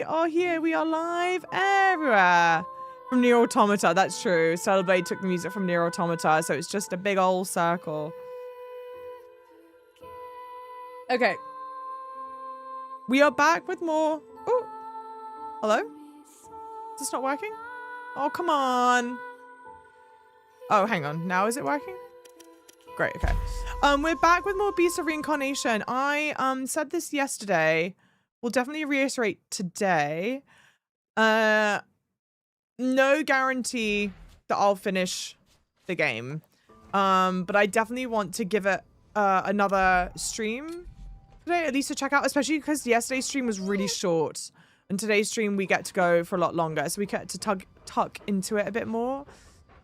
We are here. We are live everywhere. From Nier Automata, that's true. Celeblade took the music from Nier Automata, so it's just a big old circle. Okay. We are back with more. Oh, hello? Is this not working? Oh, come on. Oh, hang on. Now is it working? Great, okay. We're back with more Beasts of Reincarnation. I said this yesterday. We'll definitely reiterate today. No guarantee that I'll finish the game. But I definitely want to give it another stream today, at least to check out, especially because yesterday's stream was really short. And today's stream we get to go for a lot longer. So we get to tuck into it a bit more.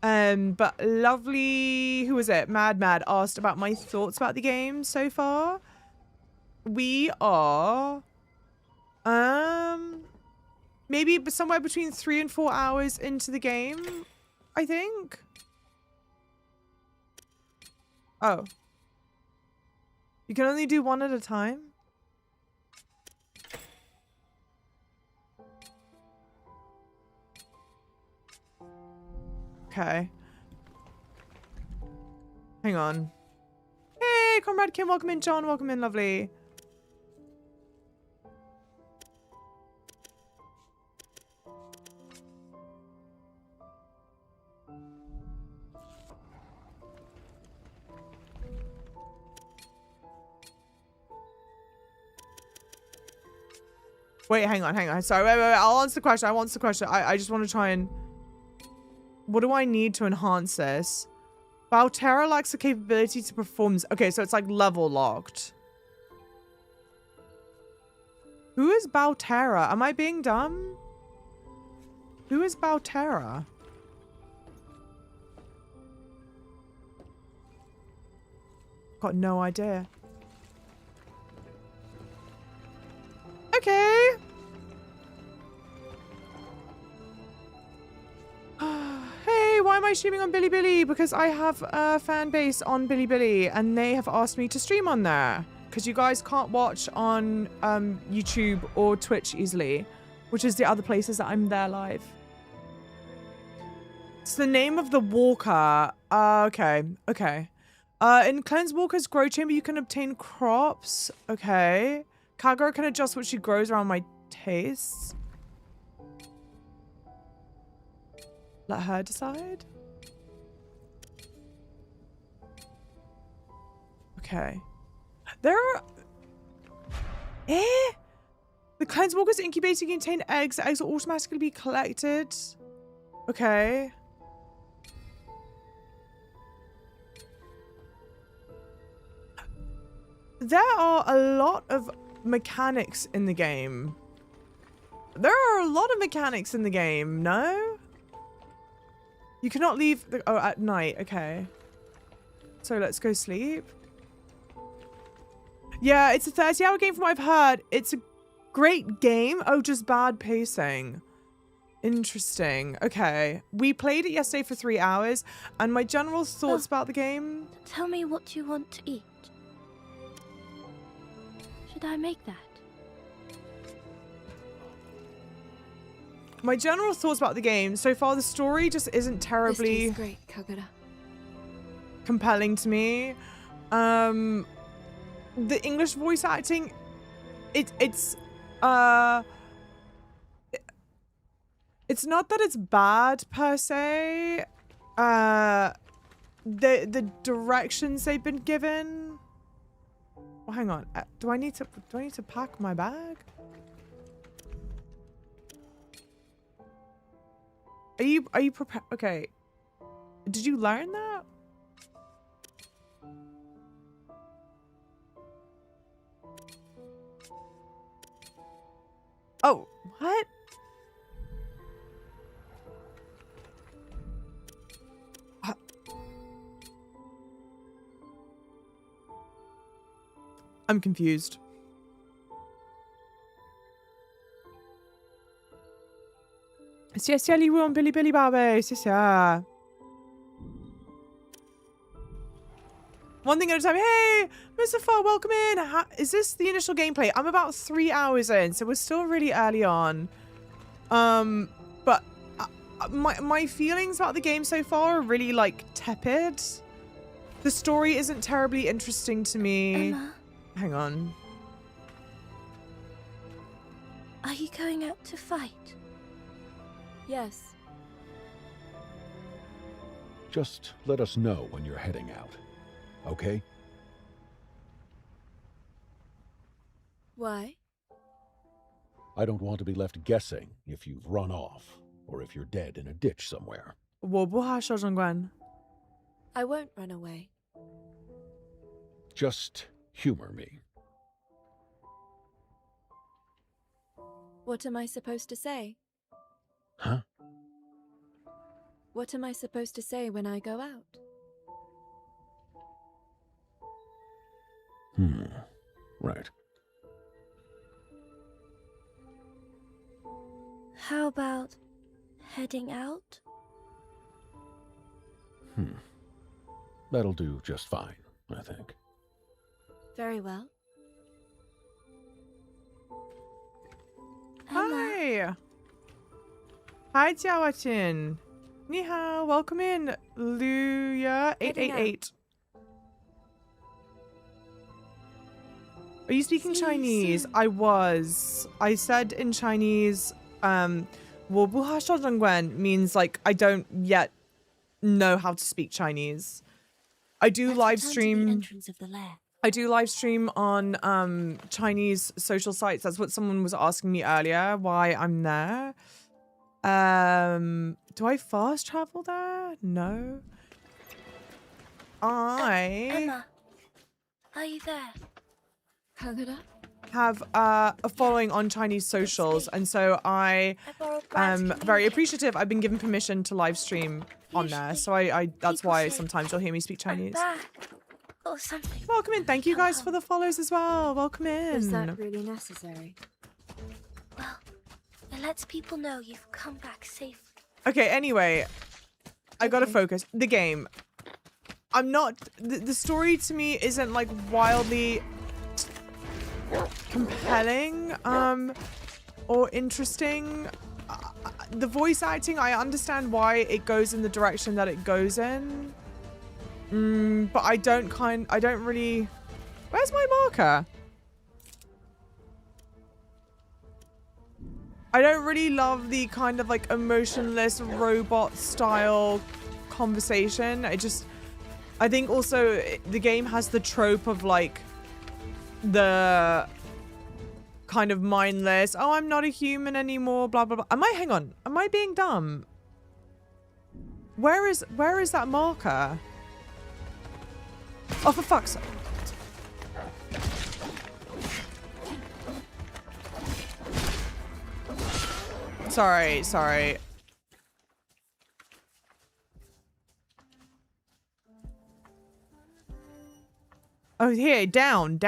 But lovely, who was it? Mad asked about my thoughts about the game so far. We are maybe somewhere between 3 and 4 hours into the game, I think. Oh. You can only do one at a time? Okay. Hang on. Hey, Comrade Kim, welcome in. John, welcome in, lovely. Wait, hang on. Sorry, wait. I'll answer the question. I just want to try and... What do I need to enhance this? Valterra lacks the capability to perform... Okay, so it's like level locked. Who is Valterra? Am I being dumb? Who is Valterra? Got no idea. Okay. Hey, why am I streaming on Bilibili? Because I have a fan base on Bilibili and they have asked me to stream on there. Because you guys can't watch on YouTube or Twitch easily, which is the other places that I'm there live. It's the name of the walker. Okay. In Cleanse Walker's grow chamber, you can obtain crops. Okay. Kagura can adjust what she grows around my tastes. Let her decide. Okay. There are... The Cleanse Walker's incubator can contain eggs. The eggs will automatically be collected. Okay. There are a lot of mechanics in the game. There are a lot of mechanics in the game, no? You cannot leave the... Oh, at night. Okay. So let's go sleep. Yeah, it's a 30-hour game from what I've heard. It's a great game. Oh, just bad pacing. Interesting. Okay. We played it yesterday for 3 hours, and my general thoughts about the game... Tell me what you want to eat. Should I make that? My general thoughts about the game, so far the story just isn't terribly great, Kagura. compelling to me. The English voice acting, it's not that it's bad per se. The directions they've been given. Oh, hang on. Do I need to pack my bag? Are you prepared? Okay. Did you learn that? Oh, what? I'm confused. C'est ça, les on Bilibili, Barbie, c'est ça. One thing at a time. Hey, Mustafa, welcome in. Is this the initial gameplay? I'm about 3 hours in, so we're still really early on. But my feelings about the game so far are really, like, tepid. The story isn't terribly interesting to me. Emma, Hang on. are you going out to fight? Yes. Just let us know when you're heading out, okay? Why? I don't want to be left guessing if you've run off or if you're dead in a ditch somewhere. 我不怕受伤官. I won't run away. Just humor me. What am I supposed to say? Huh? What am I supposed to say when I go out? Right. How about heading out? That'll do just fine, I think. Very well. Hi. Hi, Jiawachin. Ni hao. Welcome in, Luya888. Are you speaking Chinese? I was. I said in Chinese, 我不会说中文 means like I don't yet know how to speak Chinese. I do live stream. I do live stream on Chinese social sites. That's what someone was asking me earlier, why I'm there. Do I fast travel there? No. Emma, are you there? Kagura? Have a following on Chinese socials, and so I am very appreciative. I've been given permission to live stream on there, so I that's why sometimes you'll hear me speak Chinese. Or something. Welcome in. Thank you guys for the follows as well. Welcome in. Is that really necessary? Well, it lets people know you've come back safely. Okay, anyway, I gotta focus. The game. I'm not... The story to me isn't, like, wildly compelling, or interesting. The voice acting, I understand why it goes in the direction that it goes in. But I don't really... Where's my marker? I don't really love the kind of like emotionless robot style conversation. I think also the game has the trope of like the kind of mindless, oh, I'm not a human anymore, blah, blah, blah. Hang on. Am I being dumb? Where is that marker? Oh, for fuck's sake. Sorry. Oh, here, down.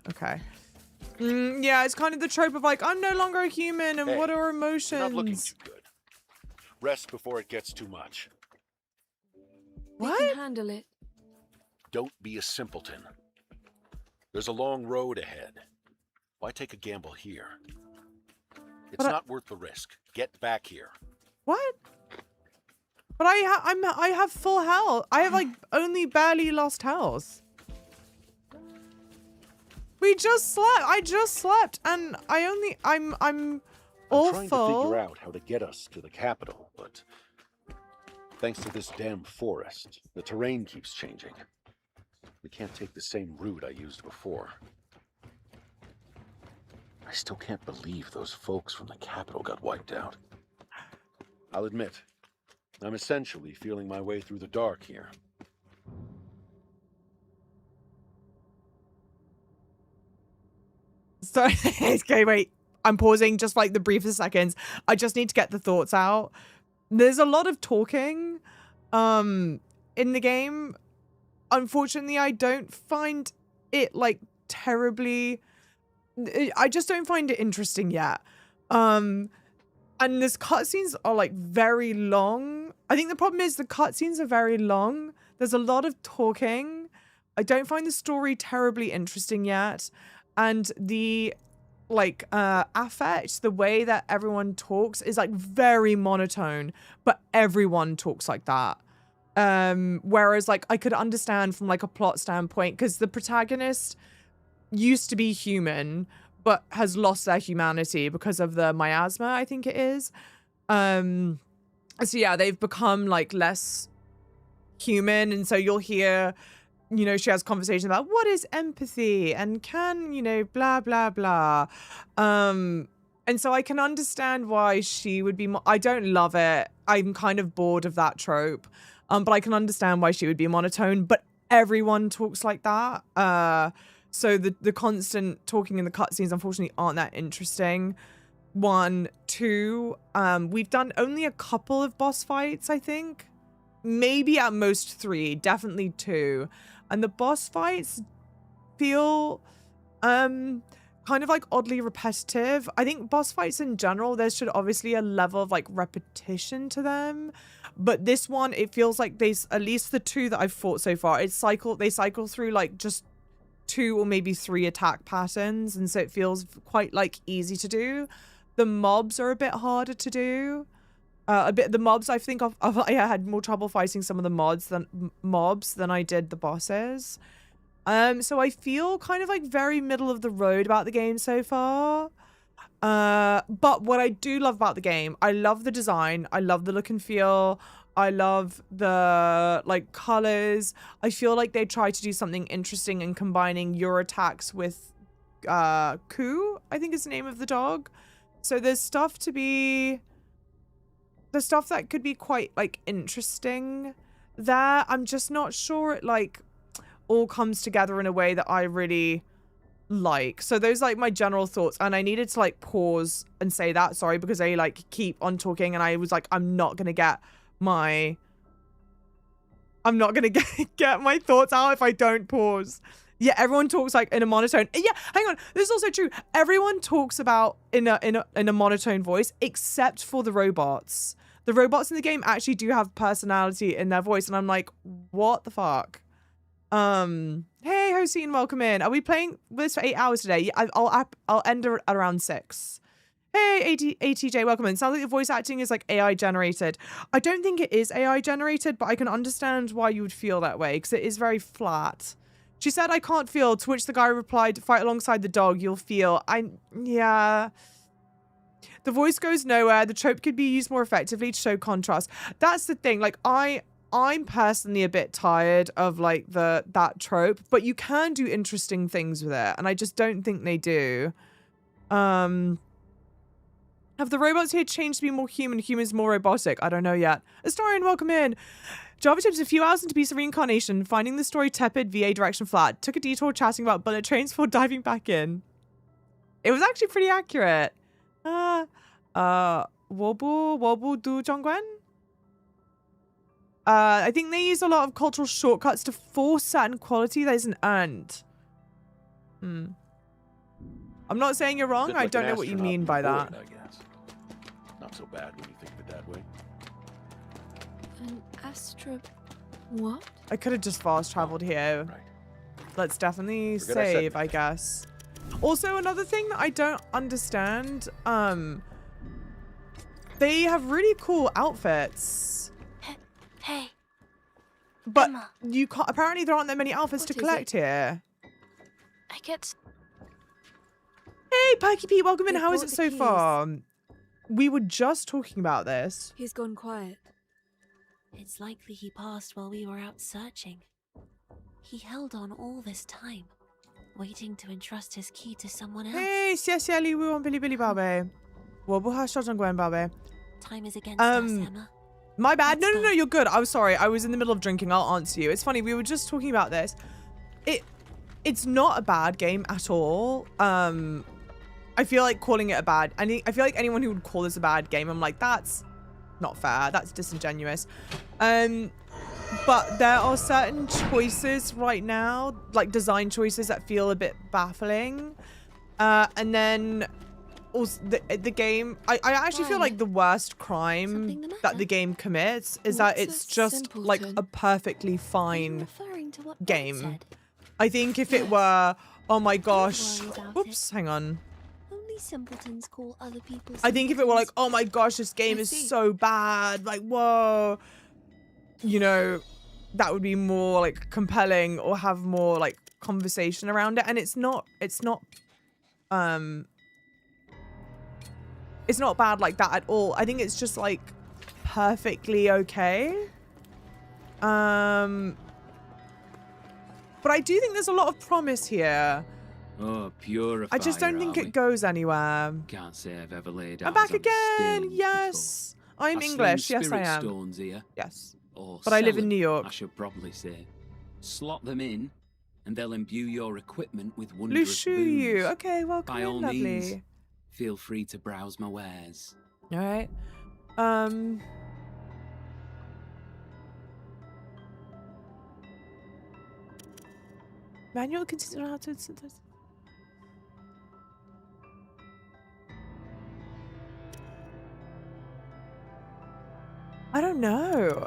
Okay. Yeah, it's kind of the trope of like, I'm no longer a human, and what are emotions? You're not looking too good. Rest before it gets too much. We What? can handle it. Don't be a simpleton. There's a long road ahead. Why take a gamble here? It's not worth the risk. Get back here. What? But I have full health. I have like only barely lost health. We just slept. I just slept, and I'm all trying full. to figure out how to get us to the capital, but thanks to this damn forest, the terrain keeps changing. We can't take the same route I used before. I still can't believe those folks from the capital got wiped out. I'll admit, I'm essentially feeling my way through the dark here. So, okay, wait. I'm pausing just for like the briefest seconds. I just need to get the thoughts out. There's a lot of talking in the game. Unfortunately, I don't find it like terribly... I just don't find it interesting yet. I And this cutscenes are like very long. I think the problem is the cutscenes are very long. There's a lot of talking. I don't find the story terribly interesting yet. And the like affect, the way that everyone talks is like very monotone, but everyone talks like that. Whereas like I could understand from like a plot standpoint, because the protagonist used to be human, but has lost their humanity because of the miasma, I think it is. So yeah, they've become like less human. And so you'll hear, you know, she has conversations about what is empathy and can, you know, blah, blah, blah. And so I can understand why she would be I don't love it. I'm kind of bored of that trope. But I can understand why she would be monotone, but everyone talks like that. So the constant talking in the cutscenes, unfortunately, aren't that interesting. 1, 2, we've done only a couple of boss fights, I think. Maybe at most 3, definitely 2. And the boss fights feel kind of like oddly repetitive. I think boss fights in general, there should obviously a level of like repetition to them. But this one, it feels like there's at least the 2 that I've fought so far. They cycle through like just 2 or maybe 3 attack patterns, and so it feels quite like easy to do. The mobs are a bit harder to do. The mobs, I think I had more trouble fighting some of the mobs than I did the bosses. So I feel kind of like very middle of the road about the game so far. But what I do love about the game, I love the design. I love the look and feel. I love the like colors. I feel like they try to do something interesting in combining your attacks with Ku, I think is the name of the dog. So there's stuff that could be quite like interesting there. I'm just not sure it like all comes together in a way that I really like. So those like my general thoughts, and I needed to like pause and say that, sorry, because they like keep on talking and I was like, I'm not gonna get my thoughts out if I don't pause. Yeah, everyone talks like in a monotone. Yeah, hang on, this is also true. Everyone talks about in a monotone voice except for the robots. The robots in the game actually do have personality in their voice, and I'm like, what the fuck? Hey Hossein, welcome in. Are we playing this for 8 hours today? Yeah, I'll end at around 6. Hey ATJ, welcome in. Sounds like the voice acting is like AI generated. I don't think it is AI generated, but I can understand why you would feel that way, because it is very flat. She said, I can't feel, to which the guy replied, fight alongside the dog, you'll feel. Yeah. The voice goes nowhere. The trope could be used more effectively to show contrast. That's the thing. Like, I'm personally a bit tired of like that trope, but you can do interesting things with it, and I just don't think they do. Have the robots here changed to be more human, humans more robotic? I don't know yet. Astarian, welcome in. Java tips a few hours into piece of reincarnation, finding the story tepid, VA direction flat. Took a detour chatting about bullet trains before diving back in. It was actually pretty accurate. Wobu du Zhongguan? I think they use a lot of cultural shortcuts to force certain quality that isn't earned. I'm not saying you're wrong. I don't know what you mean by that. I guess. Not so bad when you think of it that way. An what? I could have just fast traveled here. Right. Let's definitely Forget I said save, I guess. Also, another thing that I don't understand, they have really cool outfits. Hey. But Emma. you can't, apparently there aren't that many outfits to What is collect here. I get... Hey, Perky Pete, welcome in. You How is bought it the so keys. far? We were just talking about this. He's gone quiet. It's likely he passed while we were out searching. He held on all this time, waiting to entrust his key to someone else. Hey, xie li wu on Billy Billy Babe. Babe. Time is against us, Emma. My bad. Let's No, go. you're good. I was sorry. I was in the middle of drinking. I'll answer you. It's funny. We were just talking about this. It's not a bad game at all. I feel like calling it a bad. I feel like anyone who would call this a bad game, I'm like, that's not fair. That's disingenuous. But there are certain choices right now, like design choices that feel a bit baffling. And then also the game, I actually feel Why? like the worst crime Something the that the matter? game commits is that What's it's a just like simpleton? a perfectly Are you fine referring to what Bert game. said? I think if it Yes. were, oh my gosh, worry about oops, hang on. Only simpletons call other people I think if it were like, simpletons. oh my gosh, this game I is see. so bad, like, whoa, you know, that would be more like compelling or have more like conversation around it. And it's not bad like that at all. I think it's just like perfectly okay. But I do think there's a lot of promise here. Oh, purifier, I just don't think are we? it goes anywhere. Can't say I've ever laid I'm eyes back on again. stains Yes. before. I'm I sling English. Yes, I spirit am. stones here, Yes. or But I live sell in them, New York. I should probably say. Slot them in, and they'll imbue your equipment with wondrous Lushu. boons. Okay, welcome By in, all lovely. means, feel free to browse my wares. All right. Manual consider how to synthesize. I don't know.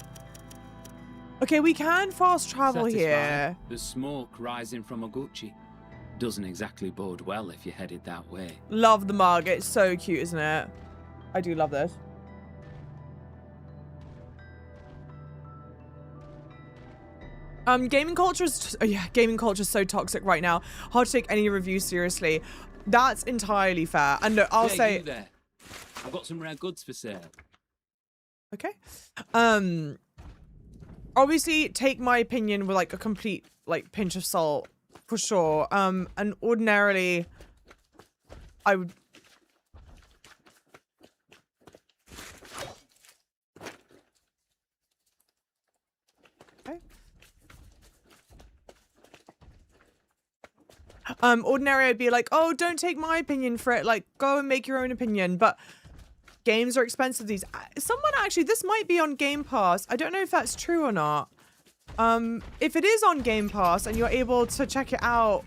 Okay, we can fast travel Satisfied? here. The smoke rising from Oguchi doesn't exactly bode well if you're headed that way. Love the mug. It's so cute, isn't it? I do love this. Gaming culture is gaming culture is so toxic right now. Hard to take any review seriously. That's entirely fair. And look, I'll Hey, say you there. I've got some rare goods for sale. okay. Obviously take my opinion with like a complete like pinch of salt for sure. And ordinarily I would okay. Ordinarily I'd be like, oh, don't take my opinion for it. Like, go and make your own opinion. But games are expensive. These someone actually, this might be on Game Pass. I don't know if that's true or not. If it is on Game Pass and you're able to check it out,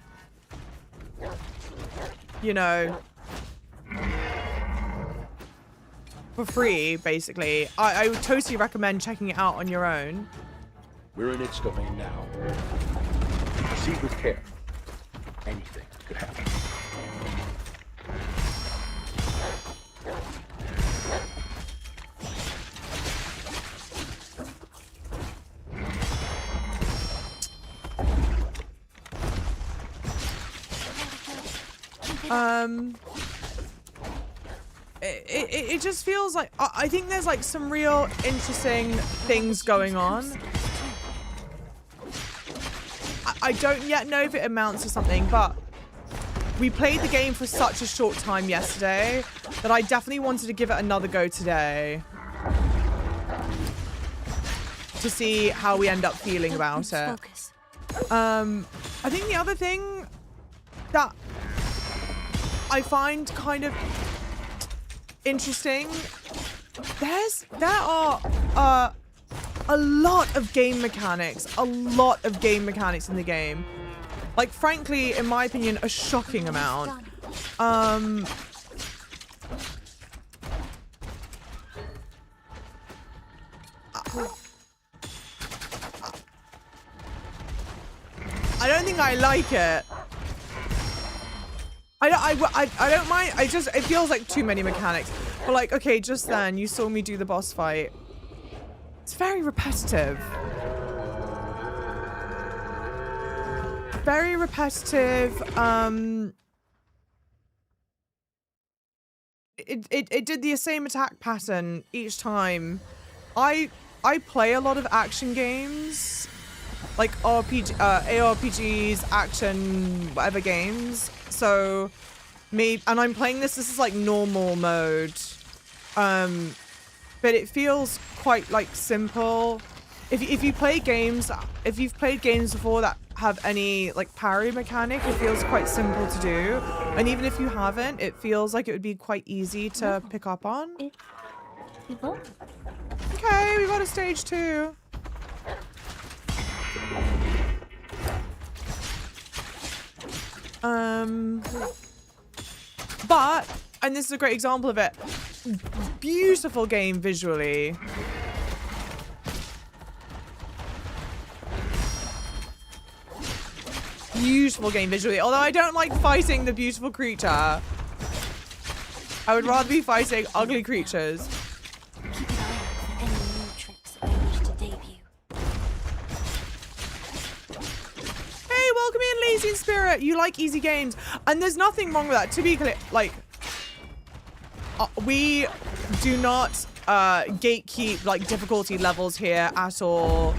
you know, for free, basically, I would totally recommend checking it out on your own. We're in its domain now. Proceed with care. Anything could happen. It just feels like I think there's like some real interesting things going on. I don't yet know if it amounts to something, but we played the game for such a short time yesterday that I definitely wanted to give it another go today to see how we end up feeling about it. Focus. I think the other thing that I find kind of interesting, there are a lot of game mechanics, in the game. Like, frankly, in my opinion, a shocking amount. I don't think I like it. I don't mind. It feels like too many mechanics. But like, okay, just then you saw me do the boss fight. It's very repetitive. Very repetitive. It did the same attack pattern each time. I play a lot of action games, like ARPGs, action, whatever games. So, and I'm playing this is like normal mode. But it feels quite like simple. If you play games, if you've played games before that have any like parry mechanic, it feels quite simple to do. And even if you haven't, it feels like it would be quite easy to pick up on. Okay, we got a stage 2. But And this is a great example of it. Beautiful game visually. Beautiful game visually. Although I don't like fighting the beautiful creature. I would rather be fighting ugly creatures. Keep an eye out for any new tricks that they wish to debut. Hey, welcome in, Lazy in Spirit. You like easy games. And there's nothing wrong with that. To be clear, like, we do not gatekeep, like, difficulty levels here at all.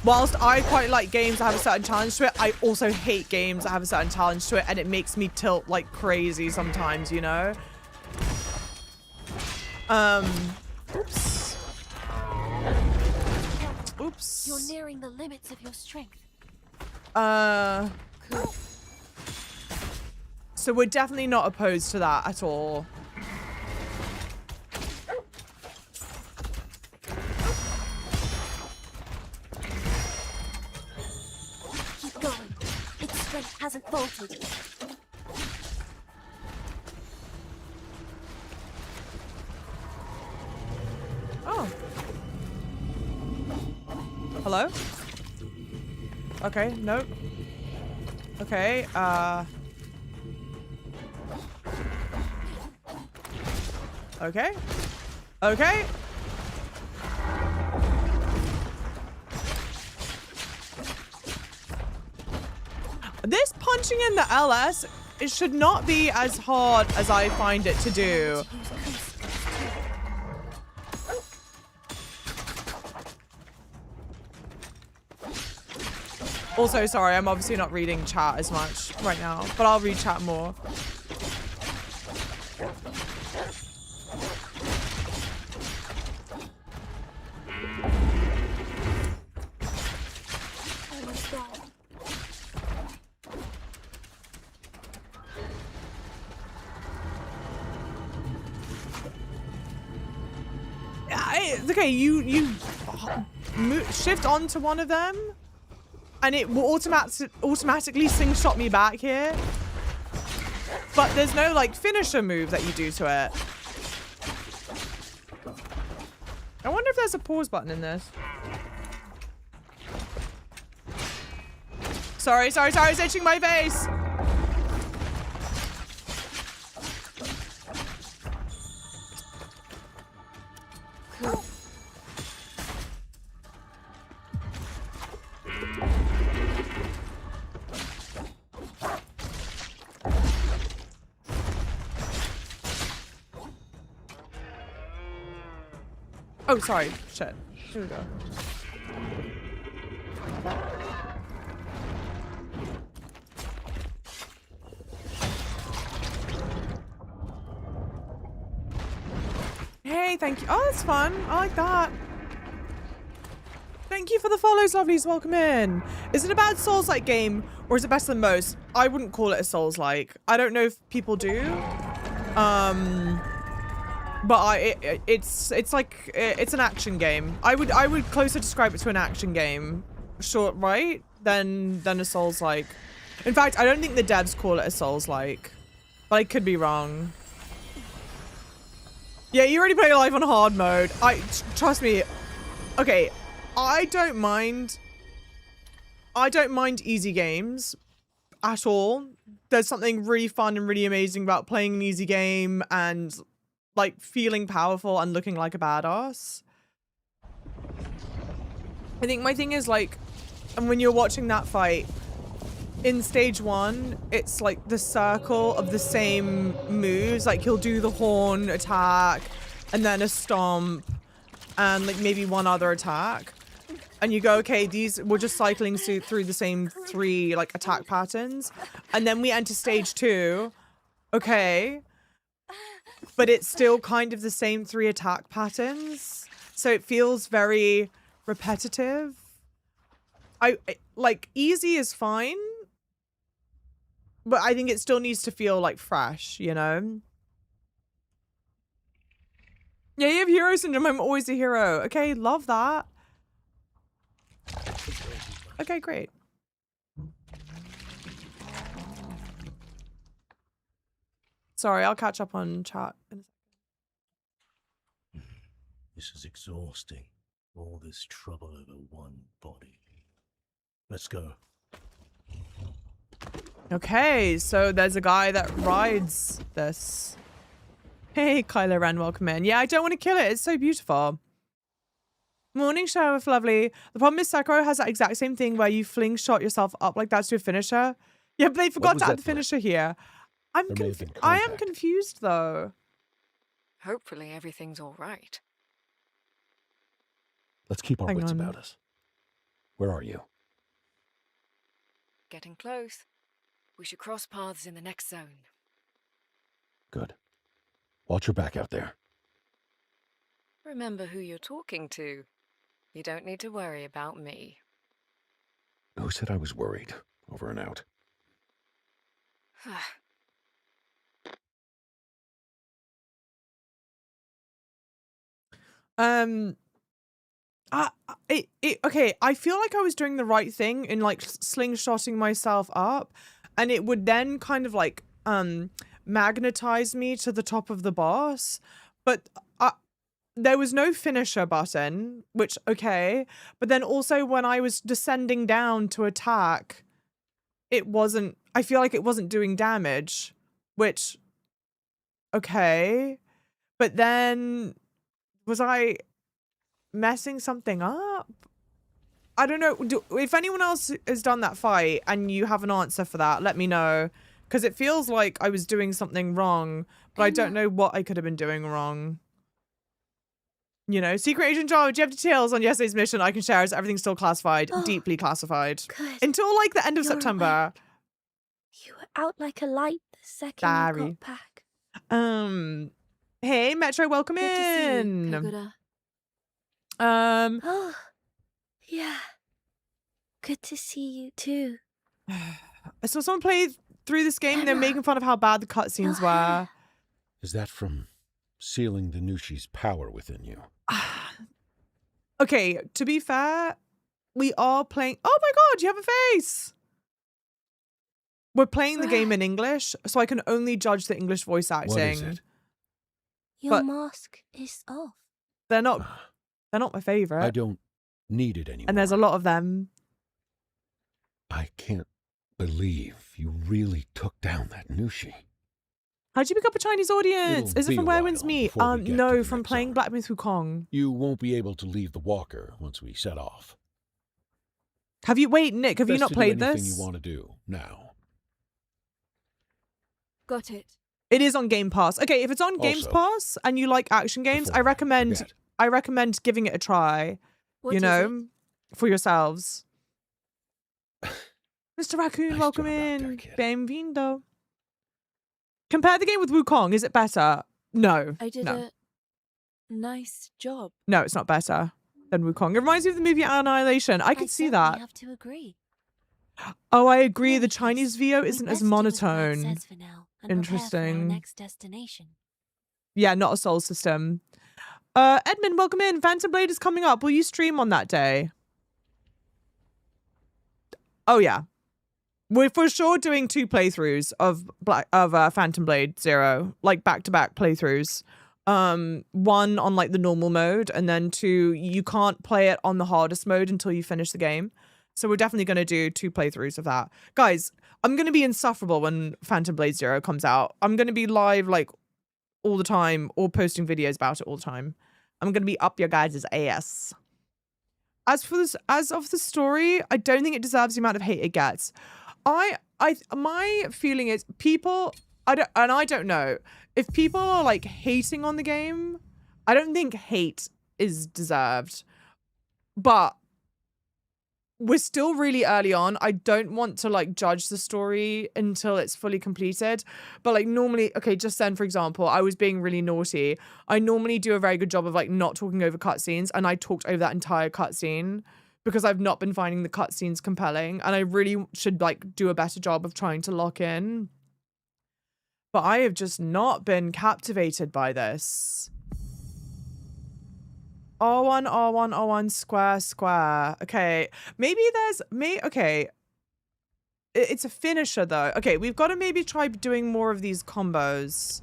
Whilst I quite like games that have a certain challenge to it, I also hate games that have a certain challenge to it, and it makes me tilt like crazy sometimes, you know? Oops. Oops. You're nearing the limits of your strength. So we're definitely not opposed to that at all. Keep going. Its strength hasn't faltered. Oh. Hello? Okay, nope. Okay, okay. Okay. This punching in the LS, it should not be as hard as I find it to do. Also, sorry, I'm obviously not reading chat as much right now, but I'll read chat more. It's okay, you shift onto one of them, and it will automatically slingshot me back here. But there's no, like, finisher move that you do to it. I wonder if there's a pause button in this. Sorry, it's itching my face. Oh, sorry. Shit. Here we go. Hey, thank you. Oh, that's fun. I like that. Thank you for the follows, lovelies. Welcome in. Is it a bad Souls-like game, or is it better than most? I wouldn't call it a Souls-like. I don't know if people do. But it's like, it's an action game. I would closer describe it to an action game, sure, right? Than a Souls-like. In fact, I don't think the devs call it a Souls-like, but I could be wrong. Yeah, you already play live on hard mode. Trust me. Okay, I don't mind easy games at all. There's something really fun and really amazing about playing an easy game and, like, feeling powerful and looking like a badass. I think my thing is, like, and when you're watching that fight, in stage 1, it's like the circle of the same moves. Like, he'll do the horn attack and then a stomp and, like, maybe one other attack. And you go, okay, we're just cycling through the same 3, like, attack patterns. And then we enter stage 2. Okay. But it's still kind of the same 3 attack patterns. So it feels very repetitive. Like, easy is fine. But I think it still needs to feel, like, fresh, you know? Yeah, you have hero syndrome. I'm always a hero. Okay, love that. Okay, great. Sorry, I'll catch up on chat. This is exhausting. All this trouble over one body. Let's go. Okay, so there's a guy that rides this. Hey, Kylo Ren, welcome in. Yeah, I don't want to kill it. It's so beautiful. Morning, Sheriff Lovely. The problem is Sekiro has that exact same thing where you fling shot yourself up like that's your finisher. Yeah, but they forgot to add the finisher here. I am confused though. Hopefully everything's all right. Let's keep our Hang wits on. about us. Where are you? Getting close. We should cross paths in the next zone. Good. Watch your back out there. Remember who you're talking to. You don't need to worry about me. Who said I was worried? Over and out. Okay, I feel like I was doing the right thing in like slingshotting myself up, and it would then kind of like magnetize me to the top of the boss, but there was no finisher button, which okay, but then also when I was descending down to attack, I feel like it wasn't doing damage, which okay, but then was I messing something up? I don't know. If anyone else has done that fight and you have an answer for that, let me know. Because it feels like I was doing something wrong, but I don't know what I could have been doing wrong. You know, Secret Agent Jarvis, do you have details on yesterday's mission I can share? Is everything still classified? Oh, deeply classified. good. Until like the end of You're September. right. You were out like a light the second you Sorry. got back. Hey, Metro, welcome Good to see you, in. Pagoda. Oh, yeah. Good to see you too. I saw someone play through this game and they're Emma. making fun of how bad the cutscenes were. Is that from sealing the Nushi's power within you? Okay, to be fair, we are playing. Oh my god, you have a face. We're playing the game in English, so I can only judge the English voice acting. What is it? Your But- mask is off. They're not my favorite. I don't need it anymore. And there's a lot of them. I can't believe you really took down that Nushi. How'd you pick up a Chinese audience? It'll Is it be from a Where while Winds Meet? before we get to No, the from next playing zone. Black Myth Wukong. You won't be able to leave the walker once we set off. Wait, Nick, have you Best not to do played anything this? you want to do now. Got it. It is on Game Pass. Okay, if it's on Games Also, Pass and you like action games, before I forget. I recommend giving it a try. What you is know, for yourselves. Mr. Raccoon, Nice welcome job out there, in. kid. Bienvenido. Compare the game with Wukong. Is it better? No. I did no. a nice job. No, it's not better than Wukong. It reminds me of the movie Annihilation. I can see certainly that. have to agree. Oh, I agree. In The any Chinese case, VO we'd isn't as best do as the word monotone. says for now and prepare for our Interesting. next destination. Yeah, not a soul system. Edmund, welcome in. Phantom Blade is coming up. Will you stream on that day? Oh yeah. We're for sure doing 2 playthroughs of Phantom Blade Zero, like back-to-back playthroughs. One on like the normal mode, and then 2, you can't play it on the hardest mode until you finish the game. So we're definitely going to do 2 playthroughs of that. Guys, I'm going to be insufferable when Phantom Blade Zero comes out. I'm going to be live like all the time or posting videos about it all the time. I'm going to be up your guys' ass. As of the story, I don't think it deserves the amount of hate it gets. My feeling is people, I don't know if people are like hating on the game. I don't think hate is deserved, but we're still really early on. I don't want to like judge the story until it's fully completed. But like normally, okay, just then, for example, I was being really naughty. I normally do a very good job of like not talking over cutscenes, and I talked over that entire cutscene because I've not been finding the cutscenes compelling, and I really should like do a better job of trying to lock in. But I have just not been captivated by this. R1, R1, R1, square, square. Okay, maybe there's okay. It's a finisher, though. Okay, we've got to maybe try doing more of these combos.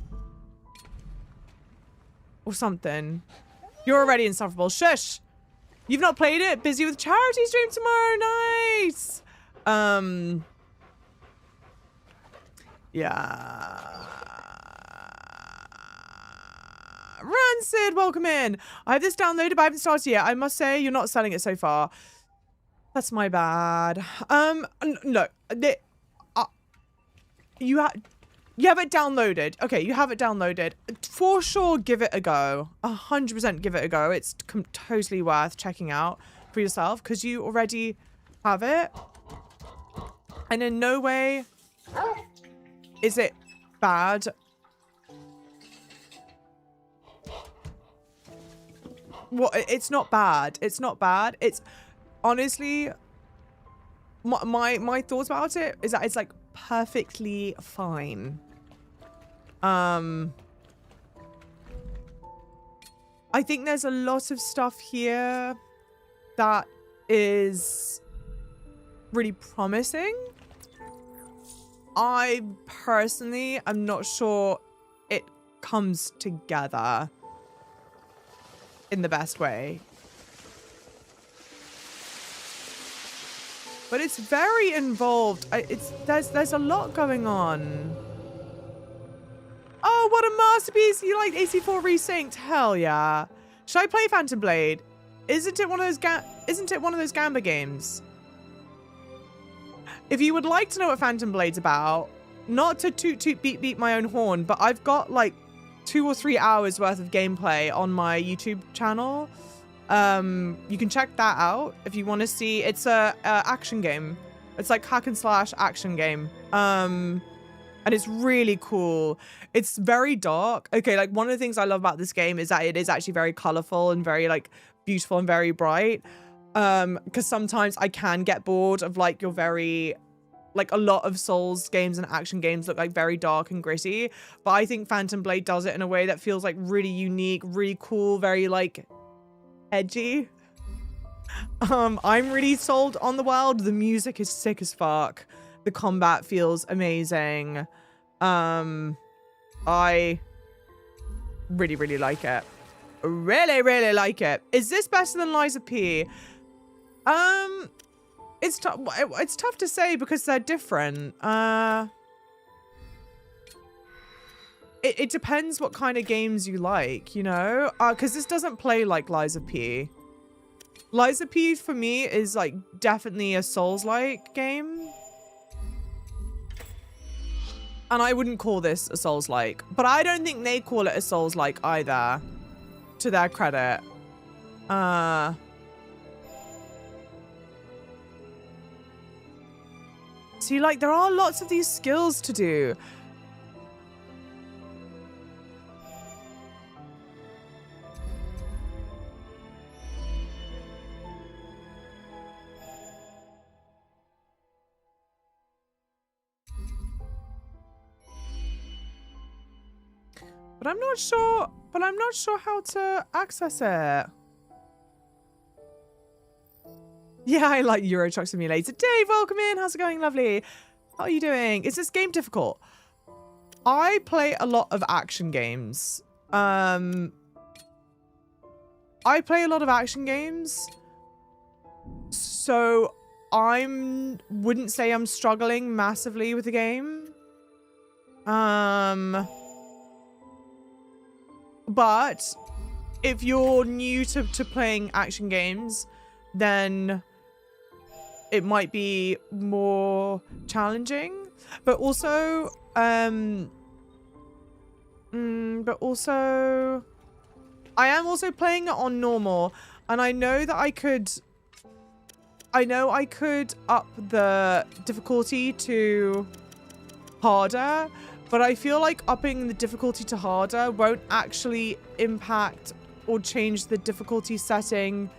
Or something. You're already insufferable. Shush! You've not played it? Busy with charity stream tomorrow? Nice! Yeah. Rancid, welcome in. I have this downloaded, but I haven't started yet. I must say, you're not selling it so far. That's my bad. No. You have it downloaded. Okay, you have it downloaded. For sure, give it a go. 100% give it a go. It's totally worth checking out for yourself because you already have it. And in no way is it bad. Well, it's not bad. It's not bad. It's honestly my thoughts about it is that it's like perfectly fine. I think there's a lot of stuff here that is really promising. I personally am not sure it comes together in the best way. But it's very involved. There's a lot going on. Oh, what a masterpiece! You like AC4 Resynced? Hell yeah! Should I play Phantom Blade? Isn't it one of those Gamba games? If you would like to know what Phantom Blade's about, not to toot beat my own horn, but I've got like 2 or 3 hours worth of gameplay on my YouTube channel. You can check that out if you want to see. It's a action game. It's like hack and slash action game. And it's really cool. It's very dark. Okay, like one of the things I love about this game is that it is actually very colorful and very like beautiful and very bright. Because sometimes I can get bored of like your very, like a lot of Souls games and action games look like very dark and gritty. But I think Phantom Blade does it in a way that feels like really unique, really cool, very like edgy. I'm really sold on the world. The music is sick as fuck. The combat feels amazing. I really, really like it. Really, really like it. Is this better than Lies of P? It's tough to say because they're different. It depends what kind of games you like, you know? Because this doesn't play like Lies of P. Lies of P for me is like definitely a Souls-like game. And I wouldn't call this a Souls-like. But I don't think they call it a Souls-like either. To their credit. See, like, there are lots of these skills to do. But I'm not sure how to access it. Yeah, I like Euro Truck Simulator. Dave, welcome in. How's it going? Lovely. How are you doing? Is this game difficult? I play a lot of action games. I play a lot of action games. So wouldn't say I'm struggling massively with the game. But if you're new to playing action games, then it might be more challenging. But also, I am also playing it on normal, and I know that I could up the difficulty to harder. But I feel like upping the difficulty to harder won't actually impact or change the difficulty setting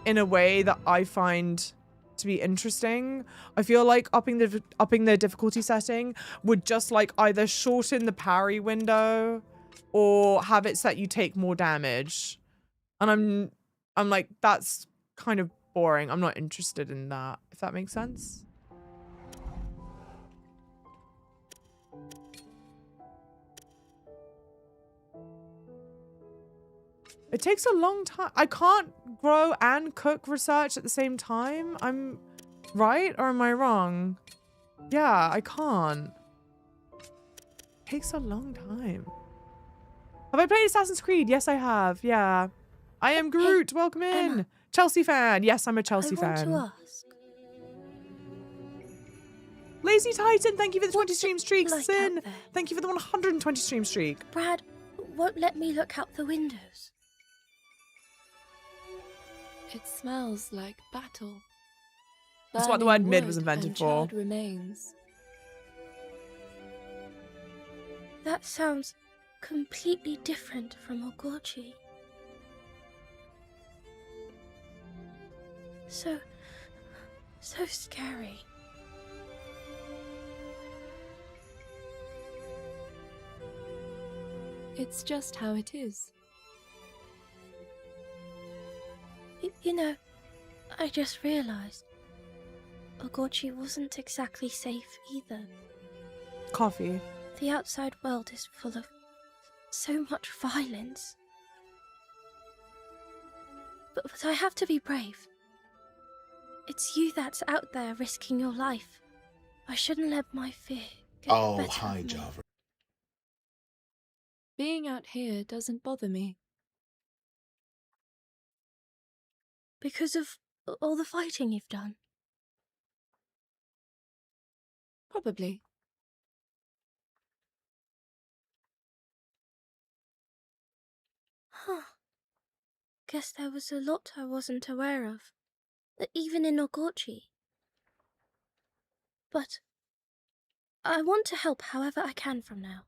in a way that I find to be interesting. I feel like upping the difficulty setting would just like either shorten the parry window or have it set you take more damage. And I'm like, that's kind of boring. I'm not interested in that, if that makes sense. It takes a long time. I can't grow and cook research at the same time. I'm right or am I wrong? Yeah, I can't. It takes a long time. Have I played Assassin's Creed? Yes, I have. Yeah. I am Groot. Welcome in. Emma. Chelsea fan. Yes, I'm a Chelsea I want fan. to ask. Lazy Titan, thank you for the 20 stream streak. like Sin, out there? thank you for the 120 stream streak. Brad won't let me look out the windows. It smells like battle. That's what the Burning word mid was wood invented and for. charred remains. That sounds completely different from Ogorchi. So scary. It's just how it is. You know, I just realized Ogorchi wasn't exactly safe either. Coffee. The outside world is full of so much violence. But I have to be brave. It's you that's out there risking your life. I shouldn't let my fear get the better of me. Java. Being out here doesn't bother me. Because of all the fighting you've done. Probably. Huh. Guess there was a lot I wasn't aware of. Even in Ogorchi. But I want to help however I can from now.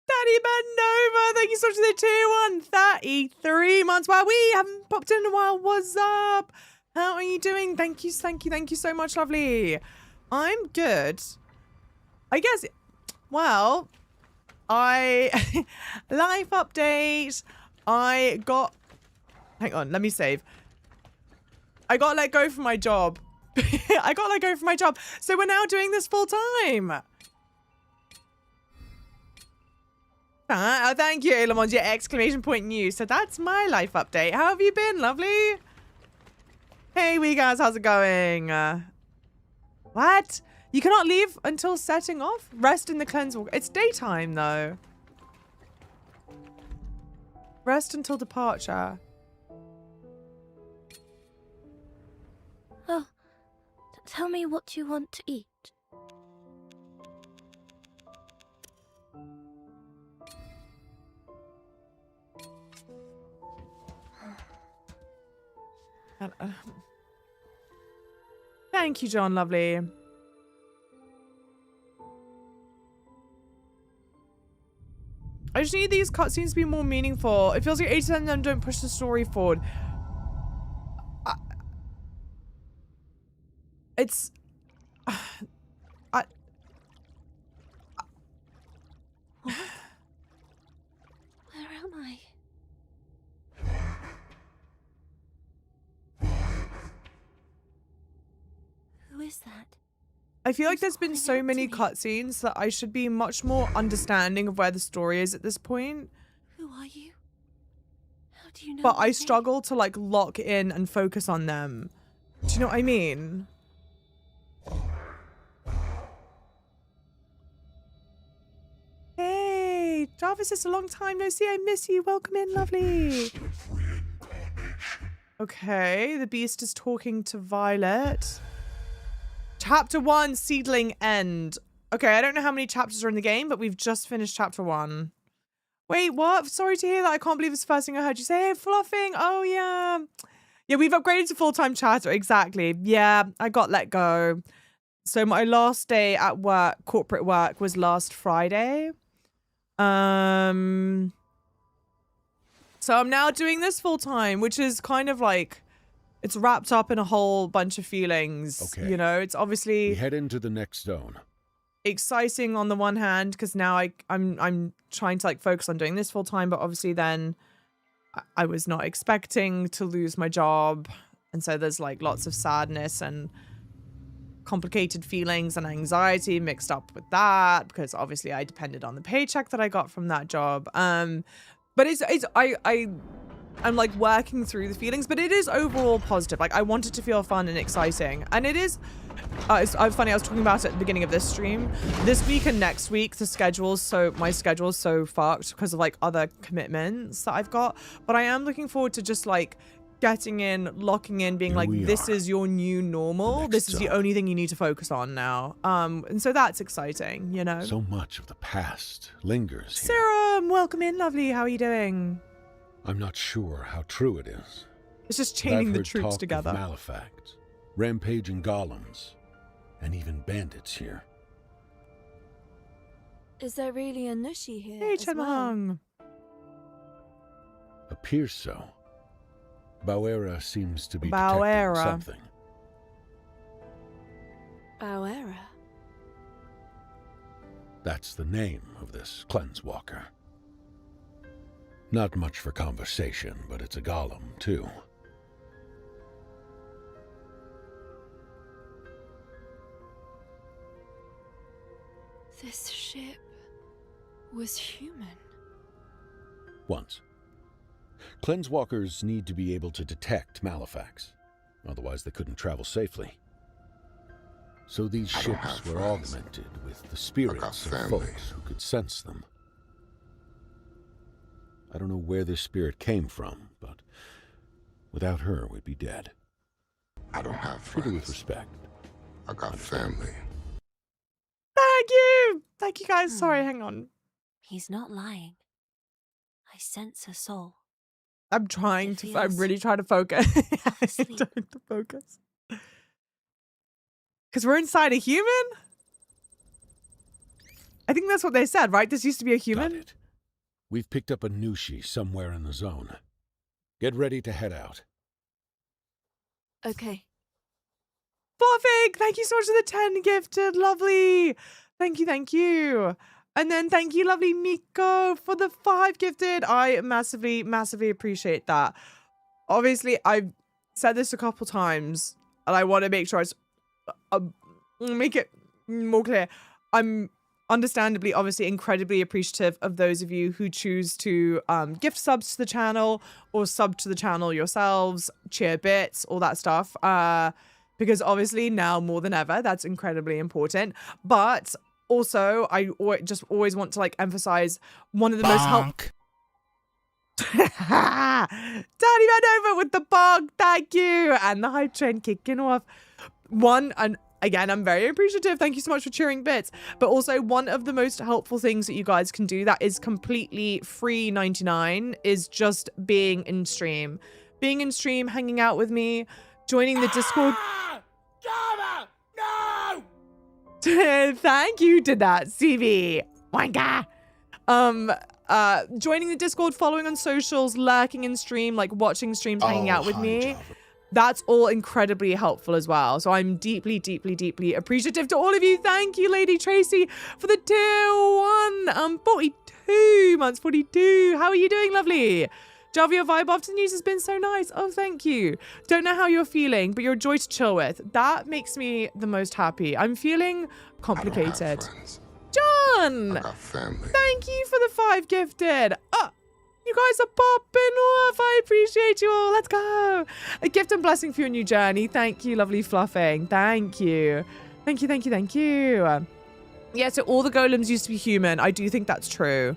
Daddy Benova, thank you so much for the tier 1. 33 months. Wow, we haven't popped in a while. What's up? How are you doing? Thank you so much, lovely. I'm good. I guess, well, life update. Hang on, let me save. I got let go from my job. I got let go from my job. So we're now doing this full time. Thank you, Elamond, your exclamation point news. So that's my life update. How have you been, lovely? Hey, we guys, how's it going? What? You cannot leave until setting off? Rest in the cleanse walk. It's daytime, though. Rest until departure. Oh, tell me what you want to eat. Thank you, John, lovely. I just need these cutscenes to be more meaningful. It feels like 80% of them don't push the story forward. It's... What? Where am I? Who is that? I feel like there's been so many cutscenes that I should be much more understanding of where the story is at this point. Who are you? How do you know? But my I name? struggle to like lock in and focus on them. Do you know what I mean? Hey, Jarvis, it's a long time no see. I miss you. Welcome in, lovely. Okay, the beast is talking to Violet. Chapter 1, Seedling End. Okay, I don't know how many chapters are in the game, but we've just finished chapter 1. Wait, what? Sorry to hear that. I can't believe it's the first thing I heard you say. Hey, fluffing. Oh, yeah. Yeah, we've upgraded to full-time chatter. Exactly. Yeah, I got let go. So my last day at work, corporate work, was last Friday. So I'm now doing this full-time, which is kind of like... It's wrapped up in a whole bunch of feelings. Okay. You know, it's obviously... We head into the next zone. Exciting on the one hand, because now I'm trying to like focus on doing this full time, but obviously then I was not expecting to lose my job, and so there's like lots of sadness and complicated feelings and anxiety mixed up with that, because obviously I depended on the paycheck that I got from that job. But I'm like working through the feelings, but it is overall positive. Like I want it to feel fun and exciting, and it is. It's funny, I was talking about it at the beginning of this stream. This week and next week, my schedule's so fucked because of like other commitments that I've got. But I am looking forward to just like getting in, locking in, being like, this is your new normal. This is the only thing you need to focus on now. And so that's exciting, you know. So much of the past lingers here. Serum, welcome in, lovely. How are you doing? I'm not sure how true it is. It's just But I've chaining the heard troops talk together. of malefacts, rampaging golems, and even bandits here. Is there really a Nushi here? Hey, as well? Chenmang. Appears so. Bauera seems to be Bauera. detecting something. Bauera. That's the name of this Cleansewalker. Not much for conversation, but it's a golem, too. This ship was human. Once. Cleansewalkers need to be able to detect malefacts. Otherwise, they couldn't travel safely. So these ships were augmented with the spirits of folks who could sense them. I don't know where this spirit came from, but without her, we'd be dead. I don't have Treat her with friends. respect. I got family. Thank you. Thank you guys. Sorry, hang on. He's not lying. I sense a soul. I'm trying It to, I'm feels really trying to focus. I'm asleep. trying to focus. Because we're inside a human? I think that's what they said, right? This used to be a Got human? it. We've picked up a Nushi somewhere in the zone. Get ready to head out. Okay. Fluffig, thank you so much for the 10 gifted. Lovely. Thank you, thank you. And then thank you, lovely Miko, for the 5 gifted. I massively, massively appreciate that. Obviously, I've said this a couple times, and I want to make sure it's make it more clear. I'm understandably, obviously, incredibly appreciative of those of you who choose to gift subs to the channel or sub to the channel yourselves, cheer bits, all that stuff. Because obviously now more than ever, that's incredibly important. But also, I just always want to like emphasize one of the most helpful. Daddy ran over with the bog, thank you, and the hype train kicking off. And again, I'm very appreciative. Thank you so much for cheering bits. But also, one of the most helpful things that you guys can do that is completely free 99 is just being in stream. Being in stream, hanging out with me, joining the Discord. Java! No! Thank you to that, CV. Wanka. Joining the Discord, following on socials, lurking in stream, like watching streams, hanging out with me. Java. That's all incredibly helpful as well. So I'm deeply, deeply, deeply appreciative to all of you. Thank you, Lady Tracy, for the tier 1. 42 months, 42. How are you doing, lovely? Java, your vibe after the news has been so nice. Oh, thank you. Don't know how you're feeling, but you're a joy to chill with. That makes me the most happy. I'm feeling complicated. I don't have friends. John! I got family. Thank you for the 5 gifted. You guys are popping off. I appreciate you all. Let's go. A gift and blessing for your new journey. Thank you, lovely fluffing. Thank you. Thank you, thank you, thank you. Yeah, so all the golems used to be human. I do think that's true.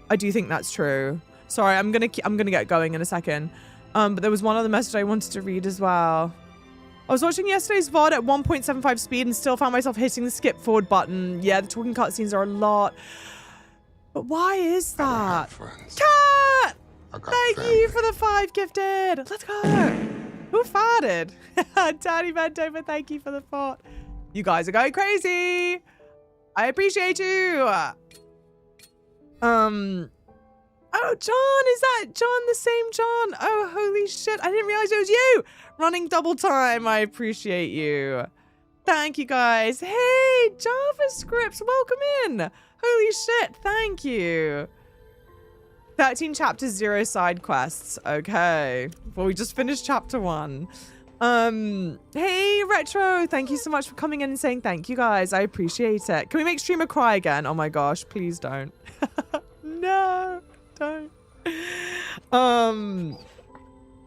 I do think that's true. Sorry, I'm gonna get going in a second. But there was one other message I wanted to read as well. I was watching yesterday's VOD at 1.75 speed and still found myself hitting the skip forward button. Yeah, the talking cutscenes are a lot. But why is I don't that? have friends. Cat! I got Thank family. you for the 5 gifted. Let's go. Who farted? Daddy Ventover, thank you for the fart. You guys are going crazy. I appreciate you. Oh, John, is that John, the same John? Oh, holy shit. I didn't realize it was you. Running double time. I appreciate you. Thank you, guys. Hey, JavaScript, welcome in. Holy shit, thank you. 13 chapters, 0 side quests. Okay. Well, we just finished chapter 1. Hey, Retro. Thank you so much for coming in and saying thank you, guys. I appreciate it. Can we make streamer cry again? Oh my gosh, please don't. No, don't.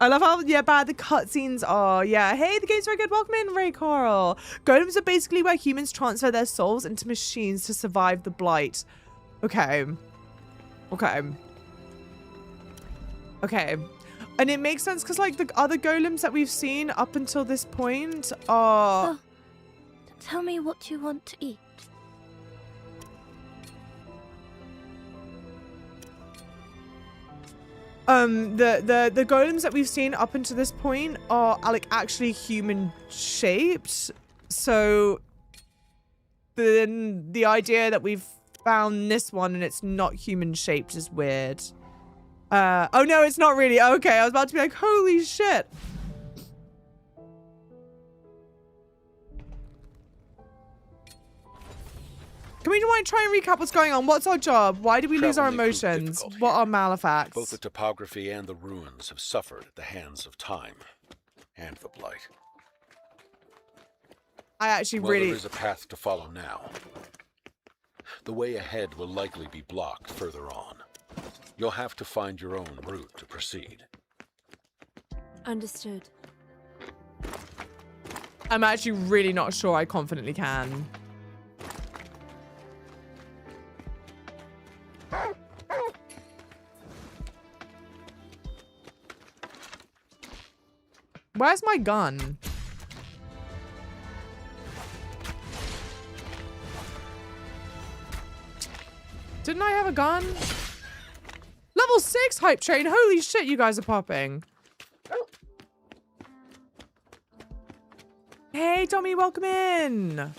I love how, yeah, bad the cutscenes are. Yeah, hey, the game's very good. Welcome in, Ray Coral. Golems are basically where humans transfer their souls into machines to survive the blight. Okay. Okay. Okay. And it makes sense because, like, the other golems that we've seen up until this point are... Oh, tell me what you want to eat. The golems that we've seen up until this point are like actually human shaped. So then the idea that we've found this one and it's not human shaped is weird. Oh no, it's not really. Okay, I was about to be like, holy shit. Can we try and recap what's going on? What's our job? Why did we lose our emotions? What are malefacts? Both the topography and the ruins have suffered at the hands of time and the blight. I actually Well, really... there is a path to follow now. The way ahead will likely be blocked further on. You'll have to find your own route to proceed. Understood. I'm actually really not sure I confidently can. Where's my gun? Didn't I have a gun? Level 6 hype train. Holy shit, you guys are popping. Hey, Tommy, welcome in.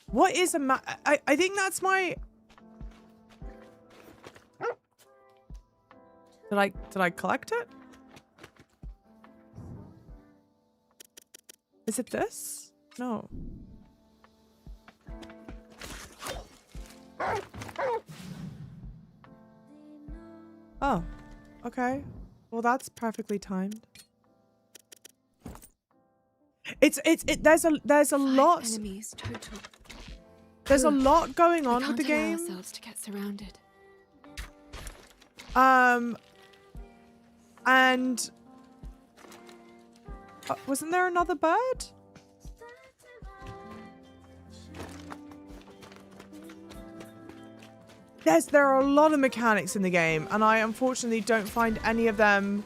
What is a I think that's my... Did I collect it? Is it this? No. Oh, okay. Well, that's perfectly timed. There's a lot. Enemies total. There's a lot going on We with the can't allow game. ourselves to get surrounded. And wasn't there another bird? There are a lot of mechanics in the game, and I unfortunately don't find any of them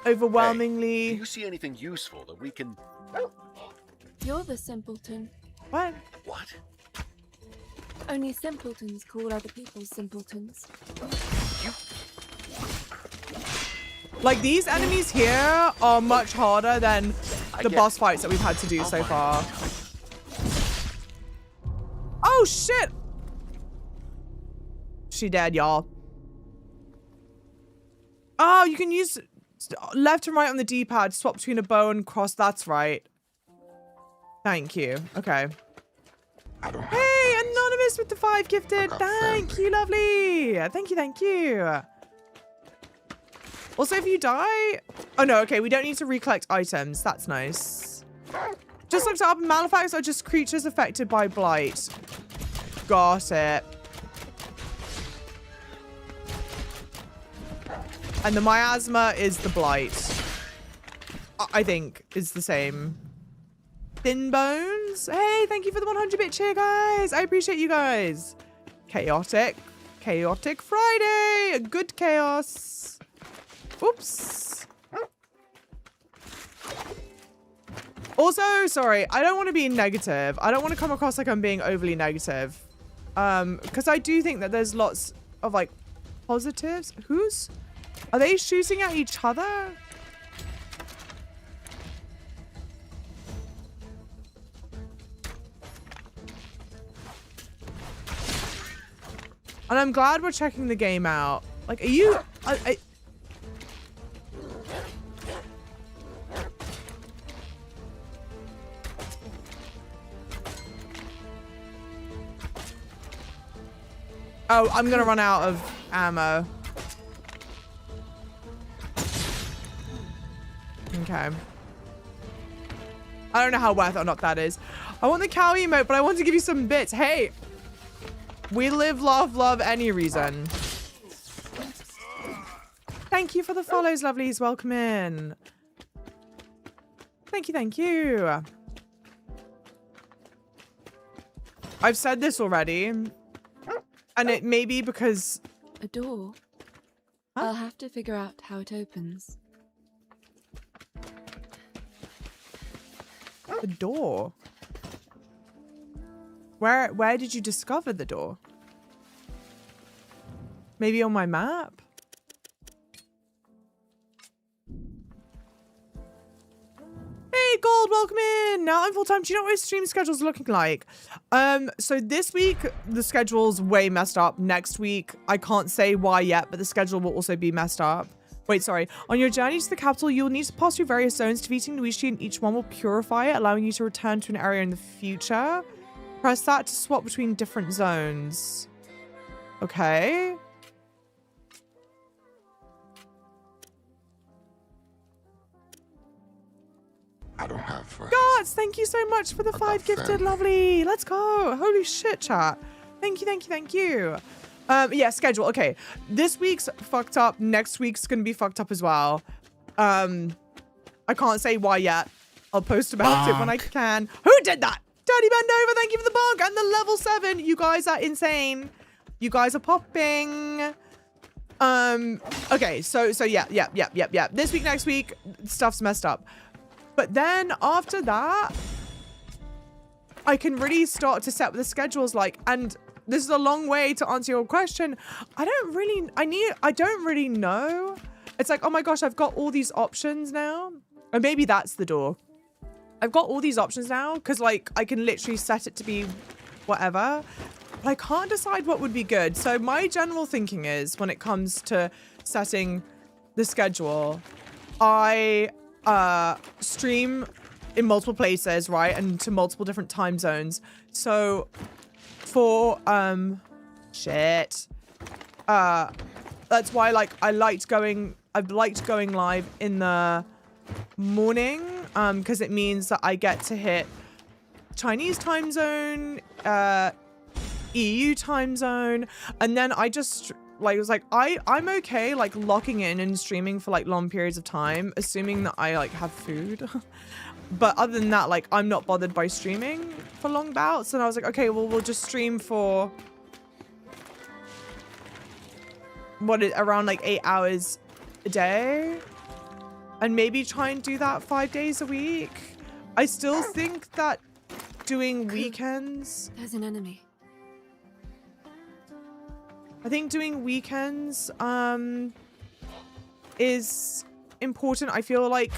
overwhelmingly... Hey, do you see anything useful that we can... You're the simpleton. What? What? Only simpletons call other people simpletons. Like, these enemies here are much harder than the boss fights that we've had to do so far. Oh, shit! She dead, y'all. Oh, you can use left and right on the D-pad, swap between a bow and cross. That's right. Thank you. Okay. Hey, Anonymous with the 5 gifted. Thank you, lovely. Thank you, thank you. Also, if you die... Oh, no, okay. We don't need to recollect items. That's nice. Just looked up. Malefacts are just creatures affected by blight. Got it. And the miasma is the blight. I think is the same. Thin Bones. Hey, thank you for the 100-bit cheer, guys. I appreciate you guys. Chaotic. Chaotic Friday. A good chaos. Oops. Also, sorry, I don't want to be negative. I don't want to come across like I'm being overly negative. Because I do think that there's lots of, like, positives. Are they shooting at each other? And I'm glad we're checking the game out. Like, are you... Oh, I'm gonna run out of ammo. Okay. Okay. I don't know how worth it or not that is. I want the cow emote, but I want to give you some bits. Hey, we live, love any reason. Thank you for the follows, lovelies. Welcome in. Thank you, thank you. I've said this already. And it may be because... A door? Huh? I'll have to figure out how it opens. The door? Where did you discover the door? Maybe on my map? Hey, Gold, welcome in. Now I'm full-time. Do you know what my stream schedule's looking like? So this week, the schedule's way messed up. Next week, I can't say why yet, but the schedule will also be messed up. Wait, sorry. On your journey to the capital, you'll need to pass through various zones. Defeating Luigi and each one will purify it, allowing you to return to an area in the future. Press that to swap between different zones. Okay. I don't have friends. Gods, thank you so much for the 5 gifted. family. Lovely. Let's go. Holy shit, chat. Thank you, thank you, thank you. Yeah, schedule. Okay. This week's fucked up. Next week's gonna be fucked up as well. I can't say why yet. I'll post about it when I can. Who did that? Dirty Bendover, thank you for the bonk and the level 7. You guys are insane. You guys are popping. Okay, so yeah. This week, next week, stuff's messed up. But then after that, I can really start to set what the schedule's like. And this is a long way to answer your question. I don't really know. It's like, oh my gosh, I've got all these options now. Or maybe that's the door. I've got all these options now because like I can literally set it to be whatever. But I can't decide what would be good. So my general thinking is when it comes to setting the schedule, I stream in multiple places, right? And to multiple different time zones. So for that's why like I've liked going live in the morning because it means that I get to hit Chinese time zone, EU time zone, and then I just like was like I'm okay like locking in and streaming for like long periods of time, assuming that I like have food. But other than that, like I'm not bothered by streaming for long bouts. And I was like, okay, well we'll just stream for around like 8 hours a day, and maybe try and do that 5 days a week. I still think that doing weekends. There's an enemy. I think doing weekends is important. I feel like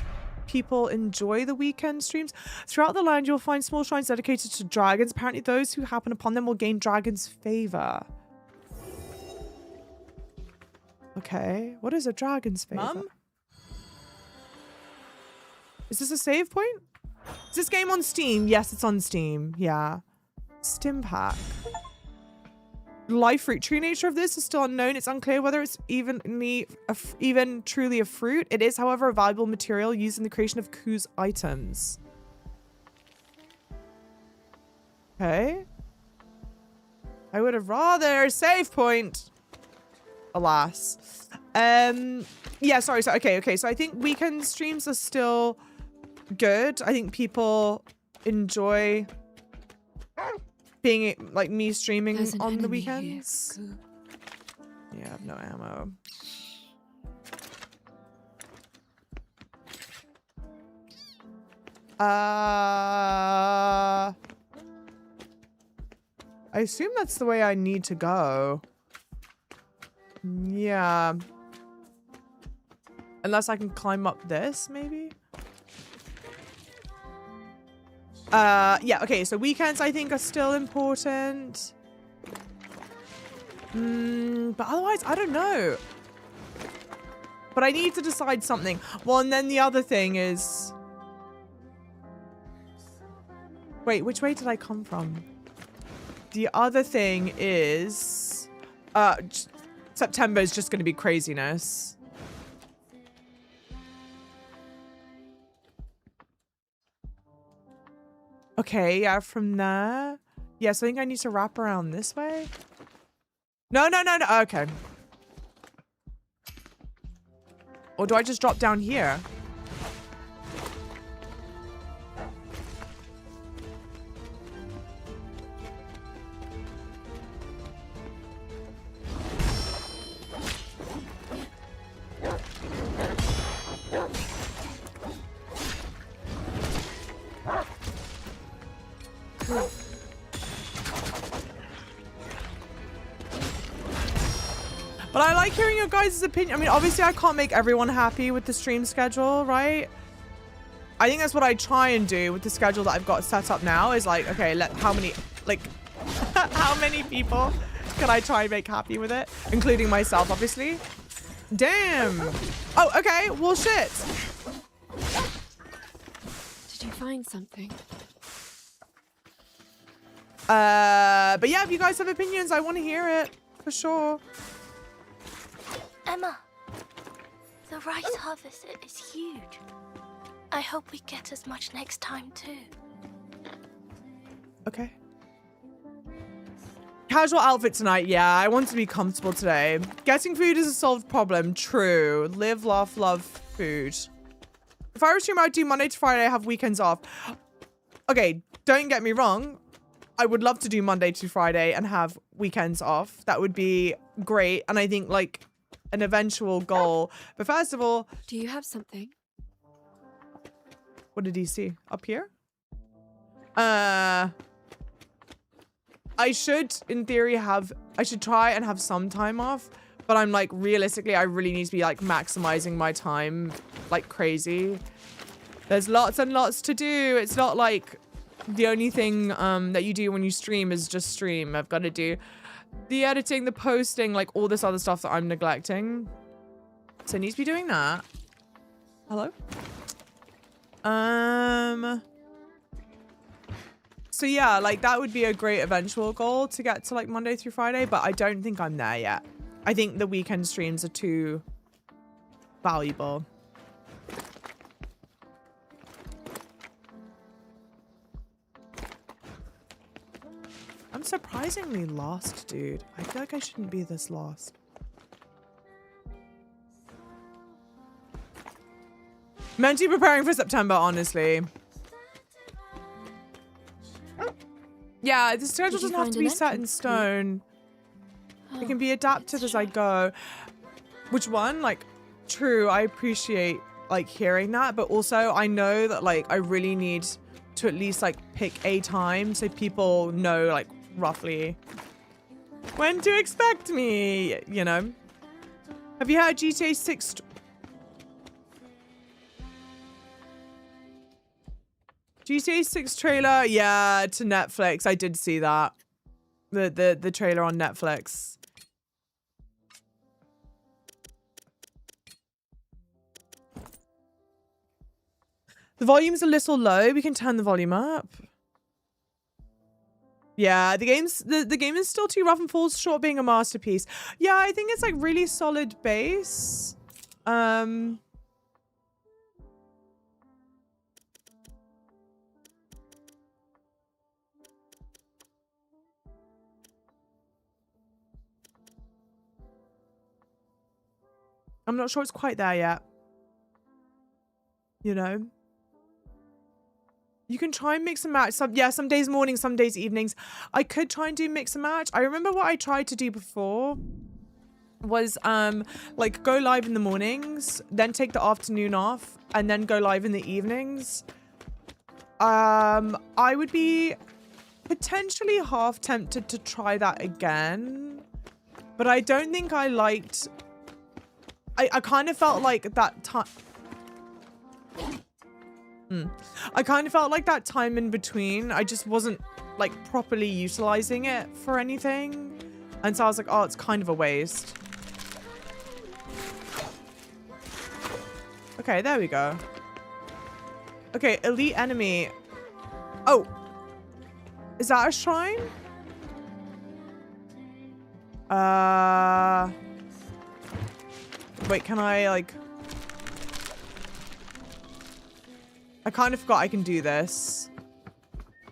people enjoy the weekend streams. Throughout the land, you'll find small shrines dedicated to dragons. Apparently, those who happen upon them will gain dragons' favor. Okay, what is a dragon's favor? Mum? Is this a save point? Is this game on Steam? Yes, it's on Steam. Yeah. Stim pack. Live fruit. True nature of this is still unknown. It's unclear whether it's even truly a fruit. It is, however, a valuable material used in the creation of Ku's items. Okay. I would have rather save point. Alas. Yeah, sorry. So okay. So I think weekend streams are still good. I think people enjoy being like me streaming on the weekends. Yeah, I have no ammo. I assume that's the way I need to go. Yeah. Unless I can climb up this, maybe? Yeah, okay, so weekends I think are still important. But otherwise, I don't know. But I need to decide something. Well, and then the other thing is... Wait, which way did I come from? The other thing is... September is just going to be craziness. Okay, yeah, from there. Yes, I think I need to wrap around this way. No, no, no, no. Okay. Or do I just drop down here? But I like hearing your guys' opinion. I mean, obviously I can't make everyone happy with the stream schedule, right? I think that's what I try and do with the schedule that I've got set up now is like, okay, how many people can I try and make happy with it? Including myself, obviously. Damn. Oh, okay. Well, shit. Did you find something? But yeah, if you guys have opinions, I want to hear it for sure. Emma, the rice harvest is huge. I hope we get as much next time too. Okay. Casual outfit tonight. Yeah, I want to be comfortable today. Getting food is a solved problem. True. Live, laugh, love food. If I were stream, I'd do Monday to Friday, have weekends off. Okay, don't get me wrong. I would love to do Monday to Friday and have weekends off. That would be great. And I think like an eventual goal. But first of all, Do you have something? what did he see? Up here? I should, in theory, I should try and have some time off. But I'm like, realistically, I really need to be like maximizing my time like crazy. There's lots and lots to do. It's not like the only thing that you do when you stream is just stream. I've got to do the editing, the posting, like all this other stuff that I'm neglecting. So I need to be doing that. Hello? So yeah, like that would be a great eventual goal to get to like Monday through Friday, but I don't think I'm there yet. I think the weekend streams are too valuable. I'm surprisingly lost, dude. I feel like I shouldn't be this lost. Mentally preparing for September, honestly. Yeah, the schedule doesn't have to be set in stone. It can be adapted as I go. Which one? Like, true, I appreciate like hearing that, but also I know that like I really need to at least like pick a time so people know like roughly when to expect me, you know. Have you heard GTA 6? GTA 6 trailer? Yeah, to Netflix. I did see that. The trailer on Netflix. The volume's a little low. We can turn the volume up. Yeah, the game is still too rough and falls short being a masterpiece. Yeah, I think it's like really solid base. I'm not sure it's quite there yet. You know? You can try and mix and match. Some days mornings, some days evenings. I could try and do mix and match. I remember what I tried to do before was like go live in the mornings, then take the afternoon off, and then go live in the evenings. I would be potentially half tempted to try that again, but I don't think I liked... I kind of felt like that time... I kind of felt like that time in between, I just wasn't like properly utilizing it for anything. And so I was like, oh, it's kind of a waste. Okay, there we go. Okay, elite enemy. Oh, is that a shrine? Wait, can I like... I kind of forgot I can do this.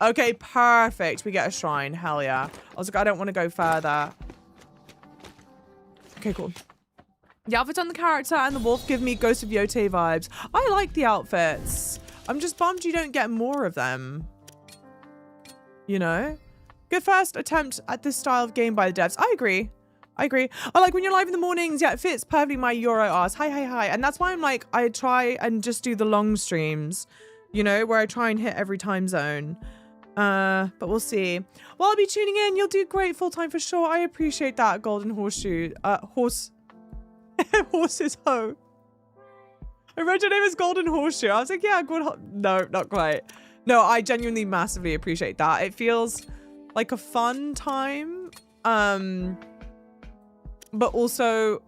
Okay, perfect. We get a shrine. Hell yeah. I was like, I don't want to go further. Okay, cool. The outfits on the character and the wolf give me Ghost of Yote vibes. I like the outfits. I'm just bummed you don't get more of them. You know? Good first attempt at this style of game by the devs. I agree. I agree. I like when you're live in the mornings. Yeah, it fits perfectly my Euro ass. Hi, hi, hi. And that's why I'm like, I try and just do the long streams. You know, where I try and hit every time zone. But we'll see. Well, I'll be tuning in. You'll do great full time for sure. I appreciate that, Golden Horseshoe. Horse's hoe. I read your name as Golden Horseshoe. I was like, yeah, good. No, not quite. No, I genuinely massively appreciate that. It feels like a fun time. But also,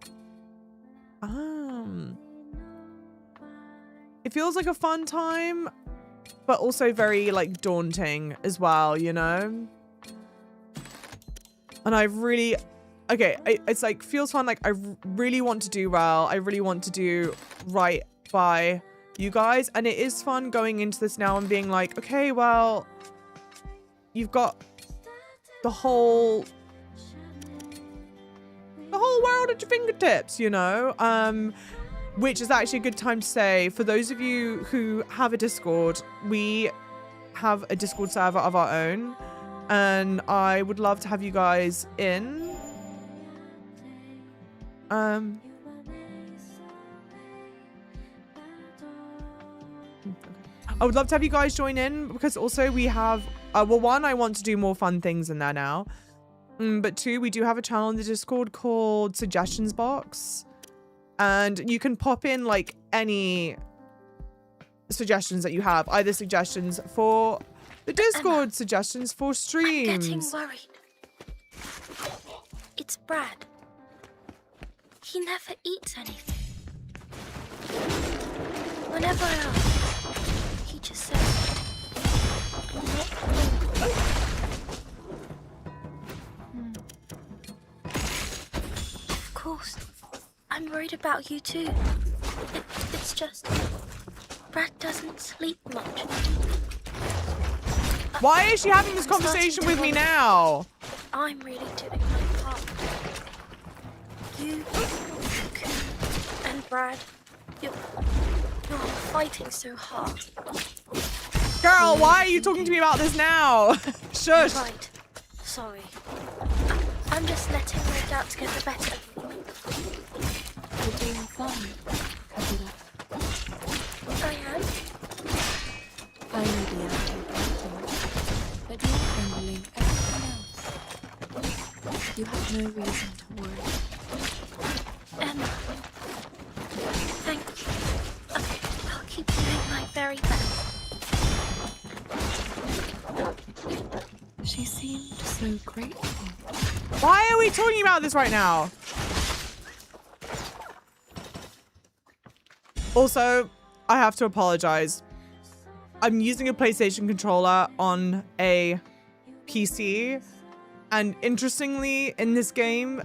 it feels like a fun time, but also very like daunting as well, you know? And I really, okay, it's like, feels fun. Like I really want to do well. I really want to do right by you guys. And it is fun going into this now and being like, okay, well, you've got the whole world at your fingertips, you know? Which is actually a good time to say, for those of you who have a Discord, we have a Discord server of our own. And I would love to have you guys in. I would love to have you guys join in, because also we have, well, one, I want to do more fun things in there now. But two, we do have a channel in the Discord called Suggestions Box. And you can pop in like any suggestions that you have, either suggestions for the Discord, Emma, suggestions for streams. I'm getting worried. It's Brad. He never eats anything. Whenever I ask, he just says, I'm not hungry. Of course, I'm worried about you too. It's just, Brad doesn't sleep much. Why is she having this conversation with me now? I'm really doing my part. You, and Brad, you're fighting so hard. Girl, why are you talking to me about this now? Shush. Right. Sorry. I'm just letting my doubts get the better of me. You're doing fine. Keep it up. I am. I know the attitude, but you're handling everything else. You have no reason to worry. Emma, thank you. Okay, I'll keep doing my very best. She seemed so grateful. Why are we talking about this right now? Also, I have to apologize. I'm using a PlayStation controller on a PC. And interestingly, in this game,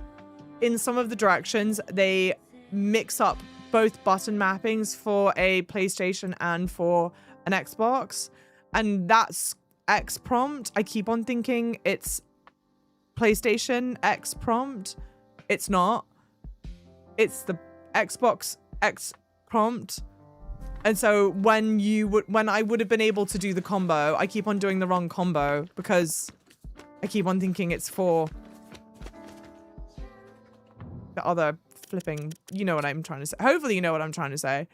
in some of the directions, they mix up both button mappings for a PlayStation and for an Xbox. And that's X prompt. I keep on thinking it's PlayStation X prompt. It's not. It's the Xbox X prompt. And so when I would have been able to do the combo, I keep on doing the wrong combo because I keep on thinking it's for the other flipping, you know what I'm trying to say. Hopefully you know what I'm trying to say.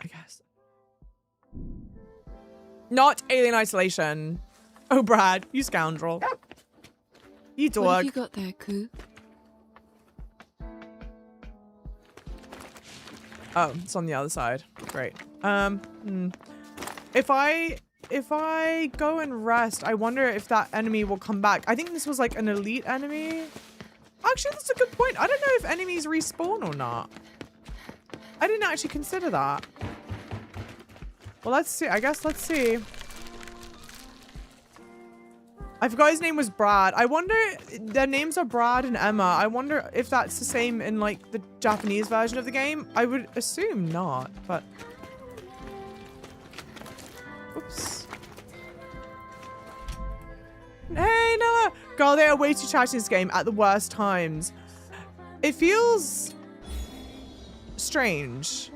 I guess. Not Alien Isolation. Oh, Brad, you scoundrel. You dog. What have you got there, Coop? Oh, it's on the other side. Great. If I go and rest, I wonder if that enemy will come back. I think this was like an elite enemy. Actually, that's a good point. I don't know if enemies respawn or not. I didn't actually consider that. Well, let's see. I guess let's see. I forgot his name was Brad. I wonder, their names are Brad and Emma. I wonder if that's the same in like the Japanese version of the game. I would assume not, but. Oops. Hey, Noah. Girl, they are way too chatty in this game at the worst times. It feels strange.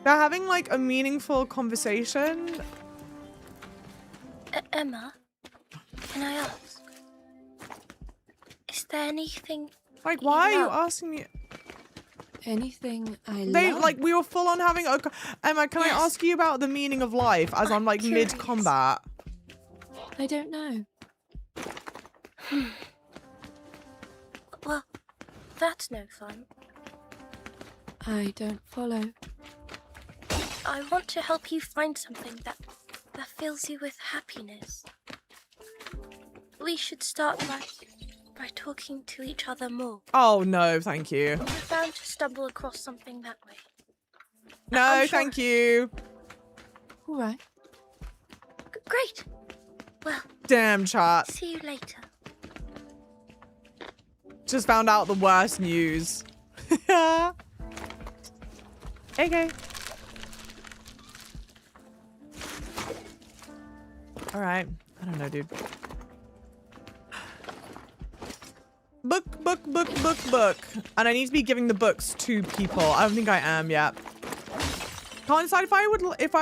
They're having like a meaningful conversation. Emma, can I ask? Is there anything? Like, why are you asking me? Anything I They love? like we were full on having a. Emma, can I ask you about the meaning of life as I'm like curious. mid combat? I don't know. Well, that's no fun. I don't follow. I want to help you find something that fills you with happiness. We should start by talking to each other more. Oh no, thank you. We're bound to stumble across something that way. No, I'm sure. thank you. All right. Great. Well, Damn chat. see you later. Just found out the worst news. Okay. All right. I don't know, dude. Book. And I need to be giving the books to people. I don't think I am yet. Can't decide if I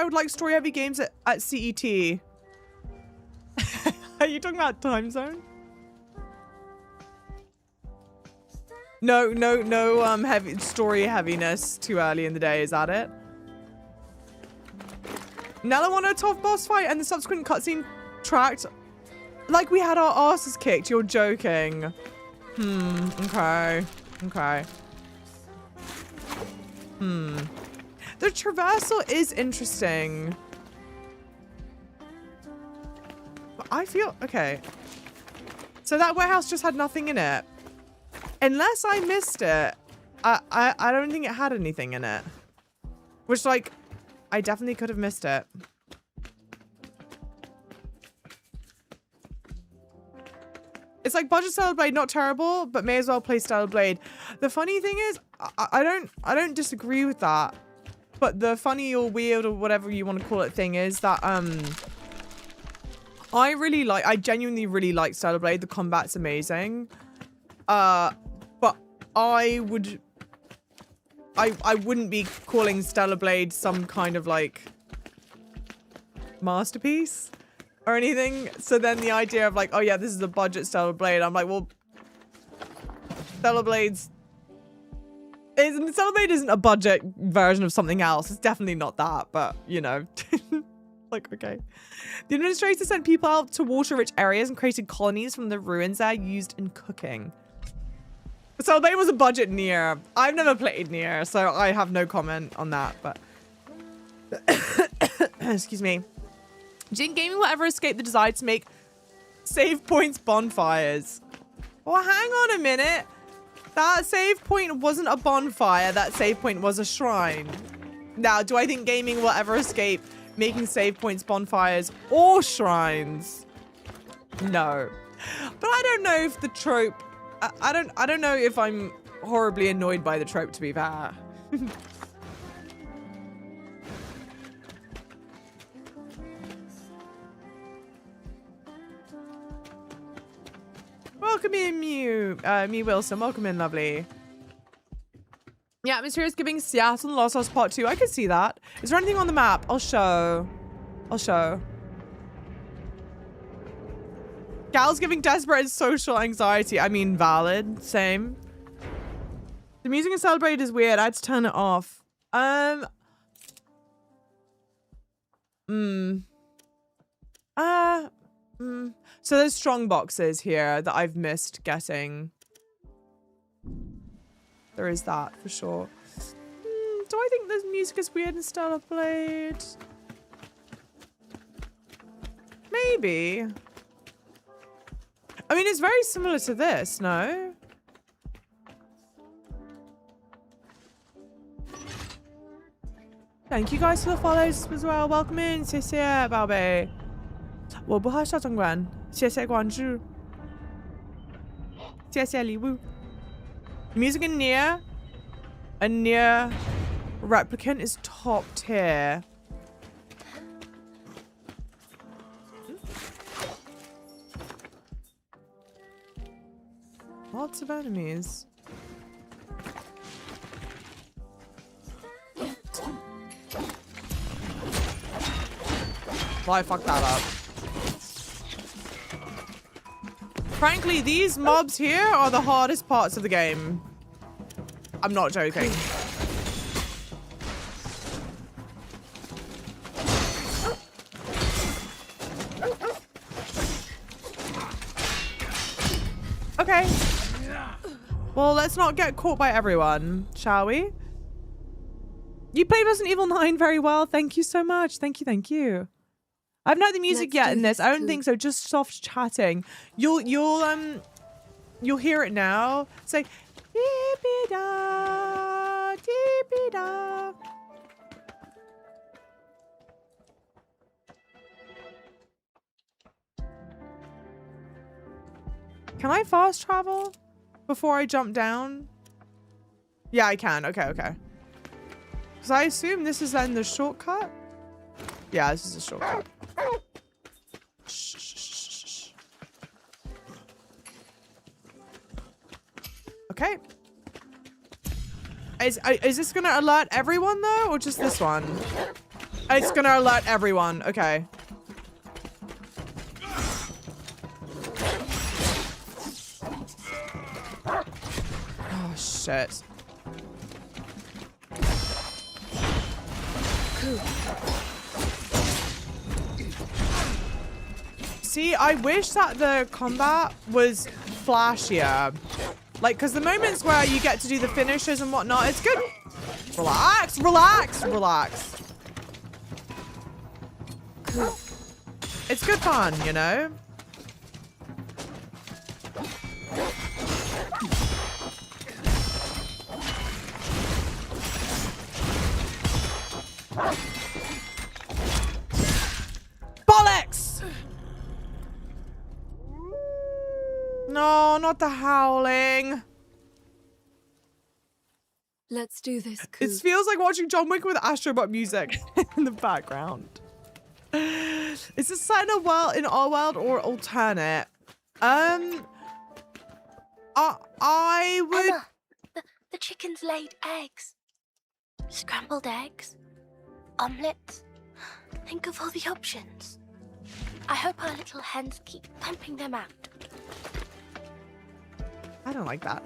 would like story heavy games at CET. Are you talking about time zone? No heavy story heaviness too early in the day, is that it? Nella won a tough boss fight and the subsequent cutscene tracked like we had our asses kicked. You're joking. Okay. The traversal is interesting. But I feel okay. So that warehouse just had nothing in it. Unless I missed it, I don't think it had anything in it. Which, like, I definitely could have missed it. It's like budget Stellar Blade, not terrible, but may as well play Stellar Blade. The funny thing is, I don't disagree with that. But the funny or weird or whatever you want to call it thing is that I genuinely really like Stellar Blade. The combat's amazing. But I wouldn't be calling Stellar Blade some kind of like masterpiece or anything. So then the idea of like, oh yeah, this is a budget Stellar Blade. I'm like, well, Stellar Blade isn't a budget version of something else. It's definitely not that, but you know, like, okay. The administrator sent people out to water-rich areas and created colonies from the ruins there used in cooking. So there was a budget Nier. I've never played Nier, so I have no comment on that, but excuse me. Do you think gaming will ever escape the desire to make save points bonfires? Well, hang on a minute. That save point wasn't a bonfire. That save point was a shrine. Now, do I think gaming will ever escape making save points bonfires or shrines? No. But I don't know if the trope... I don't know if I'm horribly annoyed by the trope, to be fair. Welcome in, Me Wilson. Welcome in, lovely. Yeah, Mysterious giving Seattle and Lost House Part 2. I could see that. Is there anything on the map? I'll show. Gal's giving desperate and social anxiety. I mean, valid. Same. The music in Celebrate is weird. I had to turn it off. So there's strong boxes here that I've missed getting. There is that for sure. Do I think the music is weird in Stellar Blade? Maybe. I mean, it's very similar to this, no? Thank you guys for the follows as well. Welcome in, Cecilia, Balbe. 我不喝小中观谢谢关注，谢谢礼物。Music in Nier, a Nier replicant is top tier. Lots of enemies. Well, I fucked that up. Frankly, these mobs here are the hardest parts of the game. I'm not joking. Okay. Well, let's not get caught by everyone, shall we? You played Resident Evil 9 very well. Thank you so much. Thank you, thank you. I haven't heard the music yet in this. I don't think so. Just soft chatting. You'll hear it now. It's like dee-be-da, dee-be-da. Can I fast travel before I jump down? Yeah, I can. Okay, okay. Because I assume this is then the shortcut. Yeah, this is a shortcut. Okay. Is this gonna alert everyone though, or just this one? It's gonna alert everyone. Okay. Oh shit. See, I wish that the combat was flashier. Like, because the moments where you get to do the finishes and whatnot, it's good. Relax, relax, relax. It's good fun, you know? Bollocks! No, not the howling. Let's do this. It feels like watching John Wick with Astrobot music in the background. Is this set in a world, in our world, or alternate? I would. Emma, the chickens laid eggs. Scrambled eggs, omelets. Think of all the options. I hope our little hens keep pumping them out. I don't like that.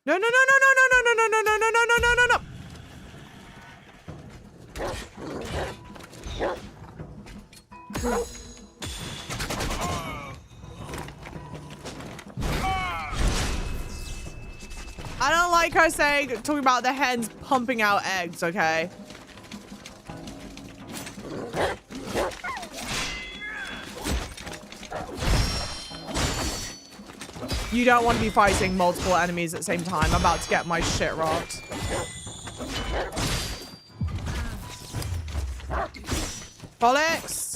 No, no, no, no, no, no, no, no, no, no, no, no, no, no, no, no. I don't like her talking about the hens pumping out eggs, okay? You don't want to be fighting multiple enemies at the same time. I'm about to get my shit rocked. Bollocks!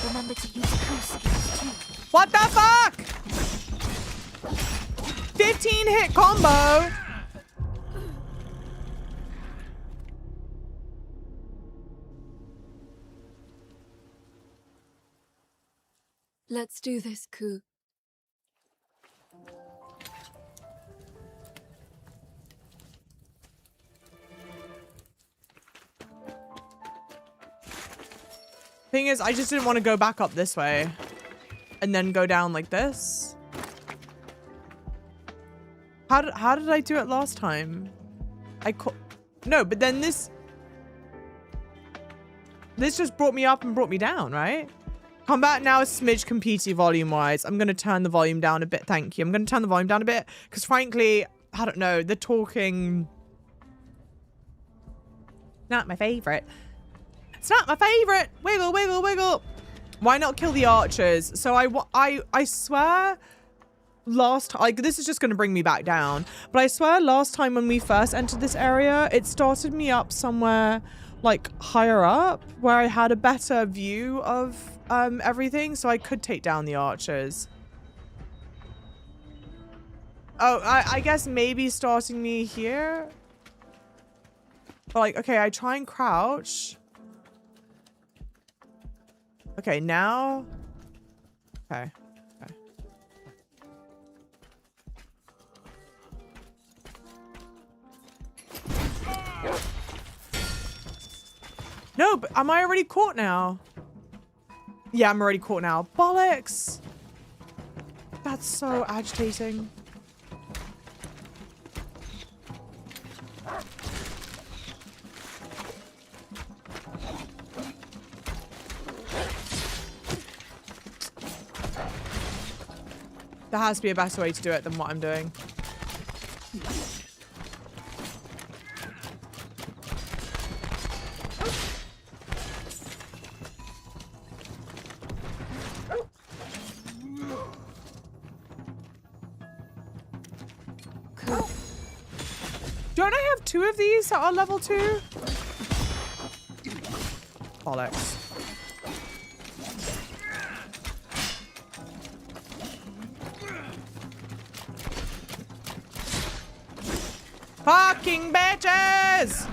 Remember to use crew skills too. What the fuck? 15 hit combo. Let's do this, Ku. Thing is, I just didn't want to go back up this way and then go down like this. How did I do it last time? No, but then this just brought me up and brought me down, right? Combat now is smidge competing volume-wise. I'm going to turn the volume down a bit. Thank you. I'm going to turn the volume down a bit because, frankly, I don't know. The talking... Not my favorite. It's not my favorite. Wiggle, wiggle, wiggle. Why not kill the archers? So I swear last time, like, this is just going to bring me back down. But I swear last time when we first entered this area, it started me up somewhere like higher up where I had a better view of everything. So I could take down the archers. Oh, I guess maybe starting me here. But like, okay, I try and crouch. Okay, now. Okay. Okay. No, but am I already caught now? Yeah, I'm already caught now. Bollocks! That's so agitating. There has to be a better way to do it than what I'm doing. Don't I have 2 of these that are level 2? Bollocks. Fucking bitches!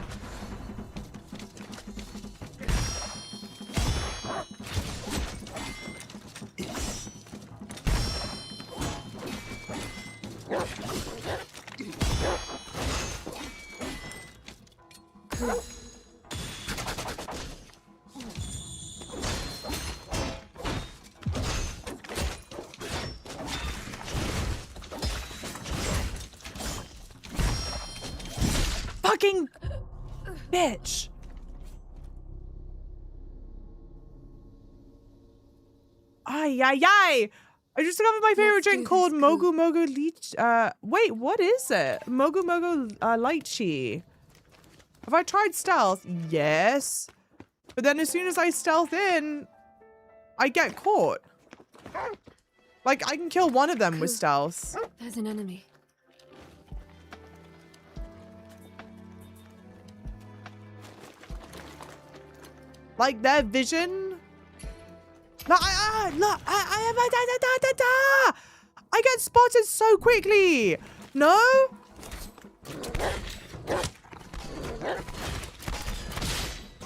Fucking bitch. Ay, ay, ay. I just discovered my favorite drink called Mogu Mogu Lychee. Wait, what is it? Mogu Mogu Lychee. Have I tried stealth? Yes. But then as soon as I stealth in, I get caught. Like, I can kill one of them with stealth. There's an enemy. Like their vision. No, I get spotted so quickly. No.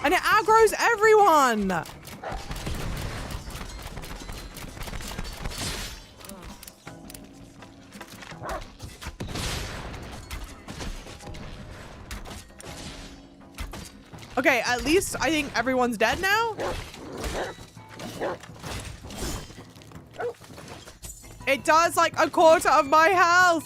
And it aggroes everyone. Okay, at least I think everyone's dead now. It does like a quarter of my health.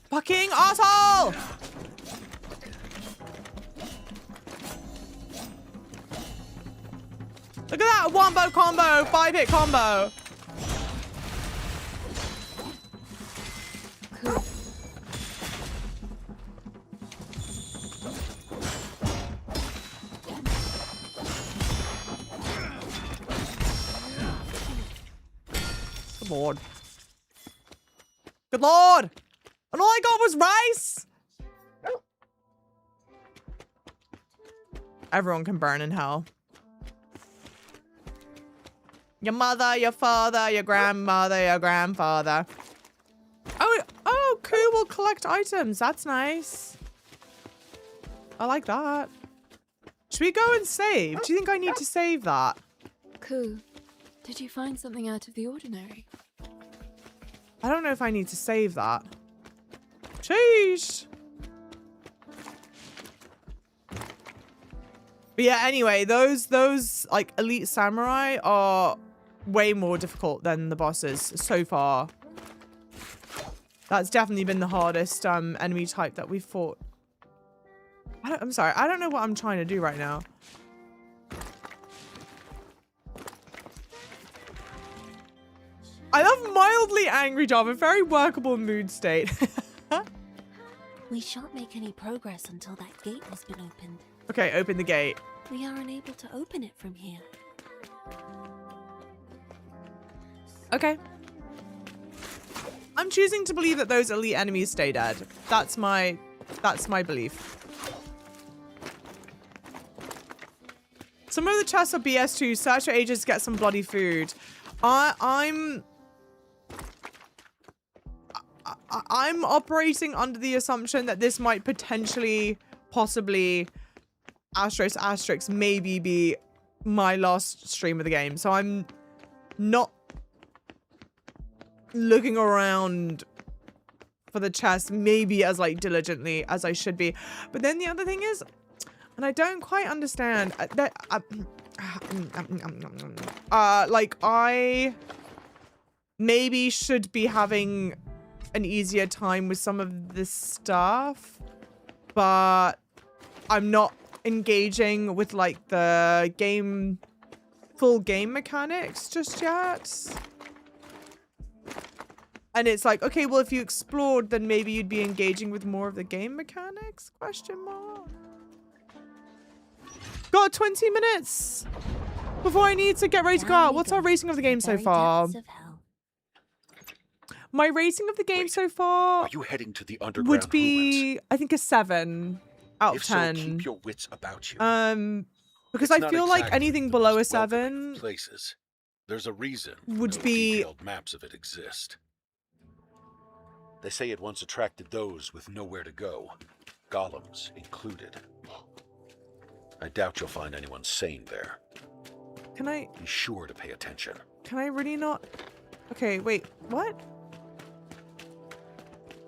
Fucking asshole! Look at that wombo combo, 5-hit combo. Good lord. Good lord! And all I got was rice! Everyone can burn in hell. Your mother, your father, your grandmother, your grandfather. Oh, Ku will collect items. That's nice. I like that. Should we go and save? Do you think I need to save that? Ku, did you find something out of the ordinary? I don't know if I need to save that. Sheesh. But yeah, anyway, those like elite samurai are way more difficult than the bosses so far. That's definitely been the hardest enemy type that we've fought. I'm sorry, I don't know what I'm trying to do right now. I love mildly angry job, a very workable mood state. We shan't make any progress until that gate has been opened. Okay, open the gate. We are unable to open it from here. Okay. I'm choosing to believe that those elite enemies stay dead. That's my belief. Some of the chests are BS2. Search for ages to get some bloody food. I'm operating under the assumption that this might potentially, possibly, asterisk, maybe be my last stream of the game. So I'm not looking around for the chest maybe as like diligently as I should be. But then the other thing is, and I don't quite understand that like I maybe should be having an easier time with some of this stuff, but I'm not engaging with like the full game mechanics just yet. And it's like, okay, well, if you explored, then maybe you'd be engaging with more of the game mechanics? Question mark. Got 20 minutes before I need to get ready to go out. What's our rating of the game so far? My rating of the game so far Are you heading to the underground would be, ruins? I think, a 7 out of If 10. so, keep your wits about you. Because It's I not feel like exactly anything the below a most welcoming 7 of places. There's a reason would no be- detailed maps of it exist. They say it once attracted those with nowhere to go, golems included. I doubt you'll find anyone sane there. Can I Be sure to pay attention. really not? Okay, wait, what?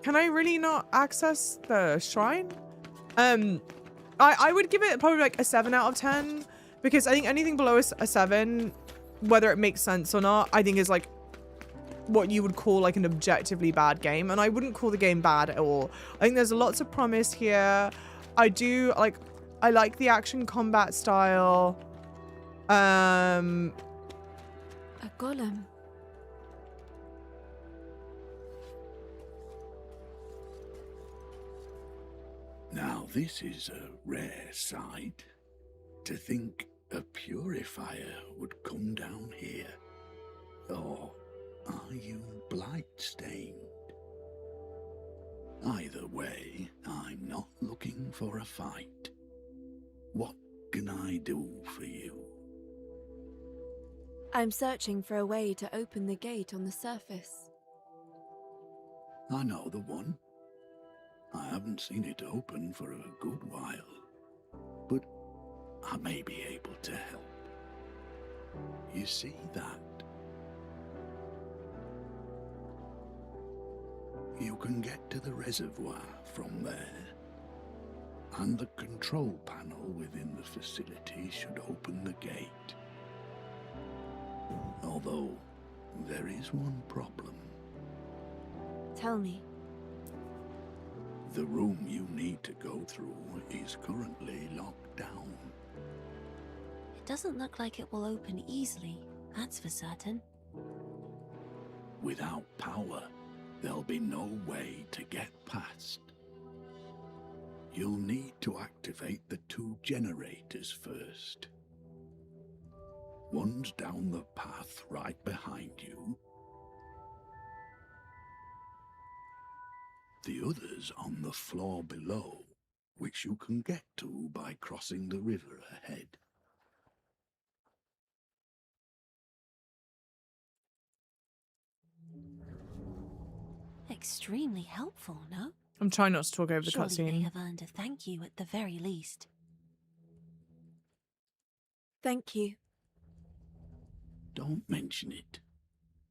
Can I really not access the shrine? I would give it probably like a 7 out of 10 because I think anything below a 7, whether it makes sense or not, I think is like what you would call like an objectively bad game, and I wouldn't call the game bad at all. I think there's lots of promise here. I like the action combat style. A golem. Now this is a rare sight. To think a purifier would come down here. Or are you blight-stained? Either way, I'm not looking for a fight. What can I do for you? I'm searching for a way to open the gate on the surface. I know the one. I haven't seen it open for a good while, but I may be able to help. You see that? You can get to the reservoir from there, and the control panel within the facility should open the gate. Although, there is one problem. Tell me. The room you need to go through is currently locked down. It doesn't look like it will open easily, that's for certain. Without power, there'll be no way to get past. You'll need to activate the 2 generators first. One's down the path right behind you. The other's on the floor below, which you can get to by crossing the river ahead. Extremely helpful, no? I'm trying not to talk over the Surely they cutscene. have earned a thank you at the very least. Thank you. Don't mention it.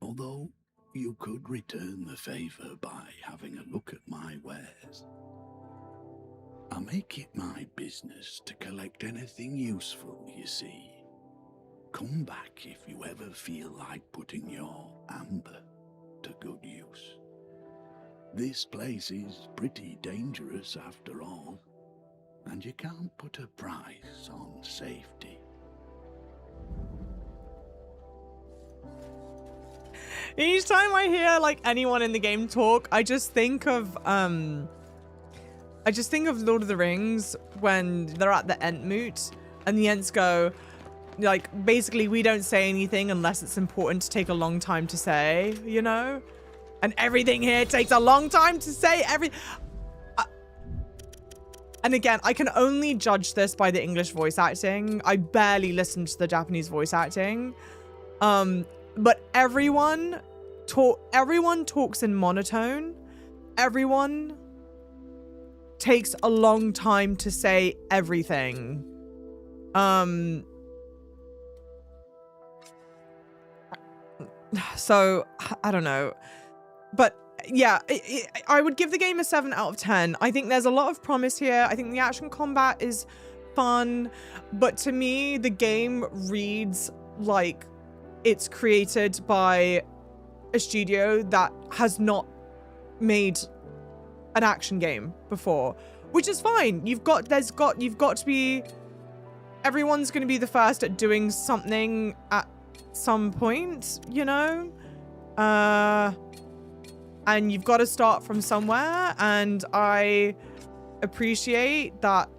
Although, you could return the favor by having a look at my wares. I make it my business to collect anything useful, you see. come back if you ever feel like putting your amber to good use. This place is pretty dangerous after all, and you can't put a price on safety. Each time I hear like anyone in the game talk, I just think of Lord of the Rings when they're at the Entmoot and the Ents go like, basically we don't say anything unless it's important to take a long time to say, you know? And everything here takes a long time to say. And again, I can only judge this by the English voice acting. I barely listened to the Japanese voice acting. But everyone talks in monotone. Everyone takes a long time to say everything. So I don't know. But yeah, I would give the game a 7 out of 10. I think there's a lot of promise here. I think the action combat is fun, but to me, the game reads like it's created by a studio that has not made an action game before, which is fine. You've got to be, everyone's going to be the first at doing something at some point, you know? And you've got to start from somewhere, and I appreciate that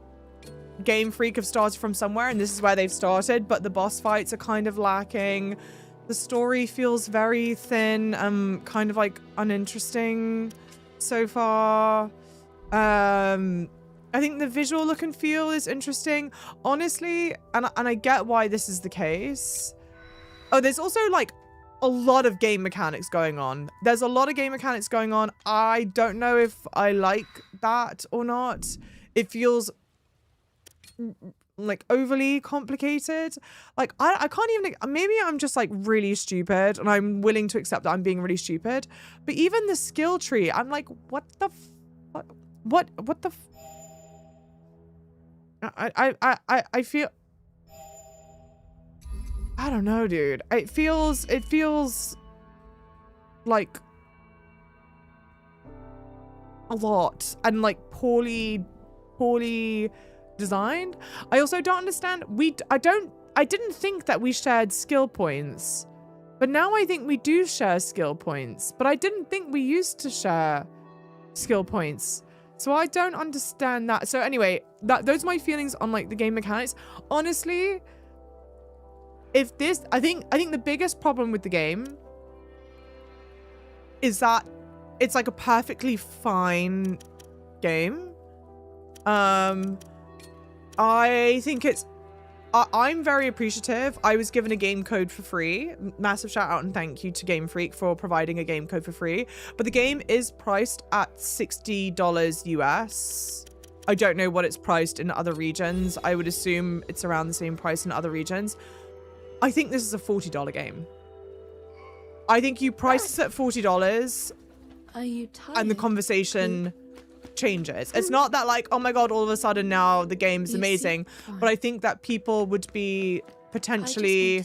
Game Freak have started from somewhere, and this is where they've started, but the boss fights are kind of lacking. The story feels very thin, kind of like uninteresting so far. I think the visual look and feel is interesting. Honestly, and I get why this is the case. Oh, there's also like a lot of game mechanics going on. There's a lot of game mechanics going on. I don't know if I like that or not. It feels like overly complicated. Like I can't even, maybe I'm just like really stupid and I'm willing to accept that I'm being really stupid. But even the skill tree, I'm like, what the I feel, I don't know, dude. It feels like a lot and like poorly designed. I also don't understand. I didn't think that we shared skill points, but now I think we do share skill points, but I didn't think we used to share skill points. So I don't understand that. So anyway, those are my feelings on like the game mechanics. Honestly, if this, I think the biggest problem with the game is that it's like a perfectly fine game. I think it's, I'm very appreciative. I was given a game code for free. Massive shout out and thank you to Game Freak for providing a game code for free. But the game is priced at $60 US. I don't know what it's priced in other regions. I would assume it's around the same price in other regions. I think this is a $40 game. I think you price this at $40 Are you tired? and the conversation changes. It's not that like, oh my god, all of a sudden now the game's amazing, but I think that people would be potentially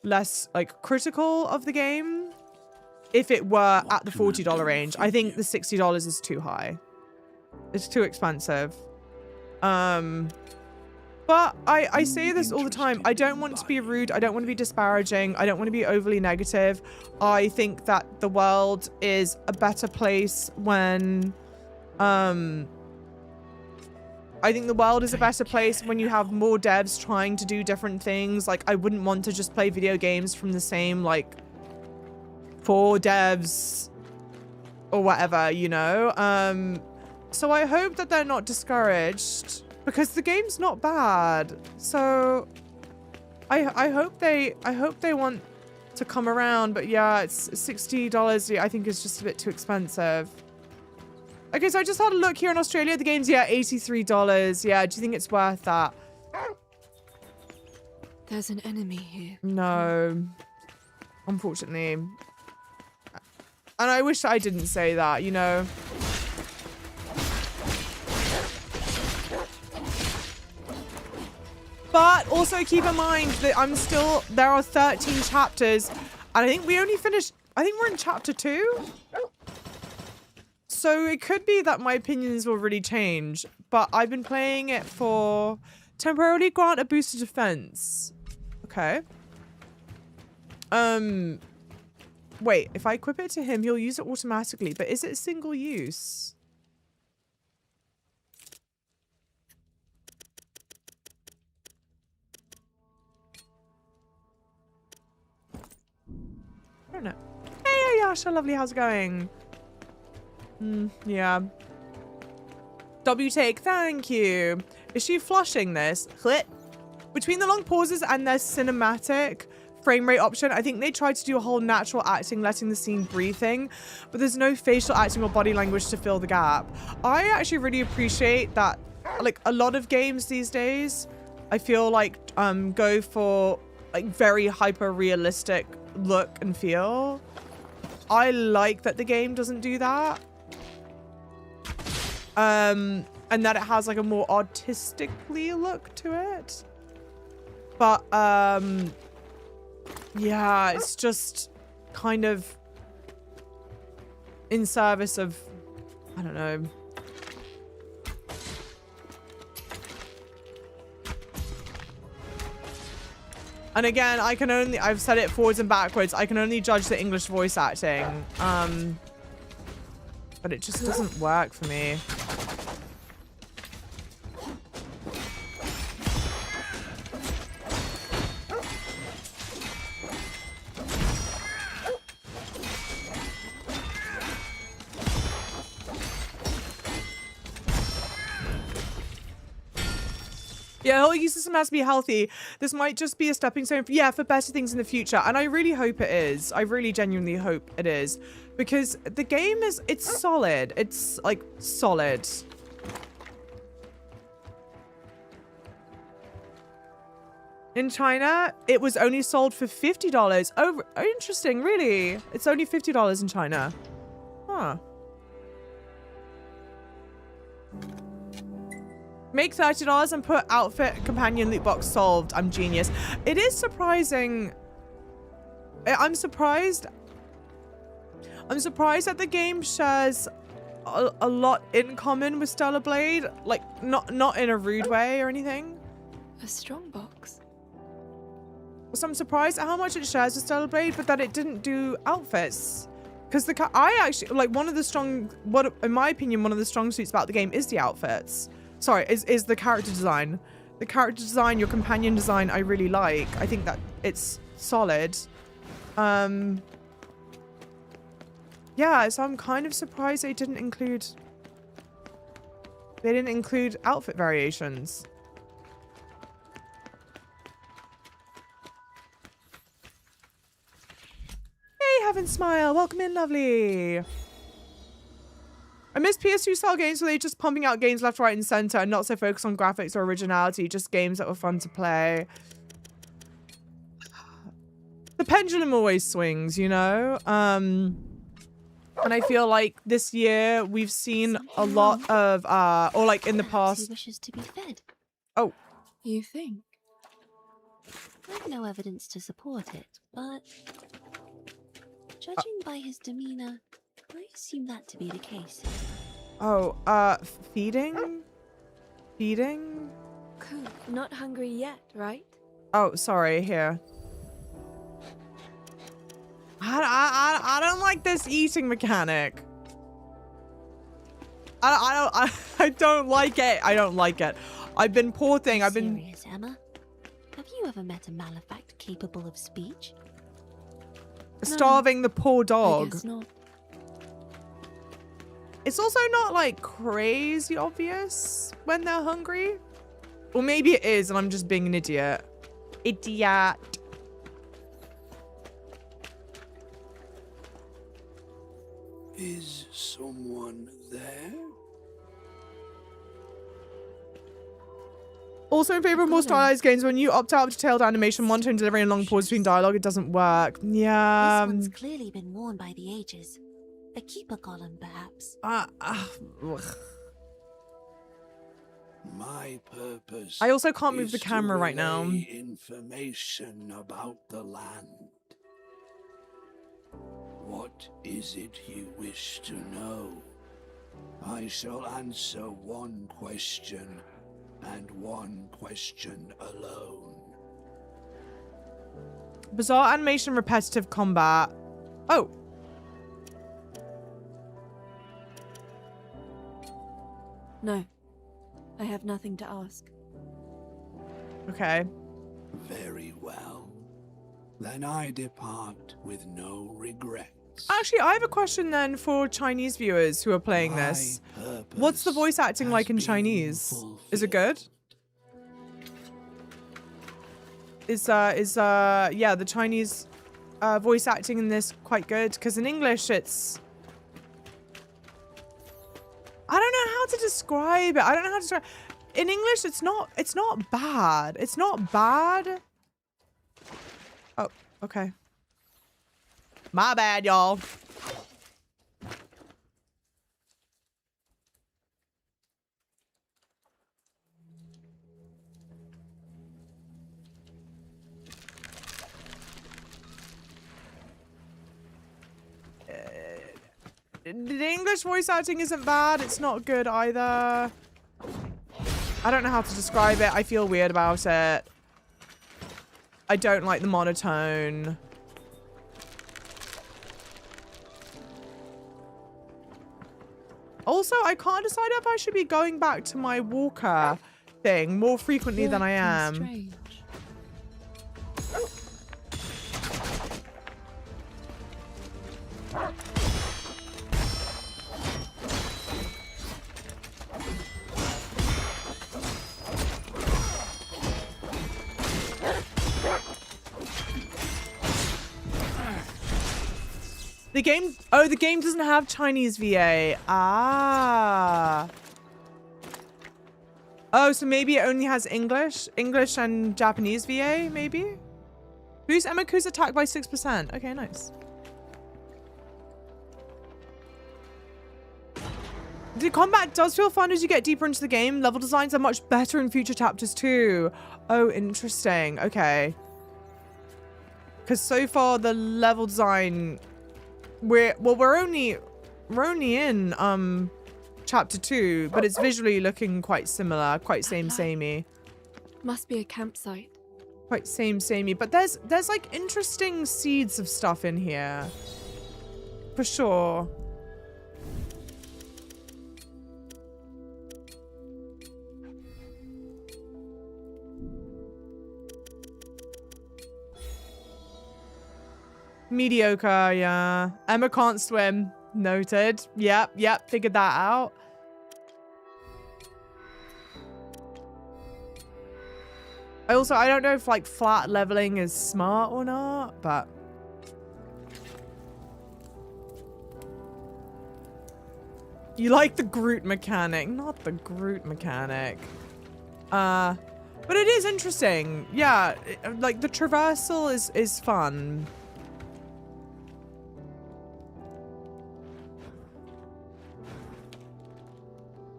less like critical of the game if it were at the $40 range. I think the $60 is too high. It's too expensive. But I say this all the time. I don't want to be rude. I don't want to be disparaging. I don't want to be overly negative. I think that the world is a better place when I think the world is a better place when you have more devs trying to do different things. Like, I wouldn't want to just play video games from the same, like, 4 devs or whatever, you know? So I hope that they're not discouraged because the game's not bad. So I hope they want to come around, but yeah, it's $60. I think is just a bit too expensive. Okay, so I just had a look here in Australia. The game's, yeah, $83. Yeah, do you think it's worth that? There's an enemy here. No. Unfortunately. And I wish I didn't say that, you know? But also keep in mind that there are 13 chapters, and I think we only finished, I think we're in chapter 2. So it could be that my opinions will really change, but I've been playing it for temporarily grant a boost of defense. Okay. Wait, if I equip it to him, he'll use it automatically, but is it single use? I don't know. Hey, Ayasha, lovely, how's it going? Yeah. W take, thank you. Is she flushing this? Clit. Between the long pauses and their cinematic frame rate option, I think they tried to do a whole natural acting, letting the scene breathe thing, but there's no facial acting or body language to fill the gap. I actually really appreciate that, like, a lot of games these days, I feel like, go for, like, very hyper-realistic look and feel. I like that the game doesn't do that. And that it has like a more artistically look to it. But yeah, it's just kind of in service of, I don't know. And again, I've said it forwards and backwards, I can only judge the English voice acting. But it just doesn't work for me. Yeah, the whole use system has to be healthy. This might just be a stepping stone for better things in the future. And I really hope it is. I really genuinely hope it is. Because the game it's solid. It's like solid. In China, it was only sold for $50. Oh, interesting, really? It's only $50 in China. Huh. Make $30 and put outfit companion loot box solved. I'm genius. It is surprising. I'm surprised that the game shares a lot in common with Stellar Blade. Like, not in a rude way or anything. A strong box. So I'm surprised at how much it shares with Stellar Blade, but that it didn't do outfits. Because I actually, like, in my opinion, one of the strong suits about the game is the outfits. Sorry, is the character design. The character design, your companion design, I really like. I think that it's solid. Yeah, so I'm kind of surprised they didn't include outfit variations. Hey, Heaven Smile, welcome in, lovely. I miss PS2 style games where they're just pumping out games left, right, and center and not so focused on graphics or originality, just games that were fun to play. The pendulum always swings, you know? And I feel like this year we've seen a lot of, or like in the past. He wishes to be fed. Oh. You think? I've no evidence to support it, but judging by his demeanor, I assume that to be the case. Oh, feeding? Feeding? Cool. Not hungry yet, right? Oh, sorry, here. I don't like this eating mechanic. I don't like it. I don't like it. I've been poor thing. I've been serious, Emma. Have you ever met a malefact capable of speech? Starving the poor dog. I guess not. It's also not like crazy obvious when they're hungry. Or maybe it is and I'm just being an idiot. Idiot. Is someone there? Also in favor of more stylized games, when you opt out of detailed animation, monotone delivery and long pause between dialogue, it doesn't work. Yeah. This one's clearly been worn by the ages. A keeper column, perhaps. My purpose. I also can't move the is to camera right now. relay information about the land. What is it you wish to know? I shall answer one question, and one question alone. Bizarre animation, repetitive combat. Oh. No, I have nothing to ask. Okay. Very well. Then I depart with no regrets. Actually, I have a question then for Chinese viewers who are playing this. What's the voice acting like in Chinese? Is it good? Yeah, the Chinese voice acting in this quite good? Because in English it's... I don't know how to describe it. I don't know how to describe... In English, it's not bad. It's not bad. Oh, okay. My bad, y'all. The English voice acting isn't bad. It's not good either. I don't know how to describe it. I feel weird about it. I don't like the monotone. Also, I can't decide if I should be going back to my walker thing more frequently than I am. Strange. The game doesn't have Chinese VA. Ah. Oh, so maybe it only has English and Japanese VA, maybe? Boost Emicu's attack by 6%. Okay, nice. The combat does feel fun as you get deeper into the game. Level designs are much better in future chapters too. Oh, interesting. Okay. Because so far the level design... We're only in chapter 2, but it's visually looking quite similar, quite samey. Must be a campsite. Quite samey, but there's like interesting seeds of stuff in here. For sure. Mediocre, yeah. Emma can't swim. Noted. Yep, figured that out. I don't know if like flat leveling is smart or not, but... You like the Groot mechanic, not the Groot mechanic. But it is interesting. Yeah, like the traversal is fun.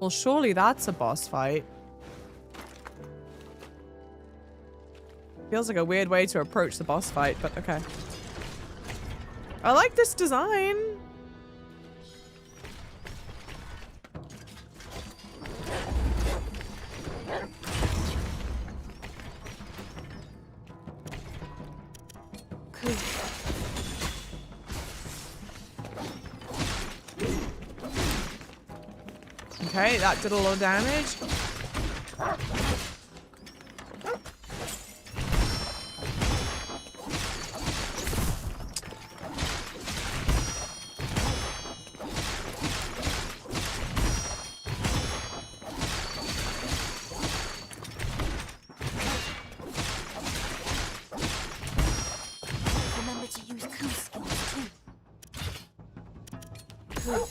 Well, surely that's a boss fight. Feels like a weird way to approach the boss fight, but okay. I like this design. Cool. Okay, that did a lot of damage. Remember to use Ku's skills too. Cool.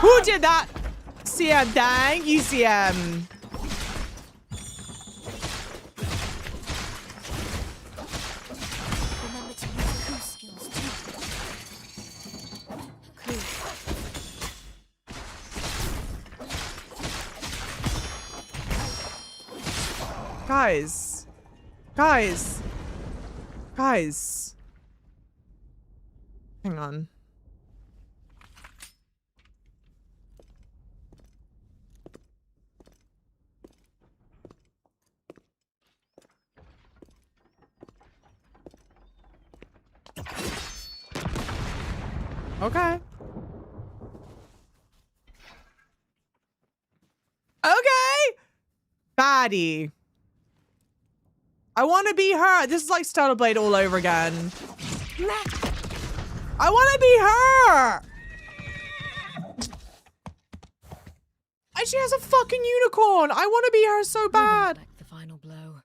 Who did that? CM, thank you, CM. Guys. Guys. Guys. Hang on. Okay. Okay. Baddie. I want to be her. This is like Stellar Blade all over again. I want to be her. And she has a fucking unicorn. I want to be her so bad. The final blow.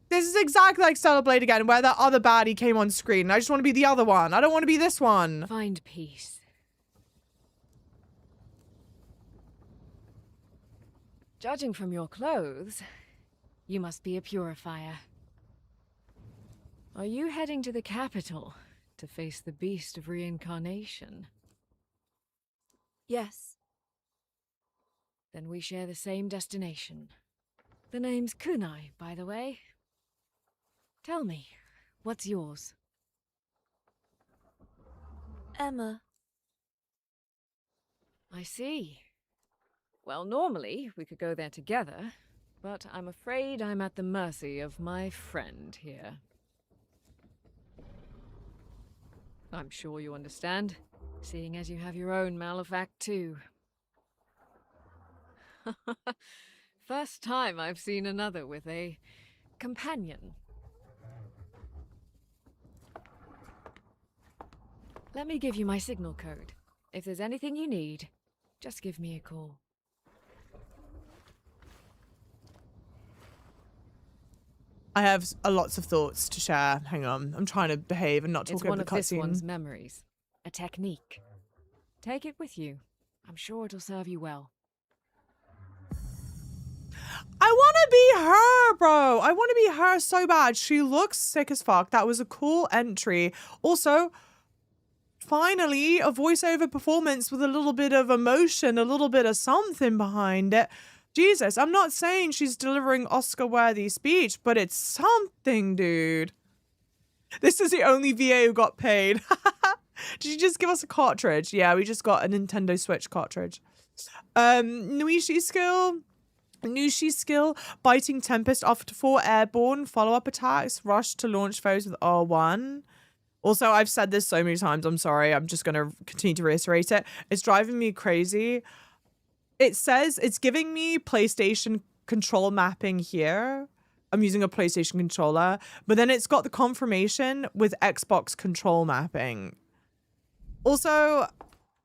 This is exactly like Stellar Blade again, where that other baddie came on screen. I just want to be the other one. I don't want to be this one. Find peace. Judging from your clothes, you must be a purifier. Are you heading to the capital to face the beast of reincarnation? Yes. Then we share the same destination. The name's Kunai, by the way. Tell me, what's yours? Emma. I see. Well, normally we could go there together, but I'm afraid I'm at the mercy of my friend here. I'm sure you understand, seeing as you have your own Malefact too. First time I've seen another with a companion. Let me give you my signal code. If there's anything you need, just give me a call. I have lots of thoughts to share. Hang on. I'm trying to behave and not talk over the It's one of this cutscene. one's memories. A technique. Take it with you. I'm sure it'll serve you well. I want to be her, bro. I want to be her so bad. She looks sick as fuck. That was a cool entry. Also, finally, a voiceover performance with a little bit of emotion, a little bit of something behind it. Jesus, I'm not saying she's delivering Oscar-worthy speech, but it's something, dude. This is the only VA who got paid. Did you just give us a cartridge? Yeah, we just got a Nintendo Switch cartridge. Nuishi skill, Biting Tempest after 4 airborne follow-up attacks, rush to launch foes with R1. Also, I've said this so many times, I'm sorry, I'm just going to continue to reiterate it. It's driving me crazy. It says it's giving me PlayStation control mapping here. I'm using a PlayStation controller, but then it's got the confirmation with Xbox control mapping. Also,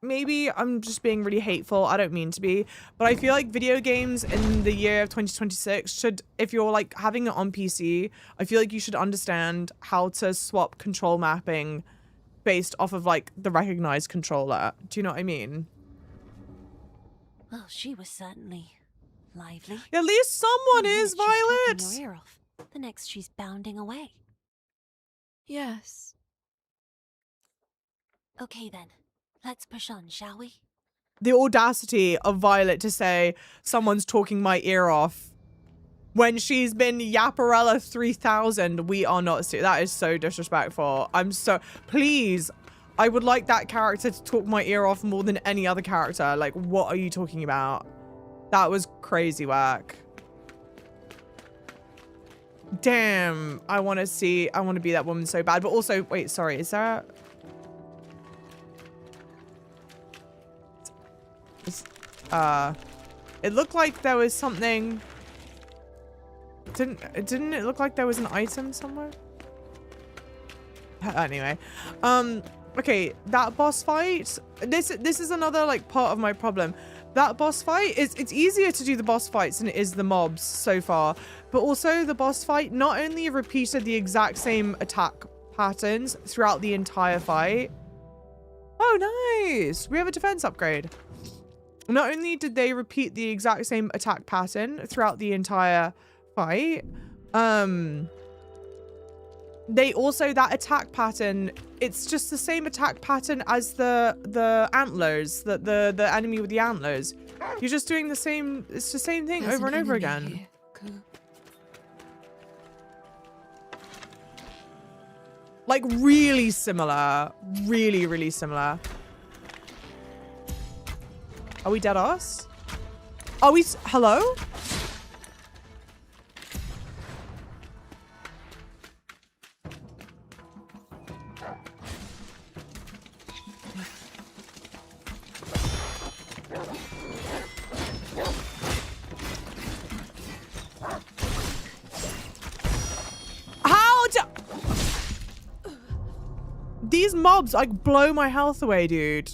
maybe I'm just being really hateful. I don't mean to be, but I feel like video games in the year of 2026 should, if you're like having it on PC, I feel like you should understand how to swap control mapping based off of like the recognized controller. Do you know what I mean? Well, she was certainly lively. At least someone is, Violet. She's talking your ear off. The next she's bounding away. Yes. Okay then. Let's push on, shall we? The audacity of Violet to say someone's talking my ear off when she's been Yaparella 3000. We are not. That is so disrespectful. I'm so. Please. I would like that character to talk my ear off more than any other character. Like, what are you talking about? That was crazy work. Damn. I want to be that woman so bad. But also, wait, sorry. Is there... It looked like there was something... Didn't it look like there was an item somewhere? Anyway. Okay, that boss fight, this is another like part of my problem. That boss fight it's easier to do the boss fights than it is the mobs so far, but also the boss fight not only repeated the exact same attack patterns throughout the entire fight. Oh, nice. We have a defense upgrade. Not only did they repeat the exact same attack pattern throughout the entire fight, they also, that attack pattern, it's just the same attack pattern as the antlers, the enemy with the antlers. You're just doing the same, it's the same thing over and over again. Here, Ku. Like really similar. Really, really similar. Are we dead ass? Are we, hello? These mobs like blow my health away, dude.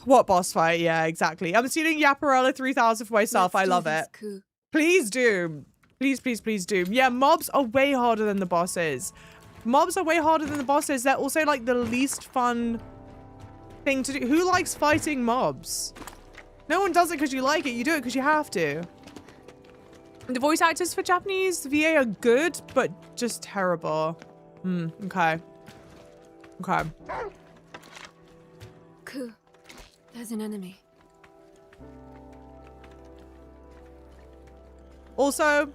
What boss fight? Yeah, exactly. I'm stealing Yaparella 3000 for myself. I love it. Ku. Please do. Please, please, please do. Yeah, mobs are way harder than the bosses. Mobs are way harder than the bosses. They're also like the least fun thing to do. Who likes fighting mobs? No one does it because you like it. You do it because you have to. The voice actors for Japanese VA are good, but just terrible. Okay. Okay. Ku. There's an enemy. Also,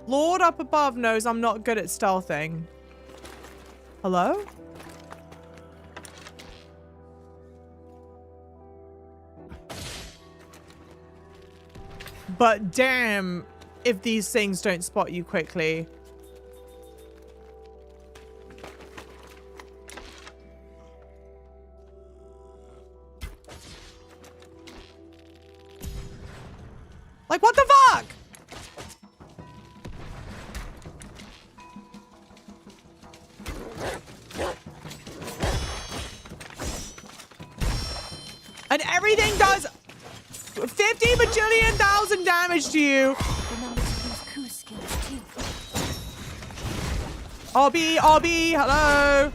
Lord up above knows I'm not good at stealthing. Hello? But damn if these things don't spot you quickly. Like, what the fuck? And everything does 50 bajillion thousand damage to you. Remember to use Ku skills too. RB, hello.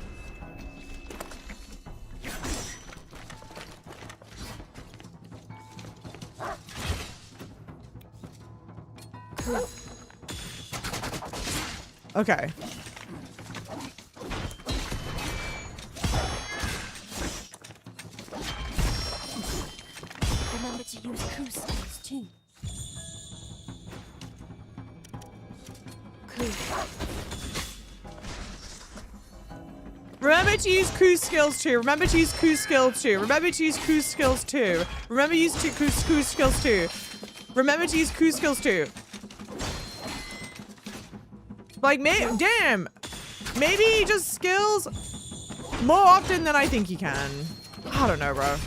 Okay. Remember to use Ku skills too. Remember to use Ku skills too. Remember to use Ku skills too. Remember to use Ku skills too. Remember to use Ku skills too. Remember to use Ku skills too. Like, damn. Maybe just skills more often than I think you can. I don't know, bro.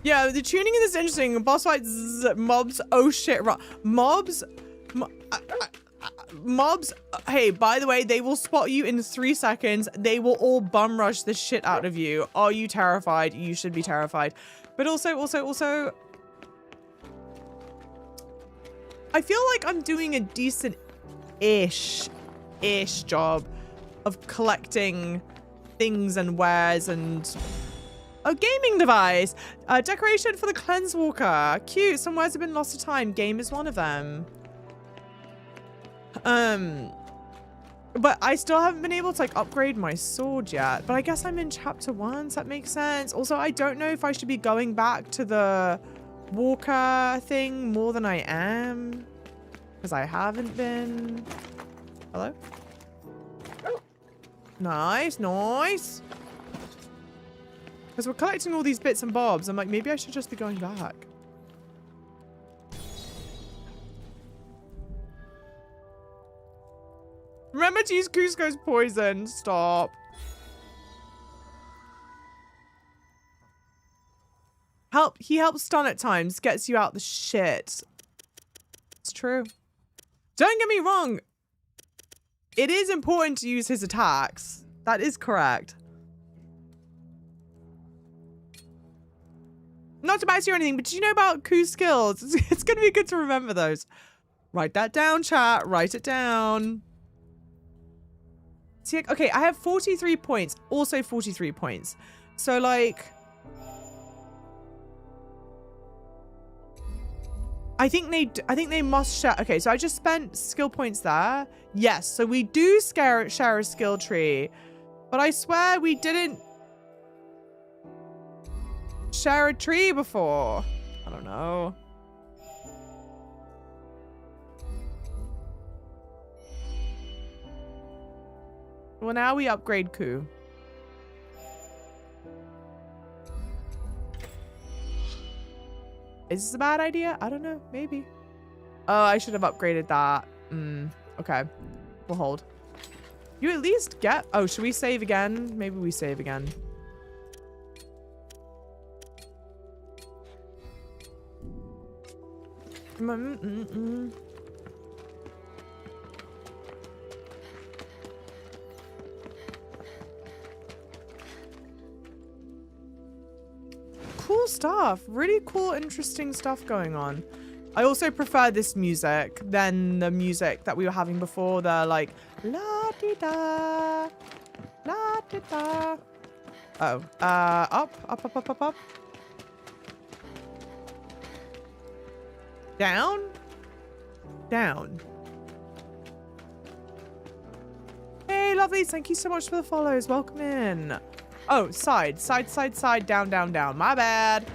Yeah, the tuning in is interesting. Boss fights, mobs. Oh shit, mobs. Mobs, hey, by the way, they will spot you in 3 seconds. They will all bum rush the shit out of you. Are you terrified? You should be terrified. But also, I feel like I'm doing a decent-ish job of collecting things and wares and a gaming device. Decoration for the Cleanse Walker. Cute. Some wares have been lost to time. Game is one of them. But I still haven't been able to like upgrade my sword yet. But I guess I'm in chapter 1, so that makes sense. Also, I don't know if I should be going back to the walker thing more than I am. Because I haven't been. Hello? Nice, nice. Because we're collecting all these bits and bobs. I'm like, maybe I should just be going back. Remember to use Cusco's poison. Stop. He helps stun at times. Gets you out the shit. It's true. Don't get me wrong. It is important to use his attacks. That is correct. Not to bash you or anything, but did you know about Ku's skills? It's going to be good to remember those. Write that down, chat. Write it down. See, okay, I have 43 points. Also 43 points. So, like... I think they must share. Okay, so I just spent skill points there. Yes, so we do share a skill tree. But I swear we didn't share a tree before. I don't know. Well, now we upgrade Ku. Is this a bad idea? I don't know. Maybe. Oh, I should have upgraded that. Okay. We'll hold. You at least get... Oh, should we save again? Maybe we save again. Cool stuff. Really cool, interesting stuff going on. I also prefer this music than the music that we were having before. The like la-di-da, la-di-da. Oh, up. Down? Down. Hey, lovelies. Thank you so much for the follows. Welcome in. Oh, side, down. My bad.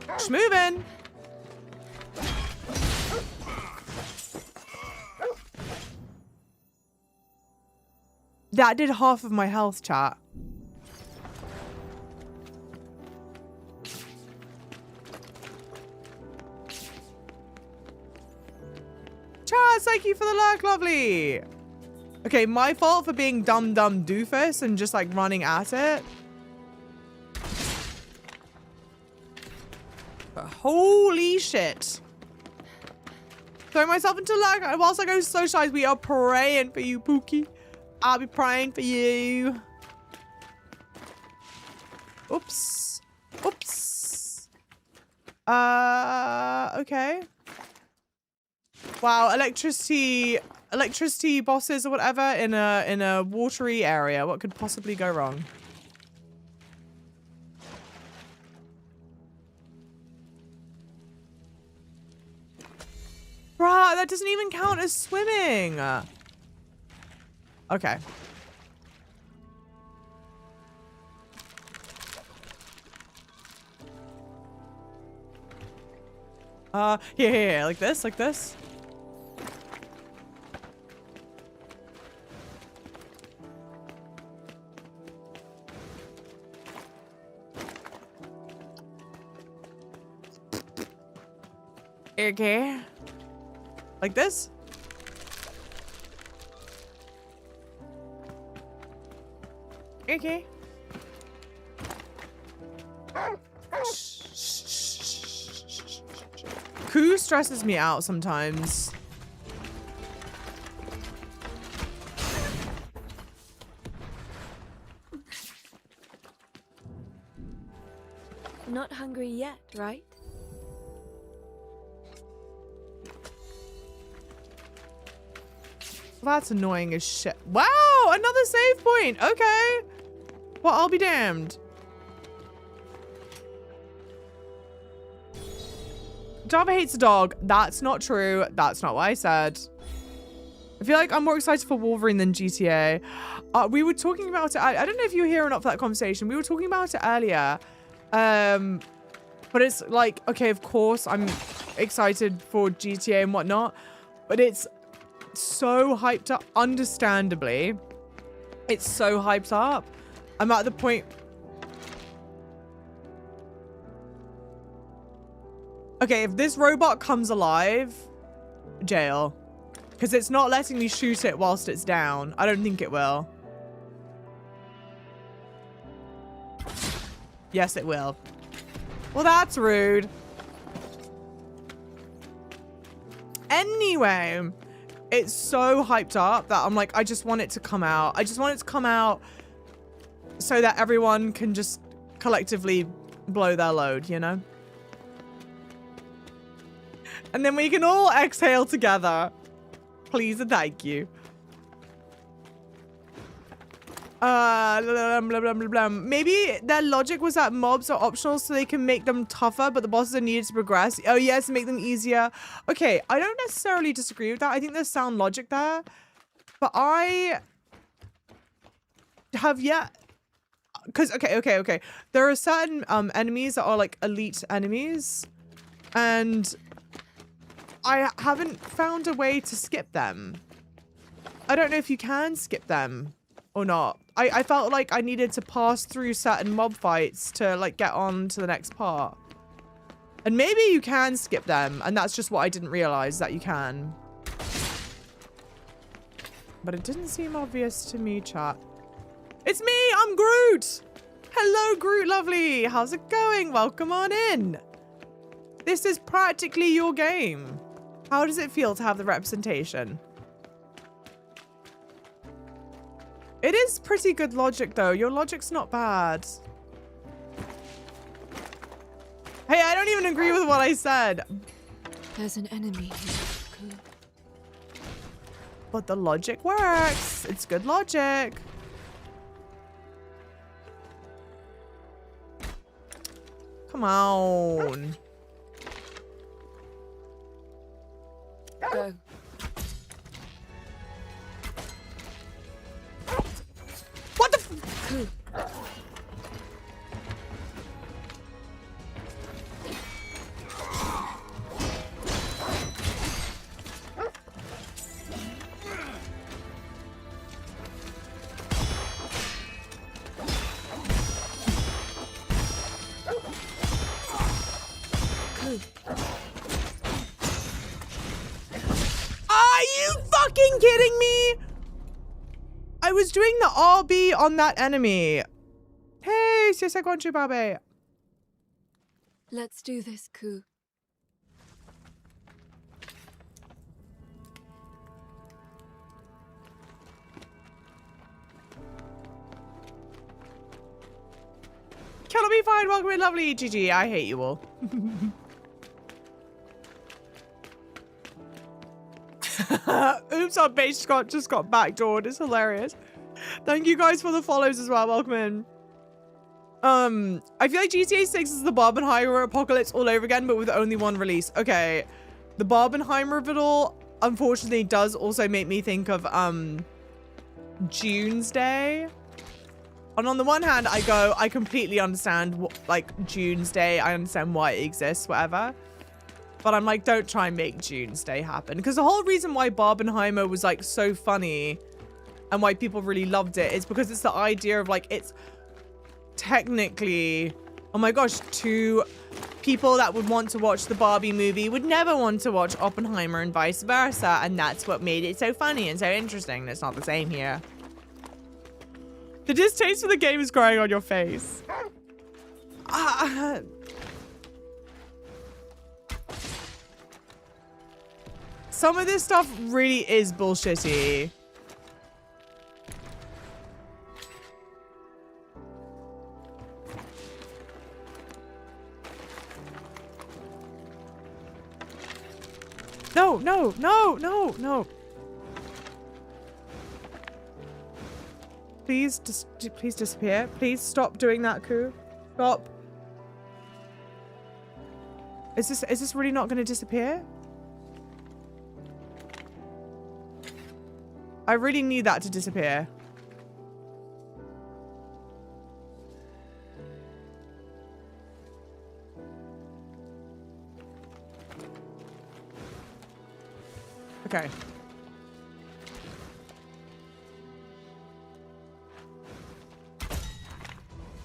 Just moving. That did half of my health, chat. Chat, thank you for the lurk, lovely. Okay, my fault for being dumb doofus and just like running at it. But holy shit. Throwing myself into lag whilst I go socialize. We are praying for you, Pookie. I'll be praying for you. Oops. Okay. Wow, electricity bosses or whatever in a watery area. What could possibly go wrong? Bruh, that doesn't even count as swimming. Okay. Here, like this. Okay. Like this? Okay. Ku stresses me out sometimes. Not hungry yet, right? That's annoying as shit. Wow, another save point. Okay. Well, I'll be damned. Java hates a dog. That's not true. That's not what I said. I feel like I'm more excited for Wolverine than GTA. We were talking about it. I don't know if you were here or not for that conversation. We were talking about it earlier. But it's like, okay, of course I'm excited for GTA and whatnot. But it's so hyped up. Understandably, it's so hyped up. I'm at the point. Okay, if this robot comes alive, jail. Because it's not letting me shoot it whilst it's down. I don't think it will. Yes, it will. Well, that's rude. Anyway, it's so hyped up that I'm like, I just want it to come out. I just want it to come out so that everyone can just collectively blow their load, you know? And then we can all exhale together. Please and thank you. Blah, blah, blah, blah, blah. Maybe their logic was that mobs are optional so they can make them tougher, but the bosses are needed to progress. Oh yes, make them easier. Okay, I don't necessarily disagree with that. I think there's sound logic there, but I have yet, because okay. There are certain enemies that are like elite enemies, and I haven't found a way to skip them. I don't know if you can skip them or not. I felt like I needed to pass through certain mob fights to like get on to the next part. And maybe you can skip them, and that's just what I didn't realize that you can. But it didn't seem obvious to me, chat. It's me, I'm Groot! Hello, Groot lovely. How's it going? Welcome on in. This is practically your game. How does it feel to have the representation? It is pretty good logic, though. Your logic's not bad. Hey, I don't even agree with what I said. There's an enemy here, Ku. But the logic works. It's good logic. Come on. Go. What the f- Ku. Are you fucking kidding me? I was doing the RB on that enemy. Hey, Babe. Let's do this, Ku. Cannot be fine. Welcome in, lovely. GG. I hate you all. Oops, our base just got backdoored. It's hilarious. Thank you guys for the follows as well. Welcome in. I feel like GTA 6 is the Barbenheimer apocalypse all over again, but with only one release. Okay. The Barbenheimer of it all, unfortunately, does also make me think of, June's Day. And on the one hand, I completely understand, like, June's Day. I understand why it exists, whatever. But I'm like, don't try and make June's Day happen. Because the whole reason why Barbenheimer was, like, so funny and why people really loved it is because it's the idea of, like, it's technically, oh my gosh, two people that would want to watch the Barbie movie would never want to watch Oppenheimer and vice versa. And that's what made it so funny and so interesting. It's not the same here. The distaste for the game is growing on your face. Some of this stuff really is bullshitty. No, no, no, no, no. Please, please disappear. Please stop doing that, Ku. Stop. Is this really not going to disappear? I really need that to disappear. Okay.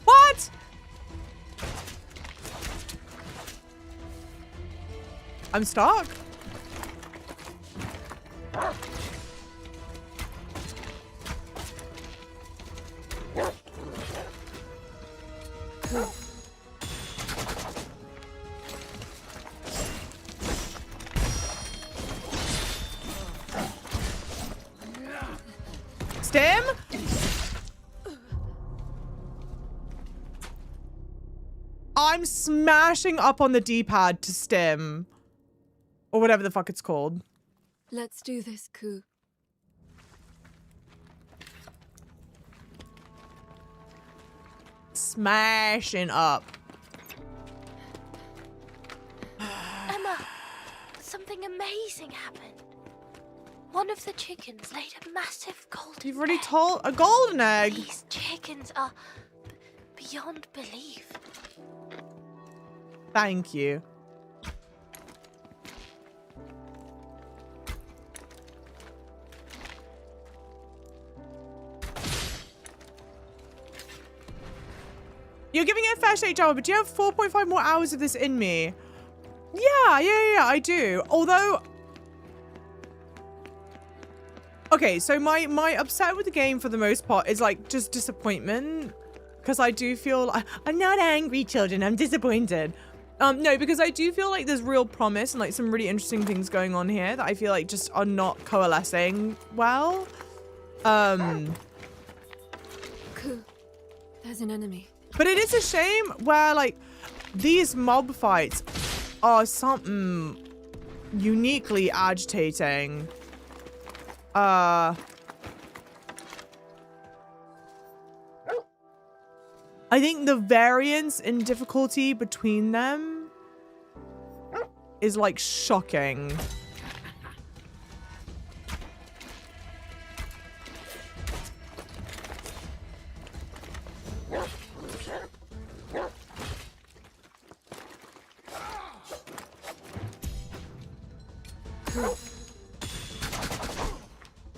What? I'm stuck. Stem? I'm smashing up on the D-pad to stem. Or whatever the fuck it's called. Let's do this, Ku. smashing up. Emma, something amazing happened. One of the chickens laid a massive golden You've already egg. told a golden egg. These chickens are beyond belief. Thank you. You're giving it a fair shake, Java, but do you have 4.5 more hours of this in me? Yeah, I do. Although... Okay, so my upset with the game for the most part is like just disappointment. Because I do feel like... I'm not angry, children. I'm disappointed. No, because I do feel like there's real promise and like some really interesting things going on here that I feel like just are not coalescing well. Cool. There's an enemy. But it is a shame where like these mob fights are something uniquely agitating. I think the variance in difficulty between them is like shocking.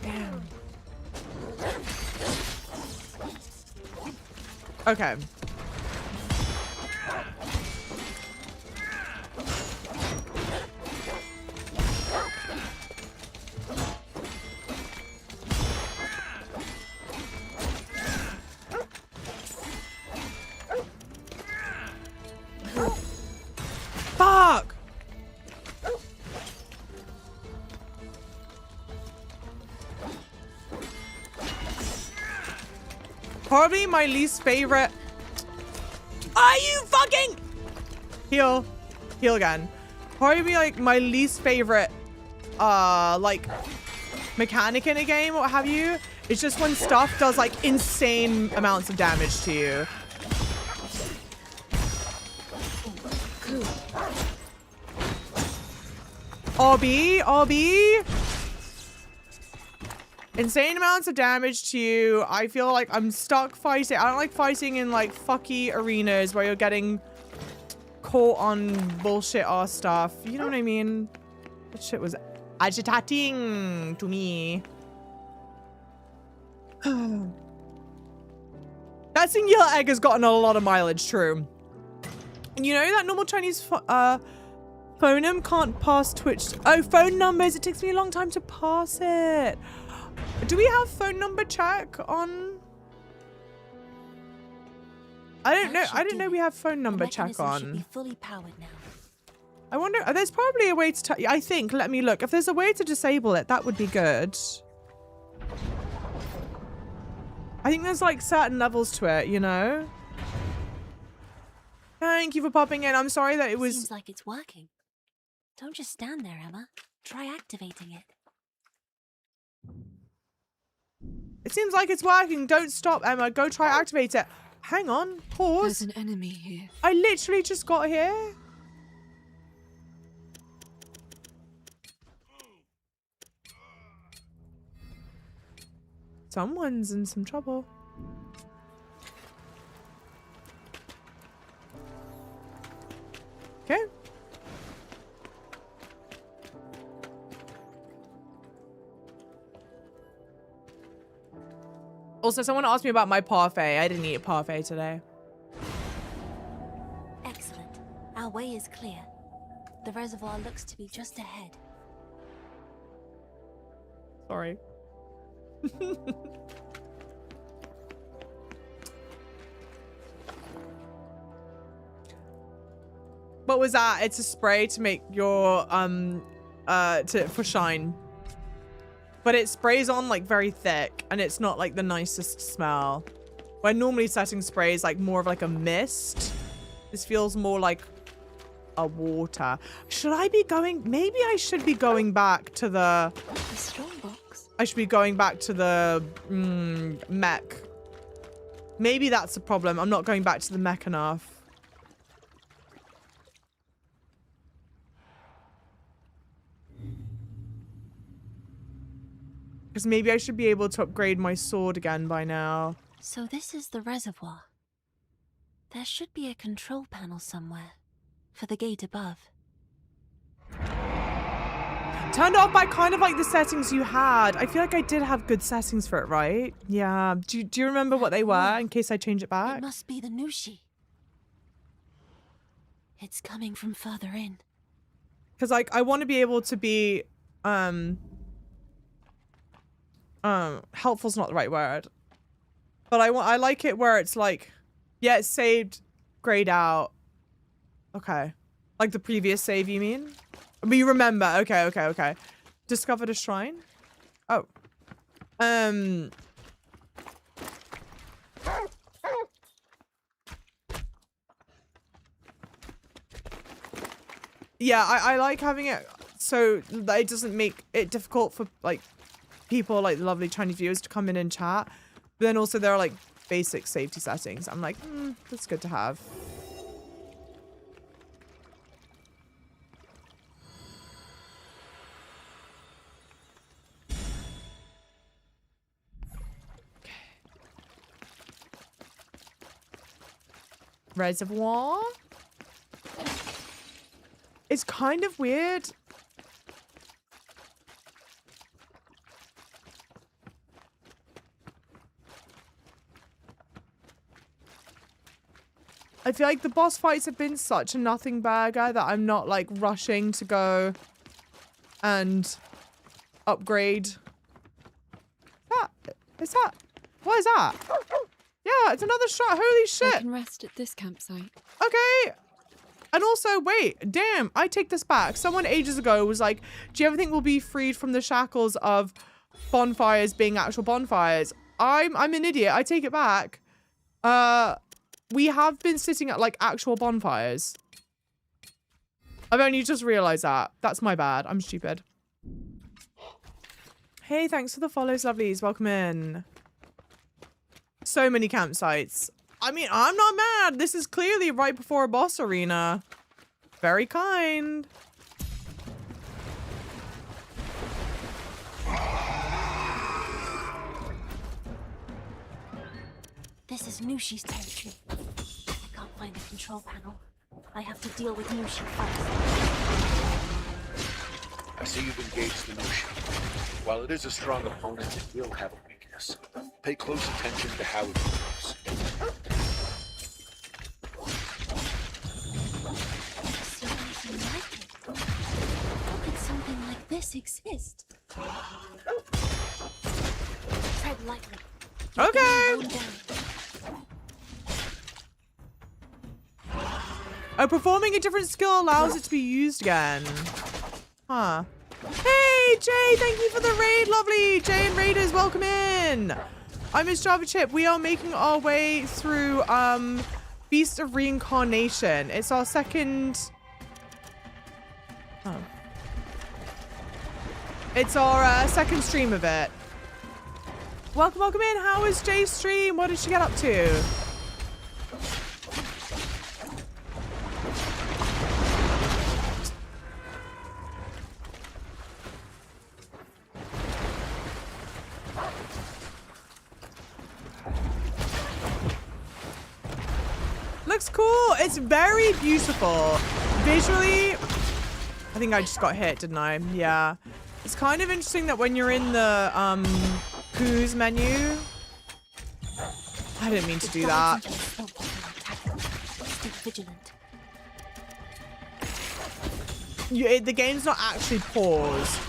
Damn. Okay. Fuck! Probably my least favorite. Are you fucking heal again? Probably like my least favorite like mechanic in a game or what have you. It's just when stuff does like insane amounts of damage to you. RB. Insane amounts of damage to you. I feel like I'm stuck fighting. I don't like fighting in like fucky arenas where you're getting caught on bullshit or stuff. You know what I mean? That shit was agitating to me. That singular egg has gotten a lot of mileage, true. You know that normal Chinese phoneme can't pass Twitch. Oh, phone numbers. It takes me a long time to pass it. Do we have phone number check on? I don't know. I didn't know we have phone number check on. Should be fully powered now. I wonder. There's probably a way to. I think. Let me look. If there's a way to disable it, that would be good. I think there's like certain levels to it, you know. Thank you for popping in. I'm sorry that it was. Seems like it's working. Don't just stand there, Emma. Try activating it. It seems like it's working. Don't stop, Emma. Go try activate it. Hang on. Pause. There's an enemy here. I literally just got here. Someone's in some trouble. Okay. Also, someone asked me about my parfait. I didn't eat a parfait today. Excellent. Our way is clear. The reservoir looks to be just ahead. Sorry. What was that? It's a spray to make your for shine. But it sprays on like very thick and it's not like the nicest smell. Where normally setting spray is like more of like a mist. This feels more like a water. Should I be going? Maybe I should be going back to the strong box. I should be going back to the mech Maybe that's the problem. I'm not going back to the mech enough. Because maybe I should be able to upgrade my sword again by now. So this is the reservoir. There should be a control panel somewhere for the gate above. Turned off by kind of like the settings you had. I feel like I did have good settings for it, right? Yeah. Do you remember what they were in case I change it back? It must be the Nushi. It's coming from further in. Because like I want to be able to be helpful's not the right word. But I like it where it's like, yeah, it's saved, grayed out. Okay. Like the previous save, you mean? But you remember. Okay. Discovered a shrine? Oh. Yeah, I like having it so that it doesn't make it difficult for like people like the lovely Chinese viewers to come in and chat. But then also there are like basic safety settings. I'm like, that's good to have. Reservoir? It's kind of weird. I feel like the boss fights have been such a nothing burger that I'm not like rushing to go and upgrade. What is that? Yeah, it's another shot. Holy shit. I can rest at this campsite. Okay. And also, wait, damn, I take this back. Someone ages ago was like, do you ever think we'll be freed from the shackles of bonfires being actual bonfires? I'm an idiot. I take it back. We have been sitting at like actual bonfires. I've only just realized that. That's my bad. I'm stupid. Hey, thanks for the follows, lovelies. Welcome in. So many campsites. I mean, I'm not mad. This is clearly right before a boss arena. Very kind. This is Nushi's territory. I can't find the control panel. I have to deal with Nushi first. I see you've engaged the Nushi. While it is a strong opponent, it will have a weakness. Pay close attention to how it moves. See anything like it? How could something like this exist? Tread lightly. Okay. Oh, performing a different skill allows it to be used again. Huh. Hey, Jay, thank you for the raid, lovely. Jay and Raiders, welcome in. I'm Miss Java Chip. We are making our way through Beast of Reincarnation. It's our second... Oh. It's our second stream of it. Welcome in. How was Jay's stream? What did she get up to? Looks cool. It's very beautiful. Visually, I think I just got hit, didn't I? Yeah. It's kind of interesting that when you're in the Who's menu. I didn't mean to do that. The game's not actually paused.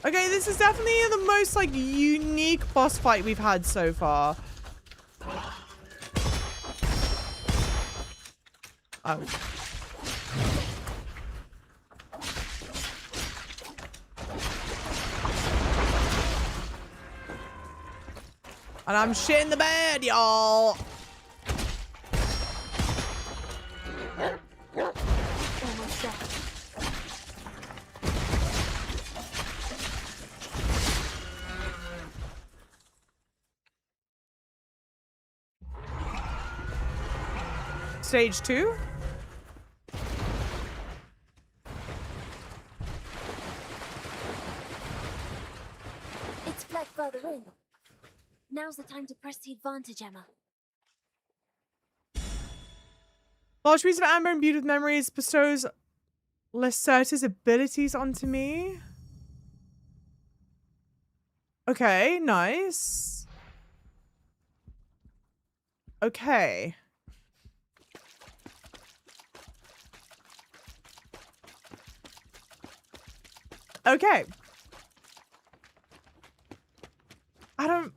Okay, this is definitely the most like unique boss fight we've had so far. Oh. And I'm shitting the bed, y'all. Stage 2? It's flagged further in. Now's the time to press the advantage, Emma. Large piece of amber imbued with memories bestows Lacerta's abilities onto me. Okay, nice. Okay. Okay. I don't...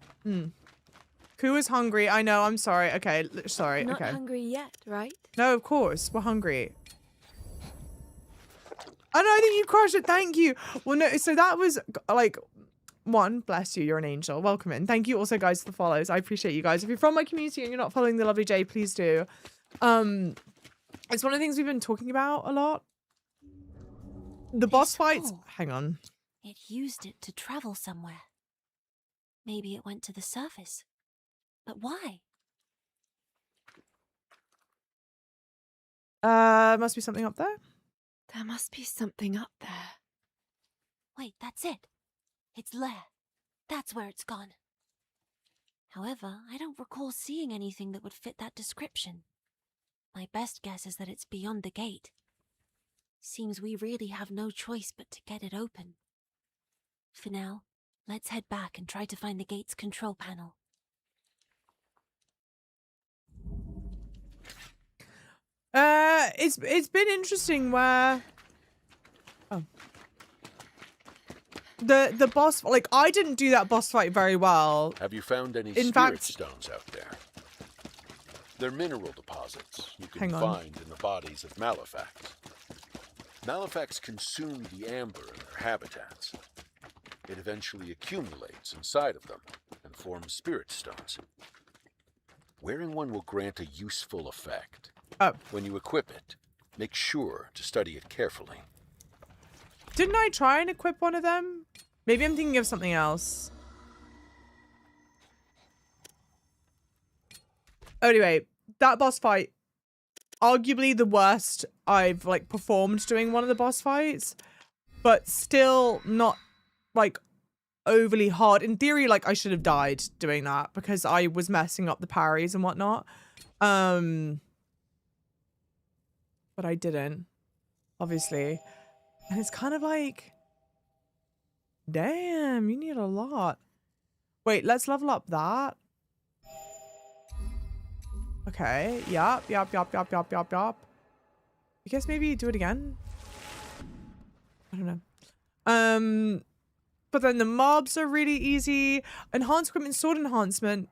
Ku is hungry. I know, I'm sorry. Okay, sorry. Not okay. hungry yet, right? No, of course. We're hungry. Oh, no, I think you crushed it. Thank you. Well, no, so that was, like... One, bless you. You're an angel. Welcome in. Thank you also, guys, for the follows. I appreciate you guys. If you're from my community and you're not following the lovely Jay, please do. It's one of the things we've been talking about a lot. The boss fights... Hang on. It used it to travel somewhere. Maybe it went to the surface. But why? Must be something up there. There must be something up there. Wait, that's it. Its lair. That's where it's gone. However, I don't recall seeing anything that would fit that description. My best guess is that it's beyond the gate. Seems we really have no choice but to get it open. For now, let's head back and try to find the gate's control panel. It's been interesting where... Oh. The boss, like, I didn't do that boss fight very well. Have you found any In spirit fact- stones out there? They're mineral deposits you can Hang on. find in the bodies of Malefax. Malefax consume the amber in their habitats. It eventually accumulates inside of them and forms spirit stones. Wearing one will grant a useful effect. Oh. When you equip it, make sure to study it carefully. Didn't I try and equip one of them? Maybe I'm thinking of something else. Anyway, that boss fight, arguably the worst I've, like, performed doing one of the boss fights, but still not, like, overly hard. In theory, like, I should have died doing that because I was messing up the parries and whatnot. But I didn't, obviously. And it's kind of like, damn, you need a lot. Wait, let's level up that. Okay, yup. I guess maybe do it again. I don't know. But then the mobs are really easy. Enhanced equipment, sword enhancement.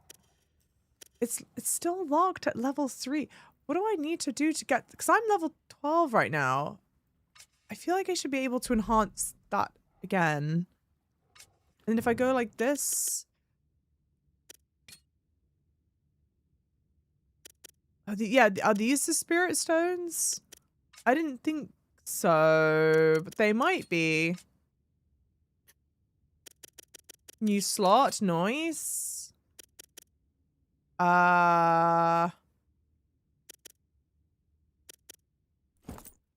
It's still locked at level 3. What do I need to do to get, because I'm level 12 right now. I feel like I should be able to enhance that again. And if I go like this. Are these the spirit stones? I didn't think so, but they might be. New slot, nice.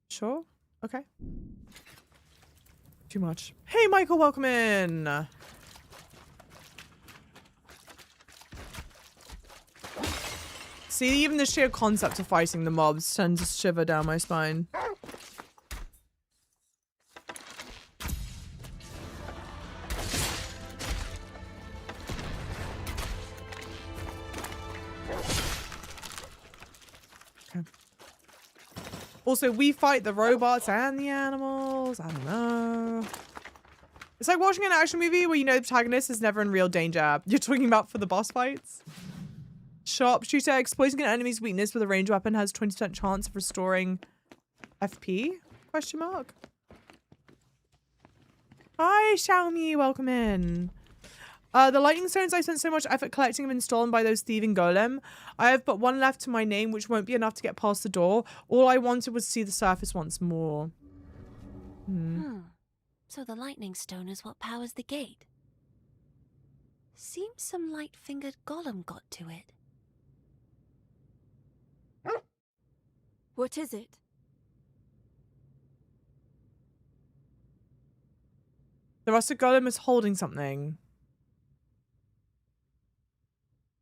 Sure. Okay. Too much. Hey, Michael, welcome in. See, even the sheer concept of fighting the mobs sends a shiver down my spine. Also, we fight the robots and the animals. I don't know. It's like watching an action movie where you know the protagonist is never in real danger. You're talking about for the boss fights? Sharpshooter. Exploiting an enemy's weakness with a ranged weapon has 20% chance of restoring FP? Question mark. Hi, Xiaomi. Welcome in. The lightning stones I spent so much effort collecting have been stolen by those thieving golem. I have but one left to my name, which won't be enough to get past the door. All I wanted was to see the surface once more. So the lightning stone is what powers the gate. Seems some light-fingered golem got to it. What is it? The rusted golem is holding something.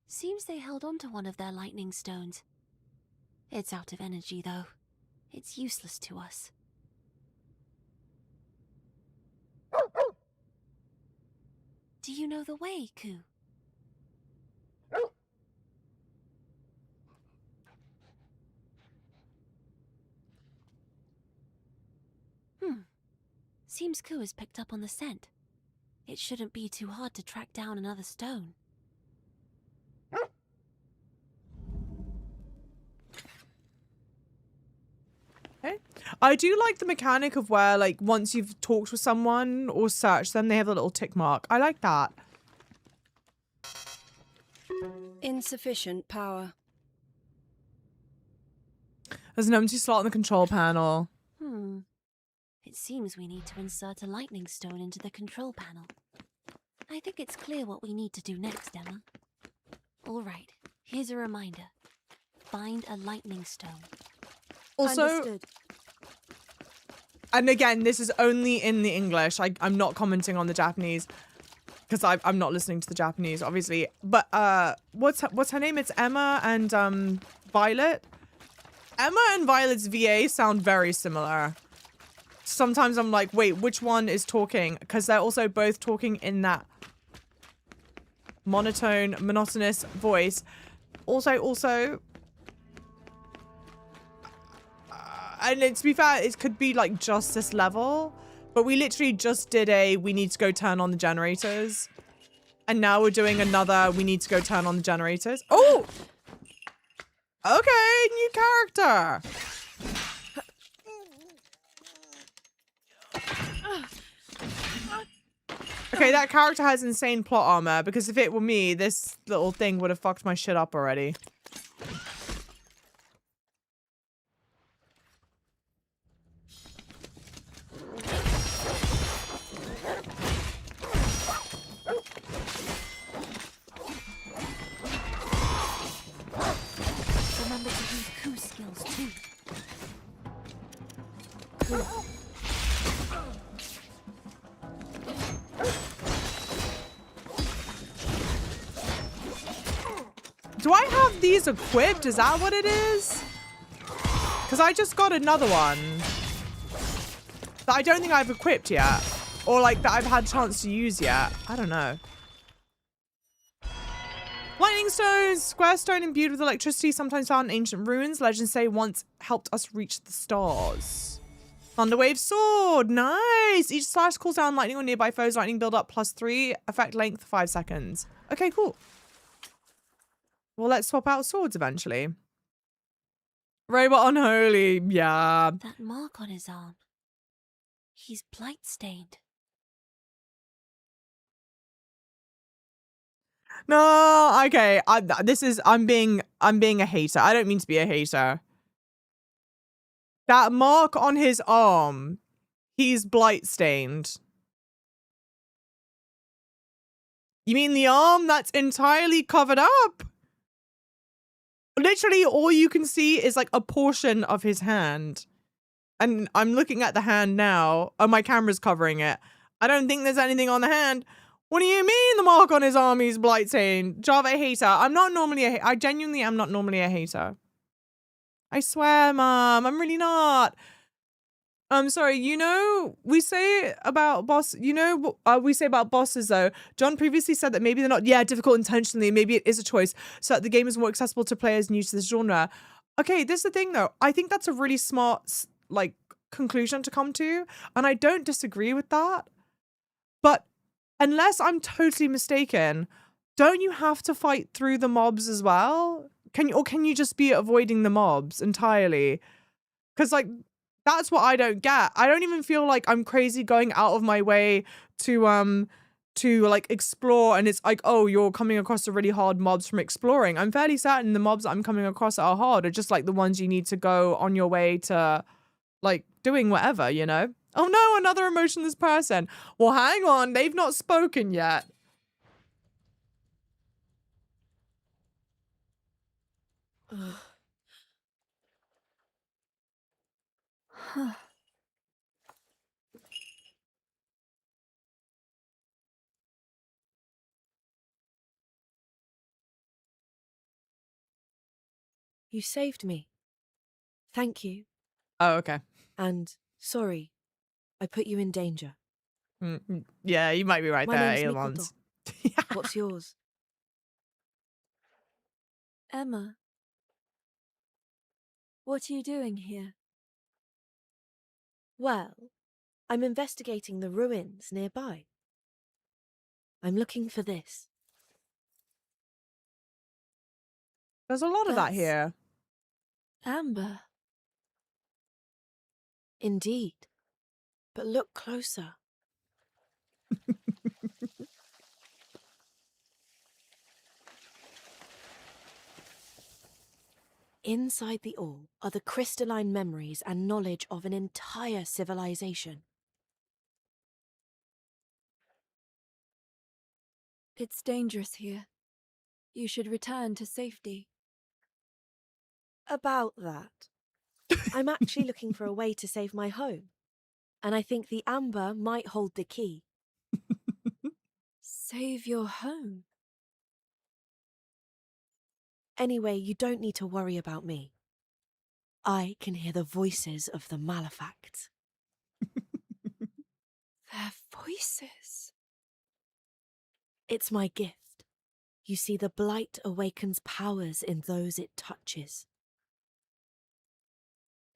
Seems they held on to one of their lightning stones. It's out of energy, though. It's useless to us. Do you know the way, Ku? Seems Ku has picked up on the scent. It shouldn't be too hard to track down another stone. Okay. I do like the mechanic of where, like, once you've talked with someone or searched them, they have a little tick mark. I like that. Insufficient power. There's an empty slot on the control panel. It seems we need to insert a lightning stone into the control panel. I think it's clear what we need to do next, Emma. All right, here's a reminder. Find a lightning stone. Also, Understood. and again, this is only in the English. I'm not commenting on the Japanese because I'm not listening to the Japanese, obviously. But what's her name? It's Emma and Violet. Emma and Violet's VA sound very similar. Sometimes I'm like, wait, which one is talking? Because they're also both talking in that monotone, monotonous voice. Also, and to be fair, it could be like just this level, but we literally just did we need to go turn on the generators. And now we're doing another, we need to go turn on the generators. Oh! Okay, new character. Okay, that character has insane plot armor, because if it were me, this little thing would have fucked my shit up already. Remember to use Ku skills too. Do I have these equipped? Is that what it is? Because I just got another one that I don't think I've equipped yet. Or like that I've had a chance to use yet. I don't know. Lightning stones, square stone imbued with electricity, sometimes found in ancient ruins. Legends say once helped us reach the stars. Thunderwave sword, nice. Each slash calls down lightning on nearby foes. Lightning build up +3, effect length 5 seconds. Okay, cool. Well, let's swap out swords eventually. Robot unholy, yeah. That mark on his arm. He's blight stained. No, okay. I'm being a hater. I don't mean to be a hater. That mark on his arm, he's blight stained. You mean the arm that's entirely covered up? Literally all you can see is like a portion of his hand. And I'm looking at the hand now. Oh, my camera's covering it. I don't think there's anything on the hand. What do you mean the mark on his arm is blight stained? Java hater. I'm not normally a hater. I genuinely am not normally a hater. I swear, Mom, I'm really not. I'm sorry, you know, we say about we say about bosses though. John previously said that maybe they're not, difficult intentionally. Maybe it is a choice so that the game is more accessible to players new to this genre. Okay, this is the thing though. I think that's a really smart, like, conclusion to come to. And I don't disagree with that. But unless I'm totally mistaken, don't you have to fight through the mobs as well? Can you just be avoiding the mobs entirely? Because, like, that's what I don't get. I don't even feel like I'm crazy going out of my way to like explore, and it's like, oh, you're coming across the really hard mobs from exploring. I'm fairly certain the mobs I'm coming across that are hard are just like the ones you need to go on your way to, like, doing whatever, you know? Oh no, another emotionless person. Well, hang on, they've not spoken yet. Huh. You saved me. Thank you. Oh, okay. And sorry, I put you in danger. Yeah, you might be right My there, name's Aelmont. Mikoto. What's yours? Emma. What are you doing here? Well, I'm investigating the ruins nearby. I'm looking for this. There's a lot of that That's here. Amber. Indeed. But look closer. Inside the ore are the crystalline memories and knowledge of an entire civilization. It's dangerous here. You should return to safety. About that. I'm actually looking for a way to save my home. And I think the amber might hold the key. Save your home? Anyway, you don't need to worry about me. I can hear the voices of the malefacts. Their voices. It's my gift. You see, the blight awakens powers in those it touches.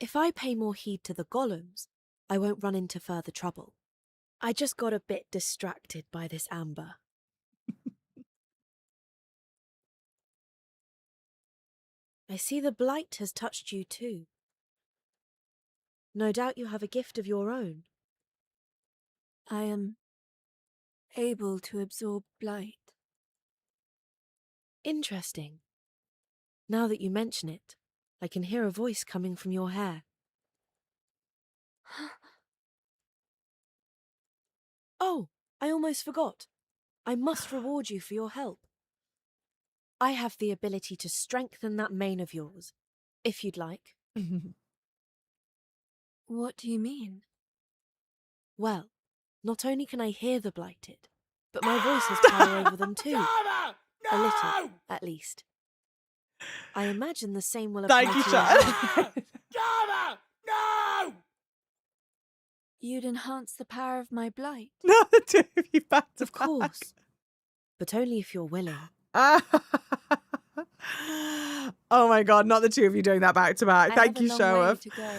If I pay more heed to the golems, I won't run into further trouble. I just got a bit distracted by this amber. I see the blight has touched you too. No doubt you have a gift of your own. I am able to absorb blight. Interesting. Now that you mention it, I can hear a voice coming from your hair. Oh, I almost forgot. I must reward you for your help. I have the ability to strengthen that mane of yours, if you'd like. What do you mean? Well, not only can I hear the blighted, but my voice has power over them too. A little, at least. I imagine the same will apply Thank you, to your Charlotte. No! You'd enhance the power of my blight. No, the two of you back to Of course. But only if you're willing. back. Oh my god, not the two of you doing that back to back. I Thank have you, a long way Shoaf. to go,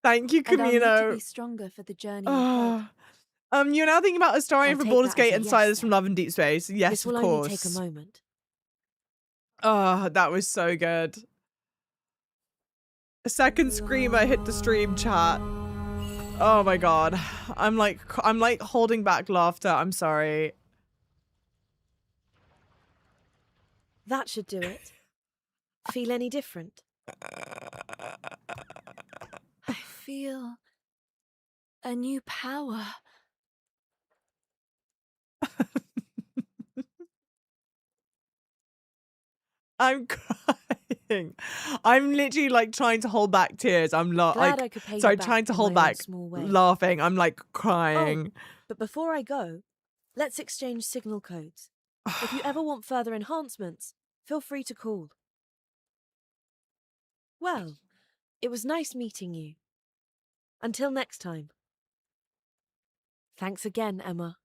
Thank you, and I'll need to Camino. be stronger for the journey ahead. You're now thinking about Astarion I'll from take Baldur's that as Gate a and yes, Silas from then. Love and Deep Space. Yes, This of will course. only take a moment. Oh, that was so good. A second screamer hit the stream chat. Oh my god. I'm like holding back laughter. I'm sorry. That should do it. Feel any different? I feel a new power. I'm crying. I'm literally like trying to hold back tears. I'm Glad like I could pay sorry, you back trying to in hold my own back small way. laughing. I'm like crying. But before I go, let's exchange signal codes. If you ever want further enhancements, feel free to call. Well, it was nice meeting you. Until next time. Thanks again, Emma.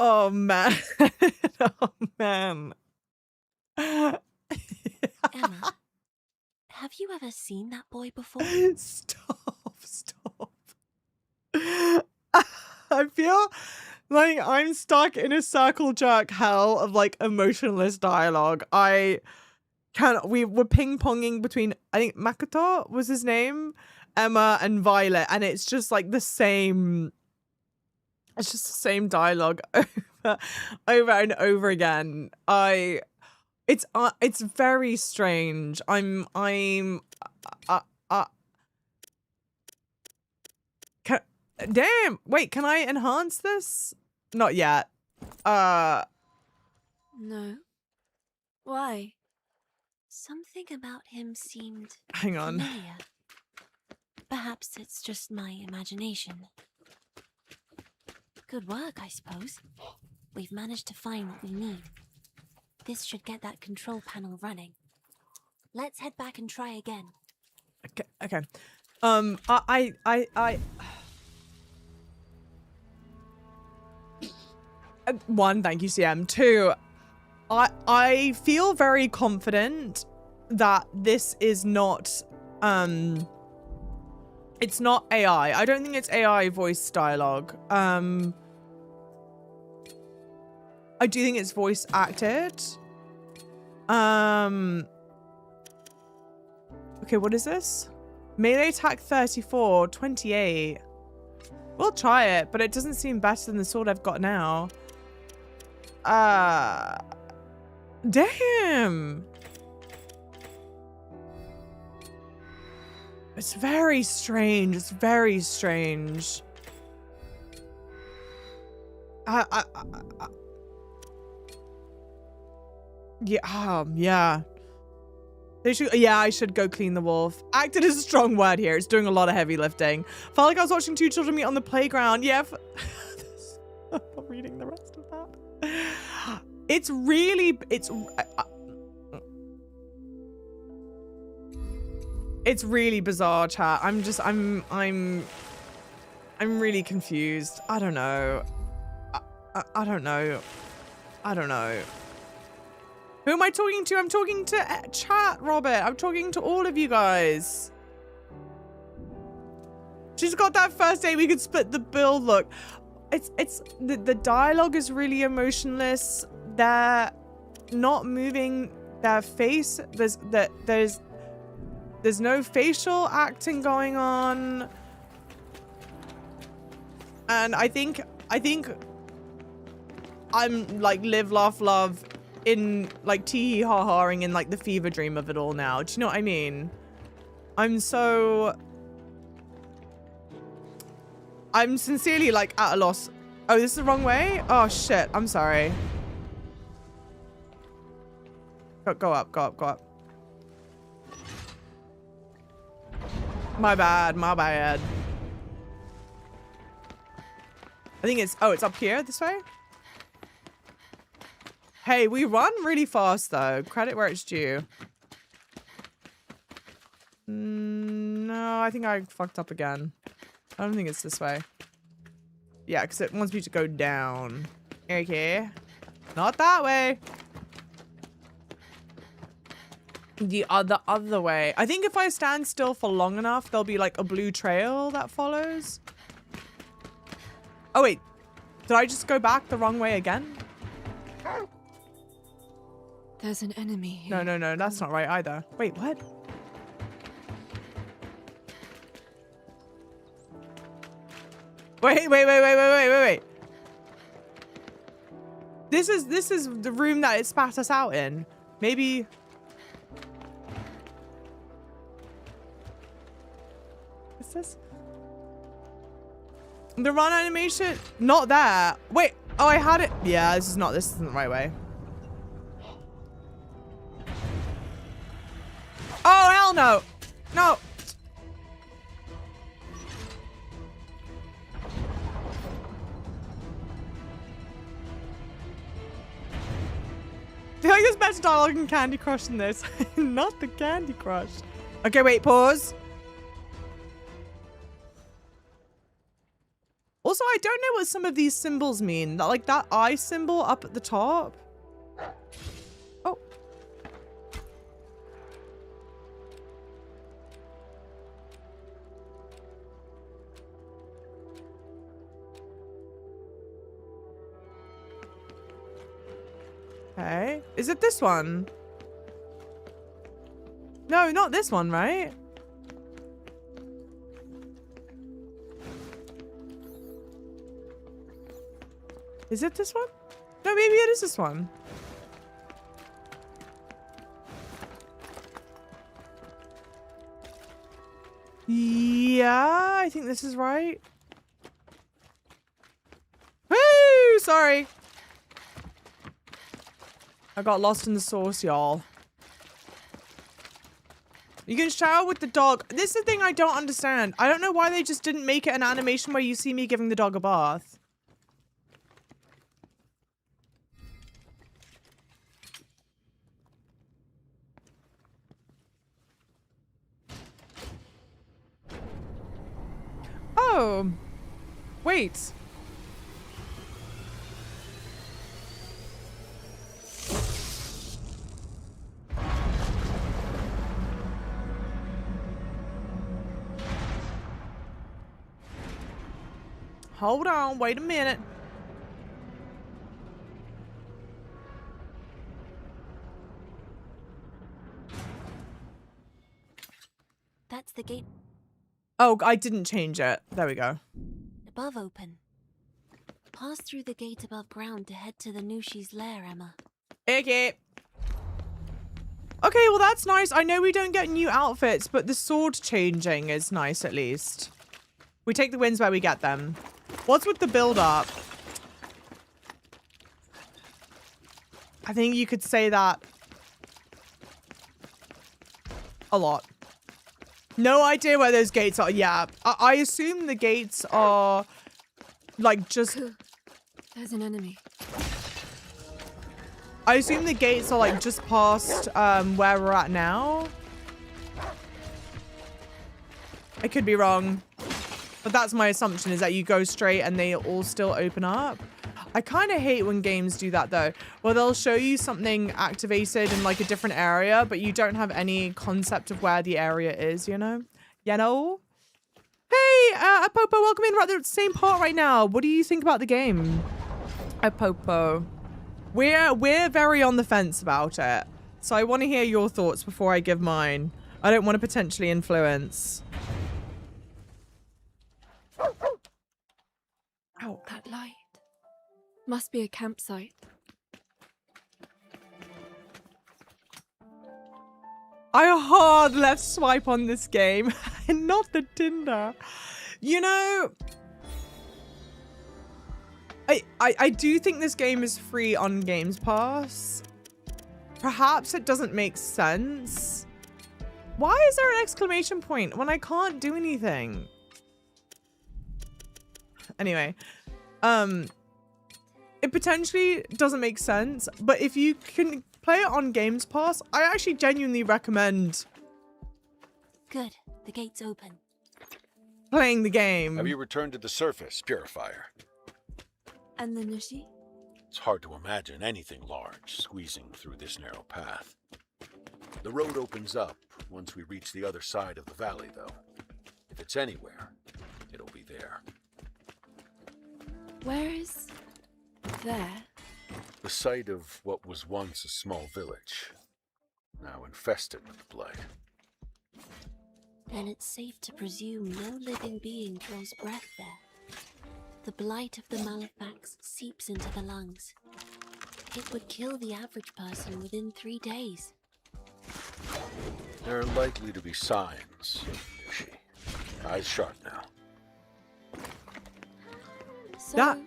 Oh man. Oh man. Emma, have you ever seen that boy before? Stop. I feel like I'm stuck in a circle jerk hell of like emotionless dialogue. We were ping-ponging between, I think Makoto was his name, Emma and Violet, and it's just like the same, it's just the same dialogue over and over again. It's very strange. Damn. Wait, can I enhance this? Not yet. No. Why? Something about him seemed Hang on. familiar. Perhaps it's just my imagination. Good work, I suppose. We've managed to find what we need. This should get that control panel running. Let's head back and try again. Okay. One, thank you, CM. Two, I feel very confident that this is not, it's not AI. I don't think it's AI voice dialogue. I do think it's voice acted. Okay, what is this? Melee attack 34, 28. We'll try it, but it doesn't seem better than the sword I've got now. Damn. It's very strange. It's very strange. Yeah, yeah. They should, yeah, I should go clean the wolf. Acted is a strong word here. It's doing a lot of heavy lifting. Felt like I was watching two children meet on the playground. Yeah. I'm not reading the rest of that. It's really, it's really bizarre, chat. I'm really confused. I don't know. I don't know. I don't know. Who am I talking to? I'm talking to chat, Robert. I'm talking to all of you guys. She's got that first date. We could split the bill. Look, the dialogue is really emotionless. They're not moving their face. There's no facial acting going on. And I think I'm like live, laugh, love in like tee ha haing in like the fever dream of it all now. Do you know what I mean? I'm sincerely like at a loss. Oh, this is the wrong way? Oh shit, I'm sorry. Go up. My bad. I think it's, oh, it's up here this way? Hey, we run really fast though. Credit where it's due. No, I think I fucked up again. I don't think it's this way. Yeah, because it wants me to go down. Okay. Not that way. The other way. I think if I stand still for long enough, there'll be like a blue trail that follows. Oh wait. Did I just go back the wrong way again? There's an enemy here. No, that's not right either. Wait, what? Wait. This is the room that it spat us out in. Maybe. What's this? The run animation? Not there. Wait. Oh, I had it. Yeah, this isn't the right way. Oh, hell no. No. I feel like there's better dialogue in Candy Crush than this. Not the Candy Crush. Okay, wait, pause. Also, I don't know what some of these symbols mean. Like that eye symbol up at the top. Oh. Okay. Is it this one? No, not this one, right? Is it this one? No, maybe it is this one. Yeah, I think this is right. Woo! Sorry. I got lost in the sauce, y'all. You can shower with the dog. This is the thing I don't understand. I don't know why they just didn't make it an animation where you see me giving the dog a bath. Oh. Wait. Hold on, wait a minute. That's the gate Oh, I didn't change it. There we go. above open. Pass through the gate above ground to head to the Nushi's lair, Emma. Okay. Okay, well that's nice. I know we don't get new outfits, but the sword changing is nice at least. We take the wins where we get them. What's with the build-up? I think you could say that a lot. No idea where those gates are. Yeah, I assume the gates are like just... There's an enemy. I assume the gates are like just past where we're at now. I could be wrong. But that's my assumption, is that you go straight and they all still open up. I kind of hate when games do that though, where they'll show you something activated in like a different area, but you don't have any concept of where the area is, you know? You know? Hey, Apopo, welcome in. We're at the same part right now. What do you think about the game? Apopo. We're very on the fence about it. So I want to hear your thoughts before I give mine. I don't want to potentially influence. Oh, that light. Must be a campsite. I hard left swipe on this game and not the Tinder. You know, I do think this game is free on Games Pass. Perhaps it doesn't make sense. Why is there an exclamation point when I can't do anything? Anyway, it potentially doesn't make sense, but if you can play it on Games Pass, I actually genuinely recommend Good. The gate's open. playing the game. Have you returned to the surface, Purifier? And the Nushi? It's hard to imagine anything large squeezing through this narrow path. The road opens up once we reach the other side of the valley, though. If it's anywhere, it'll be there. Where is... there? The site of what was once a small village, now infested with the plague. Then it's safe to presume no living being draws breath there. The blight of the Malefax seeps into the lungs. It would kill the average person within 3 days. There are likely to be signs, Yoshi. Eyes sharp now. So,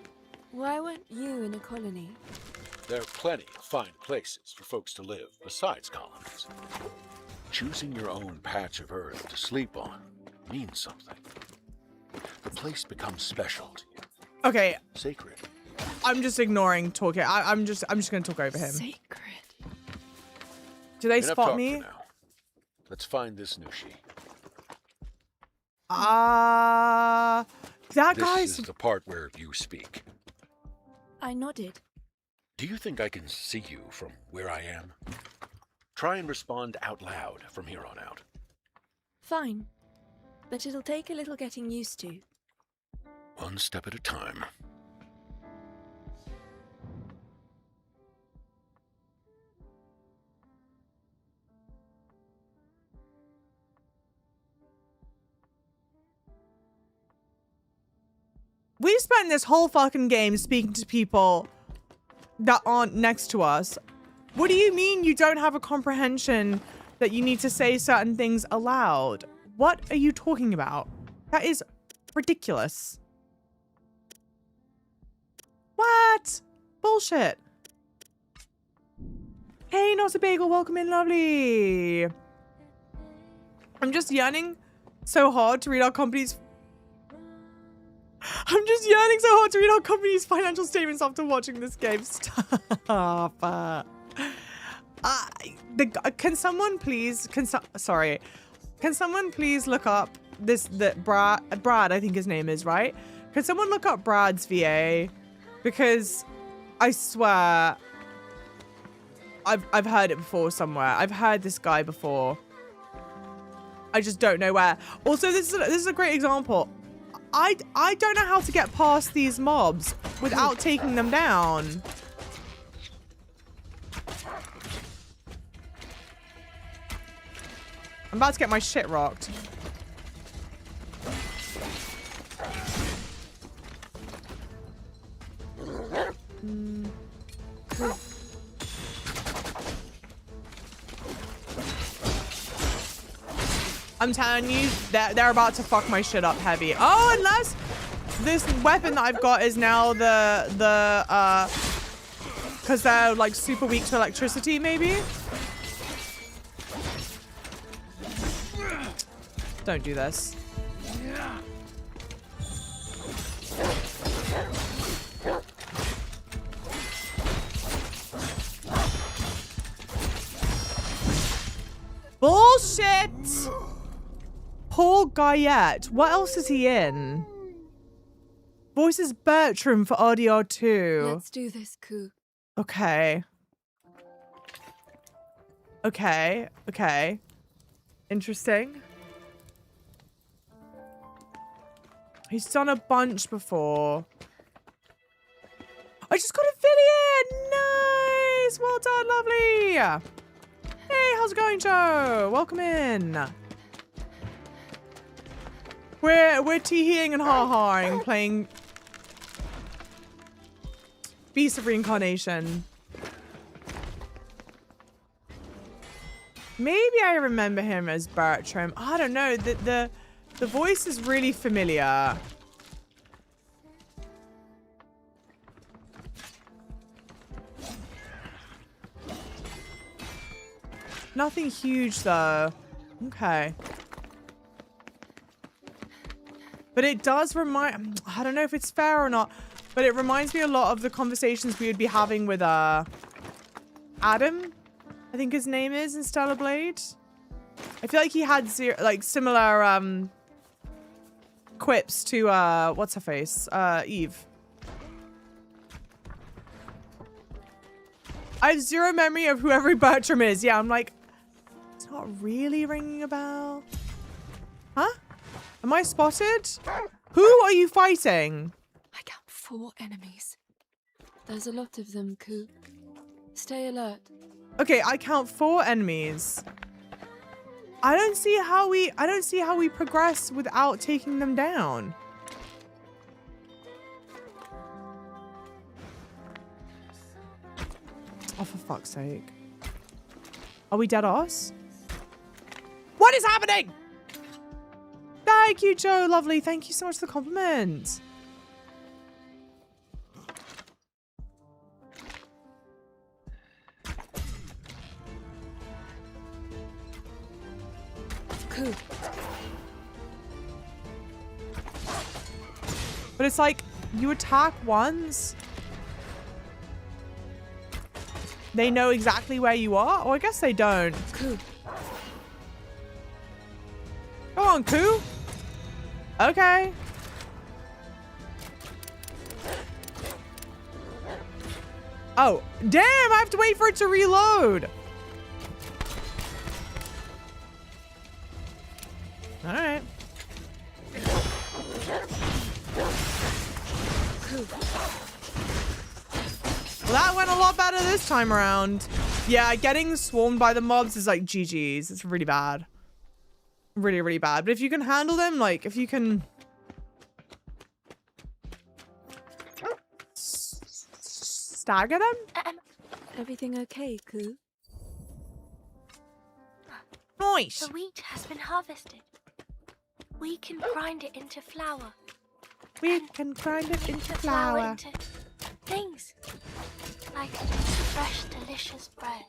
why weren't you in a colony? There are plenty of fine places for folks to live besides colonies. Choosing your own patch of earth to sleep on means something. The place becomes special to you. Okay. Sacred. I'm just ignoring talking. I'm just gonna talk over him. Sacred. Do they Enough spot talk me? for now. Let's find this Nushi. That This guy's... is the part where you speak. I nodded. Do you think I can see you from where I am? Try and respond out loud from here on out. Fine. But it'll take a little getting used to. One step at a time. We've spent this whole fucking game speaking to people that aren't next to us. What do you mean you don't have a comprehension that you need to say certain things aloud? What are you talking about? That is ridiculous. What? Bullshit. Hey, not a bagel. Welcome in, lovely. I'm just yearning so hard to read our company's... I'm just yearning so hard to read our company's financial statements after watching this game. Stop. Can someone please... Can someone please look up Brad, I think his name is, right? Can someone look up Brad's VA? Because I swear... I've heard it before somewhere. I've heard this guy before. I just don't know where. Also, this is a great example. I don't know how to get past these mobs without taking them down. I'm about to get my shit rocked. I'm telling you, they're about to fuck my shit up heavy. Oh, unless this weapon that I've got is now because they're like super weak to electricity, maybe? Don't do this. Bullshit! Paul Guyette. What else is he in? Voices Bertram for RDR2. Let's do this, Ku. Okay. Okay. Okay. Interesting. He's done a bunch before. I just got a affiliate! Nice! Well done, lovely! Hey, how's it going, Joe? Welcome in. We're tee-heeing and ha-haing, playing Beast of Reincarnation. Maybe I remember him as Bertram. I don't know. The voice is really familiar. Nothing huge though. Okay. But it does remind... I don't know if it's fair or not, but it reminds me a lot of the conversations we would be having with Adam, I think his name is, in Stellar Blade. I feel like he had similar quips to what's her face? Eve. I have zero memory of who every Bertram is. Yeah, I'm like, it's not really ringing a bell. Huh? Am I spotted? Who are you fighting? I count 4 enemies. There's a lot of them, Ku. Stay alert. Okay, I count 4 enemies. I don't see how we progress without taking them down. Oh, for fuck's sake. Are we dead ass? What is happening? Thank you, Joe. Lovely. Thank you so much for the compliment. Cool. But it's like, you attack once. They know exactly where you are? Oh, I guess they don't. Cool. Go on, Ku. Okay. Oh, damn, I have to wait for it to reload. All right. Cool. Well, that went a lot better this time around. Yeah, getting swarmed by the mobs is like GG's. It's really bad. Really, really bad. But if you can handle them, like, if you can... stagger them? Everything okay, Ku? Nice. The wheat has been harvested. We can grind it into flour. We can grind it into flour. Into things like fresh, delicious bread.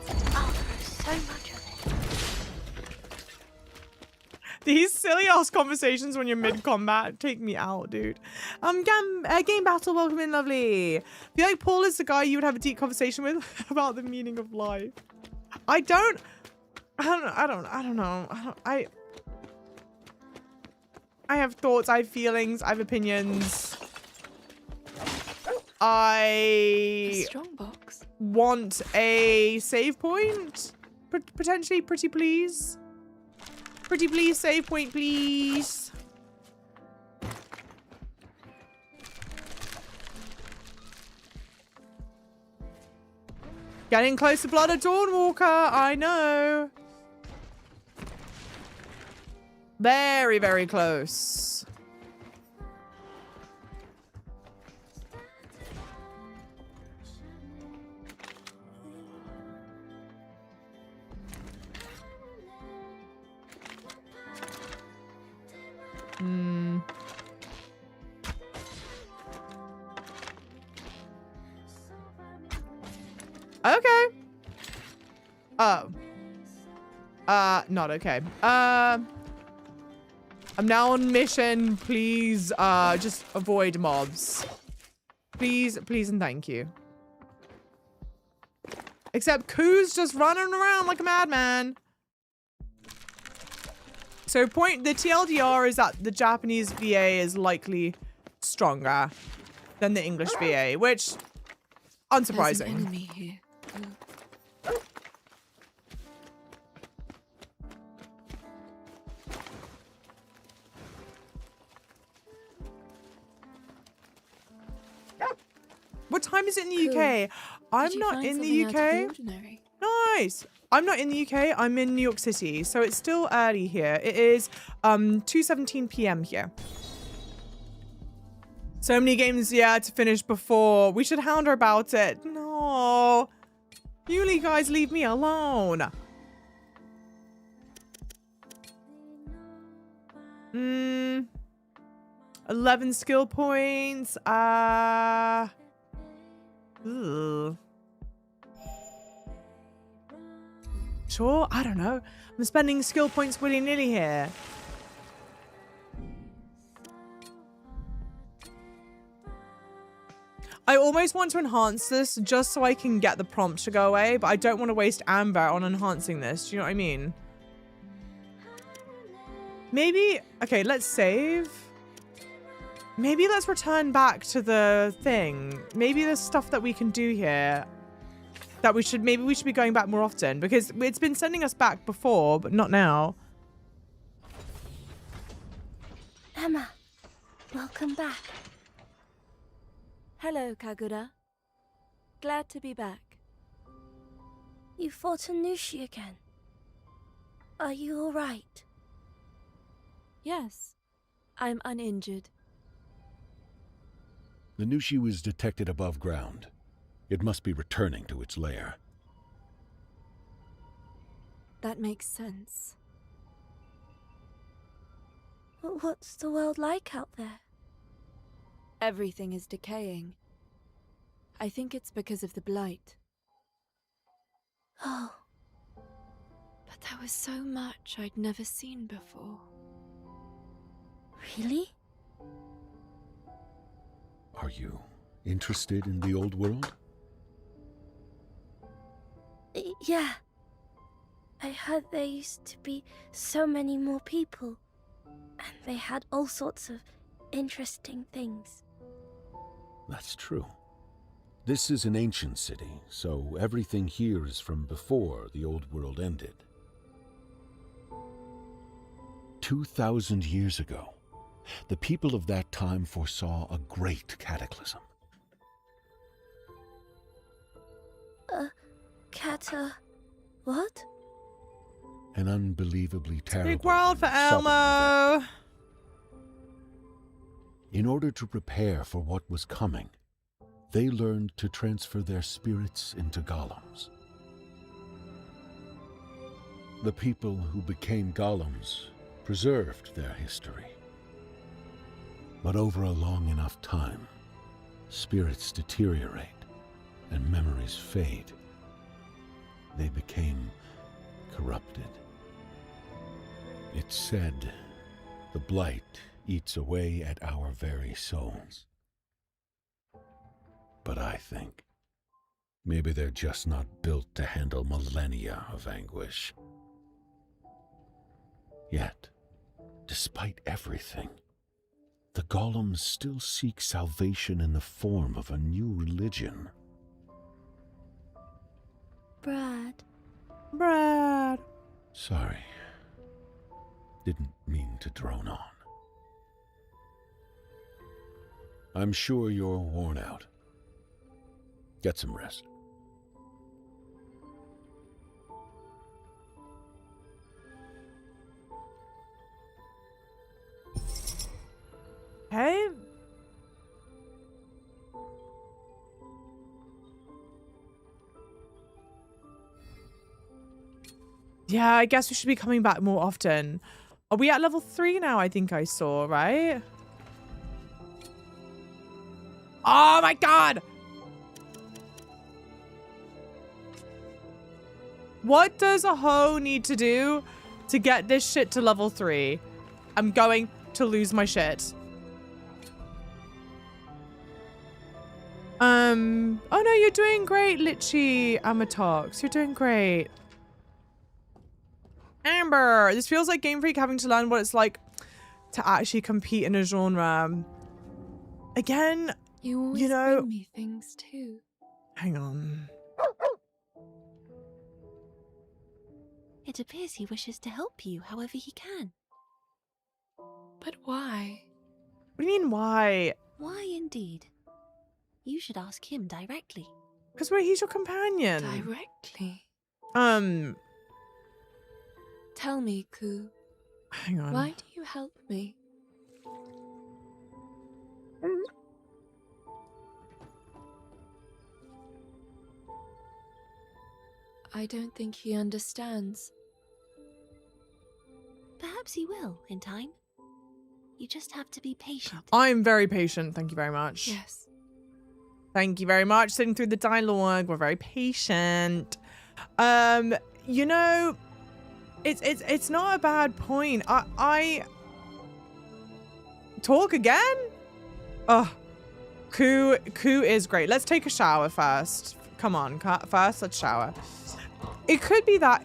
Oh, there is so much of it. These silly ass conversations when you're mid combat take me out, dude. Game battle, welcome in, lovely. I feel like Paul is the guy you would have a deep conversation with about the meaning of life. I don't know. I have thoughts, I have feelings, I have opinions. A strong box. Want a save point? Potentially, pretty please. Pretty please, save point, please. Getting close to Blood of Dawnwalker, I know. Very, very close. Okay. Oh. Not okay. I'm now on mission. Please, just avoid mobs. Please, please and thank you. Except Koo's just running around like a madman. So the TLDR is that the Japanese VA is likely stronger than the English VA, which, unsurprising. There's an enemy here. What time is it in the UK? I'm not in the UK. Nice. I'm not in the UK. I'm in New York City, so it's still early here. It is 2:17 p.m. here. So many games, yeah, to finish before. We should hound her about it. No. You guys leave me alone. 11 skill points. Ugh. Sure, I don't know. I'm spending skill points willy-nilly here. I almost want to enhance this just so I can get the prompt to go away, but I don't want to waste amber on enhancing this. Do you know what I mean? Maybe, okay, let's save. Maybe let's return back to the thing. Maybe there's stuff that we can do here that maybe we should be going back more often, because it's been sending us back before, but not now. Emma, welcome back. Hello, Kagura. Glad to be back. You fought Anushi again. Are you all right? Yes, I'm uninjured. The Nushi was detected above ground. It must be returning to its lair. That makes sense. What's the world like out there? Everything is decaying. I think it's because of the blight. Oh. But there was so much I'd never seen before. Really? Are you interested in the old world? Yeah. I heard there used to be so many more people, and they had all sorts of interesting things. That's true. This is an ancient city, so everything here is from before the old world ended. 2,000 years ago, the people of that time foresaw a great cataclysm. What? An unbelievably terrible Big world for and sudden Elmo. event. In order to prepare for what was coming, they learned to transfer their spirits into golems. The people who became golems preserved their history. But over a long enough time, spirits deteriorate and memories fade. they became corrupted. It's said the blight eats away at our very souls. But I think maybe they're just not built to handle millennia of anguish. Yet, despite everything, the golems still seek salvation in the form of a new religion. Brad. Sorry. Didn't mean to drone on. I'm sure you're worn out. Get some rest. Hey. Yeah, I guess we should be coming back more often. Are we at level 3 now? I think I saw, right? Oh my god! What does a hoe need to do to get this shit to level 3? I'm going to lose my shit. Oh no, you're doing great, Litchi Amatox. You're doing great. Amber, this feels like Game Freak having to learn what it's like to actually compete in a genre. Again, You always bring me things too. Hang on. It appears he wishes to help you however he can. But why? What do you mean, why? Why indeed? You should ask him directly. Because he's your companion. Directly? Tell me, Ku. Hang on. Why do you help me? I don't think he understands. Perhaps he will, in time. You just have to be patient. I'm very patient, thank you very much. Yes. Thank you very much. Sitting through the dialogue, we're very patient. You know, it's not a bad point. I talk again? Oh, Ku is great. Let's take a shower first. Come on, first let's shower. It could be that,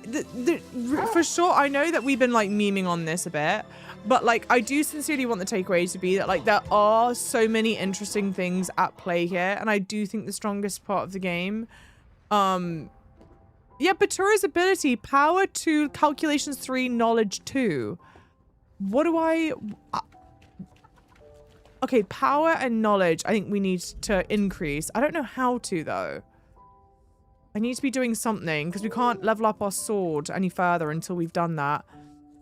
for sure, I know that we've been like memeing on this a bit, but like I do sincerely want the takeaway to be that like there are so many interesting things at play here, and I do think the strongest part of the game, yeah, Batura's ability, power 2, calculations 3, knowledge 2. What do I... okay, power and knowledge I think we need to increase. I don't know how to though. I need to be doing something because we can't level up our sword any further until we've done that.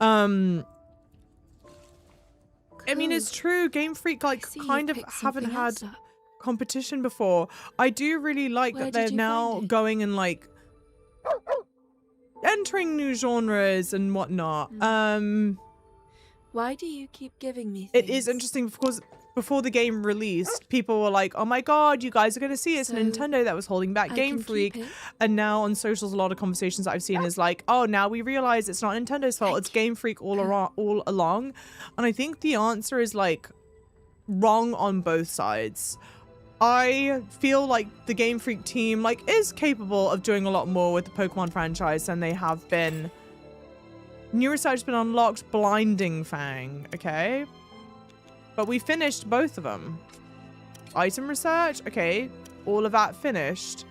I mean, it's true. Game Freak like kind of haven't had competition before. I do really like that they're now going and like entering new genres and whatnot. Why do you keep giving me It things? is interesting because before the game released, people were like, oh my god, you guys are going to see it's Nintendo that was holding back Game Freak. And now on socials, a lot of conversations that I've seen is like, oh, now we realize it's not Nintendo's fault. It's Game Freak all along. And I think the answer is like wrong on both sides. I feel like the Game Freak team like is capable of doing a lot more with the Pokemon franchise than they have been. New research has been unlocked, Blinding Fang, okay? But we finished both of them. Item research, okay. All of that finished.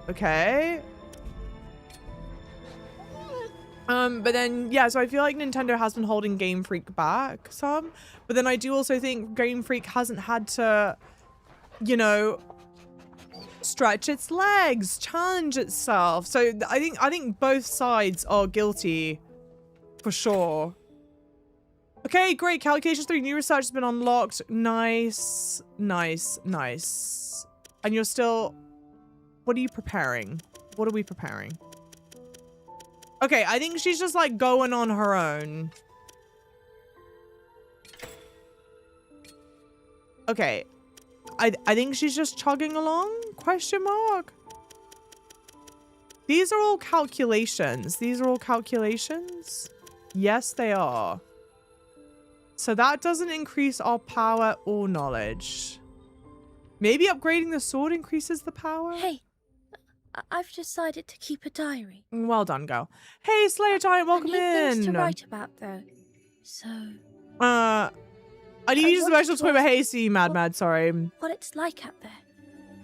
Okay. But then, yeah, so I feel like Nintendo has been holding Game Freak back some. But then I do also think Game Freak hasn't had to, you know, stretch its legs, challenge itself. So I think both sides are guilty for sure. Okay, great. Calculations 3, new research has been unlocked. Nice, nice, nice. And you're still... what are you preparing? What are we preparing? Okay, I think she's just like going on her own. Okay. I think she's just chugging along? Question mark? These are all calculations. These are all calculations? Yes, they are. So that doesn't increase our power or knowledge. Maybe upgrading the sword increases the power? Hey, I've decided to keep a diary. Well done, girl. Hey, Slayer Giant, welcome I need things to in. write about, though. So... I need to use a special toy, but hey, see, mad, sorry. what it's like out there.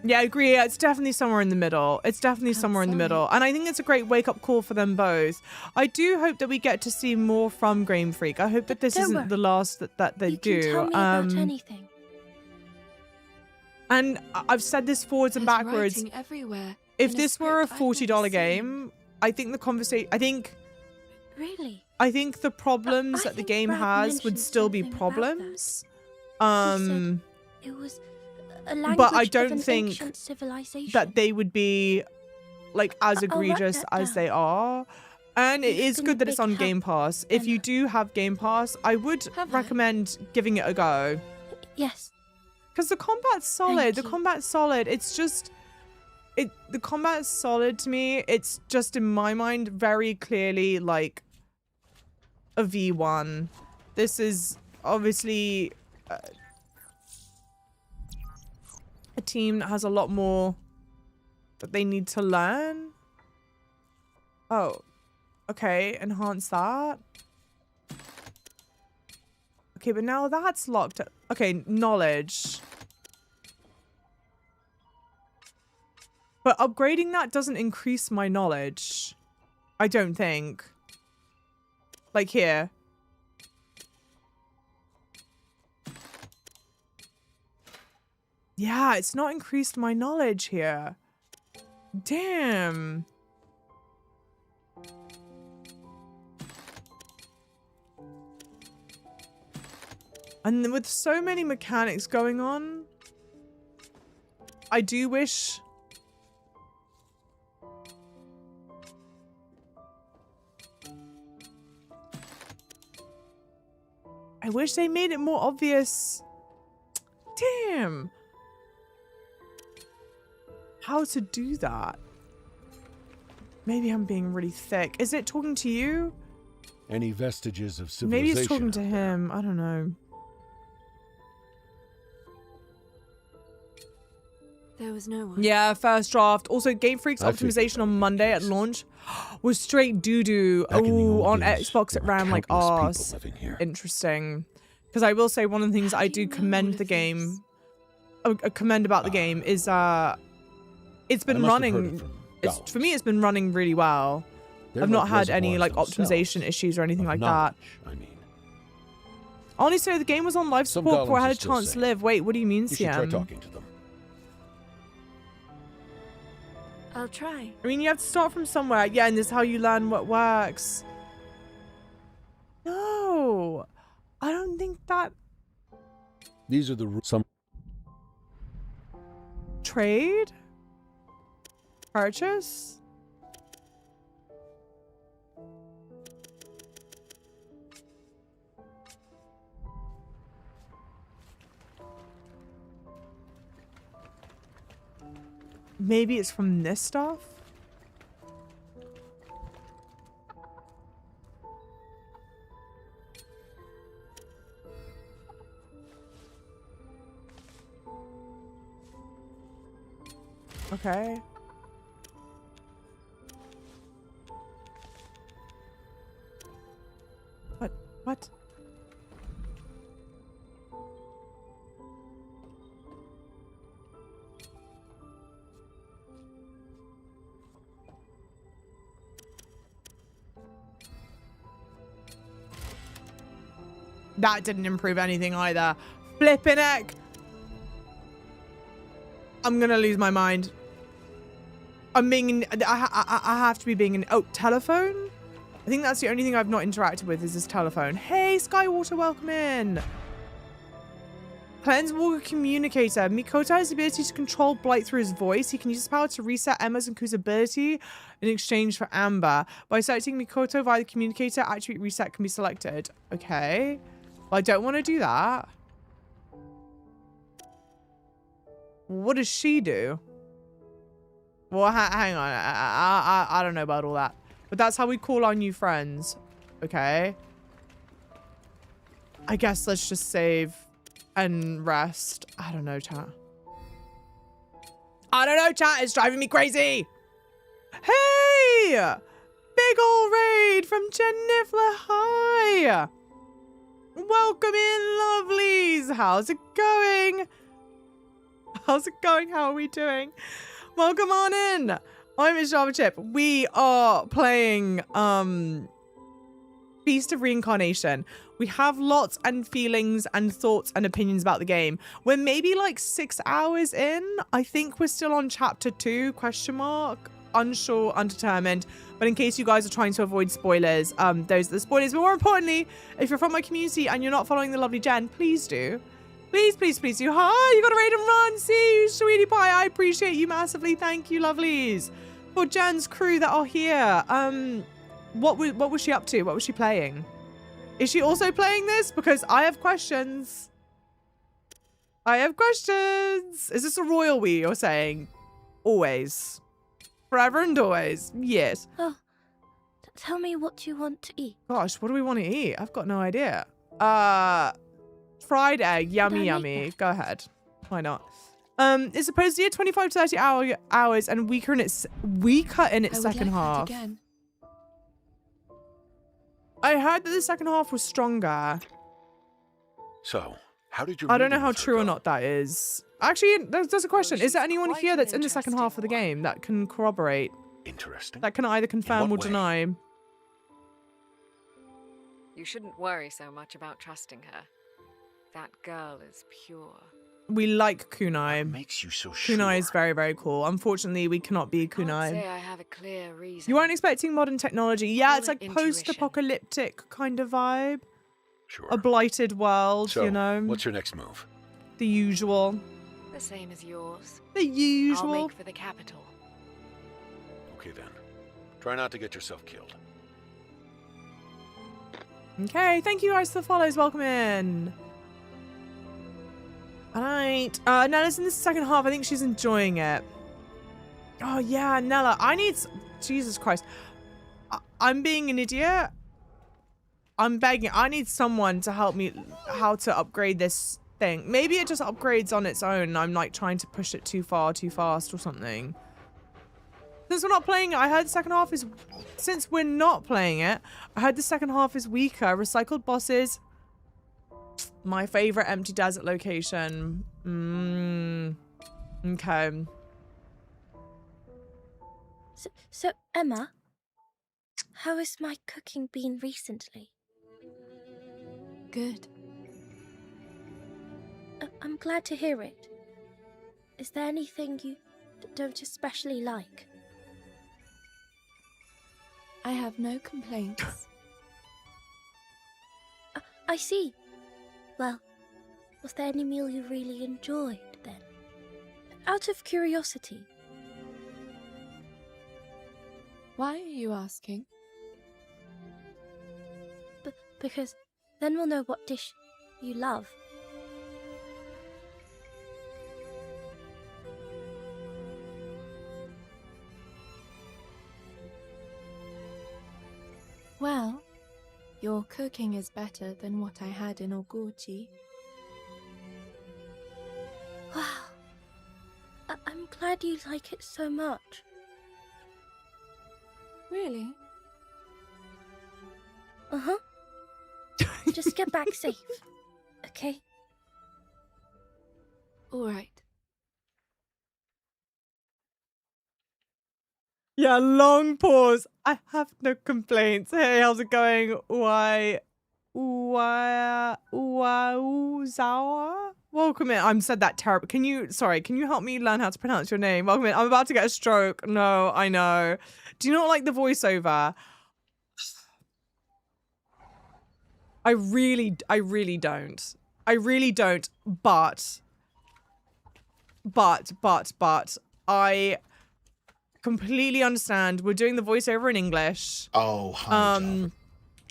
Yeah, I agree. It's definitely somewhere in the middle. It's definitely somewhere in the middle. And I think it's a great wake-up call for them both. I do hope that we get to see more from Game Freak. I hope that this isn't the last that they do. You can tell me about anything. And I've said this forwards and backwards. Writing everywhere. If this were a $40 game, I think the conversation... Really? I think the problems that the game has would still be problems. He said it was a language but I of don't an think ancient civilization. that they would be like as egregious as they are. And it is good that it's on Game Pass. If you do have Game Pass, I would recommend giving it a go. Yes. Because the combat's solid. The combat's solid. It's just... the combat's solid to me. It's just, in my mind, very clearly, like, a V1. This is obviously a team that has a lot more that they need to learn. Oh. Okay, enhance that. Okay, but now that's locked. Okay, knowledge. But upgrading that doesn't increase my knowledge. I don't think. Like here. Yeah, it's not increased my knowledge here. Damn. And with so many mechanics going on, I do wish... I wish they made it more obvious. Damn. How to do that? Maybe I'm being really thick. Is it talking to you? Any vestiges of civilization? Maybe it's talking to him. I don't know. There was no one. Yeah, first draft. Also, Game Freak's optimization on Monday at launch was straight doo-doo. Oh, on Xbox it ran like arse. Interesting. Because I will say one of the things I do commend the game, commend about the game is it's been running, for me it's been running really well. I've not had any like optimization issues or anything like that. I mean. Honestly, the game was on live support before I had a chance to live. Wait, what do you mean, You should try CM? talking to them. I'll try. I mean, you have to start from somewhere. Yeah, and this is how you learn what works. No, I don't think that... These are some... Trade? Purchase? Maybe it's from this stuff? Okay. What? That didn't improve anything either. Flippin' heck. I'm gonna lose my mind. I'm being... I have to be being an... Oh, telephone? I think that's the only thing I've not interacted with is this telephone. Hey, Skywater, welcome in. Planeswalker Communicator. Mikoto has the ability to control Blight through his voice. He can use his power to reset Emma's and Ku's ability in exchange for Amber. By selecting Mikoto via the Communicator, attribute reset can be selected. Okay. Well, I don't want to do that. What does she do? Well, hang on. I don't know about all that. But that's how we call our new friends. Okay. I guess let's just save and rest. I don't know, chat. I don't know, chat. It's driving me crazy. Hey! Big ol' raid from Jennifer. Hi. Welcome in, lovelies. How's it going? How's it going? How are we doing? Welcome on in. I'm Miss Java Chip. We are playing Feast of Reincarnation. We have lots and feelings and thoughts and opinions about the game. We're maybe like 6 hours in. I think we're still on chapter 2, question mark. Unsure, undetermined. But in case you guys are trying to avoid spoilers, those are the spoilers. But more importantly, if you're from my community and you're not following the lovely Jen, please do. Please, please, please do. Hi, you got a raid and run. See you, sweetie pie. I appreciate you massively. Thank you, lovelies. For Jen's crew that are here, what was she up to? What was she playing? Is she also playing this? Because I have questions. I have questions. Is this a royal we you're saying? Always. Forever and always. Yes. Oh, tell me what you want to eat. Gosh, what do we want to eat? I've got no idea. Fried egg. Yummy, yummy. Go ahead. Why not? It's supposed to be a 25 to 30 hours and weaker in its second half. Again. I heard that the second half was stronger. So, how did you? I don't know how true or not that is. Actually, there's a question. Is there anyone here that's in the second half of the game that can corroborate? Interesting. That can either confirm or deny? You shouldn't worry so much about trusting her. That girl is pure. We like Kunai. What makes you so sure? Kunai is very, very cool. Unfortunately, we cannot be Kunai. Say I have a clear reason. You weren't expecting modern technology. Yeah, it's like post-apocalyptic kind of vibe. Sure. A blighted world, so, you know. What's your next move? The usual. The same as yours. The usual. I'll make for the capital. Okay then. Try not to get yourself killed. Okay, thank you guys for the follows. Welcome in. Alright. Nella's in the second half. I think she's enjoying it. Oh, yeah, Nella. Jesus Christ. I'm being an idiot. I'm begging. I need someone to help me how to upgrade this thing. Maybe it just upgrades on its own. I'm like trying to push it too far, too fast or something. Since we're not playing it, I heard the second half is... Since we're not playing it, I heard the second half is weaker. Recycled bosses... My favorite empty desert location. Okay. So, Emma, how has my cooking been recently? Good. I'm glad to hear it. Is there anything you don't especially like? I have no complaints. I see. Well, was there any meal you really enjoyed, then? Out of curiosity. Why are you asking? Because then we'll know what dish you love. Well, your cooking is better than what I had in Oguchi. Wow. I'm glad you like it so much. Really? Uh-huh. Just get back safe, okay? All right. Yeah, long pause. I have no complaints. Hey, how's it going? Zawa? Welcome in. I'm said that terrible. Can you help me learn how to pronounce your name? Welcome in. I'm about to get a stroke. No, I know. Do you not like the voiceover? I really don't. I really don't. But I completely understand. We're doing the voiceover in English. Oh, hi,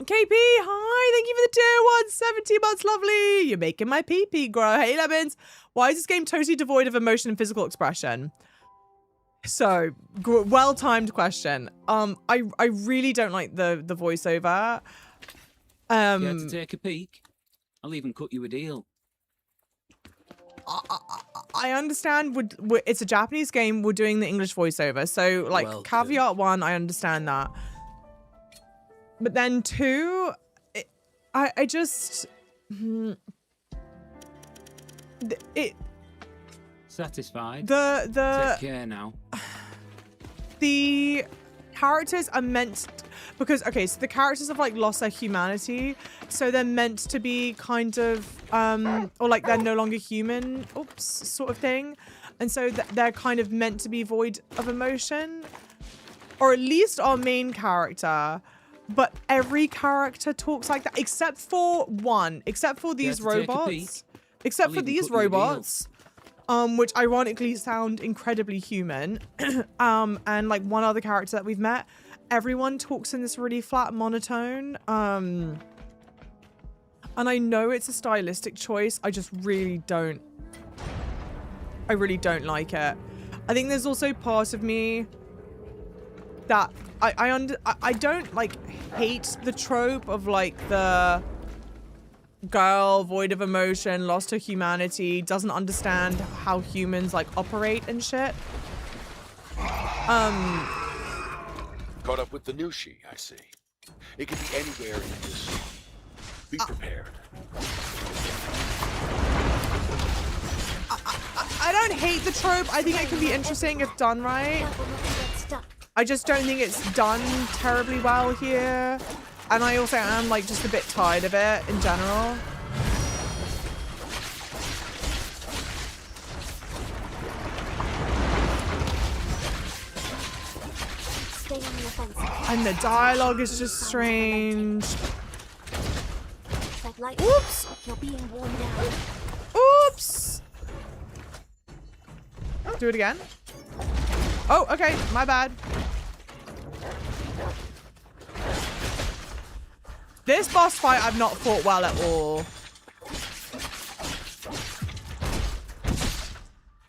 KP, hi, thank you for the tier 1, 17 months, lovely. You're making my pee-pee grow. Hey, Lemons. Why is this game totally devoid of emotion and physical expression? So, well-timed question. I really don't like the voiceover. Care to take a peek? I'll even cut you a deal. I understand it's a Japanese game. We're doing the English voiceover. So, like, Well, caveat 1, I understand that. But then 2, I just... Satisfied? Take care now. The characters are meant... Because, okay, so the characters have, like, lost their humanity. So they're meant to be kind of... or, like, they're no longer human, sort of thing. And so they're kind of meant to be void of emotion. Or at least our main character. But every character talks like that. Except for one. Except for these robots. Except for these robots. Which ironically sound incredibly human. And, like, one other character that we've met. Everyone talks in this really flat monotone. And I know it's a stylistic choice. I just really don't. I really don't like it. I think there's also part of me that I don't like hate the trope of like the girl void of emotion, lost her humanity, doesn't understand how humans like operate and shit. Caught up with the new she, I see. It could be anywhere in this. Be prepared. I don't hate the trope. I think it can be interesting if done right. I just don't think it's done terribly well here. And I also am like just a bit tired of it in general. And the dialogue is just strange. Oops! You're being worn down. Oops! Do it again. Oh, okay. My bad. This boss fight I've not fought well at all.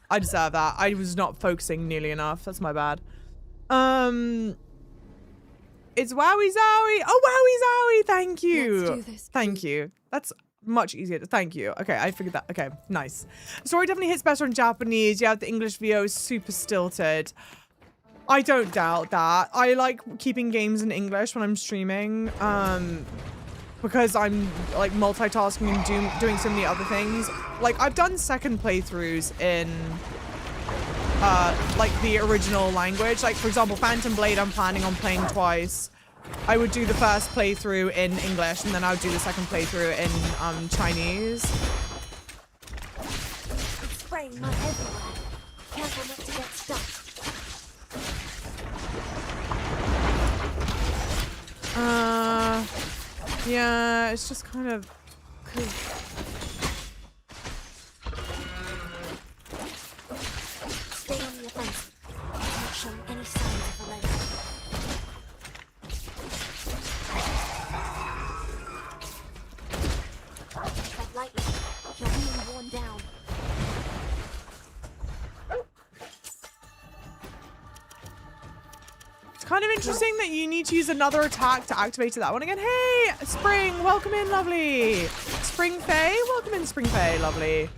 I deserve that. I was not focusing nearly enough. That's my bad. It's Wowie Zowie. Oh, Wowie Zowie. Thank you. Let's do this. Thank you. That's much easier. Thank you. Okay, I figured that. Okay, nice. Story definitely hits better in Japanese. Yeah, the English VO is super stilted. I don't doubt that. I like keeping games in English when I'm streaming. Because I'm like multitasking and doing so many other things. Like I've done second playthroughs in like the original language. Like for example, Phantom Blade I'm planning on playing twice. I would do the first playthrough in English and then I would do the second playthrough in Chinese. It's spraying mud everywhere. Careful not to get stuck. Yeah, it's just kind of cool. Stay on the offensive. Not showing any signs of a leg. Tread lightly. You're being worn down. It's kind of interesting that you need to use another attack to activate that one again. Hey, Spring, welcome in, lovely. Spring Faye, welcome in, Spring Faye, lovely.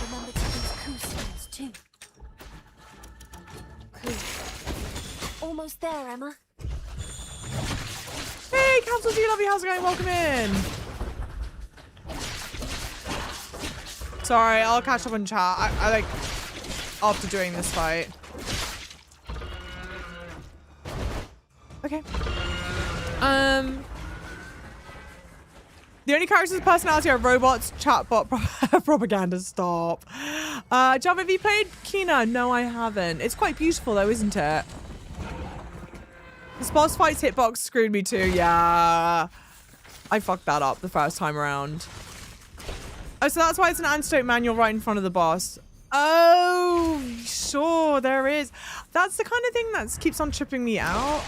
Remember to use coup skills too. Coup. Almost there, Emma. Hey, Council G, lovely, how's it going? Welcome in. Sorry, I'll catch up on chat. I like after doing this fight. Okay. The only characters with personality are robots, chatbot, propaganda. Stop. Java, have you played Kina? No, I haven't. It's quite beautiful though, isn't it? This boss fight's hitbox screwed me too. Yeah, I fucked that up the first time around. Oh, so that's why it's an antidote manual right in front of the boss. Oh, sure, there is. That's the kind of thing that keeps on tripping me out.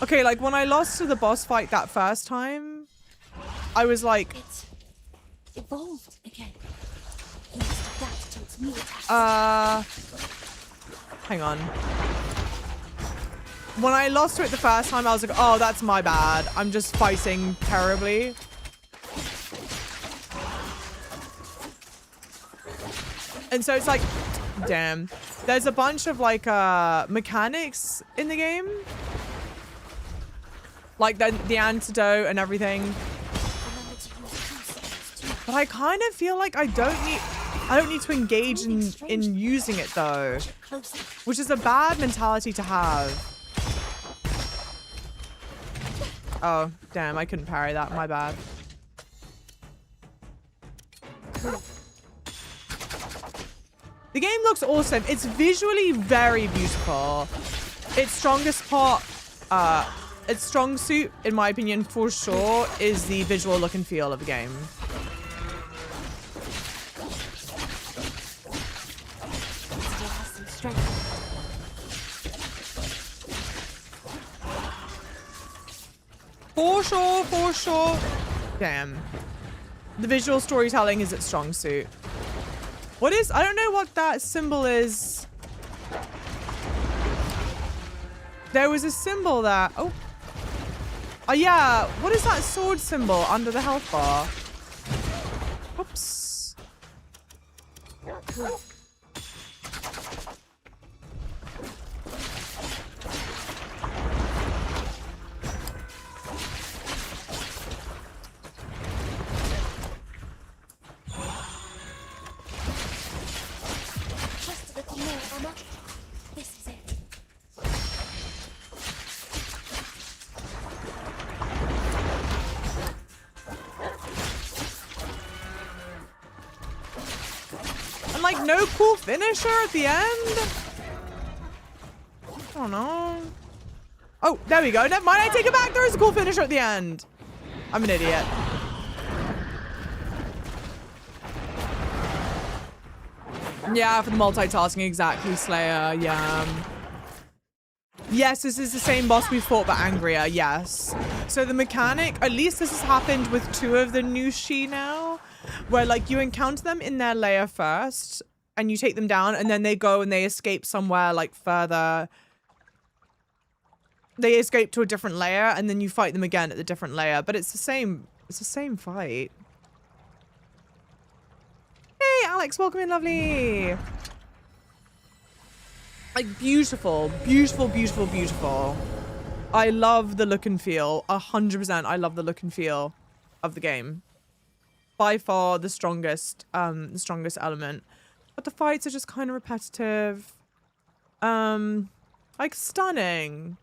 Okay, like when I lost to the boss fight that first time, I was like, It's evolved again. He must adapt to its new attacks. hang on. When I lost to it the first time, I was like, oh, that's my bad. I'm just fighting terribly. And so it's like, damn. There's a bunch of like mechanics in the game. Like the antidote and everything. But I kind of feel like I don't need to engage in using it though. Which is a bad mentality to have. Oh, damn, I couldn't parry that. My bad. The game looks awesome. It's visually very beautiful. Its strongest part, its strong suit, in my opinion, for sure, is the visual look and feel of the game. Still has some strength. For sure, for sure. Damn. The visual storytelling is its strong suit. What is... I don't know what that symbol is. There was a symbol that... Oh. Oh, yeah. What is that sword symbol under the health bar? Oops. Just a little more, Emma. This is it. And like no cool finisher at the end? I don't know. Oh, there we go. Never mind. I take it back. There is a cool finisher at the end. I'm an idiot. Yeah, for the multitasking, exactly, Slayer. Yeah. Yes, this is the same boss we fought, but angrier. Yes. So the mechanic, at least this has happened with 2 of the new Shi now, where like you encounter them in their lair first and you take them down and then they go and they escape somewhere like further. They escape to a different layer and then you fight them again at the different layer, but it's the same fight. Hey, Alex, welcome in, lovely. Like beautiful, beautiful, beautiful, beautiful. I love the look and feel. 100%. I love the look and feel of the game. By far the strongest element. But the fights are just kind of repetitive. Like stunning.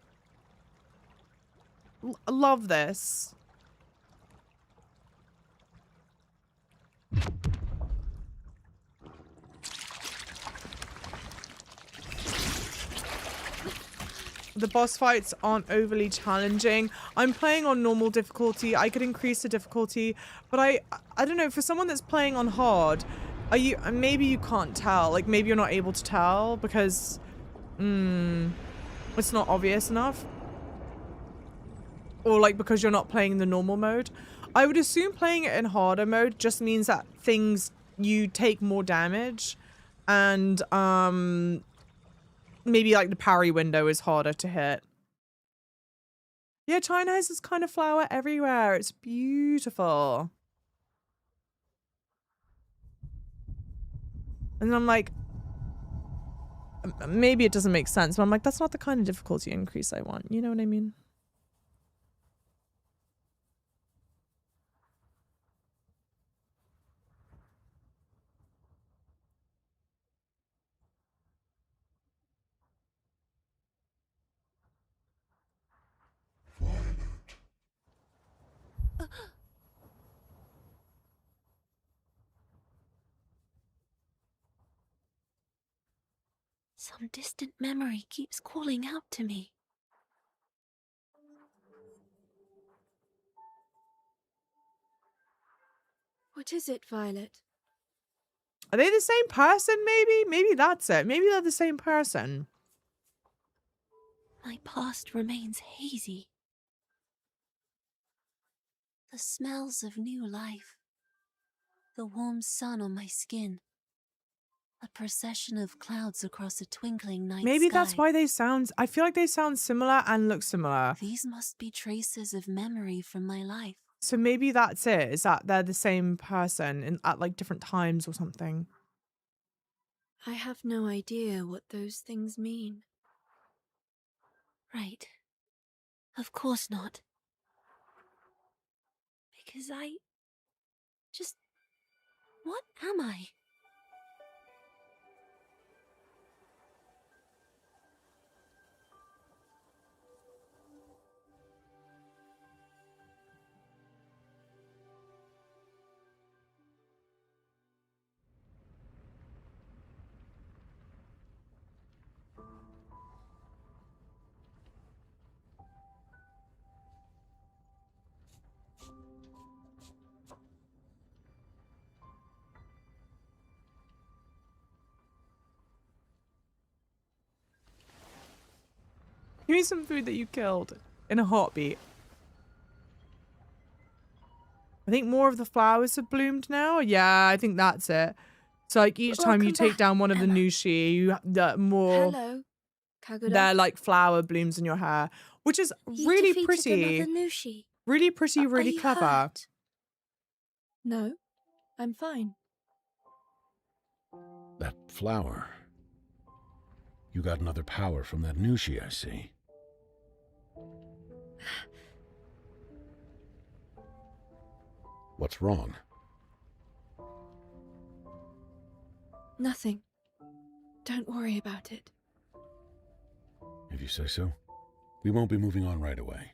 Love this. The boss fights aren't overly challenging. I'm playing on normal difficulty. I could increase the difficulty, but I don't know, for someone that's playing on hard, maybe you can't tell. Like maybe you're not able to tell because it's not obvious enough. Or like because you're not playing the normal mode. I would assume playing it in harder mode just means that you take more damage and maybe like the parry window is harder to hit. Yeah, China has this kind of flower everywhere. It's beautiful. And I'm like, maybe it doesn't make sense, but I'm like, that's not the kind of difficulty increase I want. You know what I mean? Some distant memory keeps calling out to me. What is it, Violet? Are they the same person, maybe? Maybe that's it. Maybe they're the same person. My past remains hazy. The smells of new life. The warm sun on my skin. A procession of clouds across a twinkling night Maybe sky. that's why they sound... I feel like they sound similar and look similar. These must be traces of memory from my life. So maybe that's it. Is that they're the same person at like different times or something? I have no idea what those things mean. Right. Of course not. Because I... just... what am I? Give me some food that you killed in a heartbeat. I think more of the flowers have bloomed now. Yeah, I think that's it. So like each time you take down one of the nushi, you the more Hello, Kaguda. they're like flower blooms in your hair, which is really You defeated pretty. another Nushi. Really pretty, Are really you clever. hurt? No, I'm fine. That flower. You got another power from that Nushi, I see. What's wrong? Nothing. Don't worry about it. If you say so. We won't be moving on right away.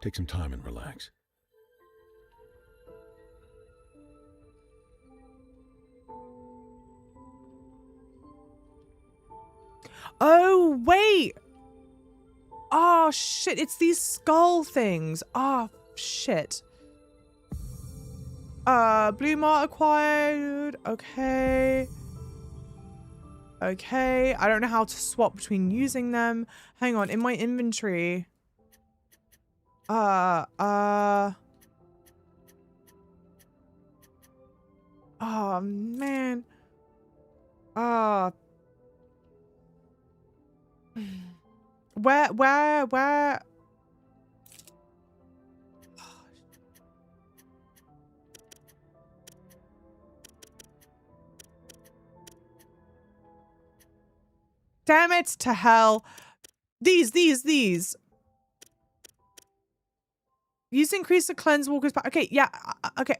Take some time and relax. Oh, wait. Oh, shit. It's these skull things. Oh, shit. Blue Mart acquired. Okay. Okay. I don't know how to swap between using them. Hang on. In my inventory. Oh, man. Where? Damn it to hell. These. Use to increase the cleanse walker's power. Okay, yeah, okay.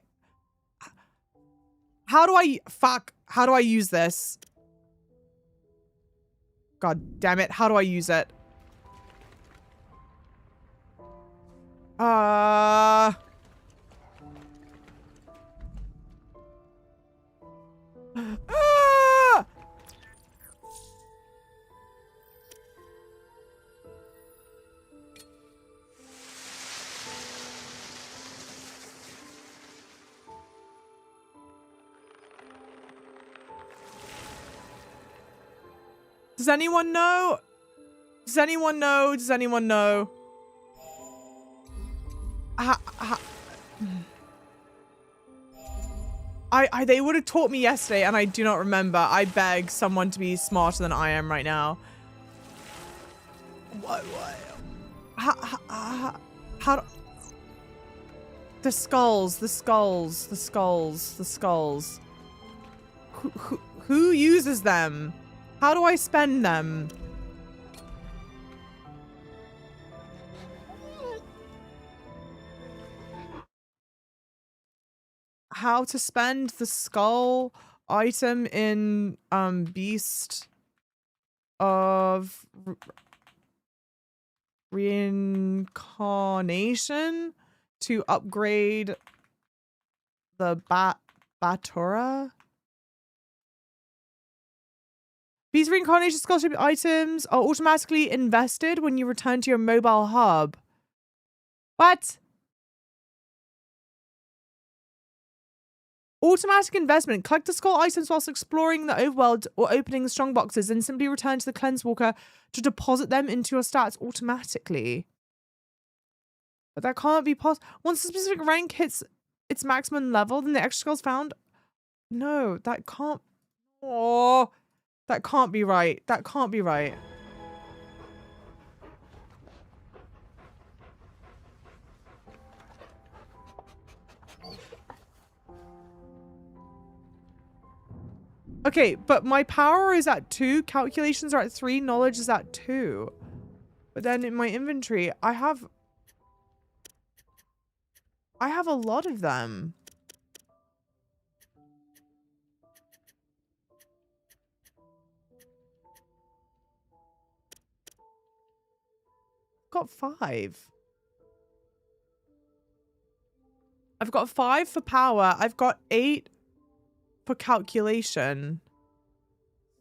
How do I use this? God damn it, how do I use it? Ah! Does anyone know? Does anyone know? Does anyone know? They would have taught me yesterday and I do not remember. I beg someone to be smarter than I am right now. What? How do... The skulls. Who uses them? How do I spend them? How to spend the skull item in Beast of Reincarnation to upgrade the Batura? These reincarnation scholarship items are automatically invested when you return to your mobile hub. What? Automatic investment. Collect the skull items whilst exploring the overworld or opening strong boxes, and simply return to the Cleanse Walker to deposit them into your stats automatically. But that can't be possible. Once a specific rank hits its maximum level, then the extra skulls found. No, that can't. Oh, that can't be right. That can't be right. Okay, but my power is at 2, calculations are at 3, knowledge is at 2. But then in my inventory, I have a lot of them. Got 5. I've got 5 for power. I've got 8 for calculation.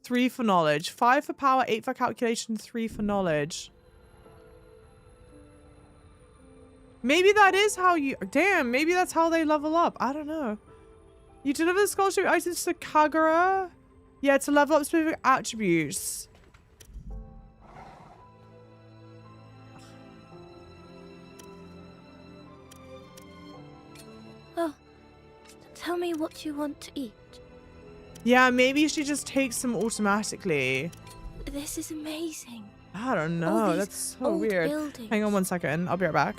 3 for knowledge. 5 for power, 8 for calculation, 3 for knowledge. Maybe that is how you... Damn, maybe that's how they level up. I don't know. You deliver the scholarship items to Kagura? Yeah, to level up specific attributes. Oh, tell me what you want to eat. Yeah, maybe she just takes them automatically. This is amazing. I don't All know. these That's so old weird. buildings. Hang on 1 second. I'll be right back.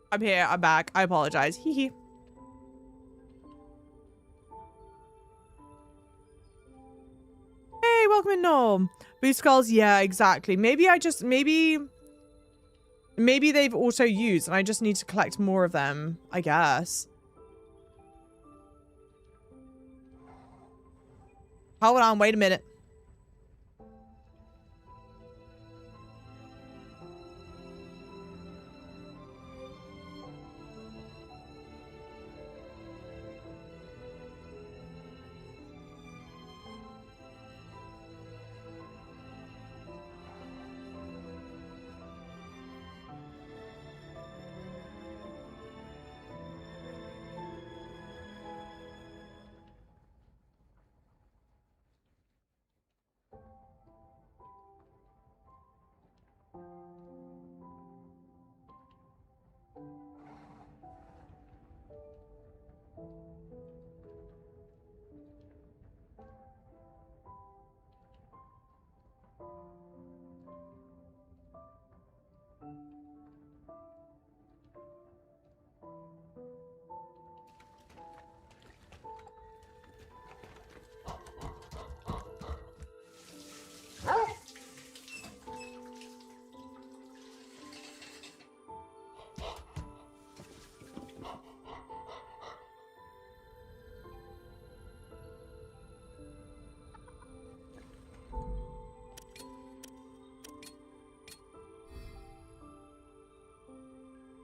I'm here. I'm back. I apologize. Hee hee. Hey, welcome in, Noel. Boost skulls. Yeah, exactly. Maybe I just... Maybe they've also used and I just need to collect more of them, I guess. Hold on. Wait a minute.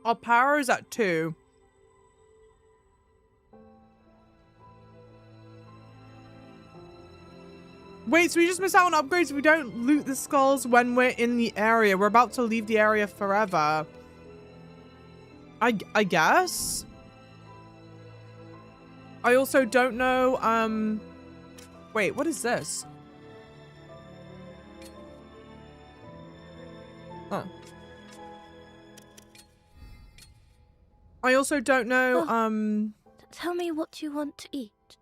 Our power is at 2. Wait, so we just miss out on upgrades if we don't loot the skulls when we're in the area. We're about to leave the area forever. I guess? I also don't know, Wait, what is this? Huh. I also don't know, Tell me what you want to eat.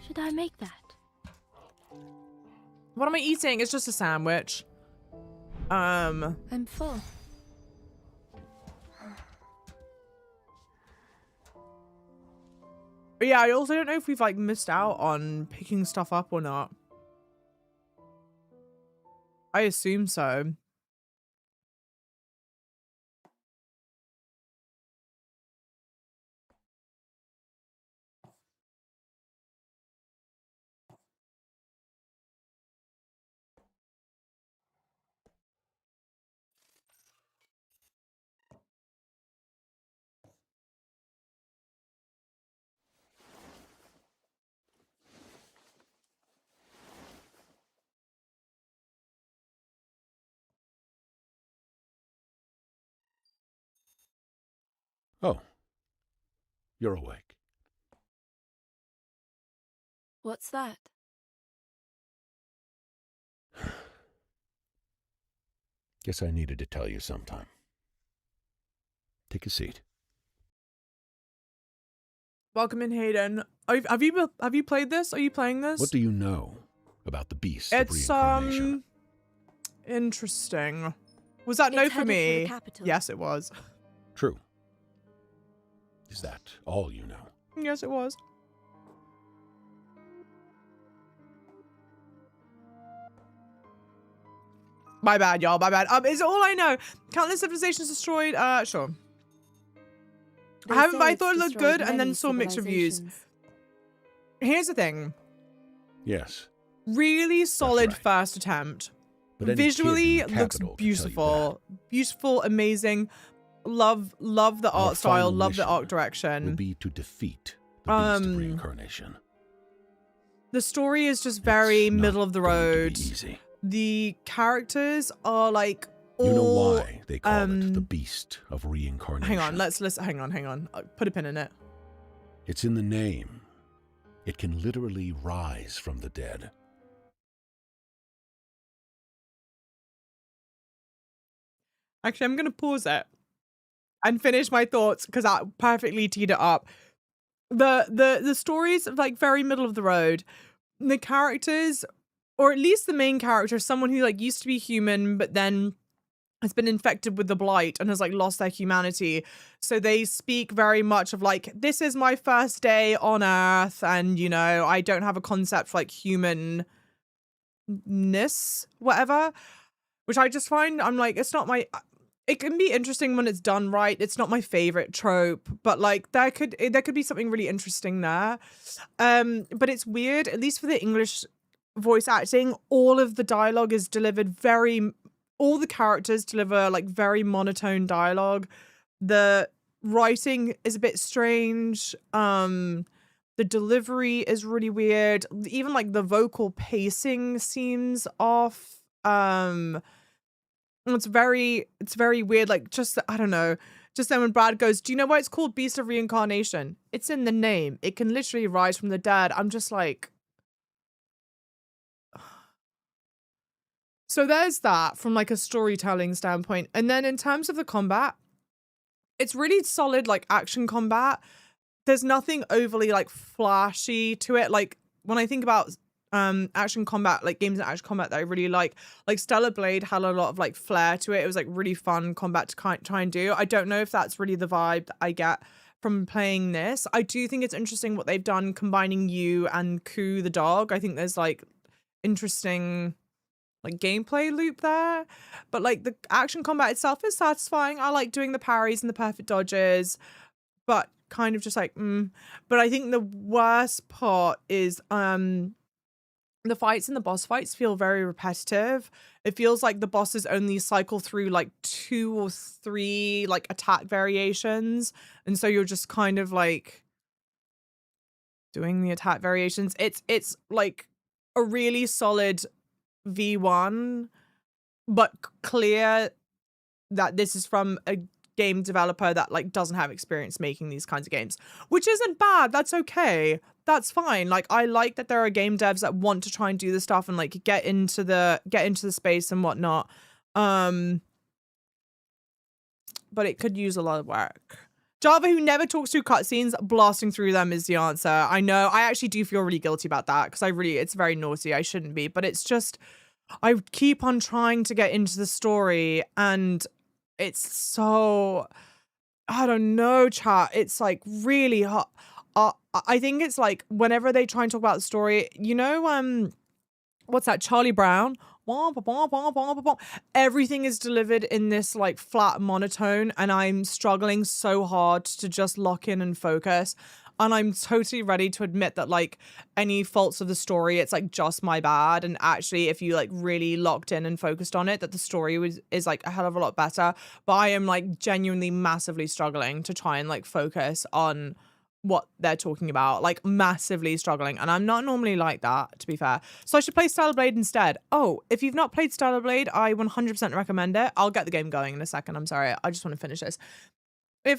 Should I make that? What am I eating? It's just a sandwich. I'm full. But yeah, I also don't know if we've like missed out on picking stuff up or not. I assume so. Oh, you're awake. What's that? Guess I needed to tell you sometime. Take a seat. Welcome in, Hayden. Have you played this? Are you playing this? What do you know about the beast It's of reincarnation? Interesting. Was that no It's for headed me? the capital. Yes, it was. True. Is that all you know? Yes, it was. My bad, y'all. My bad. Is all I know. Countless civilizations destroyed. Sure. They I say thought it it's looked destroyed good and then many saw mixed reviews. civilizations. Here's the thing. Yes. Really solid right. first attempt. But any Visually kid in the looks capital can tell you beautiful. Beautiful, amazing. Love the Our art style, final love the art mission direction. will be to defeat the beast of reincarnation. The story is just very It's not middle of the going to be road. easy. The characters are like all, You know why they call it the beast of reincarnation? Hang on, let's listen. Hang on. Put a pin in it. It's in the name. It can literally rise from the dead. Actually, I'm gonna pause it and finish my thoughts because that perfectly teed it up. The story's like very middle of the road. The characters, or at least the main character, is someone who like used to be human but then has been infected with the blight and has like lost their humanity. So they speak very much of like, this is my first day on Earth, and you know, I don't have a concept for like humanness, whatever. Which I just find, I'm like, it's not my. It can be interesting when it's done right. It's not my favorite trope, but like there could be something really interesting there. But it's weird, at least for the English voice acting, all of the dialogue is delivered all the characters deliver like very monotone dialogue. The writing is a bit strange. The delivery is really weird. Even like the vocal pacing seems off. It's very weird. Like, just, I don't know. Just then when Brad goes, do you know why it's called Beast of Reincarnation? It's in the name. It can literally rise from the dead. I'm just like. So there's that from like a storytelling standpoint. And then in terms of the combat, it's really solid, like action combat. There's nothing overly like flashy to it. Like when I think about action combat, like games and action combat that I really like Stellar Blade had a lot of like flair to it. It was like really fun combat to try and do. I don't know if that's really the vibe that I get from playing this. I do think it's interesting what they've done combining you and Ku the dog. I think there's like interesting like gameplay loop there, but like the action combat itself is satisfying. I like doing the parries and the perfect dodges, but kind of just like But I think the worst part is the fights and the boss fights feel very repetitive. It feels like the bosses only cycle through like 2 or 3 like attack variations, and so you're just kind of like doing the attack variations. It's like a really solid V1, but clear that this is from a game developer that like doesn't have experience making these kinds of games, which isn't bad. That's okay. That's fine. Like, I like that there are game devs that want to try and do this stuff and like get into the space and whatnot. But it could use a lot of work. Java, who never talks through cutscenes, blasting through them is the answer. I know. I actually do feel really guilty about that because it's very naughty. I shouldn't be, but it's just, I keep on trying to get into the story and it's so, I don't know, chat. It's like really hard. I think it's like whenever they try and talk about the story, you know, what's that, Charlie Brown? Wah, bah, bah, bah, bah, bah, bah. Everything is delivered in this like flat monotone, and I'm struggling so hard to just lock in and focus. And I'm totally ready to admit that like any faults of the story, it's like just my bad. And actually, if you like really locked in and focused on it, that the story is like a hell of a lot better. But I am like genuinely massively struggling to try and like focus on what they're talking about, like massively struggling. And I'm not normally like that, to be fair. So I should play Stellar Blade instead. Oh, if you've not played Stellar Blade, I 100% recommend it. I'll get the game going in a second. I'm sorry. I just want to finish this. I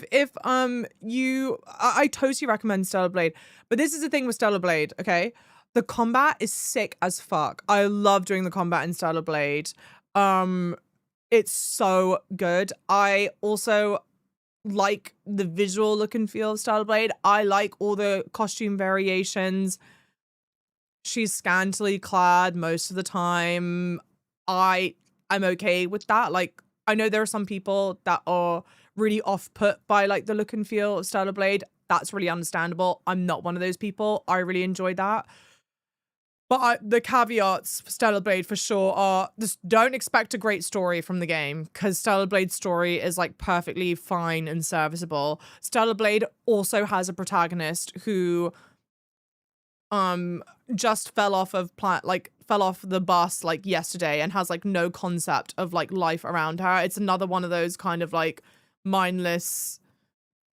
totally recommend Stellar Blade. But this is the thing with Stellar Blade, okay? The combat is sick as fuck. I love doing the combat in Stellar Blade. It's so good. I also like the visual look and feel of Stellar Blade. I like all the costume variations. She's scantily clad most of the time. I'm okay with that. Like, I know there are some people that are really off-put by like the look and feel of Stellar Blade. That's really understandable. I'm not one of those people. I really enjoyed that. But the caveats for Stellar Blade for sure are just don't expect a great story from the game, because Stellar Blade's story is like perfectly fine and serviceable. Stellar Blade also has a protagonist who just fell off the bus like yesterday and has like no concept of like life around her. It's another one of those kind of like mindless,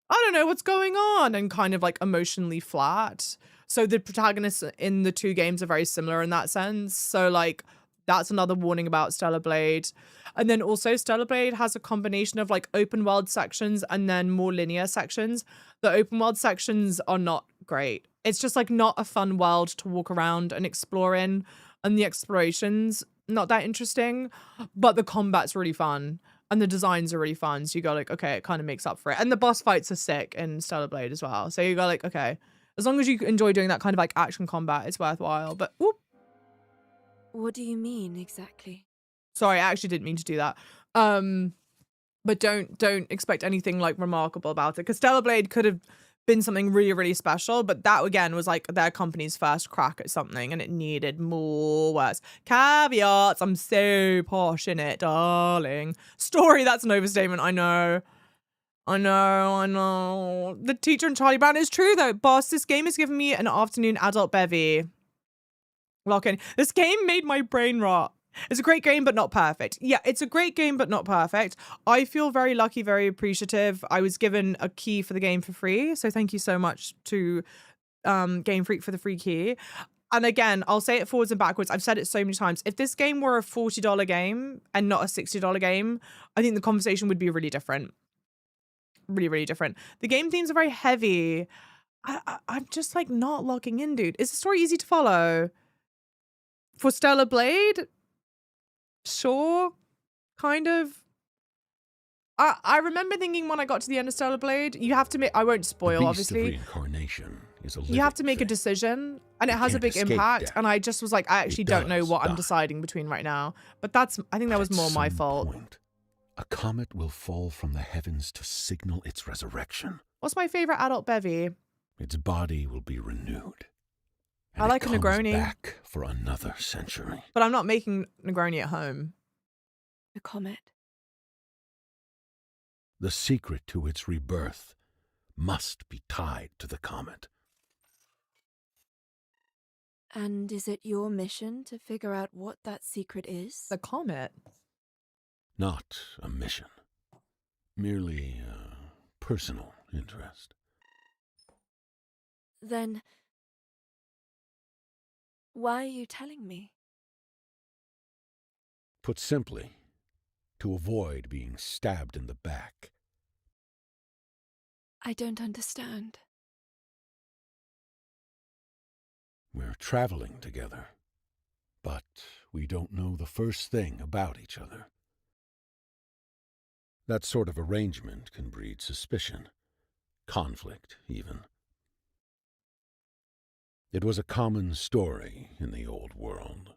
I don't know what's going on, and kind of like emotionally flat. So the protagonists in the two games are very similar in that sense. So like that's another warning about Stellar Blade. And then also Stellar Blade has a combination of like open world sections and then more linear sections. The open world sections are not great. It's just like not a fun world to walk around and explore in. And the exploration's not that interesting, but the combat's really fun. And the designs are really fun. So you go like, okay, it kind of makes up for it. And the boss fights are sick in Stellar Blade as well. So you go like, okay, as long as you enjoy doing that kind of like action combat, it's worthwhile. But whoop. What do you mean exactly? Sorry, I actually didn't mean to do that. But don't expect anything like remarkable about it, because Stellar Blade could have been something really, really special, but that again was like their company's first crack at something and it needed more words. Caveats, I'm so posh in it, darling. Story, that's an overstatement, I know. The teacher in Charlie Brown is true though. Boss, this game has given me an afternoon adult bevy. Lock in. This game made my brain rot. It's a great game, but not perfect. Yeah, it's a great game, but not perfect. I feel very lucky, very appreciative. I was given a key for the game for free. So thank you so much to Game Freak for the free key. And again, I'll say it forwards and backwards. I've said it so many times. If this game were a $40 game and not a $60 game, I think the conversation would be really different. Really, really different. The game themes are very heavy. I'm just like not locking in, dude. Is the story easy to follow? For Stellar Blade? Sure, kind of. I remember thinking when I got to the end of Stellar Blade, you have to make, I won't spoil, the beast obviously. Of reincarnation is a you have to make a decision, and it has a big impact. Death. And I just was like, I actually don't know what I'm deciding between right now. But I think that was more my fault. Point, a comet will fall from the heavens to signal its resurrection. What's my favorite adult bevy? Its body will be renewed. I like a Negroni. Back for another century. But I'm not making Negroni at home. The comet. The secret to its rebirth must be tied to the comet. And is it your mission to figure out what that secret is? The comet? Not a mission. Merely a personal interest. Then why are you telling me? Put simply, to avoid being stabbed in the back. I don't understand. We're traveling together, but we don't know the first thing about each other. That sort of arrangement can breed suspicion, conflict even. It was a common story in the old world.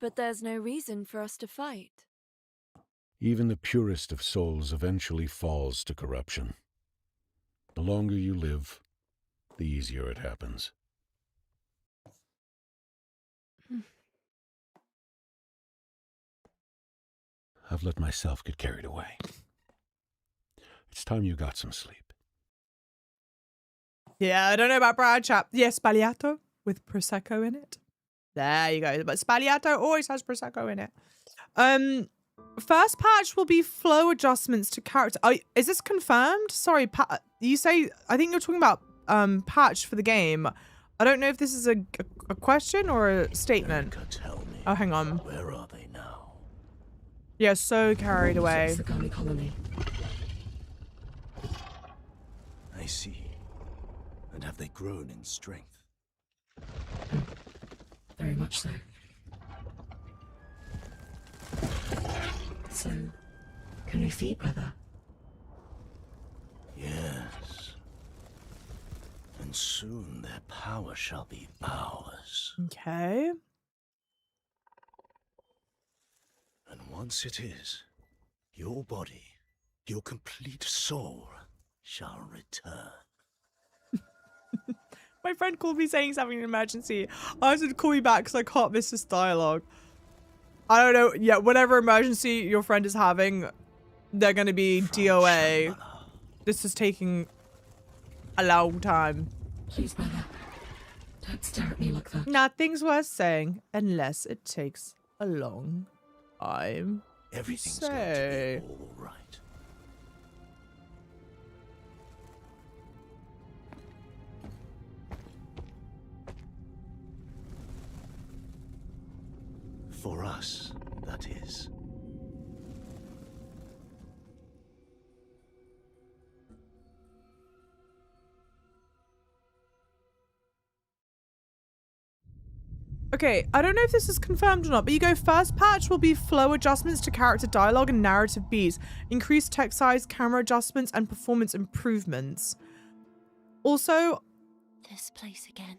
But there's no reason for us to fight. Even the purest of souls eventually falls to corruption. The longer you live, the easier it happens. I've let myself get carried away. It's time you got some sleep. Yeah, I don't know about Brad Chap. Yes, Spagliato with Prosecco in it. There you go. But Spagliato always has Prosecco in it. First patch will be flow adjustments to character. Is this confirmed? Sorry, you say, I think you're talking about patch for the game. I don't know if this is a question or a statement. Tell me, oh, hang on. where are they now? Yeah, so carried away. I see. And have they grown in strength? Very much so. So, can we feed, brother? Yes. And soon their power shall be ours. Okay. And once it is, your body, your complete soul, shall return. My friend called me saying he's having an emergency. I asked him to call me back because I can't miss this dialogue. I don't know. Yeah, whatever emergency your friend is having, they're going to be DOA. This is taking a long time. Please, brother. Don't stare at me like that. Nothing's worth saying unless it takes a long time. Everything's going to be all right. For us, that is. Okay, I don't know if this is confirmed or not, but you go first patch will be flow adjustments to character dialogue and narrative beats, increased text size, camera adjustments, and performance improvements. Also, this place again.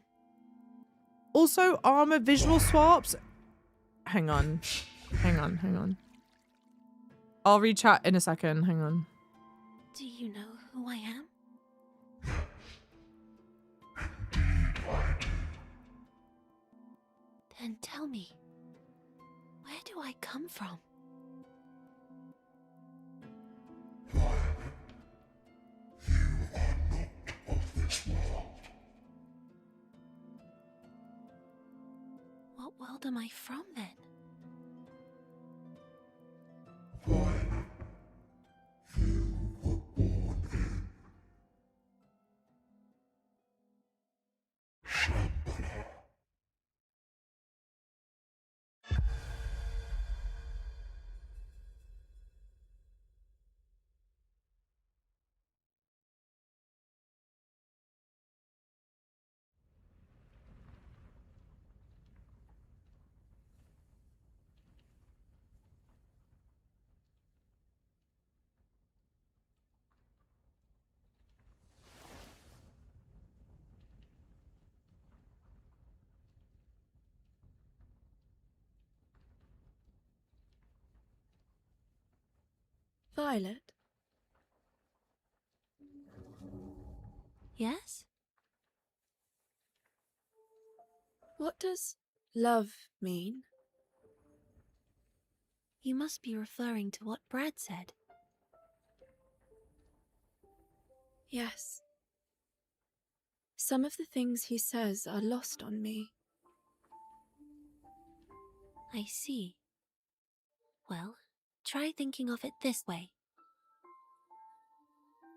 Also, armor visual swaps. Hang on. I'll read chat in a second. Hang on. Do you know who I am? Then tell me, where do I come from? You are not of this world. What world am I from then? One you were born in. Shambhala. Violet? Yes? What does love mean? You must be referring to what Brad said. Yes. Some of the things he says are lost on me. I see. Well, try thinking of it this way.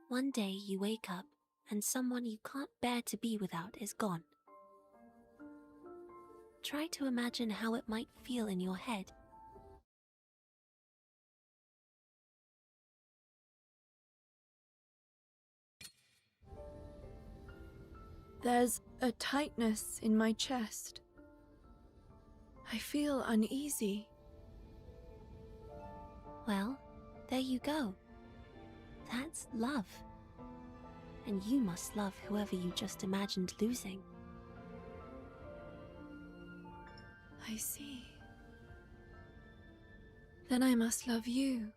One day you wake up and someone you can't bear to be without is gone. Try to imagine how it might feel in your head. There's a tightness in my chest. I feel uneasy. Well, there you go. That's love. And you must love whoever you just imagined losing. I see. Then I must love you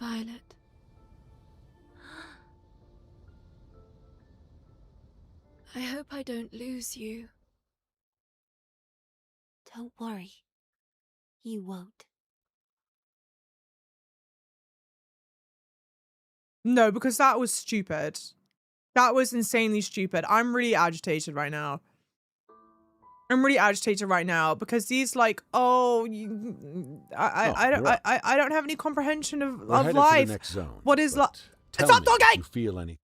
Violet. I hope I don't lose you. Don't worry. You won't. No, because that was stupid. That was insanely stupid. I'm really agitated right now. I'm really agitated right now because he's like, oh, I don't have any comprehension of We're headed life. for the next zone, What is life? Tell It's not me if talking! you feel any.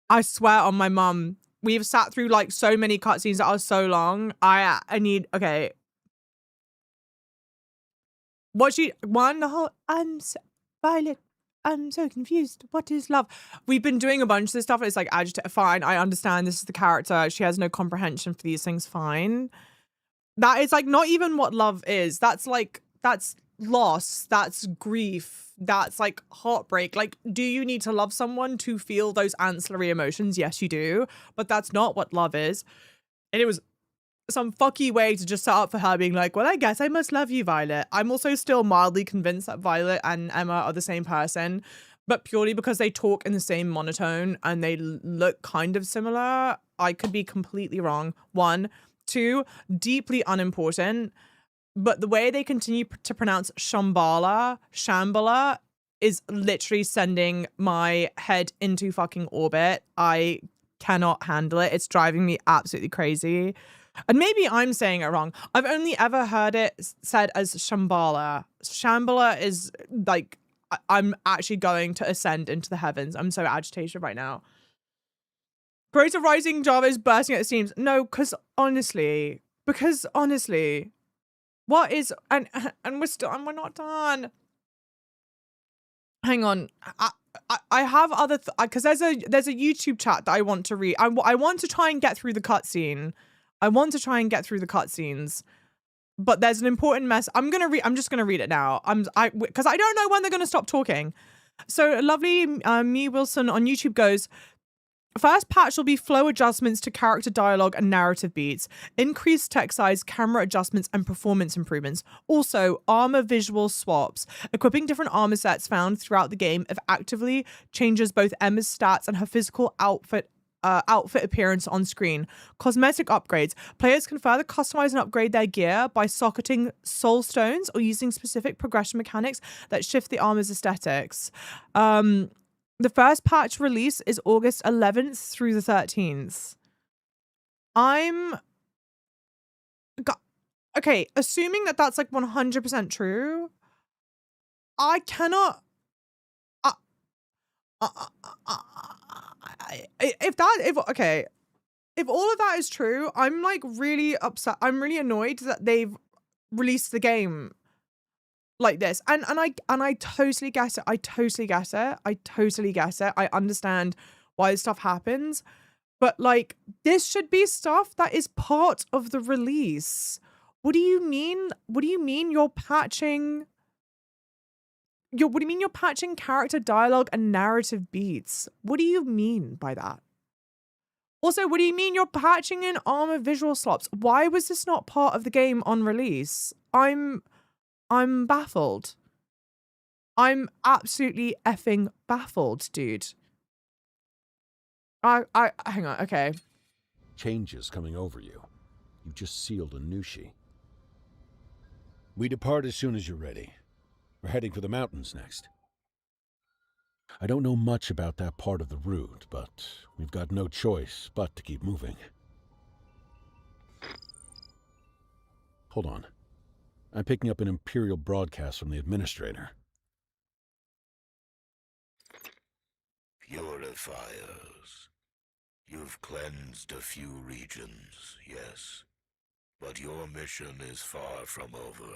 I swear on my mum, we've sat through like so many cutscenes that are so long. I need, okay. Violet, I'm so confused. What is love? We've been doing a bunch of this stuff. It's like, fine. I understand this is the character. She has no comprehension for these things. Fine. That is like not even what love is. That's like, that's loss. That's grief. That's like heartbreak. Like, do you need to love someone to feel those ancillary emotions? Yes, you do. But that's not what love is. And it was some fucky way to just set up for her being like, well, I guess I must love you, Violet. I'm also still mildly convinced that Violet and Emma are the same person, but purely because they talk in the same monotone and they look kind of similar. I could be completely wrong. 1, 2, deeply unimportant, but the way they continue to pronounce Shambhala is literally sending my head into fucking orbit. I cannot handle it. It's driving me absolutely crazy. And maybe I'm saying it wrong. I've only ever heard it said as Shambhala. Shambhala is like, I'm actually going to ascend into the heavens. I'm so agitated right now. Praise of Rising Java is bursting at the seams. No, because honestly, what is, and we're not done. Hang on. I have other, because there's a YouTube chat that I want to read. I want to try and get through the cutscene. But there's an important mess. I'm just gonna read it now. Because I don't know when they're gonna stop talking. So lovely Me Wilson on YouTube goes, first patch will be flow adjustments to character dialogue and narrative beats, increased text size, camera adjustments, and performance improvements. Also, armor visual swaps. Equipping different armor sets found throughout the game actively changes both Emma's stats and her physical outfit appearance on screen. Cosmetic upgrades. Players can further customize and upgrade their gear by socketing soul stones or using specific progression mechanics that shift the armor's aesthetics. The first patch release is August 11th through the 13th. Okay, assuming that that's like 100% true, I cannot... if all of that is true, I'm like really upset. I'm really annoyed that they've released the game like this. And I totally get it. I totally get it. I understand why this stuff happens. But like, this should be stuff that is part of the release. What do you mean? What do you mean you're patching? What do you mean you're patching character dialogue and narrative beats? What do you mean by that? Also, what do you mean you're patching in armor visual swaps? Why was this not part of the game on release? I'm baffled. I'm absolutely effing baffled, dude. Hang on, okay. Changes coming over you. You just sealed a Nushi. We depart as soon as you're ready. We're heading for the mountains next. I don't know much about that part of the route, but we've got no choice but to keep moving. Hold on. I'm picking up an Imperial broadcast from the Administrator. Purifiers. You've cleansed a few regions, yes. But your mission is far from over.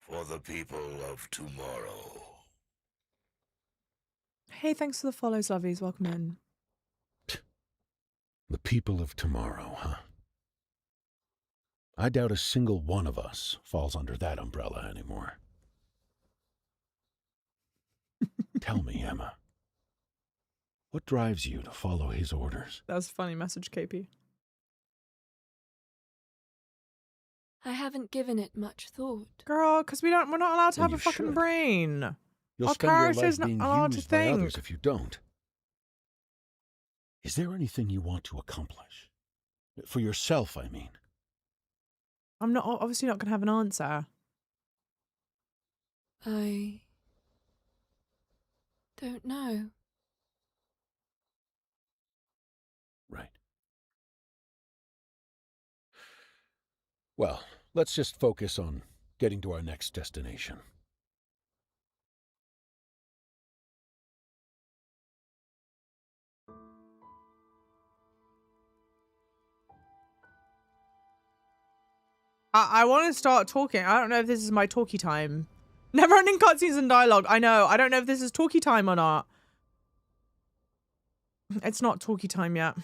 For the people of tomorrow. Hey, thanks for the follows, lovies. Welcome in. The people of tomorrow, huh? I doubt a single one of us falls under that umbrella anymore. Tell me, Emma. What drives you to follow his orders? That was a funny message, KP. I haven't given it much thought. Girl, because we're not allowed to Well, have a you fucking should. brain. You'll Our spend your character's life not being allowed to used by others think. if you don't. Is there anything you want to accomplish? For yourself, I mean. I'm not obviously not going to have an answer. I don't know. Right. Well, let's just focus on getting to our next destination. I want to start talking. I don't know if this is my talkie time. Never ending cutscenes and dialogue. I know. I don't know if this is talkie time or not. It's not talkie time yet.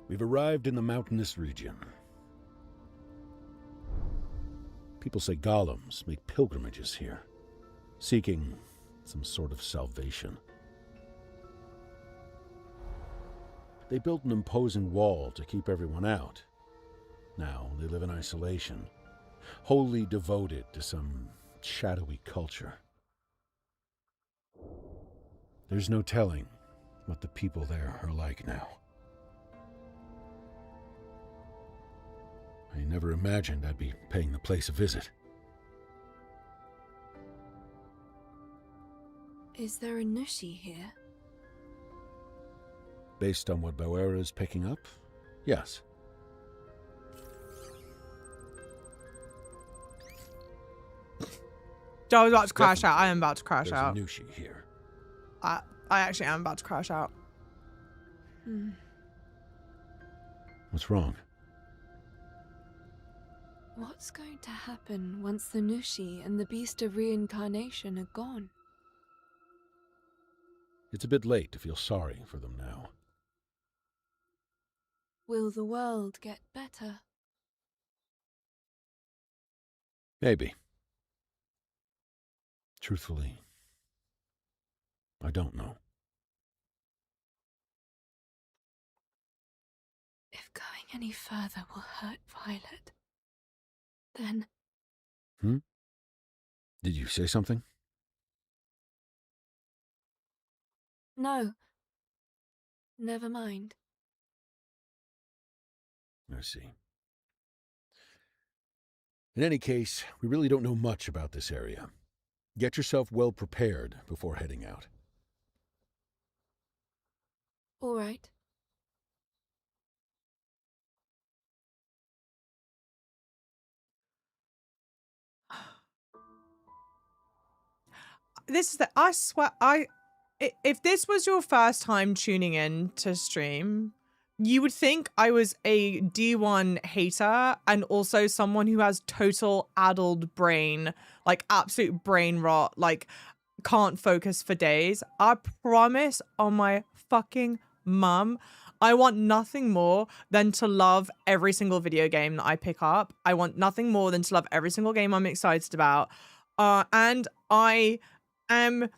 We've arrived in the mountainous region. People say golems make pilgrimages here, seeking some sort of salvation. They built an imposing wall to keep everyone out. Now they live in isolation, wholly devoted to some shadowy culture. There's no telling what the people there are like now. I never imagined I'd be paying the place a visit. Is there a Nushi here? Based on what Bauera is picking up, yes. I was about to crash out. I am about to crash There's out. a Nushi here. I actually am about to crash out. What's wrong? What's going to happen once the Nushi and the beast of reincarnation are gone? It's a bit late to feel sorry for them now. Will the world get better? Maybe. Truthfully, I don't know. If going any further will hurt Violet, then... Did you say something? No. Never mind. I see. In any case, we really don't know much about this area. Get yourself well prepared before heading out. All right. This is the, I swear, if this was your first time tuning in to stream, you would think I was a D1 hater and also someone who has total addled brain, like absolute brain rot, like can't focus for days. I promise on my fucking mum, I want nothing more than to love every single video game that I pick up. I want nothing more than to love every single game I'm excited about. And I am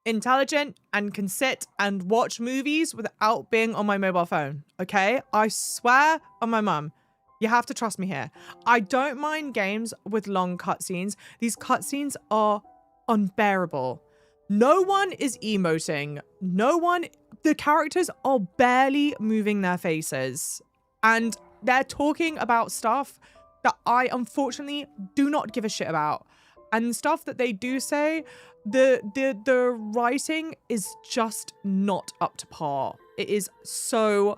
intelligent and can sit and watch movies without being on my mobile phone, okay? I swear on my mum. You have to trust me here. I don't mind games with long cutscenes. These cutscenes are unbearable. No one is emoting. The characters are barely moving their faces. And they're talking about stuff that I unfortunately do not give a shit about. And stuff that they do say, the writing is just not up to par. It is so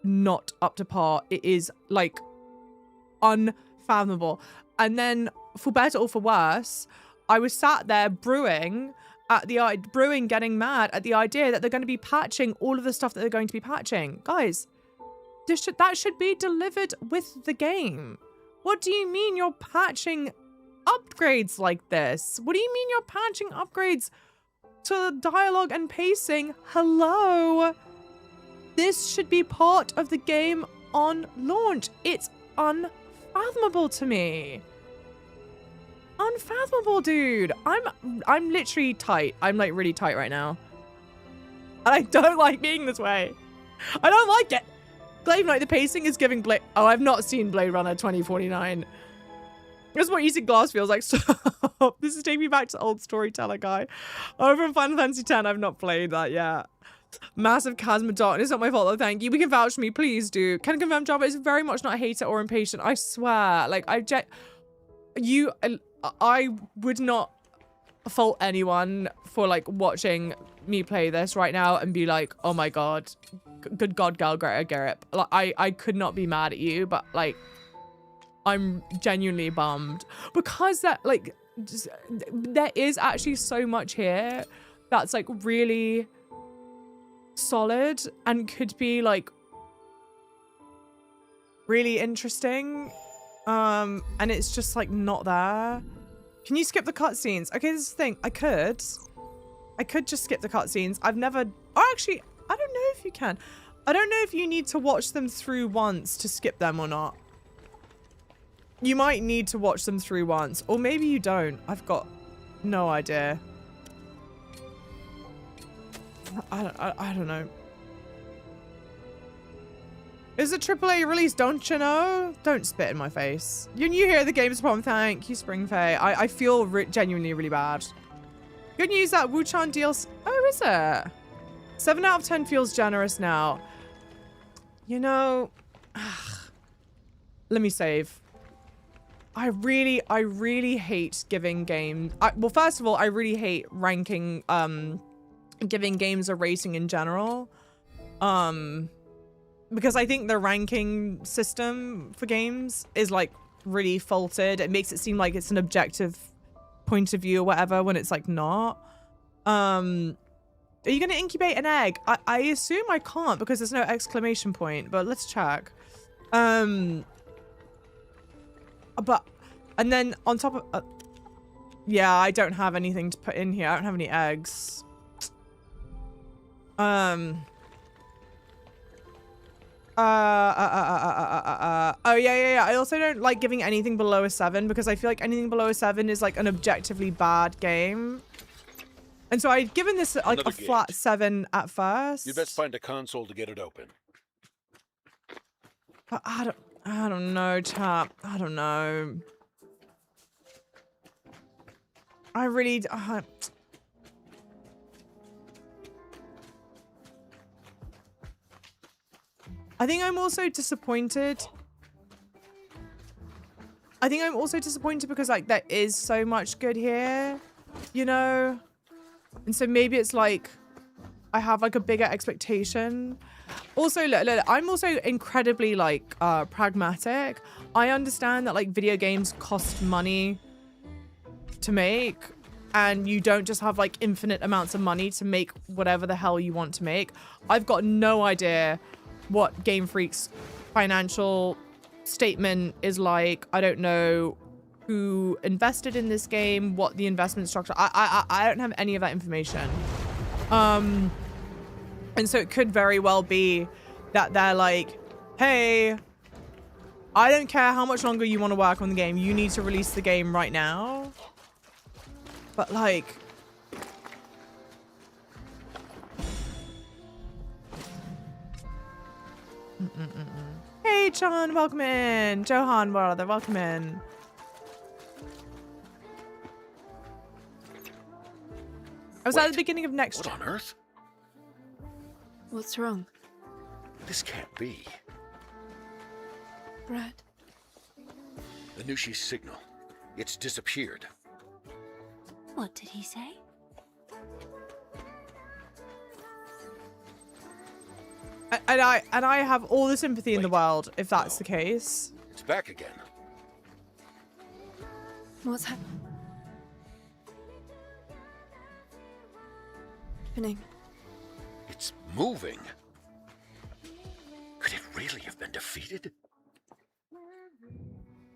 not up to par. It is like unfathomable. And then for better or for worse, I was sat there brewing, getting mad at the idea that they're going to be patching all of the stuff that they're going to be patching. Guys, that should be delivered with the game. What do you mean you're patching upgrades like this? What do you mean you're patching upgrades to dialogue and pacing. Hello. This should be part of the game on launch. It's unfathomable to me. Unfathomable, dude. I'm literally tight. I'm like really tight right now. And I don't like being this way. I don't like it. Glaive Knight, the pacing is giving Blade. Oh, I've not seen Blade Runner 2049. That's what Eating Glass feels like. Stop. This is taking me back to old storyteller guy. Over in Final Fantasy X, I've not played that yet. Massive chasm of darkness. It's not my fault though, thank you. We can vouch for me, please do. Can confirm Java is very much not a hater or impatient. I swear. Like, I would not fault anyone for like watching me play this right now and be like, oh my god, good god, girl, Greta Garrett. Like, I could not be mad at you, but like, I'm genuinely bummed because that like there is actually so much here that's like really solid and could be like really interesting, and it's just like not there. Can you skip the cutscenes? Okay, this is the thing. I could just skip the cutscenes. I've never. Oh, actually, I don't know if you can. I don't know if you need to watch them through once to skip them or not. You might need to watch them through once, or maybe you don't. I've got no idea. I don't know. It's a AAA release, don't you know? Don't spit in my face. You're new here, the game's problem. Thank you, Springfay. I feel genuinely really bad. Good news that Wuchan DLC. Oh, is it? 7 out of 10 feels generous now. You know, let me save. I really hate giving games. Well, first of all, I really hate ranking, giving games a rating in general. Because I think the ranking system for games is like really faulted. It makes it seem like it's an objective point of view or whatever when it's like not. Are you gonna incubate an egg? I assume I can't because there's no exclamation point, but let's check. But, and then on top of, yeah, I don't have anything to put in here. I don't have any eggs. Oh yeah. I also don't like giving anything below a 7 because I feel like anything below a 7 is like an objectively bad game. And so I'd given this like a flat 7 at first. You'd best find a console to get it open. But I don't know, chap. I don't know. I really... I think I'm also disappointed. I think I'm also disappointed because like there is so much good here, you know? And so maybe it's like I have like a bigger expectation. Also, look, I'm also incredibly like pragmatic. I understand that like video games cost money to make and you don't just have like infinite amounts of money to make whatever the hell you want to make. I've got no idea what Game Freak's financial statement is like. I don't know who invested in this game, what the investment structure. I don't have any of that information. And so it could very well be that they're like, hey, I don't care how much longer you want to work on the game. You need to release the game right now. But like, hey, John, welcome in. Johan, brother, welcome in. I was at the beginning of next. What on earth? What's wrong? This can't be. Brad. Anushi's signal. It's disappeared. What did he say? And I have all the sympathy in the world if that's the case. It's back again. What's happening? It's moving. Could it really have been defeated?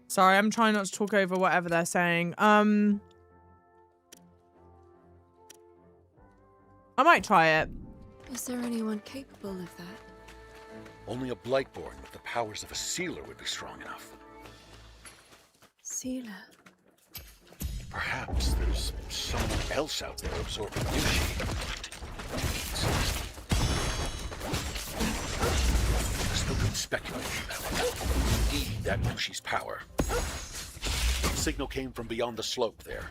Sorry, I'm trying not to talk over whatever they're saying. I might try it. Is there anyone capable of that? Only a Blightborn with the powers of a sealer would be strong enough. Sealer. Perhaps there's someone else out there absorbing Yushi. There's no good speculating about it. You need that Yushi's power. The signal came from beyond the slope there.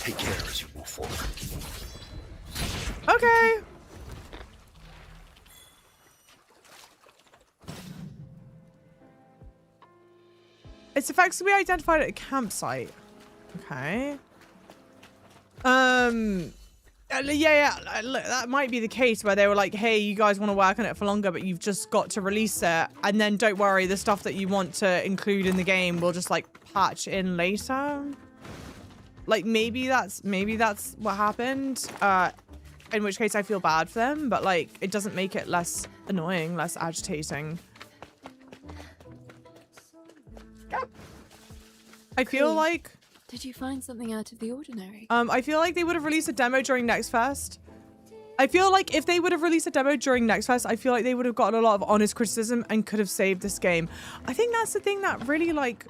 Take care as you move forward. Okay. Its effects will be identified at a campsite. Okay. Yeah, look, that might be the case where they were like, hey, you guys want to work on it for longer, but you've just got to release it. And then don't worry, the stuff that you want to include in the game will just like patch in later. Like maybe that's what happened. In which case I feel bad for them, but like it doesn't make it less annoying, less agitating. I feel Cool. like... Did you find something out of the ordinary? I feel like they would have released a demo during Next Fest. I feel like if they would have released a demo during Next Fest, I feel like they would have gotten a lot of honest criticism and could have saved this game. I think that's the thing that really like...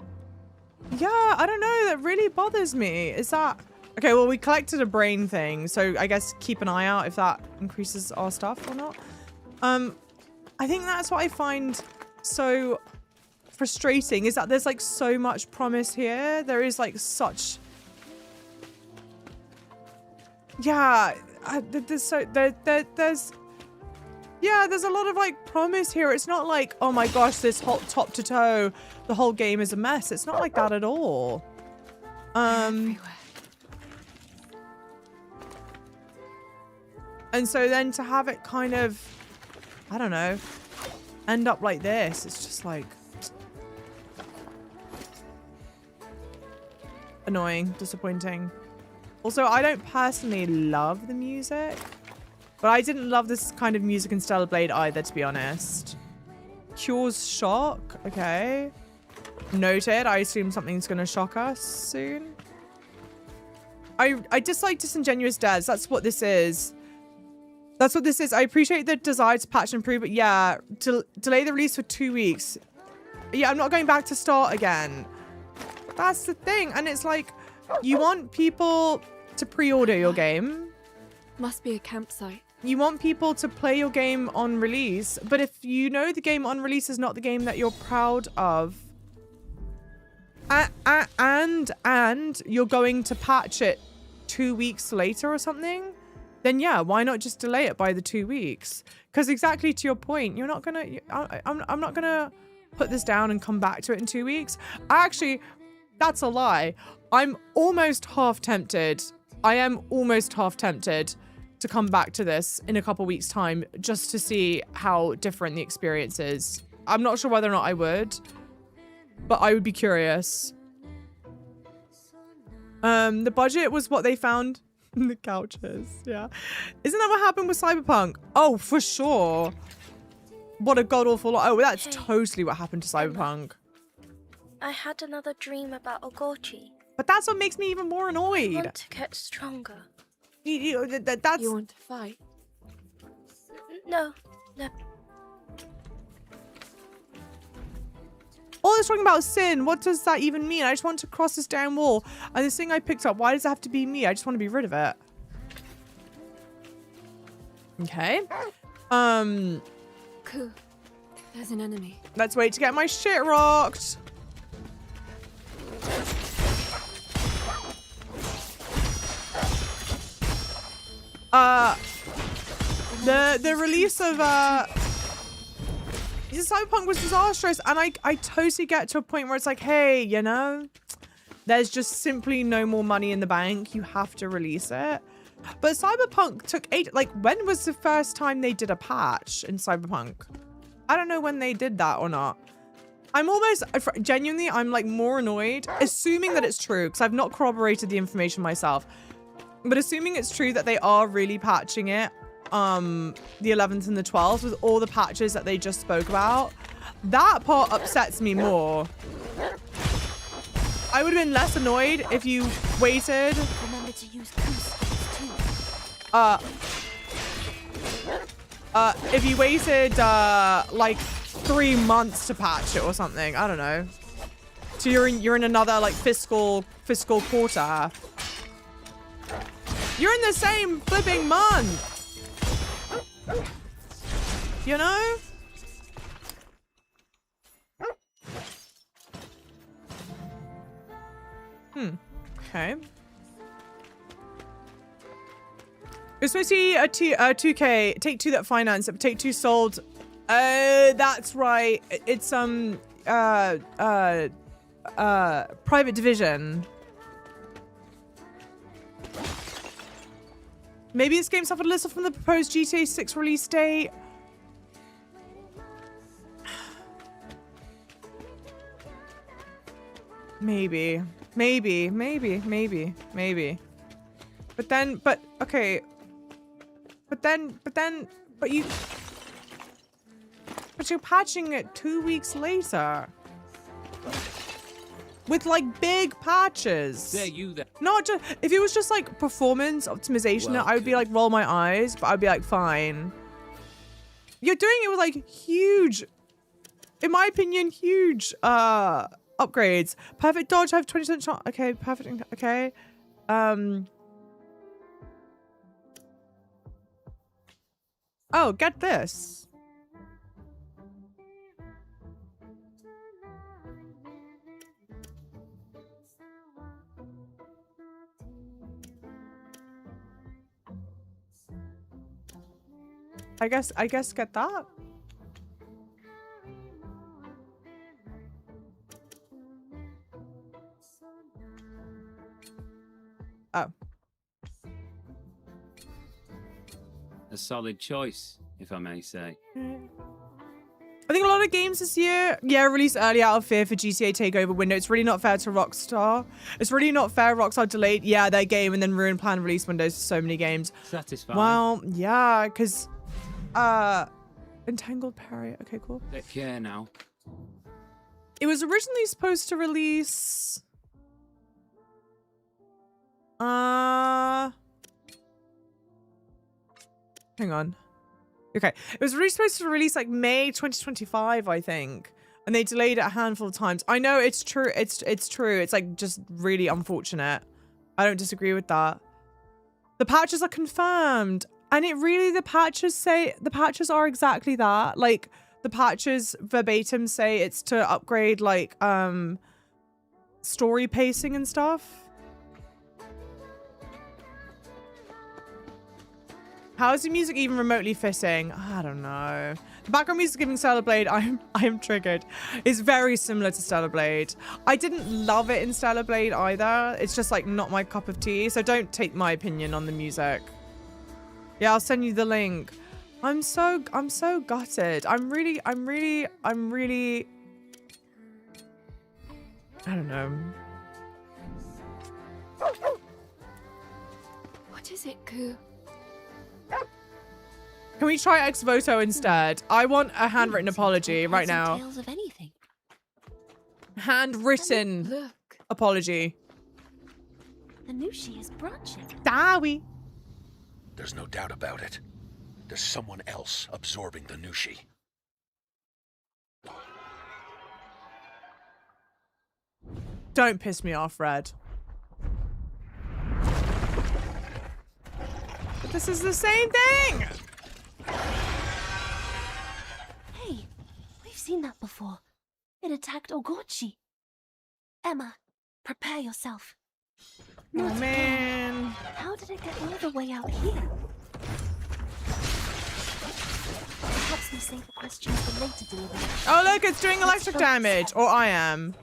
Yeah, I don't know, that really bothers me. Is that... Okay, well, we collected a brain thing, so I guess keep an eye out if that increases our stuff or not. I think that's what I find so frustrating, is that there's like so much promise here. There is like such... Yeah, there's a lot of like promise here. It's not like, oh my gosh, this whole top to toe, the whole game is a mess. It's not like that at all. And so then to have it kind of, I don't know, end up like this, it's just like annoying, disappointing. Also, I don't personally love the music, but I didn't love this kind of music in Stellar Blade either, to be honest. Cure's shock, okay. Noted, I assume something's gonna shock us soon. I dislike disingenuous deaths, that's what this is. That's what this is. I appreciate the desire to patch and improve, but yeah, delay the release for 2 weeks. Yeah, I'm not going back to start again. That's the thing, and it's like, you want people to pre-order your game. Must be a campsite. You want people to play your game on release, but if you know the game on release is not the game that you're proud of, and you're going to patch it 2 weeks later or something, then yeah, why not just delay it by the 2 weeks? Because exactly to your point, you're not gonna, I'm not gonna put this down and come back to it in 2 weeks. Actually, that's a lie. I'm almost half tempted. I am almost half tempted to come back to this in a couple weeks' time just to see how different the experience is. I'm not sure whether or not I would, but I would be curious. The budget was what they found in the couches. Yeah. Isn't that what happened with Cyberpunk? Oh, for sure. What a god-awful... Oh, that's totally what happened to Cyberpunk. I had another dream about Ogorchi. But that's what makes me even more annoyed. I want to get stronger. You want to fight? No. All this talking about sin, what does that even mean? I just want to cross this down wall. And this thing I picked up, why does it have to be me? I just want to be rid of it. Okay. Cool. There's an enemy. Let's wait to get my shit rocked. The release of Cyberpunk was disastrous, and I totally get to a point where it's like, hey, you know, there's just simply no more money in the bank. You have to release it. But Cyberpunk took when was the first time they did a patch in Cyberpunk? I don't know when they did that or not. I'm almost, genuinely, I'm like more annoyed, assuming that it's true, because I've not corroborated the information myself. But assuming it's true that they are really patching it, the 11th and the 12th with all the patches that they just spoke about, that part upsets me more. I would have been less annoyed if you waited. Remember to use goose skins too. if you waited like 3 months to patch it or something, I don't know. So you're in another like fiscal quarter. You're in the same flipping month. You know? Okay. It was supposed to be a 2K. Take-Two that financed it. Take-Two sold. That's right. It's private division. Maybe this game suffered a list from the proposed GTA 6 release date. Maybe. But okay. But you're patching it 2 weeks later. With like big patches. There you there. Not just, if it was just like performance optimization, I would be like roll my eyes, but I'd be like fine. You're doing it with like huge, in my opinion, huge upgrades. Perfect dodge, I have 20% shot. Okay, perfect. Okay. Oh, get this. I guess get that. Oh. A solid choice, if I may say. I think a lot of games this year, released early out of fear for GTA takeover window. It's really not fair to Rockstar. It's really not fair Rockstar delayed, their game and then ruined planned release windows for so many games. Satisfied. Well, yeah, because Entangled Parry. Okay, cool. Take care now. It was originally supposed to release hang on. Okay. It was really supposed to release like May 2025, I think. And they delayed it a handful of times. I know it's true. It's true. It's like just really unfortunate. I don't disagree with that. The patches are confirmed. And it really, the patches are exactly that. Like the patches verbatim say it's to upgrade like story pacing and stuff. How is the music even remotely fitting? I don't know. The background music giving Stellar Blade, I am triggered. It's very similar to Stellar Blade. I didn't love it in Stellar Blade either. It's just like not my cup of tea. So don't take my opinion on the music. Yeah, I'll send you the link. I'm so gutted. I'm really I don't know. What is it, Ku? Can we try ex voto instead? I want a handwritten apology right now. Tales of anything. Handwritten apology. The Nushi is branching. Dowie. There's no doubt about it. There's someone else absorbing the Nushi. Don't piss me off, Red. But this is the same thing! Hey, we've seen that before. It attacked Ogorchi. Emma, prepare yourself. Oh, man. How did it get all the way out here? Perhaps we save the questions for later delivery. Oh, look, it's doing electric damage. Or I am.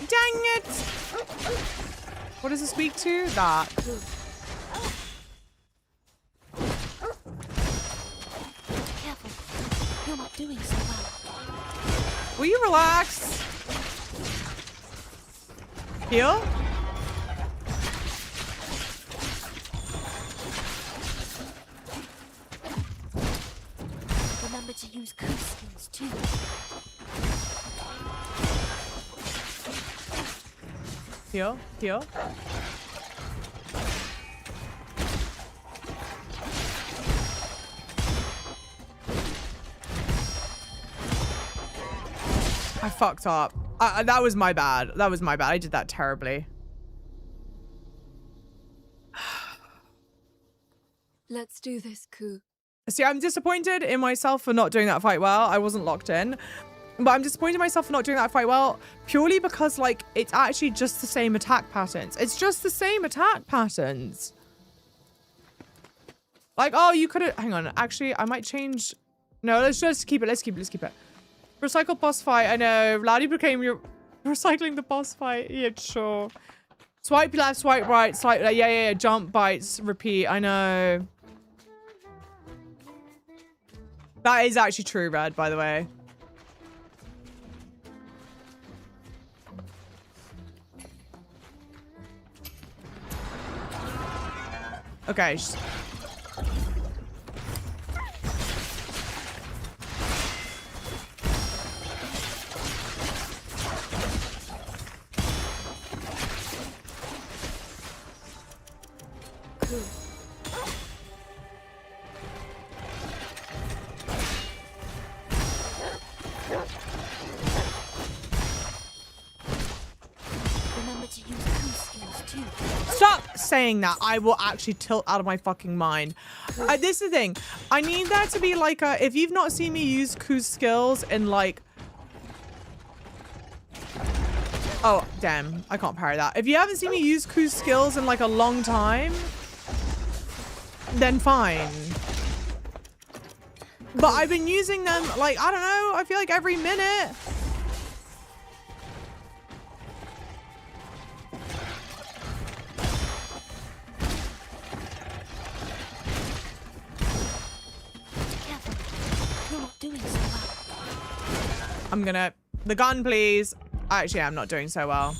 Dang it! What does it speak to? That. Careful. You're not doing so well. Will you relax? Heal? Remember to use Ku skills too. Heal. Heal. I fucked up. That was my bad. That was my bad. I did that terribly. Let's do this, Ku. See, I'm disappointed in myself for not doing that fight well. I wasn't locked in. But I'm disappointed in myself for not doing that fight well purely because, like, it's actually just the same attack patterns. It's just the same attack patterns. Like, oh, you could have... Hang on. Actually, I might change... No, let's just keep it. Let's keep it. Let's keep it. Recycle boss fight. I know. Laddie became your... Recycling the boss fight. Yeah, sure. Swipe left, swipe right, swipe... Yeah. Jump, bites, repeat. I know. That is actually true, Red, by the way. Okay. Ku. Remember to use Ku skills too. Stop saying that. I will actually tilt out of my fucking mind. This is the thing. I need there to be like a... If you've not seen me use Ku's skills in like... Oh, damn. I can't parry that. If you haven't seen me use Ku's skills in like a long time, then fine. But I've been using them like, I don't know, I feel like every minute. Careful. You're not doing so well. I'm gonna... The gun, please. Actually, I'm not doing so well.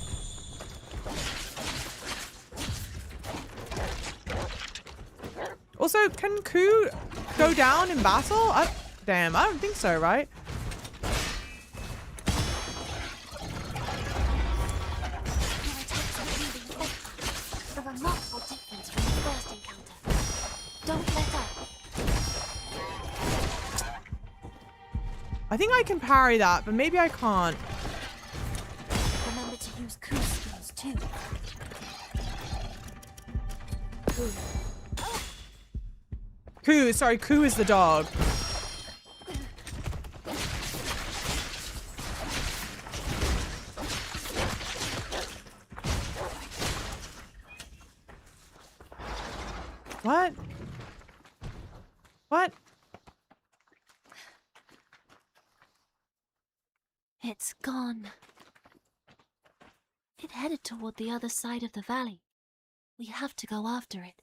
Also, can Ku go down in battle? Damn, I don't think so, right? Your attacks are moving better. A remarkable difference from the first encounter. Don't let up. I think I can parry that, but maybe I can't. Remember to use Ku skills too. Ku, sorry, Ku is the dog. What? What? It's gone. It headed toward the other side of the valley. We have to go after it.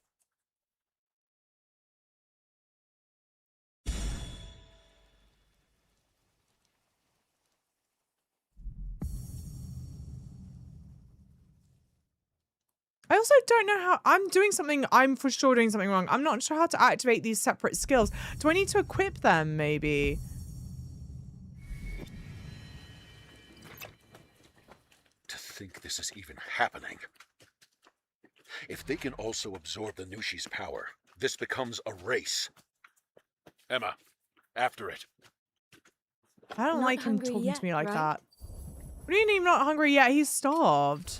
I also don't know how... I'm doing something... I'm for sure doing something wrong. I'm not sure how to activate these separate skills. Do I need to equip them, maybe? To think this is even happening. If they can also absorb the Nushi's power, this becomes a race. Emma, after it. I don't Not like him hungry talking yet, to me like right? that. What do you mean not hungry yet? He's starved.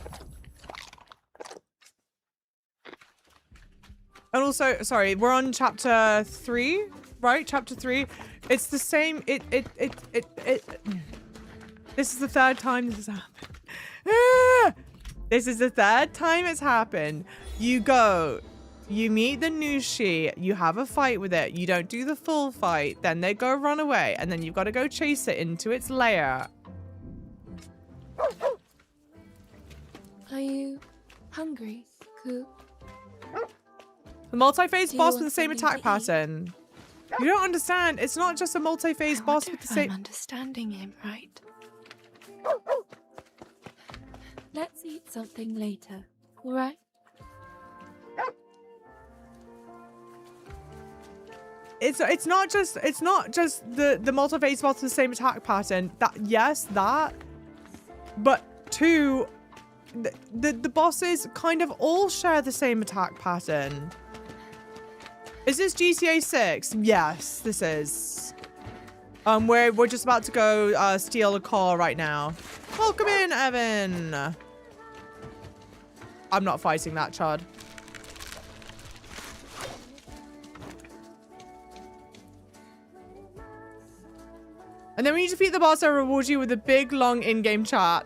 And also, sorry, we're on chapter 3, right? Chapter 3. It's the same. This is the third time this has happened. This is the third time it's happened. You go, you meet the Nushi, you have a fight with it, you don't do the full fight, then they go run away, and then you've got to go chase it into its lair. Are you hungry, Ku? The multi-phase Do you boss want with the same something attack to eat? pattern. You don't understand. It's not just a multi-phase boss with the same... I'm understanding him right. Let's eat something later, all right? It's not just the multi-phase boss with the same attack pattern. That, yes, that. But two, the bosses kind of all share the same attack pattern. Is this GTA 6? Yes, this is. We're just about to go steal a car right now. Welcome in, Evan. I'm not fighting that chud. And then when you defeat the boss, I reward you with a big, long in-game chat.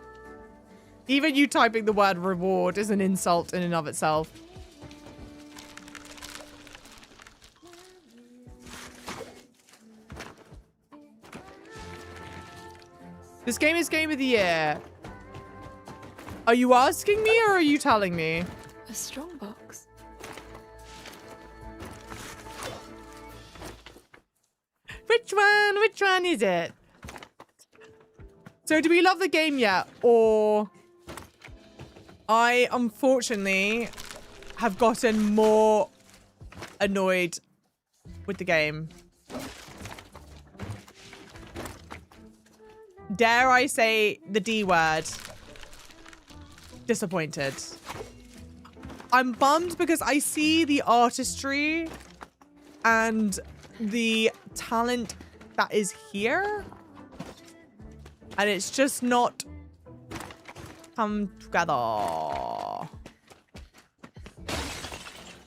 Even you typing the word reward is an insult in and of itself. This game is Game of the Year. Are you asking me or are you telling me? A strong box. Which one? Which one is it? So do we love the game yet? Or I, unfortunately, have gotten more annoyed with the game. Dare I say the D word? Disappointed. I'm bummed because I see the artistry and the talent that is here. And it's just not come together.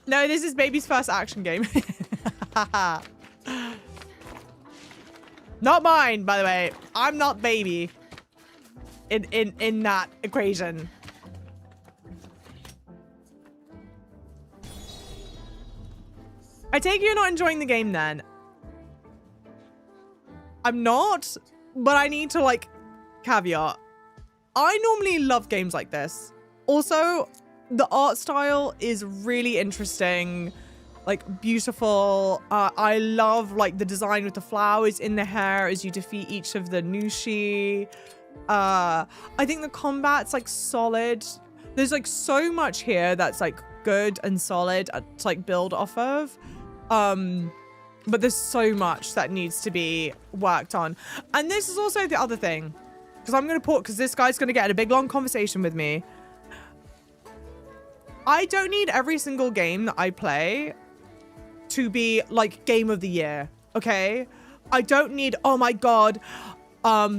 No, this is baby's first action game. Not mine, by the way. I'm not baby in that equation. I take it you're not enjoying the game then. I'm not, but I need to like caveat. I normally love games like this. Also, the art style is really interesting. Like beautiful. I love like the design with the flowers in the hair as you defeat each of the Nushi. I think the combat's like solid. There's like so much here that's like good and solid to like build off of. But there's so much that needs to be worked on. And this is also the other thing. Because I'm going to put, because this guy's going to get in a big long conversation with me. I don't need every single game that I play to be like game of the year, okay? I don't need, oh my god, a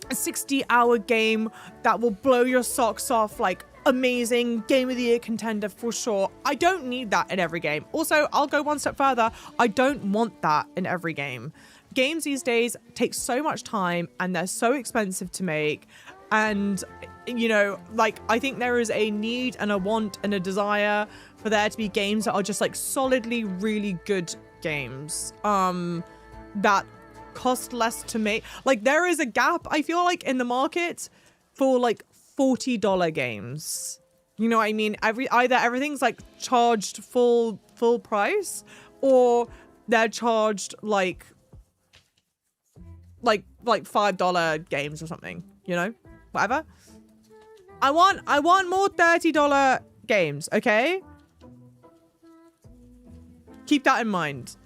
60-hour game that will blow your socks off, like amazing game of the year contender for sure. I don't need that in every game. Also, I'll go one step further. I don't want that in every game. Games these days take so much time and they're so expensive to make. And, you know, like, I think there is a need and a want and a desire for there to be games that are just like solidly really good games that cost less to make. Like, there is a gap, I feel like, in the market for like $40 games. You know what I mean? Either everything's like charged full price, or they're charged like $5 games or something, you know? Whatever. I want more $30 games, okay? Keep that in mind.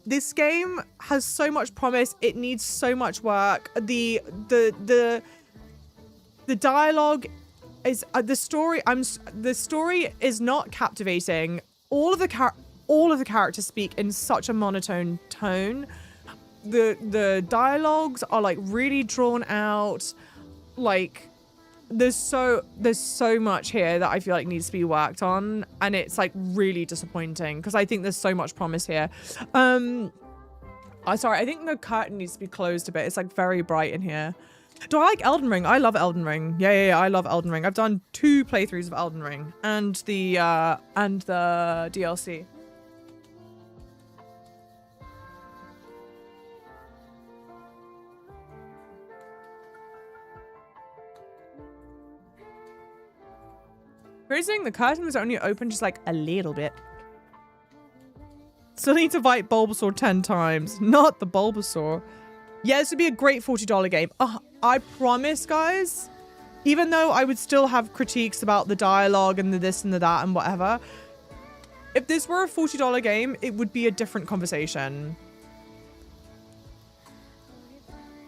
This game has so much promise. It needs so much work. The dialogue is the story is not captivating. All of the characters speak in such a monotone tone. The dialogues are like really drawn out. Like there's so much here that I feel like needs to be worked on, and it's like really disappointing because I think there's so much promise here. Sorry, I think the curtain needs to be closed a bit. It's like very bright in here. Do I like Elden Ring? I love Elden Ring. Yeah, I love Elden Ring. I've done 2 playthroughs of Elden Ring and the DLC. Raising the curtain was only open just like a little bit. Still need to fight Bulbasaur 10 times. Not the Bulbasaur. Yeah, this would be a great $40 game. I promise, guys. Even though I would still have critiques about the dialogue and the this and the that and whatever. If this were a $40 game, it would be a different conversation.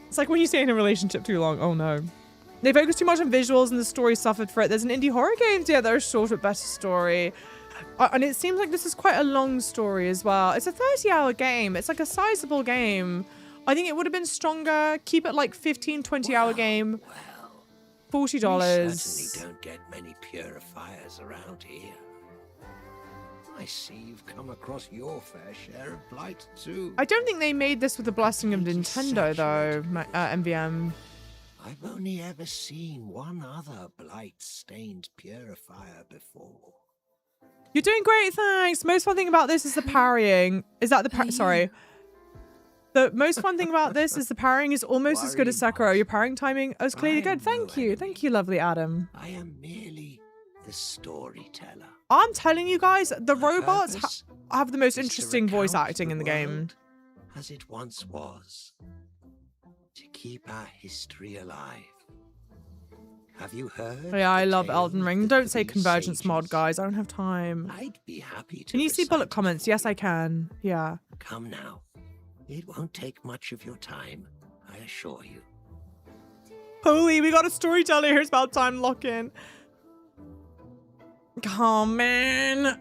It's like when you stay in a relationship too long. Oh no. They focus too much on visuals and the story suffered for it. There's an indie horror games, yeah, that are short but better story. And it seems like this is quite a long story as well. It's a 30-hour game. It's like a sizable game. I think it would have been stronger. Keep it like 15, 20-hour game. $40. We certainly don't get many purifiers around here. I see you've come across your fair share of blight too. I don't think they made this with the blessing of Nintendo though, MVM. I've only ever seen one other blight-stained purifier before. You're doing great, thanks. Most fun thing about this is the parrying. Is that the sorry? The most fun thing about this is the parrying is almost as good as Sekiro. Your parrying timing is clearly good. Thank you. Thank you, lovely Adam. I am merely the storyteller. I'm telling you guys, the robots have the most interesting voice acting in the game. As it once was. To keep our history alive. Have you heard? Yeah, I love Elden Ring. Don't say Convergence mod, guys. I don't have time. I'd be happy to. Can you see bullet comments? Yes, I can. Yeah. Come now. It won't take much of your time, I assure you. Holy, we got a storyteller here. It's about time lock in. Oh, man.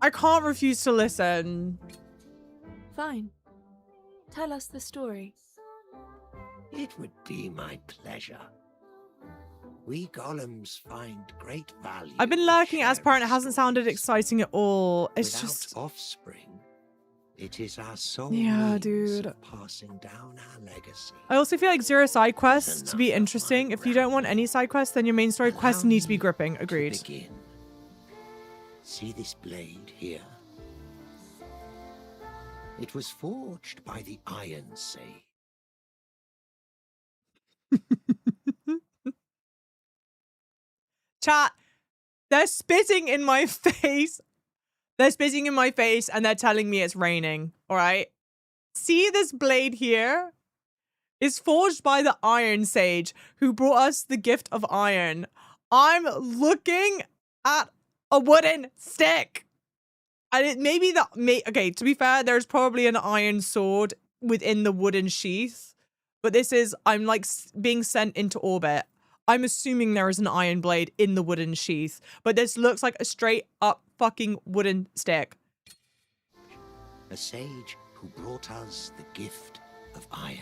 I can't refuse to listen. Fine. Tell us the story. It would be my pleasure. We golems find great value. I've been lurking as parent. It hasn't sounded exciting at all. It's Without just offspring. It is our sole yeah, means dude. of passing down our legacy. I also feel like zero side quests to be interesting. If you don't want any side quests, then your main story quests need to be gripping. Agreed. Begin. See this blade here? It was forged by the Iron Sage. Chat, they're spitting in my face. They're spitting in my face and they're telling me it's raining. All right. See this blade here? It's forged by the Iron Sage who brought us the gift of iron. I'm looking at a wooden stick. And it maybe that okay, to be fair, there's probably an iron sword within the wooden sheath. But this is, I'm like being sent into orbit. I'm assuming there is an iron blade in the wooden sheath, but this looks like a straight up fucking wooden stick. A sage who brought us the gift of iron.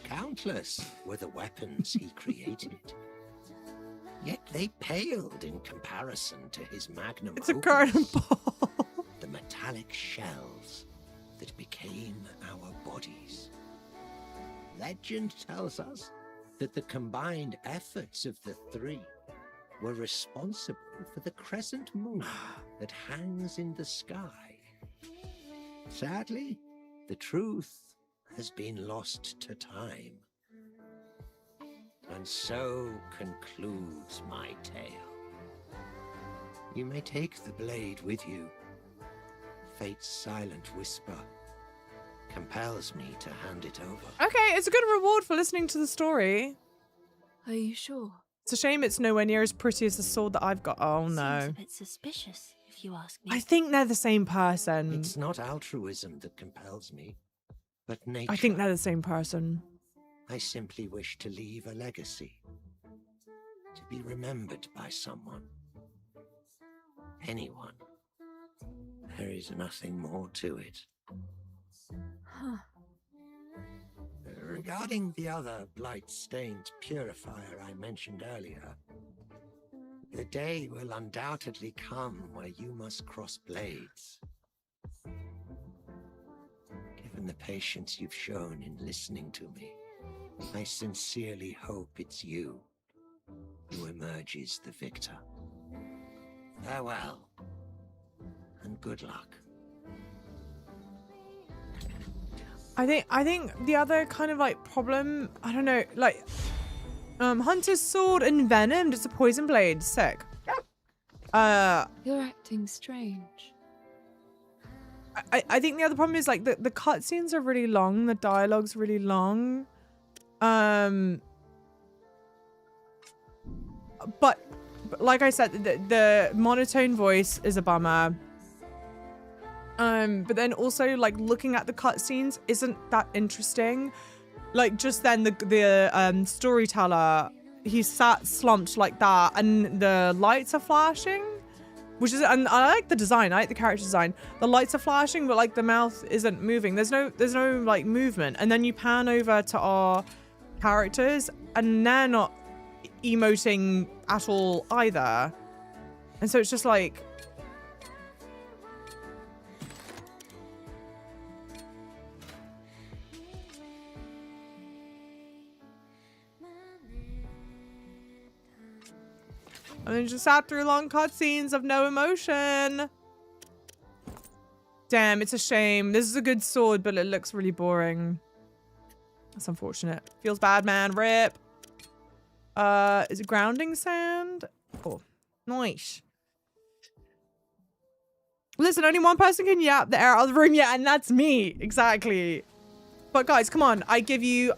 Countless were the weapons he created. Yet they paled in comparison to his magnum opus. It's a garden ball. The metallic shells that became our bodies. Legend tells us that the combined efforts of the three were responsible for the crescent moon that hangs in the sky. Sadly, the truth has been lost to time. And so concludes my tale. You may take the blade with you. Fate's silent whisper compels me to hand it over. Okay, it's a good reward for listening to the story. Are you sure? It's a shame it's nowhere near as pretty as the sword that I've got. Oh no. Seems a bit suspicious, if you ask me. I think they're the same person. It's not altruism that compels me, but nature. I think they're the same person. I simply wish to leave a legacy. To be remembered by someone. Anyone. There is nothing more to it. Huh. Regarding the other blight-stained purifier I mentioned earlier, the day will undoubtedly come where you must cross blades. Given the patience you've shown in listening to me, I sincerely hope it's you who emerges the victor. Farewell, and good luck. I think the other kind of like problem, I don't know, like Hunter's sword envenomed. It's a poison blade. Sick. You're acting strange. I think the other problem is like the cutscenes are really long. The dialogue's really long. But like I said, the monotone voice is a bummer. But then also like looking at the cutscenes isn't that interesting. like just then the storyteller, he sat slumped like that and the lights are flashing, which is, and I like the design, I like the character design. The lights are flashing, but like the mouth isn't moving. There's no like movement. And then you pan over to our characters and they're not emoting at all either. And so it's just like, and then just sat through long cutscenes of no emotion. Damn, it's a shame. This is a good sword, but it looks really boring. That's unfortunate. Feels bad, man. Rip. Is it grounding sand? Oh, nice. Listen, only one person can yap the air out of the room yet, and that's me. Exactly. But guys, come on. I give you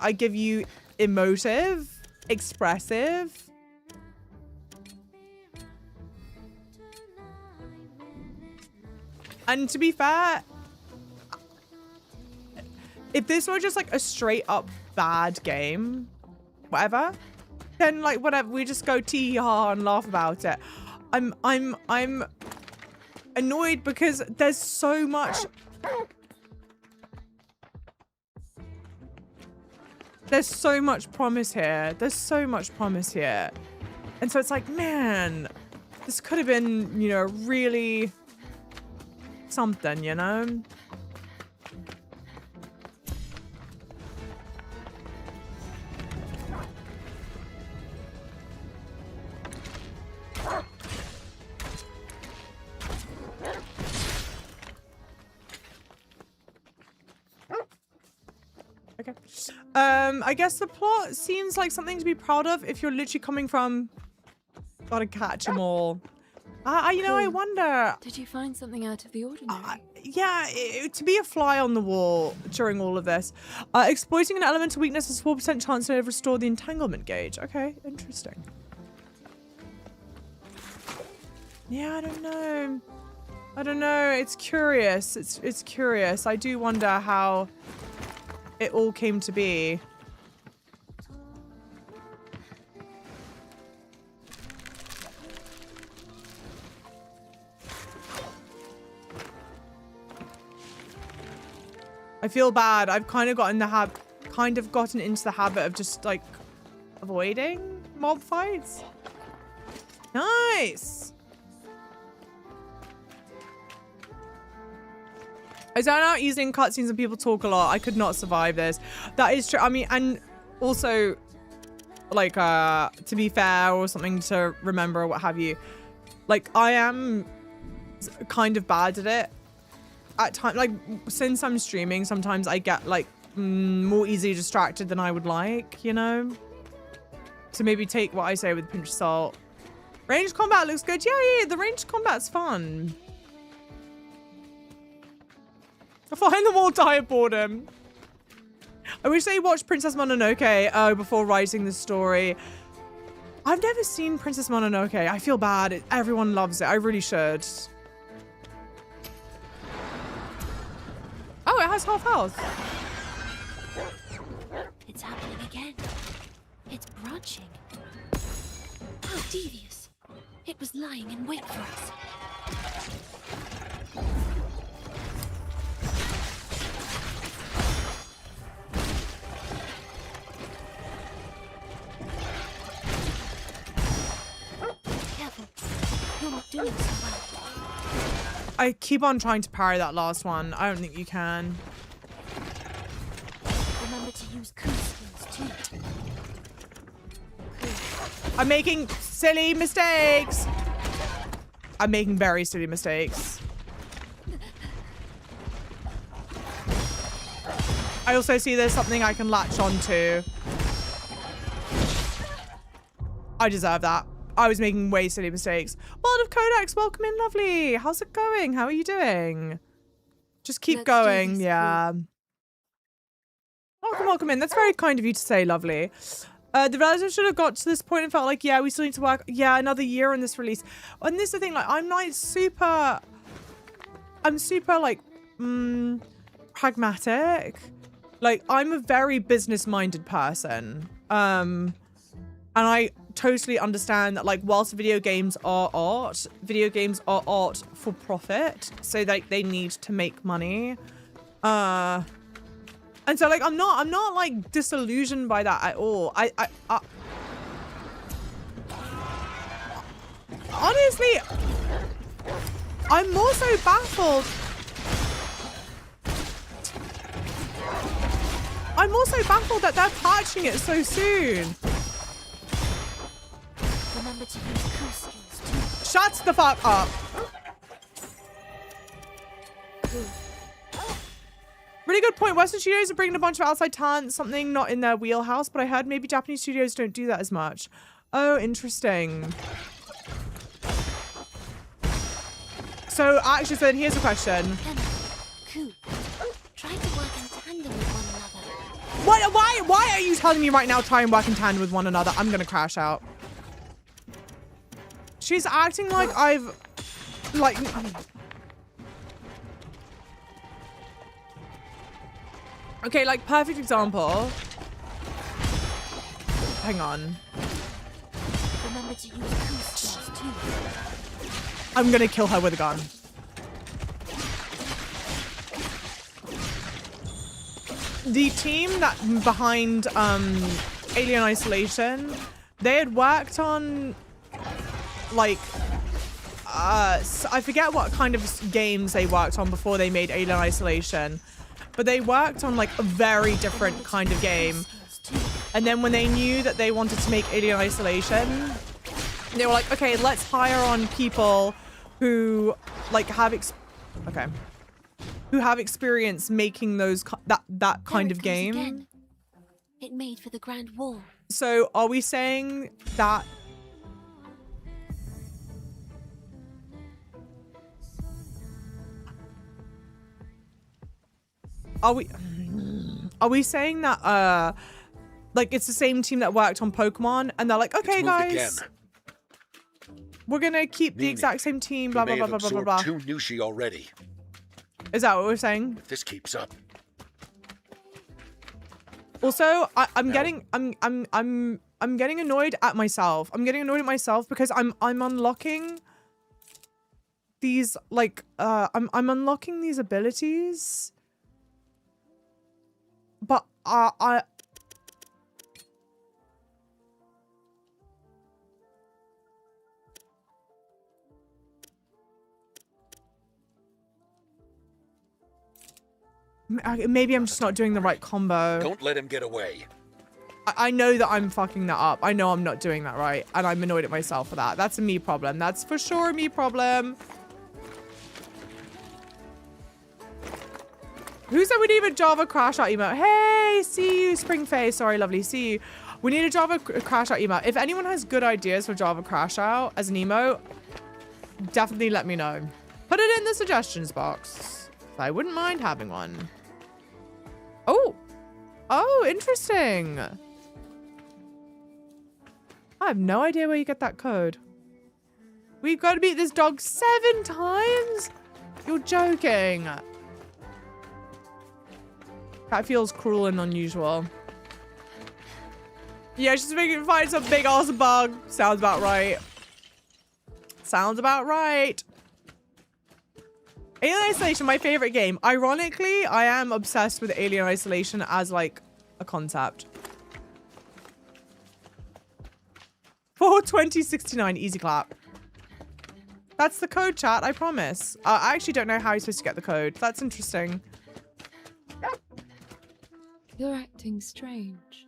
emotive, expressive. And to be fair, if this were just like a straight up bad game, whatever, then like whatever, we just go tee-haw and laugh about it. I'm annoyed because there's so much. There's so much promise here. There's so much promise here. And so it's like, man, this could have been, you know, really something, you know? Okay. I guess the plot seems like something to be proud of if you're literally coming from gotta catch them all. You know, I wonder. Did you find something out of the ordinary? Yeah, to be a fly on the wall during all of this. Exploiting an elemental weakness has 4% chance to restore the entanglement gauge. Okay, interesting. Yeah, I don't know. I don't know. It's curious. It's curious. I do wonder how it all came to be. I feel bad. I've kind of gotten into the habit of just like avoiding mob fights. Nice. I zone out easily in cutscenes and people talk a lot. I could not survive this. That is true. I mean, and also like to be fair or something to remember or what have you, like I am kind of bad at it. At times, like since I'm streaming, sometimes I get like more easily distracted than I would like, you know? So maybe take what I say with a pinch of salt. Ranged combat looks good. Yeah, the ranged combat's fun. I find them all die of boredom. I wish they watched Princess Mononoke before writing the story. I've never seen Princess Mononoke. I feel bad. Everyone loves it. I really should. Oh, it has half health. It's happening again. It's branching. How devious. It was lying in wait for us. Careful. You're not doing so well. I keep on trying to parry that last one. I don't think you can. Remember to use coup skills too. I'm making silly mistakes. I'm making very silly mistakes. I also see there's something I can latch onto. I deserve that. I was making way silly mistakes. World of Codex, welcome in, lovely. How's it going? How are you doing? Just keep going, yeah. Welcome in. That's very kind of you to say, lovely. The developers should have got to this point and felt like, yeah, we still need to work. Yeah, another year on this release. And this is the thing, like, I'm super like, pragmatic. Like, I'm a very business-minded person. And I totally understand that, like, whilst video games are art for profit. So, like, they need to make money. And so, like, I'm not like, disillusioned by that at all. Honestly, I'm more so baffled. I'm also baffled that they're patching it so soon. Remember to use coup skills too. Shut the fuck up. Really good point. Western studios are bringing a bunch of outside talent, something not in their wheelhouse, but I heard maybe Japanese studios don't do that as much. Oh, interesting. So actually, so then here's a question. Coup. Try to work in tandem with one another. Why are you telling me right now try and work in tandem with one another? I'm gonna crash out. She's acting like I've... Like... Okay, like, perfect example. Hang on. Remember to use coup skills too. I'm gonna kill her with a gun. The team that behind Alien Isolation, they had worked on like I forget what kind of games they worked on before they made Alien Isolation, but they worked on like a very different kind of game. And then when they knew that they wanted to make Alien Isolation, they were like, okay, let's hire on people who like have who have experience making those that kind of game. Again. It made for the Grand Wall. So are we saying that are we saying that like it's the same team that worked on Pokemon and they're like, okay guys, we're gonna keep the exact same team, blah blah blah blah blah blah. Two Nushi already. Is that what we're saying? If this keeps up. Also, I'm getting annoyed at myself. I'm getting annoyed at myself because I'm unlocking these like I'm unlocking these abilities. But maybe I'm just not doing the right combo. Don't let him get away. I know that I'm fucking that up. I know I'm not doing that right. And I'm annoyed at myself for that. That's a me problem. That's for sure a me problem. Who said we need a Java crash out emote? Hey, see you, Springface. Sorry, lovely. See you. We need a Java crash out emote. If anyone has good ideas for Java crash out as an emote, definitely let me know. Put it in the suggestions box. I wouldn't mind having one. Oh. Oh, interesting. I have no idea where you get that code. We've got to beat this dog 7 times? You're joking. That feels cruel and unusual. Yeah, she's making it find some big ass bug. Sounds about right. Sounds about right. Alien Isolation, my favorite game. Ironically, I am obsessed with Alien Isolation as like a concept. 42069, easy clap. That's the code, chat, I promise. I actually don't know how you're supposed to get the code. That's interesting. You're acting strange.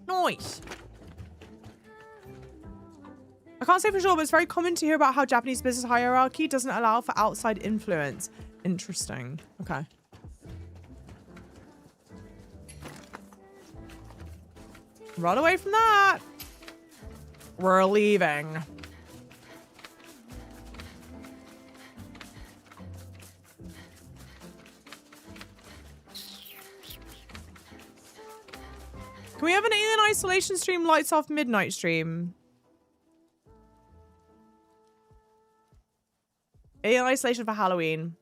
Nice. I can't say for sure, but it's very common to hear about how Japanese business hierarchy doesn't allow for outside influence. Interesting. Okay. Run away from that. We're leaving. Can we have an Alien Isolation stream, lights off midnight stream? Alien Isolation for Halloween.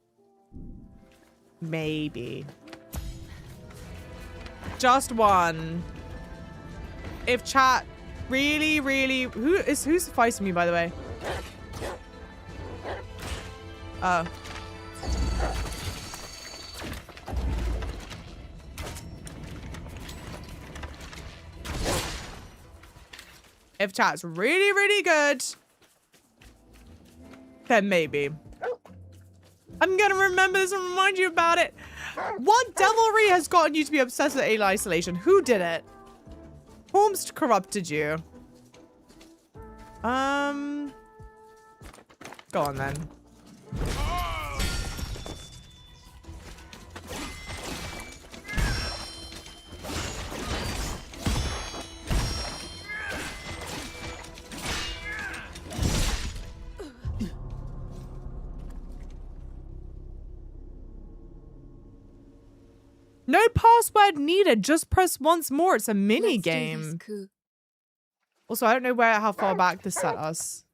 Maybe. Just one. If chat really... Who's sufficing me, by the way? Oh. If chat's really good, then maybe. I'm gonna remember this and remind you about it. What devilry has gotten you to be obsessed with alien isolation? Who did it? Whomst corrupted you? Go on then. No password needed. Just press once more. It's a mini game. Also, I don't know how far back this set us.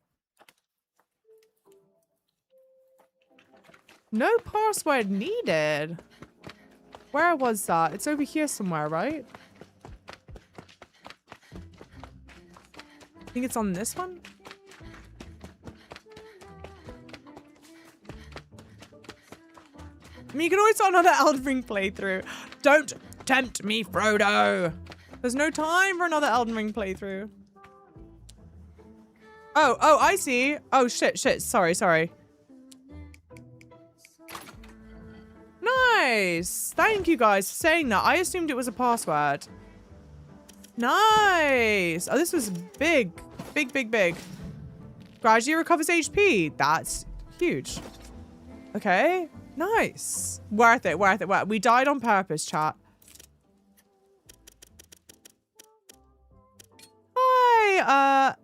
No password needed. Where was that? It's over here somewhere, right? I think it's on this one. I mean, you can always start another Elden Ring playthrough. Don't tempt me, Frodo. There's no time for another Elden Ring playthrough. Oh, I see. Oh, shit. Sorry. Nice. Thank you guys for saying that. I assumed it was a password. Nice. Oh, this was big. Big. Gradually recovers HP. That's huge. Okay. Nice. Worth it. We died on purpose, chat. Hi,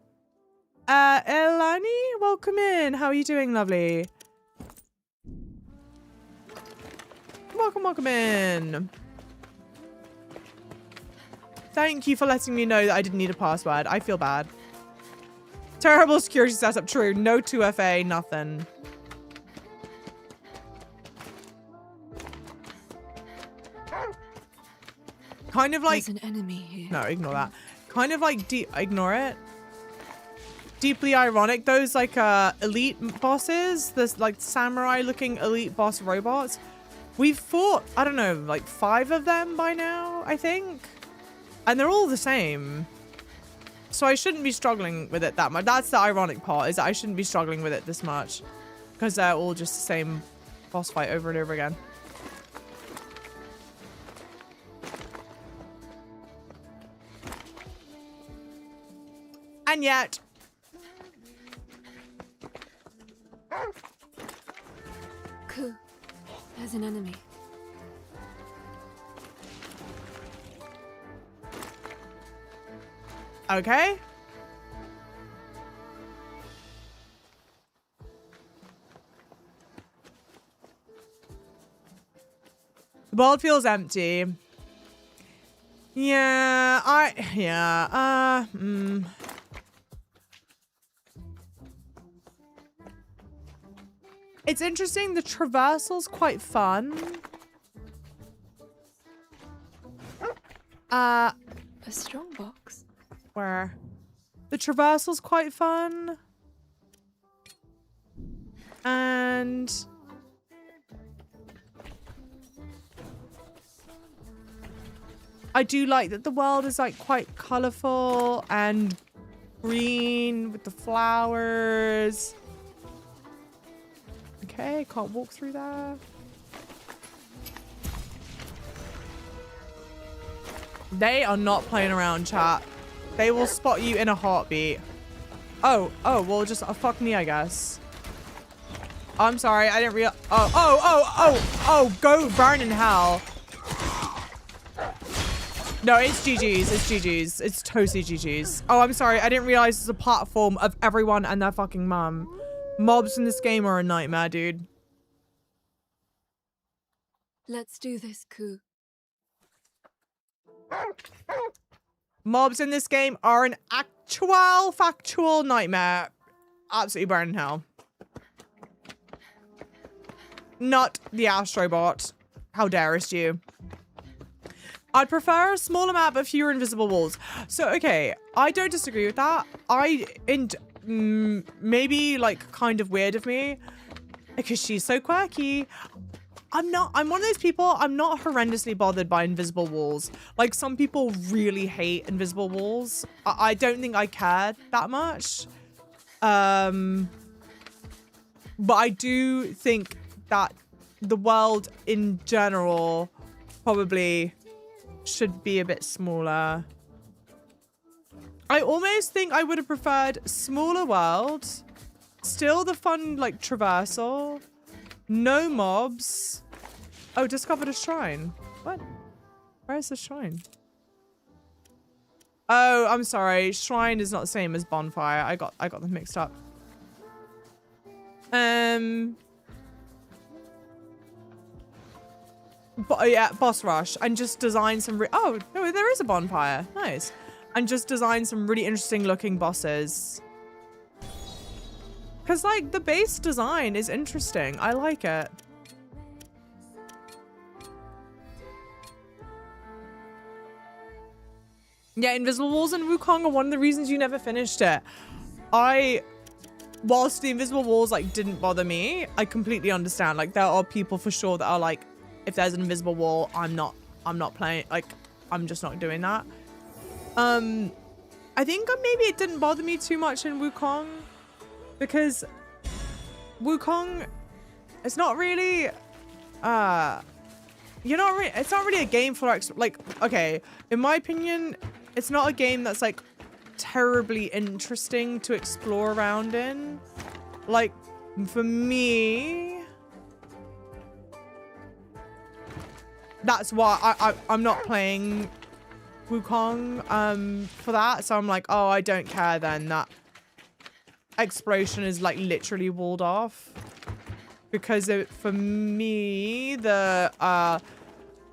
Elani, welcome in. How are you doing, lovely? Welcome in. Thank you for letting me know that I didn't need a password. I feel bad. Terrible security setup, true. No 2FA, nothing. Kind of like... There's an enemy here. No, ignore that. Kind of like... Ignore it. Deeply ironic. Those, like, elite bosses. There's, like, samurai-looking elite boss robots. We've fought, I don't know, like 5 of them by now, I think. And they're all the same. So I shouldn't be struggling with it that much. That's the ironic part, is that I shouldn't be struggling with it this much. Because they're all just the same boss fight over and over again. And yet... Ku, there's an enemy. Okay. The world feels empty. It's interesting. The traversal's quite fun. A strong box. Where? The traversal's quite fun. And... I do like that the world is like quite colorful and green with the flowers. Okay, can't walk through there. They are not playing around, chat. They will spot you in a heartbeat. Oh, well, just fuck me, I guess. I'm sorry, I didn't realize. Oh, go burn in hell. No, it's GG's. It's GG's. It's totally GG's. Oh, I'm sorry. I didn't realize it's a platform of everyone and their fucking mum. Mobs in this game are a nightmare, dude. Let's do this, Ku. Mobs in this game are an actual, factual nightmare. Absolutely burning hell. Not the Astrobot. How darest you? I'd prefer a smaller map but fewer invisible walls. So, okay, I don't disagree with that. Maybe like kind of weird of me because she's so quirky. I'm one of those people, I'm not horrendously bothered by invisible walls. Like some people really hate invisible walls. I don't think I care that much. But I do think that the world in general probably should be a bit smaller. I almost think I would have preferred smaller world, still the fun like traversal, no mobs. Oh, discovered a shrine. What? Where is the shrine? Oh, I'm sorry. Shrine is not the same as bonfire. I got them mixed up. But yeah, boss rush and just design some. Oh no, there is a bonfire. Nice, and just design some really interesting looking bosses. Cause like the base design is interesting. I like it. Yeah, invisible walls in Wukong are one of the reasons you never finished it. Whilst the invisible walls like didn't bother me, I completely understand. Like there are people for sure that are like, if there's an invisible wall, I'm not playing, like, I'm just not doing that. I think maybe it didn't bother me too much in Wukong because Wukong, it's not really, it's not really a game for, like, okay, in my opinion, it's not a game that's like terribly interesting to explore around in. Like, for me, that's why I'm not playing Wukong for that. So I'm like, oh, I don't care then. That exploration is like literally walled off. Because for me, the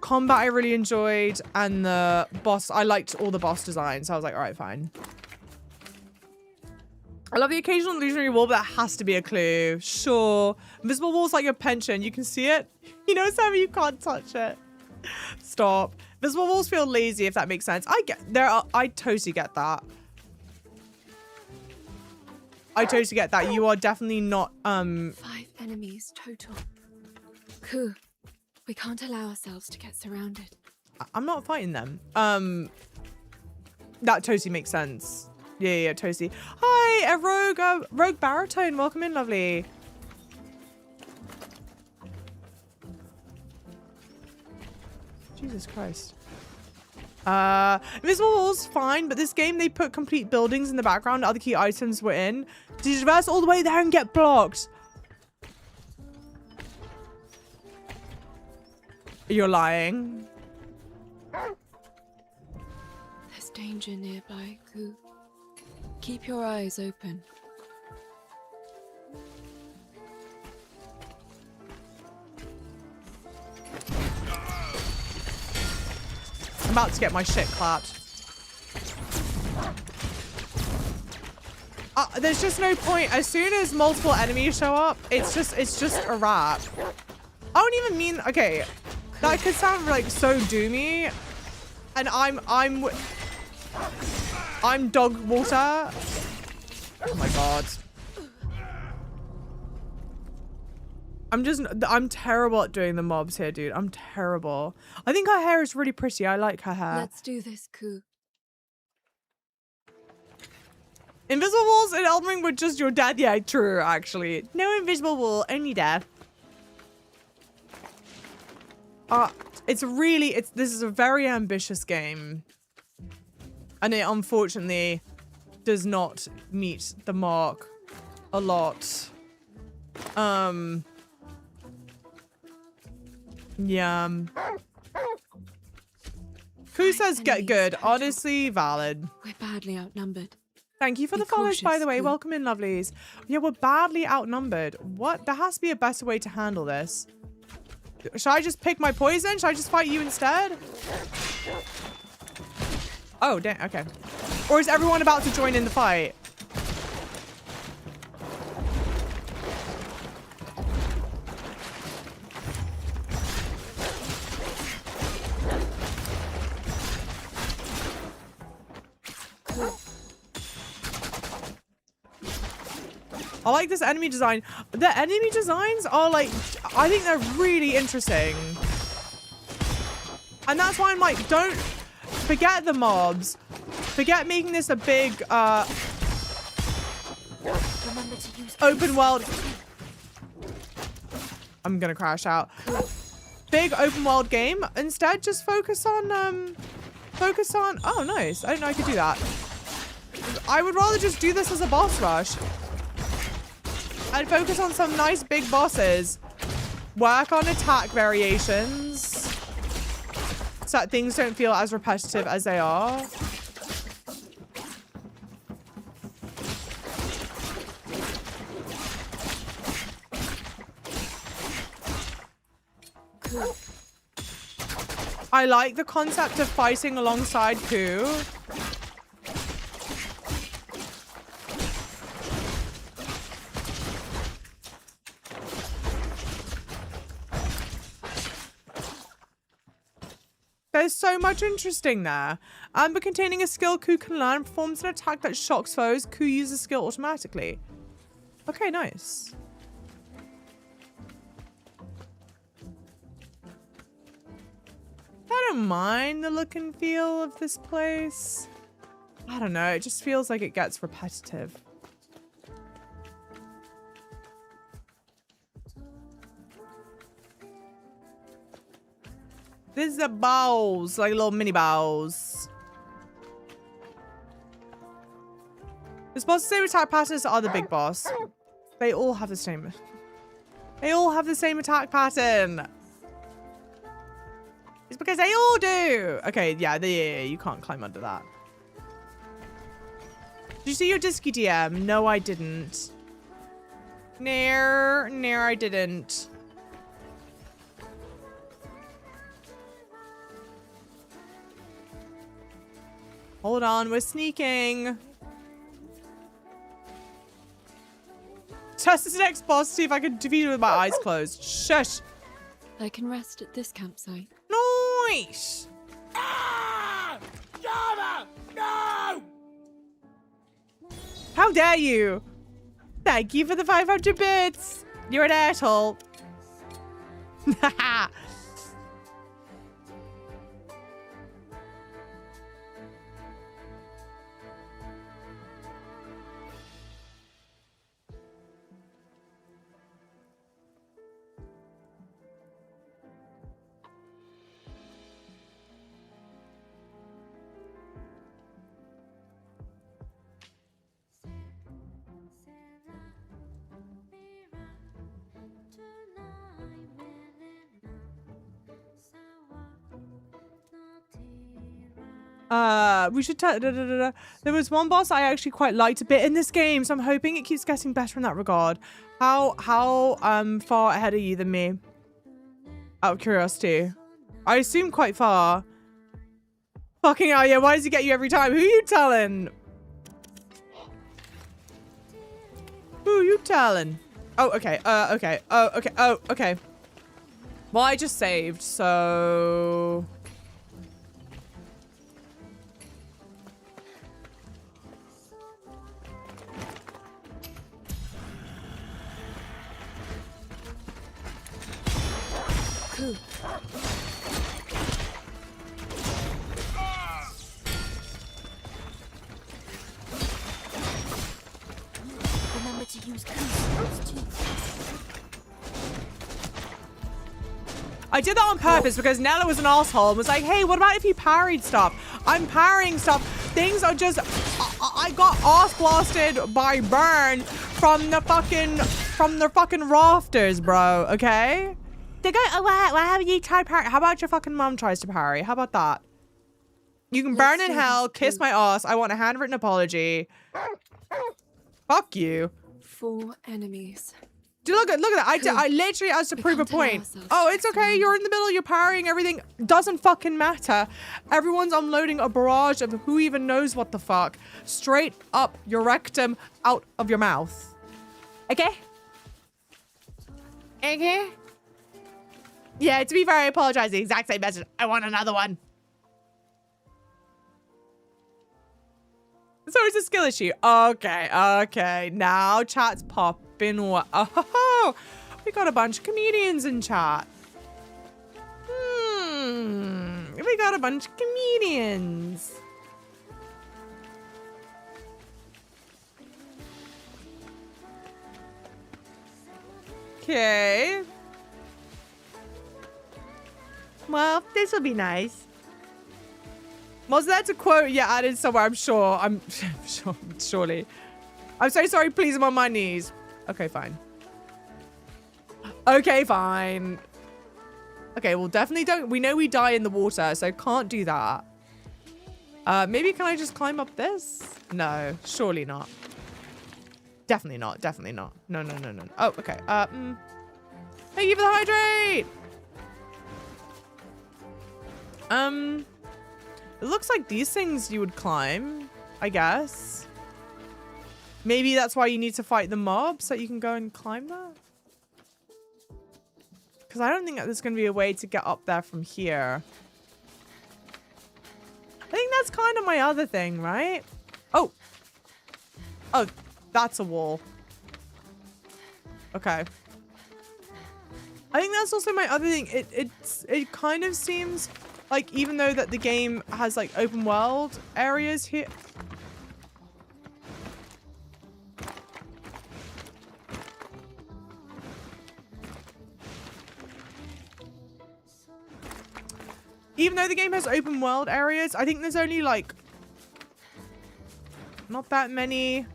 combat I really enjoyed and the boss, I liked all the boss designs. So I was like, all right, fine. I love the occasional illusionary wall, but that has to be a clue. Sure. Invisible wall's like your pension. You can see it. You know, Sam, you can't touch it. Stop. Visible walls feel lazy, if that makes sense. I totally get that. I totally get that. You are definitely not 5 enemies total. Ku, we can't allow ourselves to get surrounded. I'm not fighting them. That totally makes sense. Yeah, totally. Hi, Rogue Baritone. Welcome in, lovely. Jesus Christ. Invisible walls, fine, but this game they put complete buildings in the background. Other key items were in. Did you traverse all the way there and get blocked? You're lying. There's danger nearby, Ku. Keep your eyes open. I'm about to get my shit clapped. There's just no point. As soon as multiple enemies show up, it's just a wrap. I don't even mean, okay, that could sound like so doomy. And I'm dog water. Oh my god. I'm terrible at doing the mobs here, dude. I'm terrible. I think her hair is really pretty. I like her hair. Let's do this, Ku. Invisible walls in Elden Ring were just your dad. Yeah, true, actually. No invisible wall, only death. This is a very ambitious game. And it unfortunately does not meet the mark a lot. Yeah. Who says get good? Honestly, valid. We're badly outnumbered. Thank you for the follows, by the way. Welcome in, lovelies. Yeah, we're badly outnumbered. What? There has to be a better way to handle this. Should I just pick my poison? Should I just fight you instead? Oh, damn. Okay. Or is everyone about to join in the fight? I like this enemy design. The enemy designs are like, I think they're really interesting. And that's why I'm like, don't forget the mobs. Forget making this a big open world. I'm gonna crash out. Big open world game. Instead, just focus on, oh, nice. I didn't know I could do that. I would rather just do this as a boss rush. I'd focus on some nice big bosses. Work on attack variations so that things don't feel as repetitive as they are. I like the concept of fighting alongside Ku. There's so much interesting there. But containing a skill Ku can learn performs an attack that shocks foes. Ku uses the skill automatically. Okay, nice. I don't mind the look and feel of this place. I don't know, it just feels like it gets repetitive. This is the balls, like little mini balls. This boss is the same attack pattern as the other big boss. They all have the same. They all have the same attack pattern. It's because they all do. Okay, yeah, you can't climb under that. Did you see your Disky DM? No, I didn't. No, I didn't. Hold on, we're sneaking. Test this next boss, see if I can defeat it with my eyes closed. Shush. I can rest at this campsite. Nice. Ah! Java! No! How dare you? Thank you for the 500 bits. You're an asshole. Haha. We should there was one boss I actually quite liked a bit in this game, so I'm hoping it keeps getting better in that regard. How far ahead are you than me? Out of curiosity. I assume quite far. Fucking hell, yeah, why does he get you every time? Who are you telling? Who are you telling? Oh, okay, okay, oh, okay, oh, okay. Well, I just saved, so... Remember to use skills too. I did that on purpose because Nella was an asshole and was like, hey, what about if you parried stuff? I'm parrying stuff. Things are just... I got ass blasted by Burn from the fucking rafters, bro, okay? They go, oh, why haven't you tried parry? How about your fucking mom tries to parry? How about that? You can burn in hell, kiss my ass. I want a handwritten apology. Fuck you. 4 enemies. Dude, look at that. I literally asked to prove a point. Oh, it's okay. You're in the middle. You're parrying everything. Doesn't fucking matter. Everyone's unloading a barrage of who even knows what the fuck. Straight up your rectum, out of your mouth. Okay? Okay? Yeah, to be fair, I apologize. The exact same message. I want another one. So it's a skill issue. Okay, okay. Now chat's popping. Oh, we got a bunch of comedians in chat. We got a bunch of comedians. Okay. Well, this will be nice. Was that's a quote? Yeah, added somewhere. I'm sure. I'm sure. Surely. I'm so sorry. Please, I'm on my knees. Okay, fine. Okay, fine. Okay, well, definitely don't. We know we die in the water, so can't do that. Maybe can I just climb up this? No, surely not. Definitely not. Definitely not. No, no, no, no. Oh, okay. Thank you for the hydrate. It looks like these things you would climb, I guess. Maybe that's why you need to fight the mob so that you can go and climb that. Because I don't think that there's going to be a way to get up there from here. I think that's kind of my other thing, right? Oh. Oh, that's a wall. Okay. I think that's also my other thing. It kind of seems like even though that the game has like open world areas here. Even though the game has open world areas, I think there's only like not that many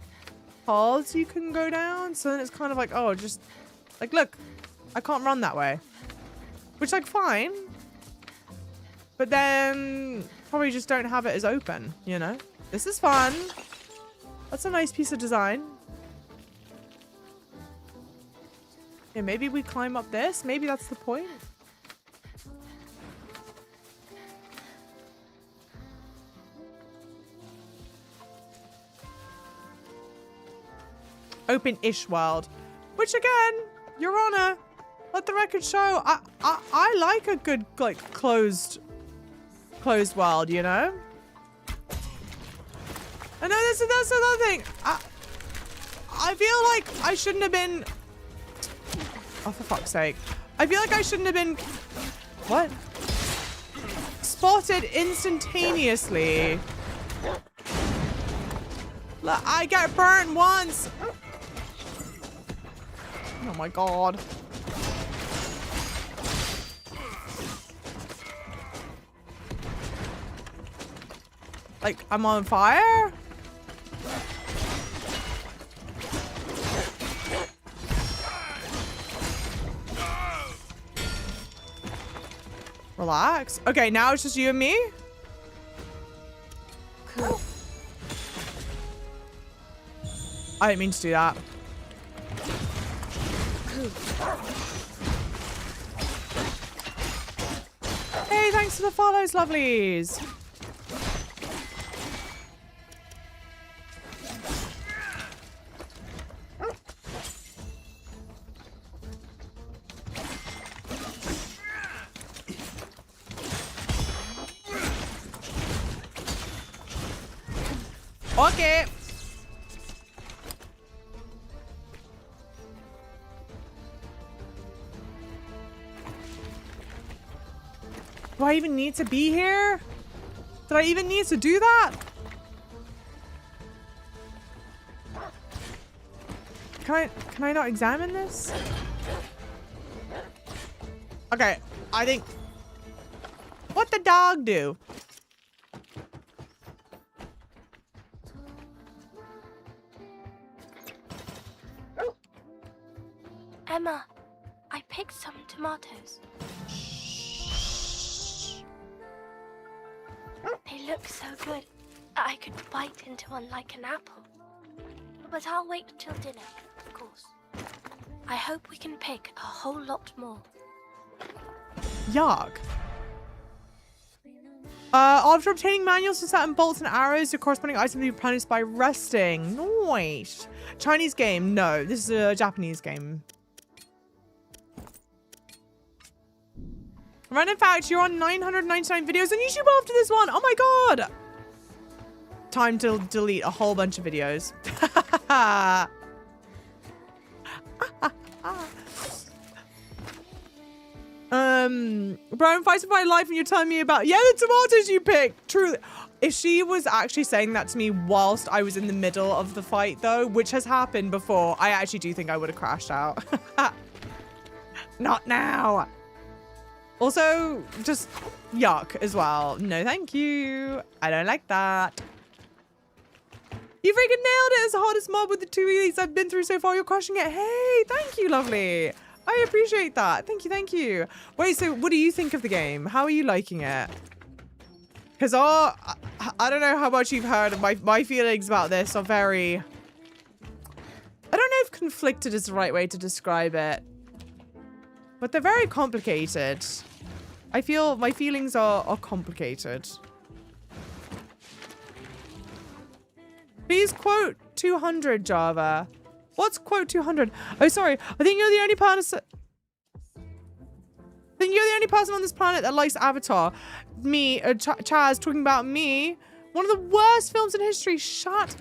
paths you can go down. So then it's kind of like, oh, just like, look, I can't run that way. Which like fine. But then probably just don't have it as open, you know? This is fun. That's a nice piece of design. Yeah, maybe we climb up this. Maybe that's the point. Open-ish world. Which again, Your Honor, let the record show. I like a good like closed world, you know? I know that's another thing. I feel like I shouldn't have been. Oh, for fuck's sake! I feel like I shouldn't have been. What? Spotted instantaneously. Look, I get burnt once. Oh my god. Like, I'm on fire? Relax. Okay, now it's just you and me? Cool. I didn't mean to do that. Hey, thanks for the follows, lovelies. Okay. Do I even need to be here? Did I even need to do that? Can I not examine this? Okay, I think. What'd the dog do? Emma, I picked some tomatoes. They look so good. I could bite into one like an apple. But I'll wait till dinner, of course. I hope we can pick a whole lot more. Yuck. After obtaining manuals for certain bolts and arrows, your corresponding items will be replenished by resting. Nice. Chinese game? No, this is a Japanese game. Random fact, you're on 999 videos on YouTube after this one. Oh my god. time to delete a whole bunch of videos. Brian fights for my life and you're telling me about, yeah, the tomatoes you picked. Truly. If she was actually saying that to me whilst I was in the middle of the fight though, which has happened before, I actually do think I would have crashed out. Not now. Also, just yuck as well. No, thank you. I don't like that. You freaking nailed it as the hardest mob with the 2 weeks I've been through so far. You're crushing it. Hey, thank you, lovely. I appreciate that. Thank you, thank you. Wait, so what do you think of the game? How are you liking it? Because I don't know how much you've heard of my feelings about this are very... I don't know if conflicted is the right way to describe it. But they're very complicated. I feel my feelings are complicated. Please quote 200, Java. What's quote 200? Oh, sorry. I think you're the only person... on this planet that likes Avatar. Me, Chaz, talking about me. One of the worst films in history. Shut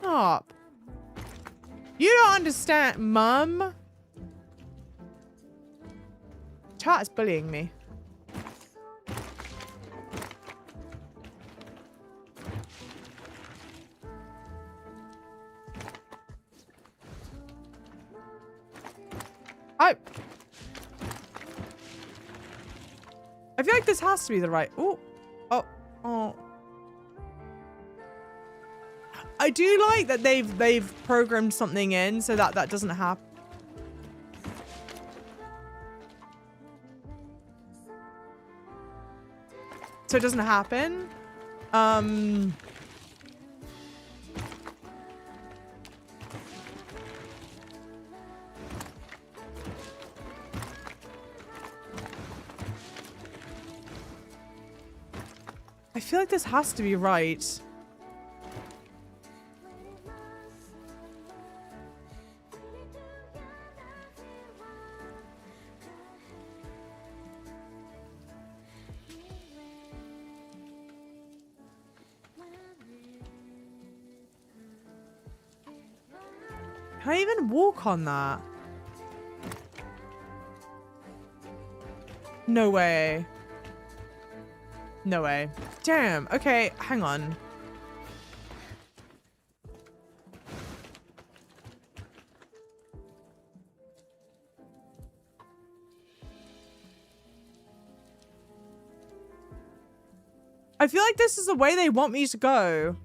up. You don't understand, Mum. Chat is bullying me. I feel like this has to be the right... Oh. I do like that they've programmed something in so that that doesn't happen. So it doesn't happen. I feel like this has to be right. Can I even walk on that? No way. No way. Damn. Okay, hang on. I feel like this is the way they want me to go.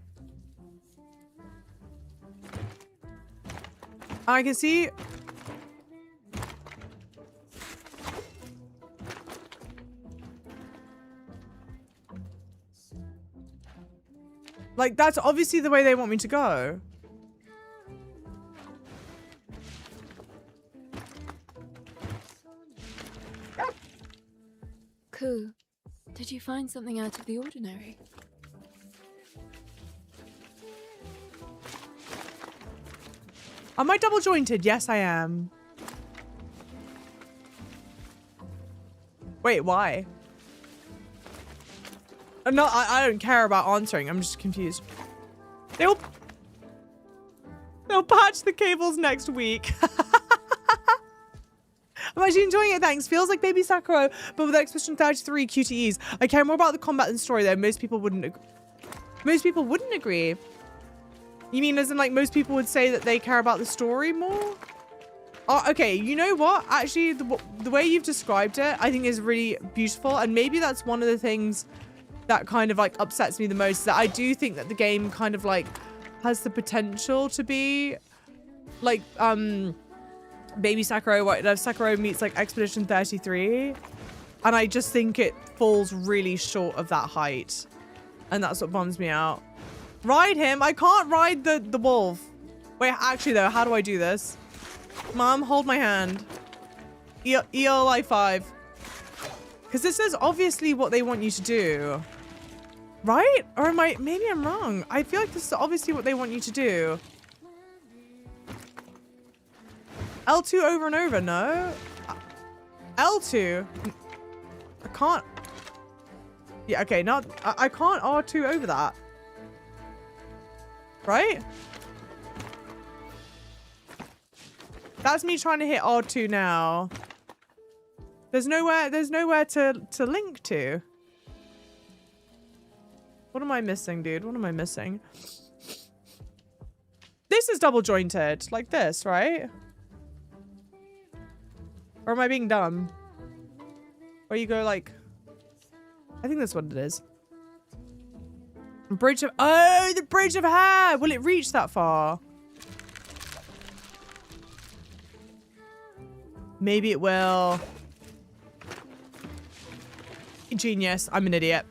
I can see... Like, that's obviously the way they want me to go. Ku, did you find something out of the ordinary? Am I double jointed? Yes, I am. Wait, why? No, I don't care about answering. I'm just confused. They'll patch the cables next week. I'm actually enjoying it, thanks. Feels like Baby Sakura, but with Expedition 33 QTEs. I care more about the combat than story, though. Most people wouldn't agree. You mean as in, like, most people would say that they care about the story more? Oh, okay, you know what? Actually, the way you've described it, I think is really beautiful. And maybe that's one of the things that kind of like upsets me the most, is that I do think that the game kind of like has the potential to be like Baby Sakura, what Sakura meets like Expedition 33, and I just think it falls really short of that height, and that's what bums me out. Ride him. I can't ride the wolf. Wait, actually though, how do I do this? Mom, hold my hand. ELI 5. Because this is obviously what they want you to do. Right? Or am I... Maybe I'm wrong. I feel like this is obviously what they want you to do. L2 over and over, no? L2? I can't... Yeah, okay, not... I can't R2 over that. Right? That's me trying to hit R2 now. There's nowhere to link to. What am I missing, dude? What am I missing? This is double jointed, like this, right? Or am I being dumb? Or you go like, I think that's what it is. Bridge of, oh, the bridge of hair. Will it reach that far? Maybe it will. Genius. I'm an idiot.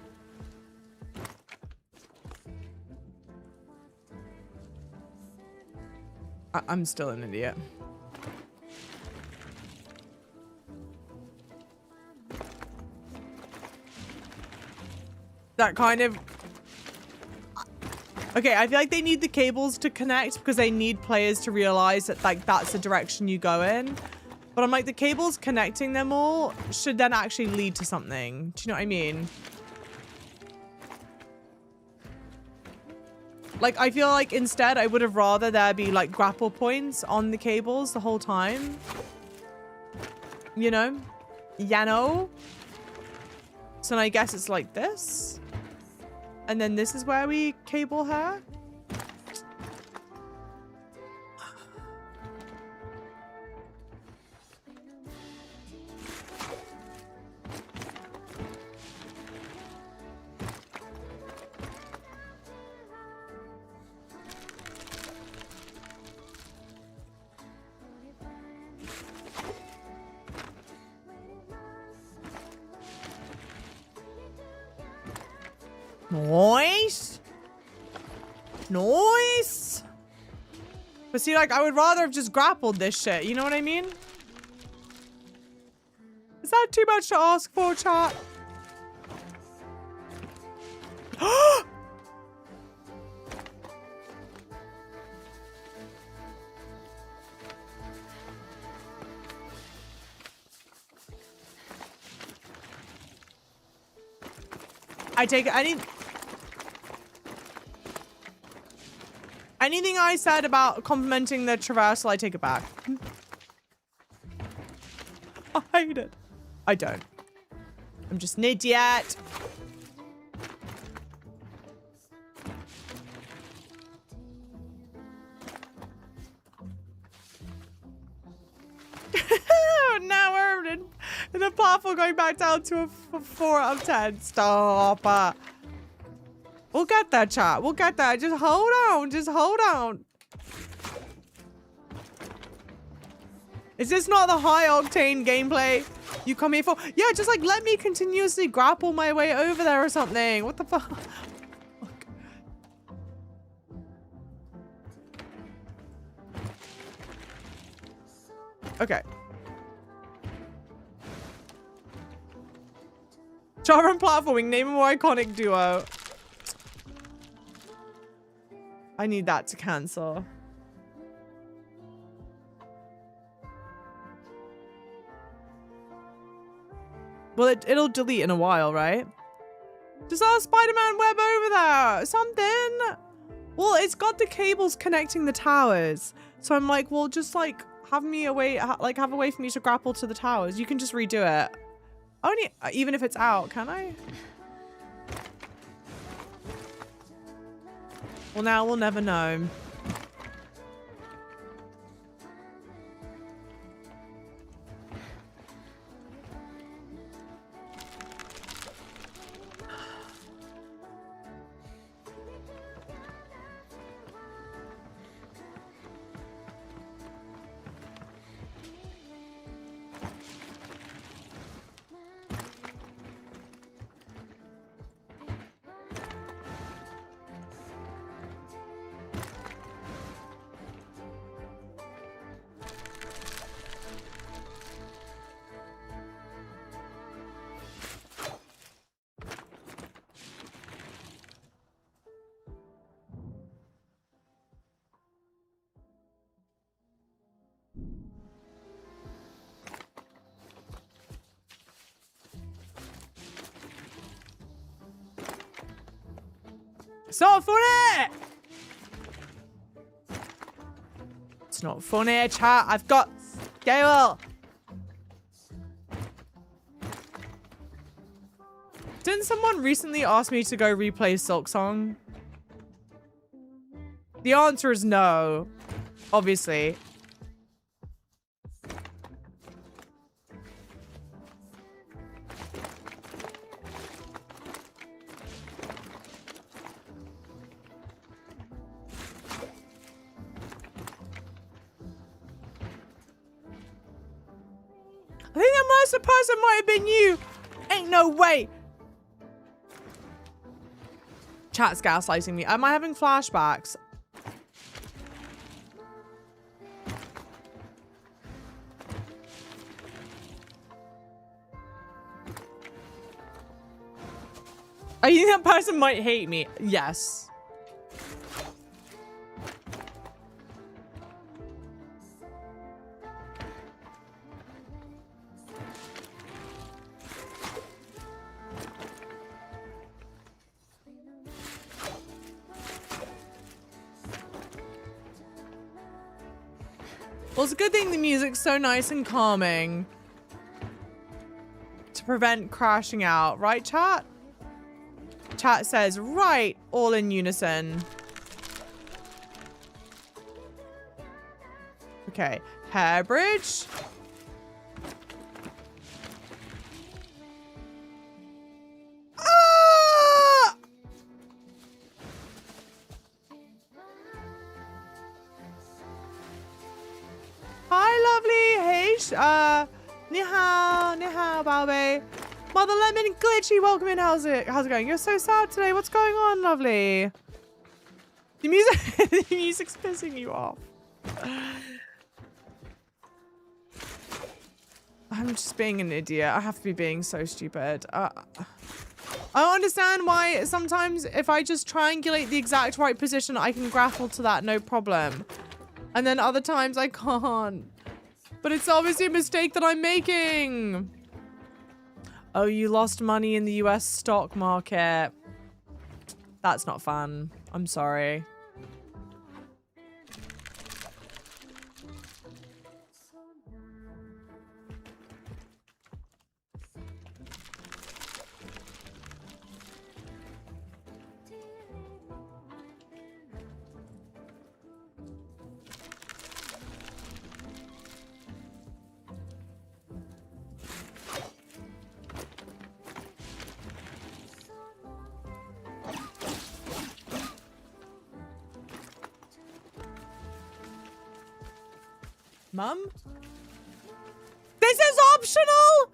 I'm still an idiot. That kind of... Okay, I feel like they need the cables to connect because they need players to realize that, like, that's the direction you go in. But I'm like, the cables connecting them all should then actually lead to something. Do you know what I mean? Like, I feel like instead I would have rather there be, like, grapple points on the cables the whole time. You know? Yano. So I guess it's like this. And then this is where we cable her. Nice. Nice. But see, like, I would rather have just grappled this shit. You know what I mean? Is that too much to ask for, chat? I take anything I said about complimenting the traversal, I take it back. I hate it. I don't. I'm just an idiot. Now we're in the platform going back down to a 4 out of 10. Stop. We'll get that, chat. We'll get that. Just hold on. Just hold on. Is this not the high octane gameplay you come here for? Yeah, just like let me continuously grapple my way over there or something. What the fuck? Okay. Char and platforming, name a more iconic duo. I need that to cancel. Well, it'll delete in a while, right? Just ask Spider-Man web over there. Something. Well, it's got the cables connecting the towers. So I'm like, well, just like have me away, like have a way for me to grapple to the towers. You can just redo it. Only, even if it's out, can I? Well, now we'll never know. So for it! not funny, chat. I've got Gable. Didn't someone recently ask me to go replay Silk Song? The answer is no, obviously. I think that most of the person might have been you. Ain't no way. Chat's gaslighting me. Am I having flashbacks? I think that person might hate me. Yes. Well, it's a good thing the music's so nice and calming to prevent crashing out. Right, chat? Chat says, right, all in unison. Okay, hair bridge. Ah! Hi, lovely. Hey, ni hao, babe. Mother Lemon Glitchy, welcome in. How's it going? You're so sad today. What's going on, lovely? The music, the music's pissing you off. I'm just being an idiot. I have to be being so stupid. I don't understand why sometimes if I just triangulate the exact right position, I can grapple to that no problem. And then other times I can't. But it's obviously a mistake that I'm making. Oh, you lost money in the US stock market. That's not fun. I'm sorry. Mum? This is optional!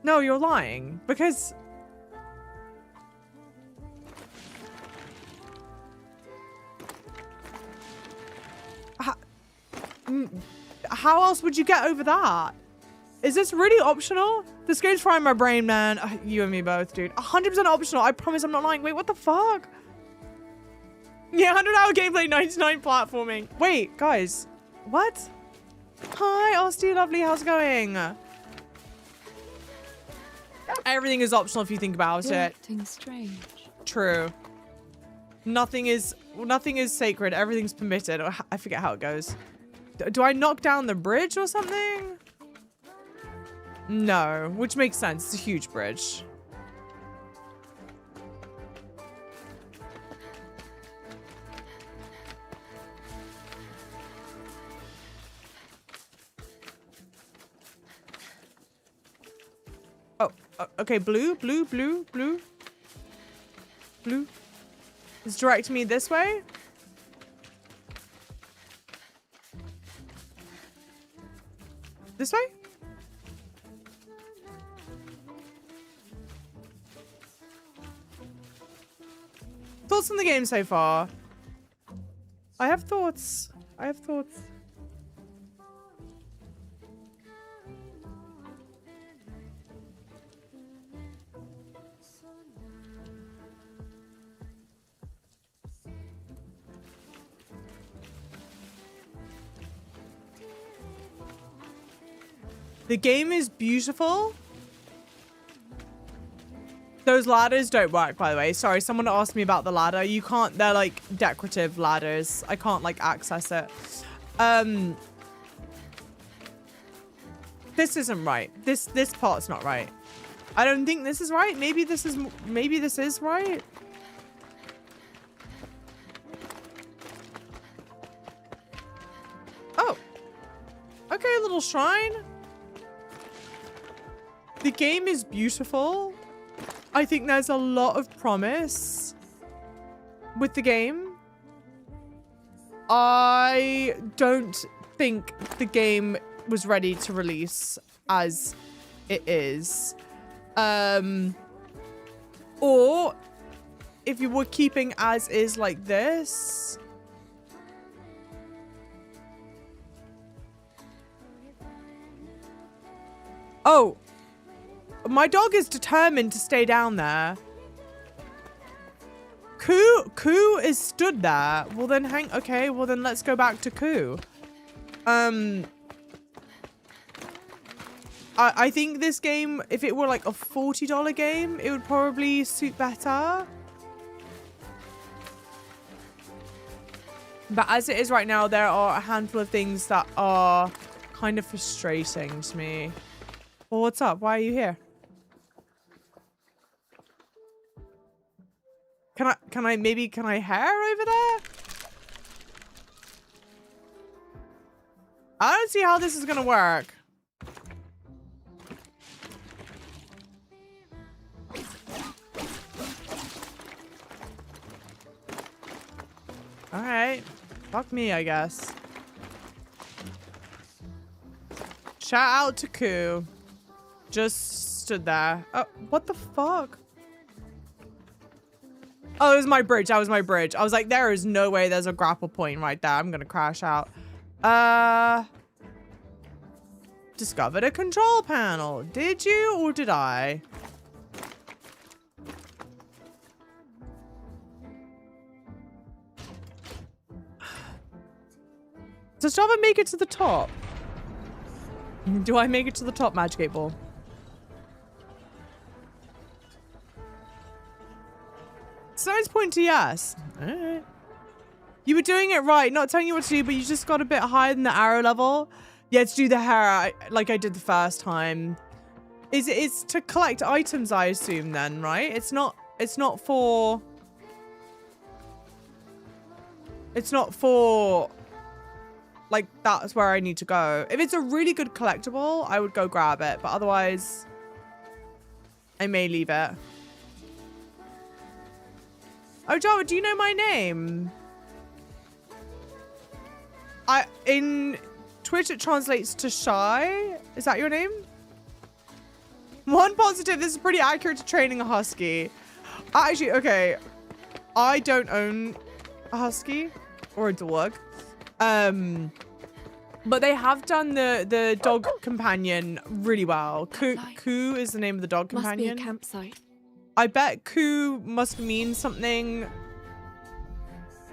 No, you're lying. Because... How else would you get over that? Is this really optional? This game's frying my brain, man. You and me both, dude. 100% optional. I promise I'm not lying. Wait, what the fuck? Yeah, 100-hour gameplay, 99 platforming. Wait, guys. What? Hi, Osty, lovely. How's it going? Everything is optional if you think about You're it. acting strange. True. Nothing is sacred. Everything's permitted. I forget how it goes. Do I knock down the bridge or something? No, which makes sense. It's a huge bridge. Oh, okay. Blue. It's directing me this way. This way? Thoughts on the game so far? I have thoughts. The game is beautiful. Those ladders don't work, by the way. Sorry, someone asked me about the ladder. You can't, they're like decorative ladders. I can't like access it. This isn't right. This part's not right. I don't think this is right. Maybe this is right. Oh. Okay, little shrine. The game is beautiful. I think there's a lot of promise with the game. I don't think the game was ready to release as it is. Or if you were keeping as is like this. Oh. My dog is determined to stay down there. Koo is stood there. Well then okay, well then let's go back to Koo. I think this game, if it were like a $40 game, it would probably suit better. But as it is right now, there are a handful of things that are kind of frustrating to me. Well, what's up? Why are you here? Can I hair over there? I don't see how this is gonna work. Alright. Fuck me, I guess. Shout out to Koo. Just stood there. Oh, what the fuck? Oh, it was my bridge. That was my bridge. I was like, there is no way there's a grapple point right there. I'm gonna crash out. Discovered a control panel. Did you or did I? Does Java make it to the top? Do I make it to the top, Magic 8 Ball? Signs point to yes. Alright. You were doing it right. Not telling you what to do, but you just got a bit higher than the arrow level. Yeah, to do the hair like I did the first time. It's to collect items, I assume then, right? It's not for like that's where I need to go. If it's a really good collectible, I would go grab it, but otherwise I may leave it. Oh, Java, do you know my name? In Twitch it translates to shy. Is that your name? One positive. This is pretty accurate to training a husky. Actually, okay. I don't own a husky or a dog. But they have done the dog companion really well. Koo is the name of the dog companion. Must be a campsite. I bet Koo must mean something.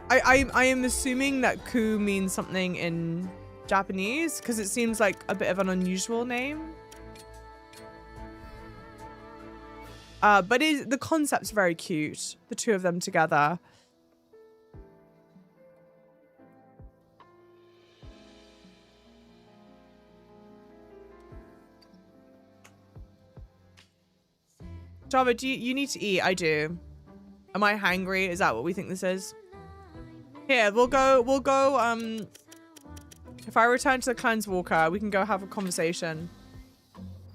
I am assuming that Koo means something in Japanese because it seems like a bit of an unusual name. But the concept's very cute. The two of them together. Java, you need to eat? I do. Am I hangry? Is that what we think this is? Here, we'll go, if I return to the Cleanse Walker, we can go have a conversation.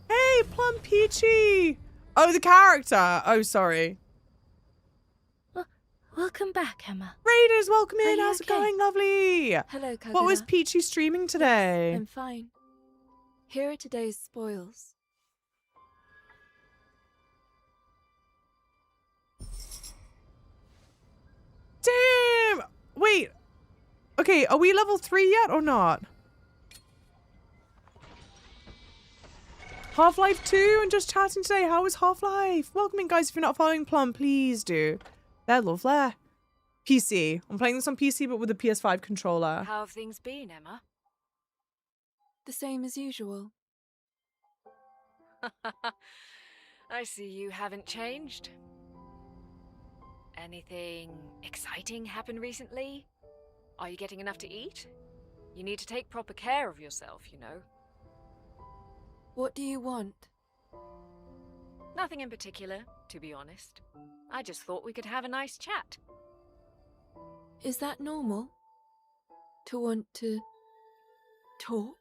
Hey, Plum Peachy! Oh, the character! Oh, sorry. Welcome back, Emma. Raiders, welcome in! How's it going? Lovely! Hello, Kagura. What was Peachy streaming today? I'm fine. Here are today's spoils. Damn! Wait. Okay, are we level 3 yet or not? Half-Life 2 and just chatting today. How was Half-Life? Welcome in, guys. If you're not following Plum, please do. They're lovely. PC. I'm playing this on PC, but with a PS5 controller. How have things been, Emma? The same as usual. I see you haven't changed. Anything exciting happened recently? Are you getting enough to eat? You need to take proper care of yourself, you know. What do you want? Nothing in particular, to be honest. I just thought we could have a nice chat. Is that normal? To want to talk?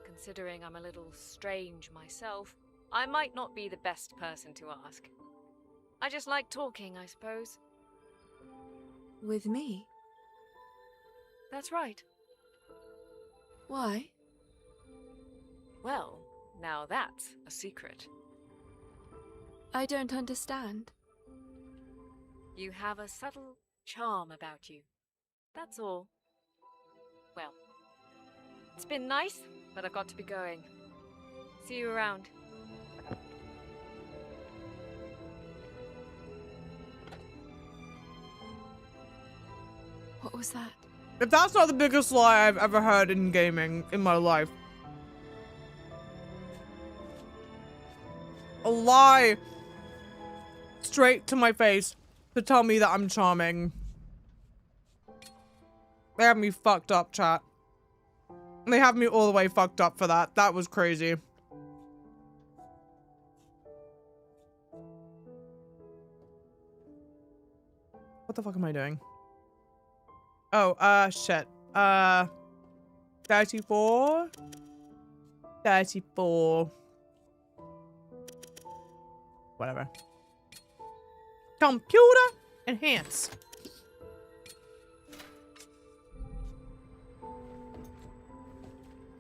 Considering I'm a little strange myself, I might not be the best person to ask. I just like talking, I suppose. With me? That's right. Why? Well, now that's a secret. I don't understand. You have a subtle charm about you. That's all. Well, it's been nice, but I've got to be going. See you around. What was that? If that's not the biggest lie I've ever heard in gaming in my life. A lie straight to my face to tell me that I'm charming. They have me fucked up, chat. They have me all the way fucked up for that. That was crazy. What the fuck am I doing? Oh, shit. 34? 34. Whatever. Computer enhance.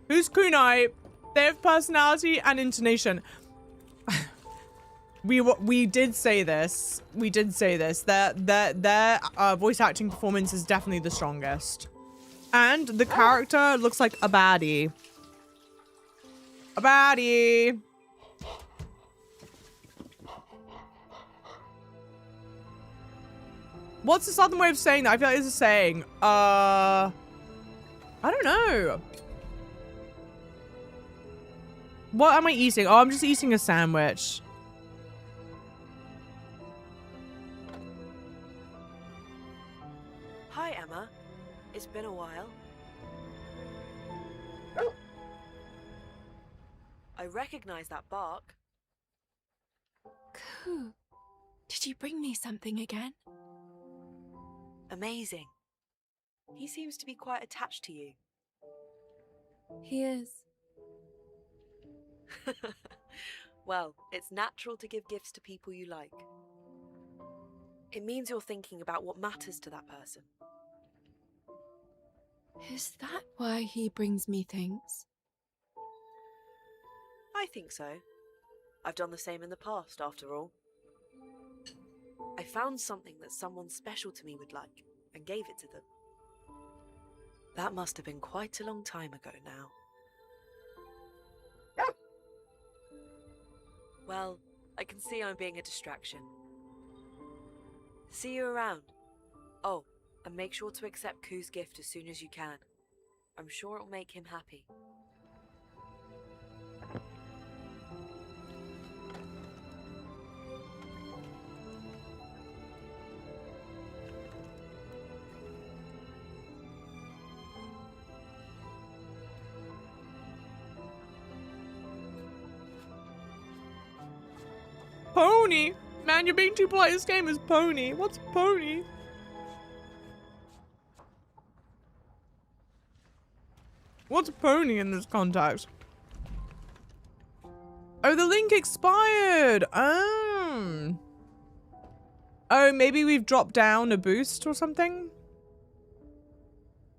Who's kunai? They have personality and intonation. We did say this. We did say this. Their voice acting performance is definitely the strongest. And the character looks like a baddie. A baddie. What's the southern way of saying that? I feel like it's a saying. I don't know. What am I eating? Oh, I'm just eating a sandwich. Hi, Emma. It's been a while. I recognize that bark. Coo, did you bring me something again? Amazing. He seems to be quite attached to you. He is. Well, it's natural to give gifts to people you like. It means you're thinking about what matters to that person. Is that why he brings me things? I think so. I've done the same in the past, after all. I found something that someone special to me would like, and gave it to them. That must have been quite a long time ago now. Well, I can see I'm being a distraction. See you around. Oh, and make sure to accept Koo's gift as soon as you can. I'm sure it'll make him happy. Pony? Man, you're being too polite. This game is pony. What's pony? What's pony in this context? Oh, the link expired. Oh, maybe we've dropped down a boost or something?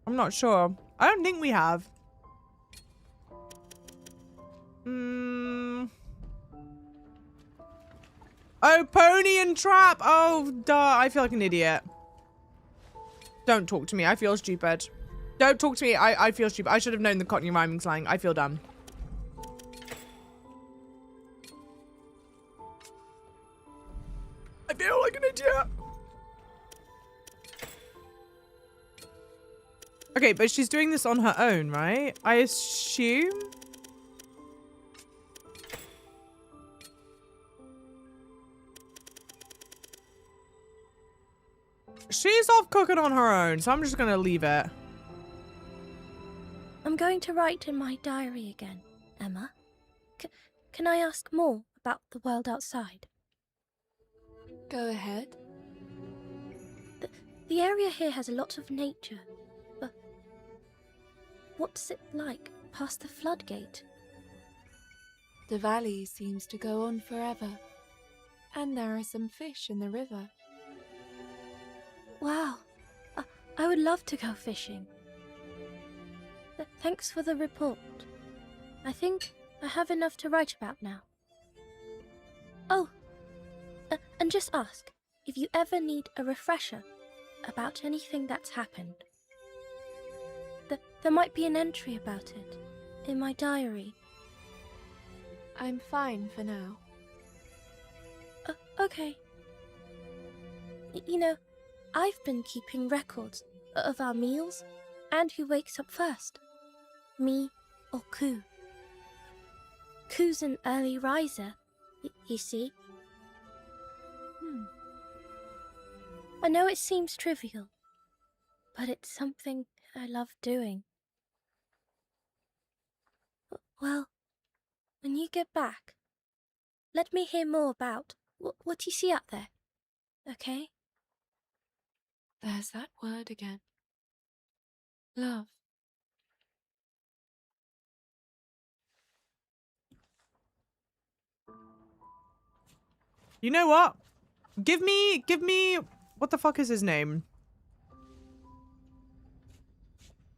I'm not sure. I don't think we have. Oh, pony and trap. Oh, duh. I feel like an idiot. Don't talk to me. I feel stupid. Don't talk to me. I feel stupid. I should have known the Cockney rhyming slang. I feel dumb. I feel like an idiot. Okay, but she's doing this on her own, right? I assume. she's off cooking on her own, so I'm just gonna leave it. I'm going to write in my diary again, Emma. Can I ask more about the world outside? Go ahead. The area here has a lot of nature, but what's it like past the floodgate? The valley seems to go on forever, and there are some fish in the river. Wow, I would love to go fishing. Thanks for the report. I think I have enough to write about now. Oh, and just ask if you ever need a refresher about anything that's happened. There might be an entry about it in my diary. I'm fine for now. Okay. You know, I've been keeping records of our meals and who wakes up first. Me or Koo. Koo's an early riser, you see. I know it seems trivial, but it's something I love doing. Well, when you get back, let me hear more about what you see out there, okay? There's that word again. Love. You know what? Give me, what the fuck is his name?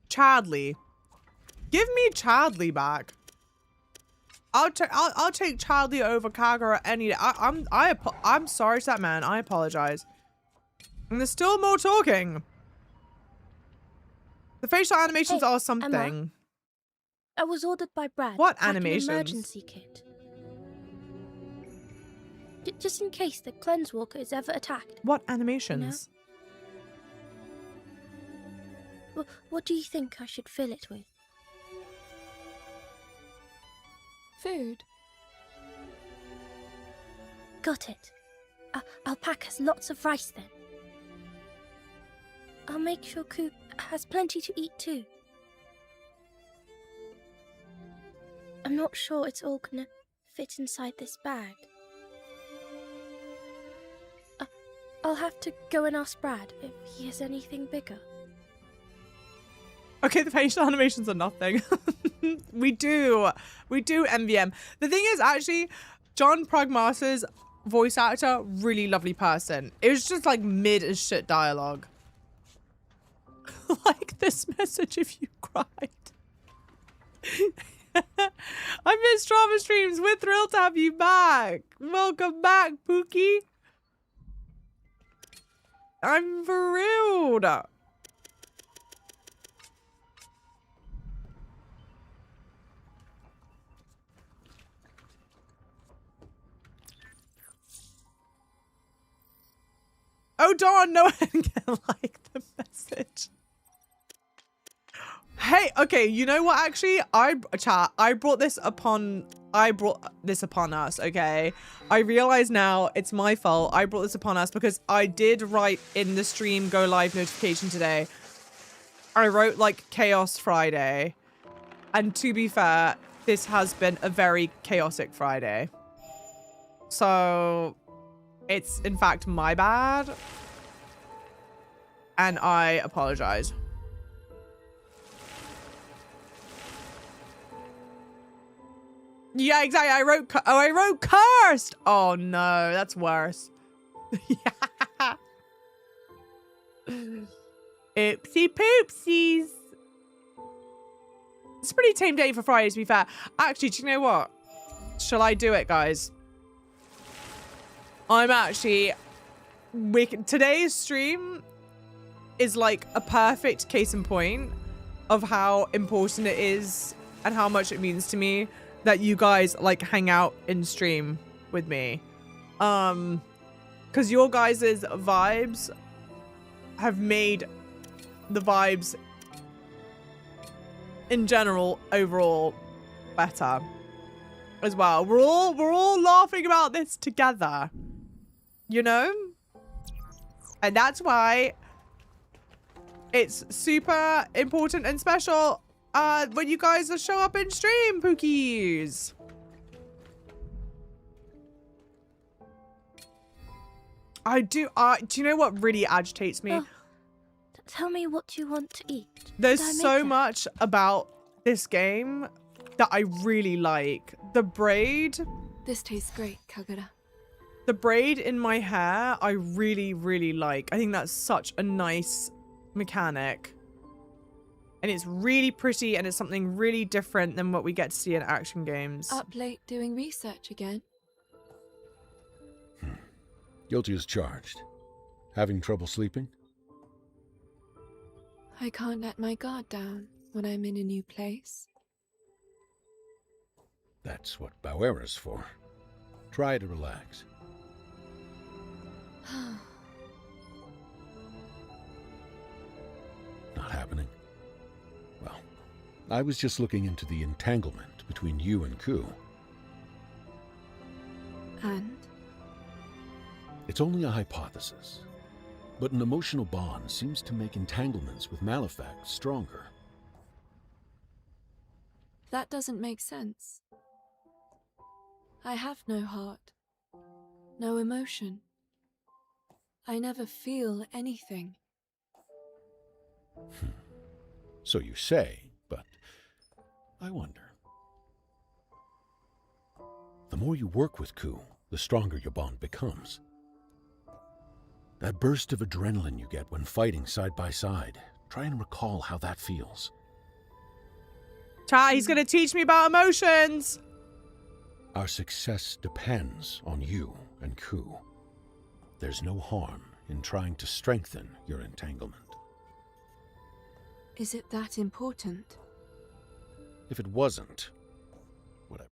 Chadley. Give me Chadley back. I'll take Chadley over Kagura any day. I'm sorry to that man. I apologize. And there's still more talking. The facial animations are something. Emma, I was ordered by Brad. What to pack animations? An emergency kit. Just in case the Cleanse Walker is ever attacked. What animations? You know? What do you think I should fill it with? Food. Got it. I'll pack us lots of rice then. I'll make sure Koo has plenty to eat too. I'm not sure it's all gonna fit inside this bag. I'll have to go and ask Brad if he has anything bigger. Okay, the facial animations are nothing. We do MVM. The thing is, actually, John Pragmaster's voice actor, really lovely person. It was just like mid as shit dialogue. Like this message if you cried. I missed drama streams. We're thrilled to have you back. Welcome back, Pookie. I'm thrilled. Oh darn, no one can like the message. Hey, okay, you know what actually? I brought this upon us, okay? I realize now it's my fault. I brought this upon us because I did write in the stream go live notification today. I wrote like Chaos Friday. And to be fair, this has been a very chaotic Friday. So it's in fact my bad. And I apologize. Yeah, exactly. I wrote cursed. Oh no, that's worse. Yeah. Oopsie poopsies. It's a pretty tame day for Friday, to be fair. Actually, do you know what? Shall I do it, guys? I'm actually wicked. Today's stream is like a perfect case in point of how important it is and how much it means to me that you guys like hang out in stream with me. Because your guys' vibes have made the vibes in general overall better as well. We're all laughing about this together, you know? And that's why It's super important and special when you guys show up in stream, Pookies. Do you know what really agitates me? Oh, tell me what you want to eat. There's Did I make so that? much about this game that I really like. The braid. This tastes great, Kagura. The braid in my hair, I really, really like. I think that's such a nice mechanic. And it's really pretty, and it's something really different than what we get to see in action games. Up late doing research again? Guilty as charged. Having trouble sleeping? I can't let my guard down when I'm in a new place. That's what Bauera's for. Try to relax. Not happening? Well, I was just looking into the entanglement between you and Ku. And? It's only a hypothesis, but an emotional bond seems to make entanglements with Malefax stronger. That doesn't make sense. I have no heart, no emotion. I never feel anything. So you say, but I wonder. The more you work with Ku, the stronger your bond becomes. That burst of adrenaline you get when fighting side by side, try and recall how that feels. Chat, he's gonna teach me about emotions. Our success depends on you and Ku. There's no harm in trying to strengthen your entanglement. Is it that important? If it wasn't, whatever.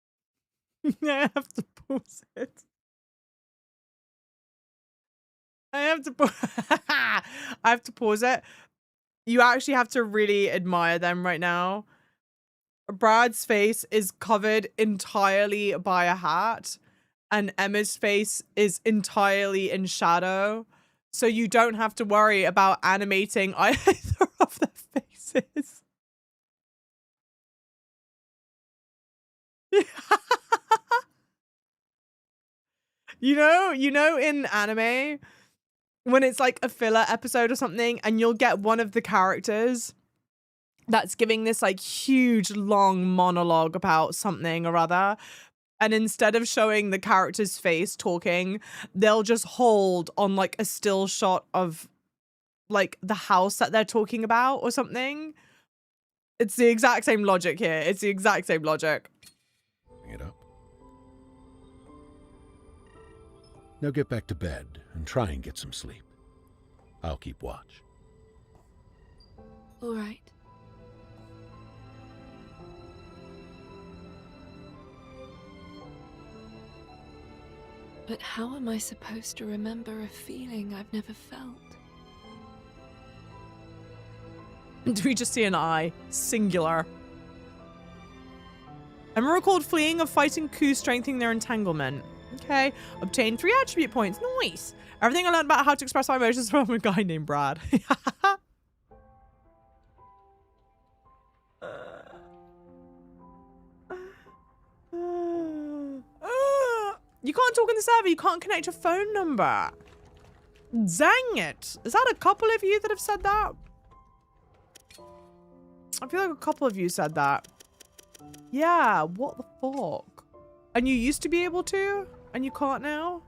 I have to pause it. I have to pause it. You actually have to really admire them right now. Brad's face is covered entirely by a hat, and Emma's face is entirely in shadow. So you don't have to worry about animating either of their faces. You know in anime, when it's like a filler episode or something, and you'll get one of the characters that's giving this like huge long monologue about something or other, and instead of showing the character's face talking, they'll just hold on like a still shot of like the house that they're talking about or something. It's the exact same logic here. It's the exact same logic. Bring it up. Now get back to bed and try and get some sleep. I'll keep watch. All right. But how am I supposed to remember a feeling I've never felt? Do we just see an eye? Singular. Emma recalled fleeing of fighting Ku, strengthening their entanglement. Okay. Obtain 3 attribute points. Nice. Everything I learned about how to express my emotions from a guy named Brad. You can't talk in the server. You can't connect your phone number. Dang it. Is that a couple of you that have said that? I feel like a couple of you said that. Yeah, what the fuck? And you used to be able to? And you can't now?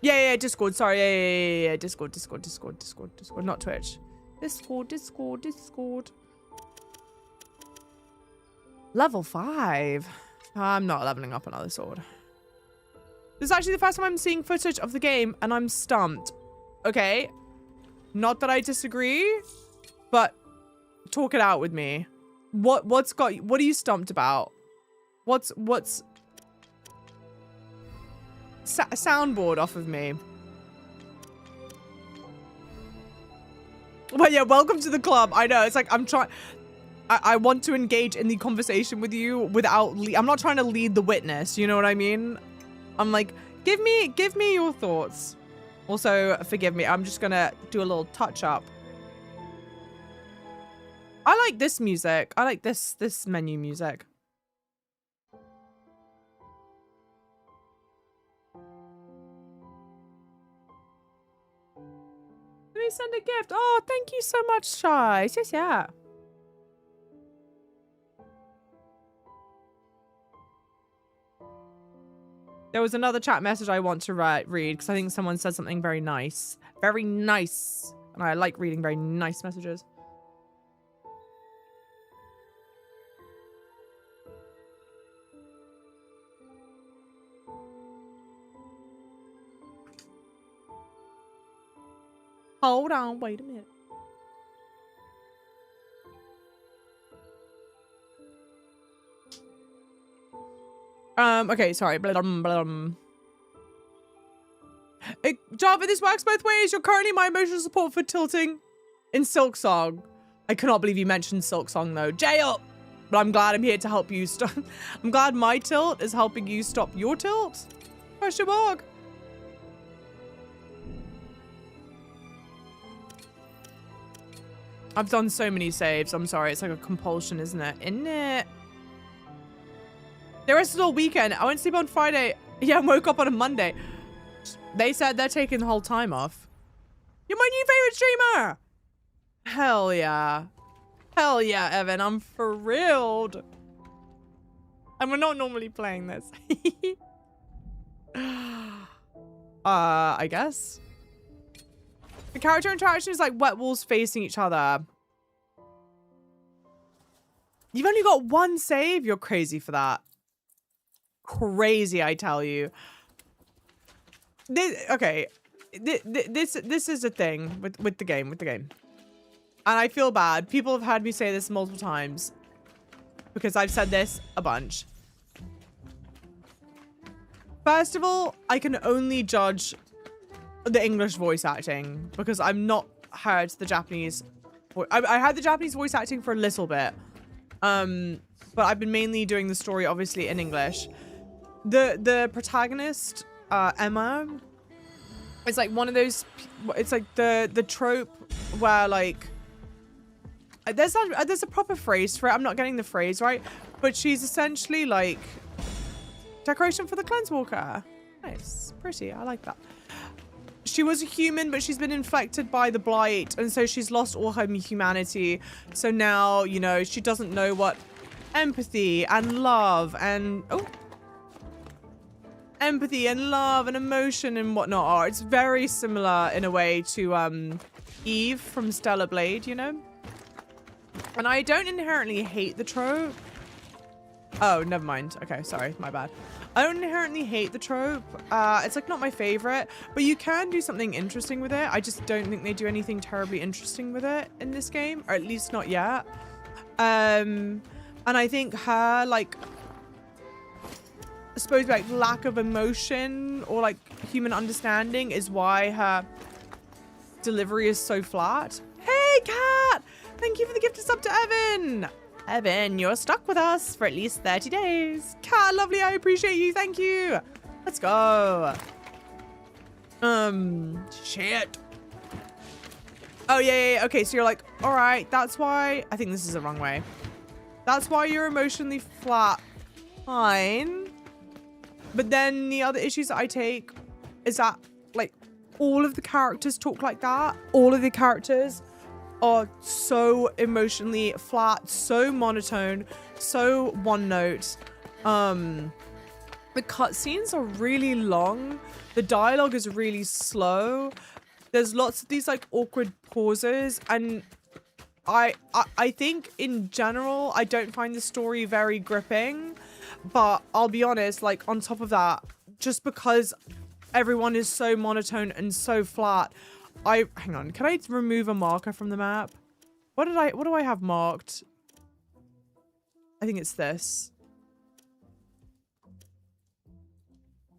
Yeah, Discord. Sorry, yeah. Discord. Not Twitch. Discord. Level 5. I'm not leveling up another sword. This is actually the first time I'm seeing footage of the game, and I'm stumped. Okay. Not that I disagree, but talk it out with me. What are you stumped about? What's soundboard off of me. Well, yeah, welcome to the club. I know, it's like I'm trying. I want to engage in the conversation with you without. I'm not trying to lead the witness. You know what I mean? I'm like, give me your thoughts. Also, forgive me. I'm just gonna do a little touch up. I like this music. I like this menu music. Let me send a gift. Oh, thank you so much, Shy. Yes, yeah. There was another chat message I want to read because I think someone said something very nice. Very nice. And I like reading very nice messages. Hold on, wait a minute. Okay, sorry. Java, this works both ways. You're currently my emotional support for tilting in Silksong. I cannot believe you mentioned Silksong though. Jail! But I'm glad I'm here to help you stop. I'm glad my tilt is helping you stop your tilt. Question mark. I've done so many saves. I'm sorry. It's like a compulsion, isn't it? Isn't it? They rested all weekend. I went to sleep on Friday. Yeah, I woke up on a Monday. They said they're taking the whole time off. You're my new favorite streamer. Hell yeah. Hell yeah, Evan. I'm thrilled. And we're not normally playing this. I guess. The character interaction is like wet walls facing each other. You've only got one save? You're crazy for that. Crazy, I tell you. This is a thing with the game, And I feel bad. People have heard me say this multiple times because I've said this a bunch. First of all, I can only judge the English voice acting because I'm not heard the Japanese. I heard the Japanese voice acting for a little bit, but I've been mainly doing the story obviously in English. The protagonist, Emma, is like one of those. It's like the trope where like there's a proper phrase for it. I'm not getting the phrase right, but she's essentially like decoration for the Cleansewalker. Nice, pretty. I like that. She was a human, but she's been infected by the blight, and so she's lost all her humanity. So now, you know, she doesn't know what empathy and love and empathy and love and emotion and whatnot are. It's very similar in a way to Eve from Stellar Blade, you know? And I don't inherently hate the trope. Oh, never mind. Okay, sorry, my bad. I don't inherently hate the trope. It's like not my favorite, but you can do something interesting with it. I just don't think they do anything terribly interesting with it in this game, or at least not yet. And I think her like, I suppose like lack of emotion or like human understanding is why her delivery is so flat. Hey, Kat! Thank you for the gift of sub to Evan. Evan, you're stuck with us for at least 30 days. Kat, lovely, I appreciate you. Thank you. Let's go. Shit. Oh, yeah. Okay, so you're like, all right, that's why. I think this is the wrong way. That's why you're emotionally flat. Fine. But then the other issues that I take is that, like, all of the characters talk like that. All of the characters are so emotionally flat, so monotone, so one note. The cutscenes are really long. The dialogue is really slow. There's lots of these like awkward pauses, and I think in general I don't find the story very gripping. But I'll be honest, like on top of that, just because everyone is so monotone and so flat, hang on, can I remove a marker from the map? What do I have marked? I think it's this.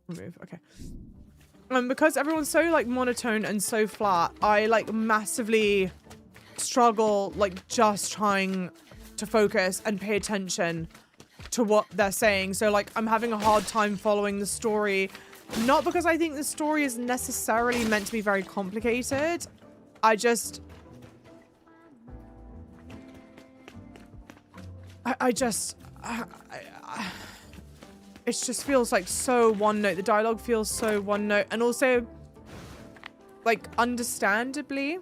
Remove, okay. Because everyone's so like monotone and so flat, I like massively struggle like just trying to focus and pay attention to what they're saying. So like I'm having a hard time following the story Not because I think the story is necessarily meant to be very complicated. I just... it just feels like so one note. The dialogue feels so one note. And also, like, understandably,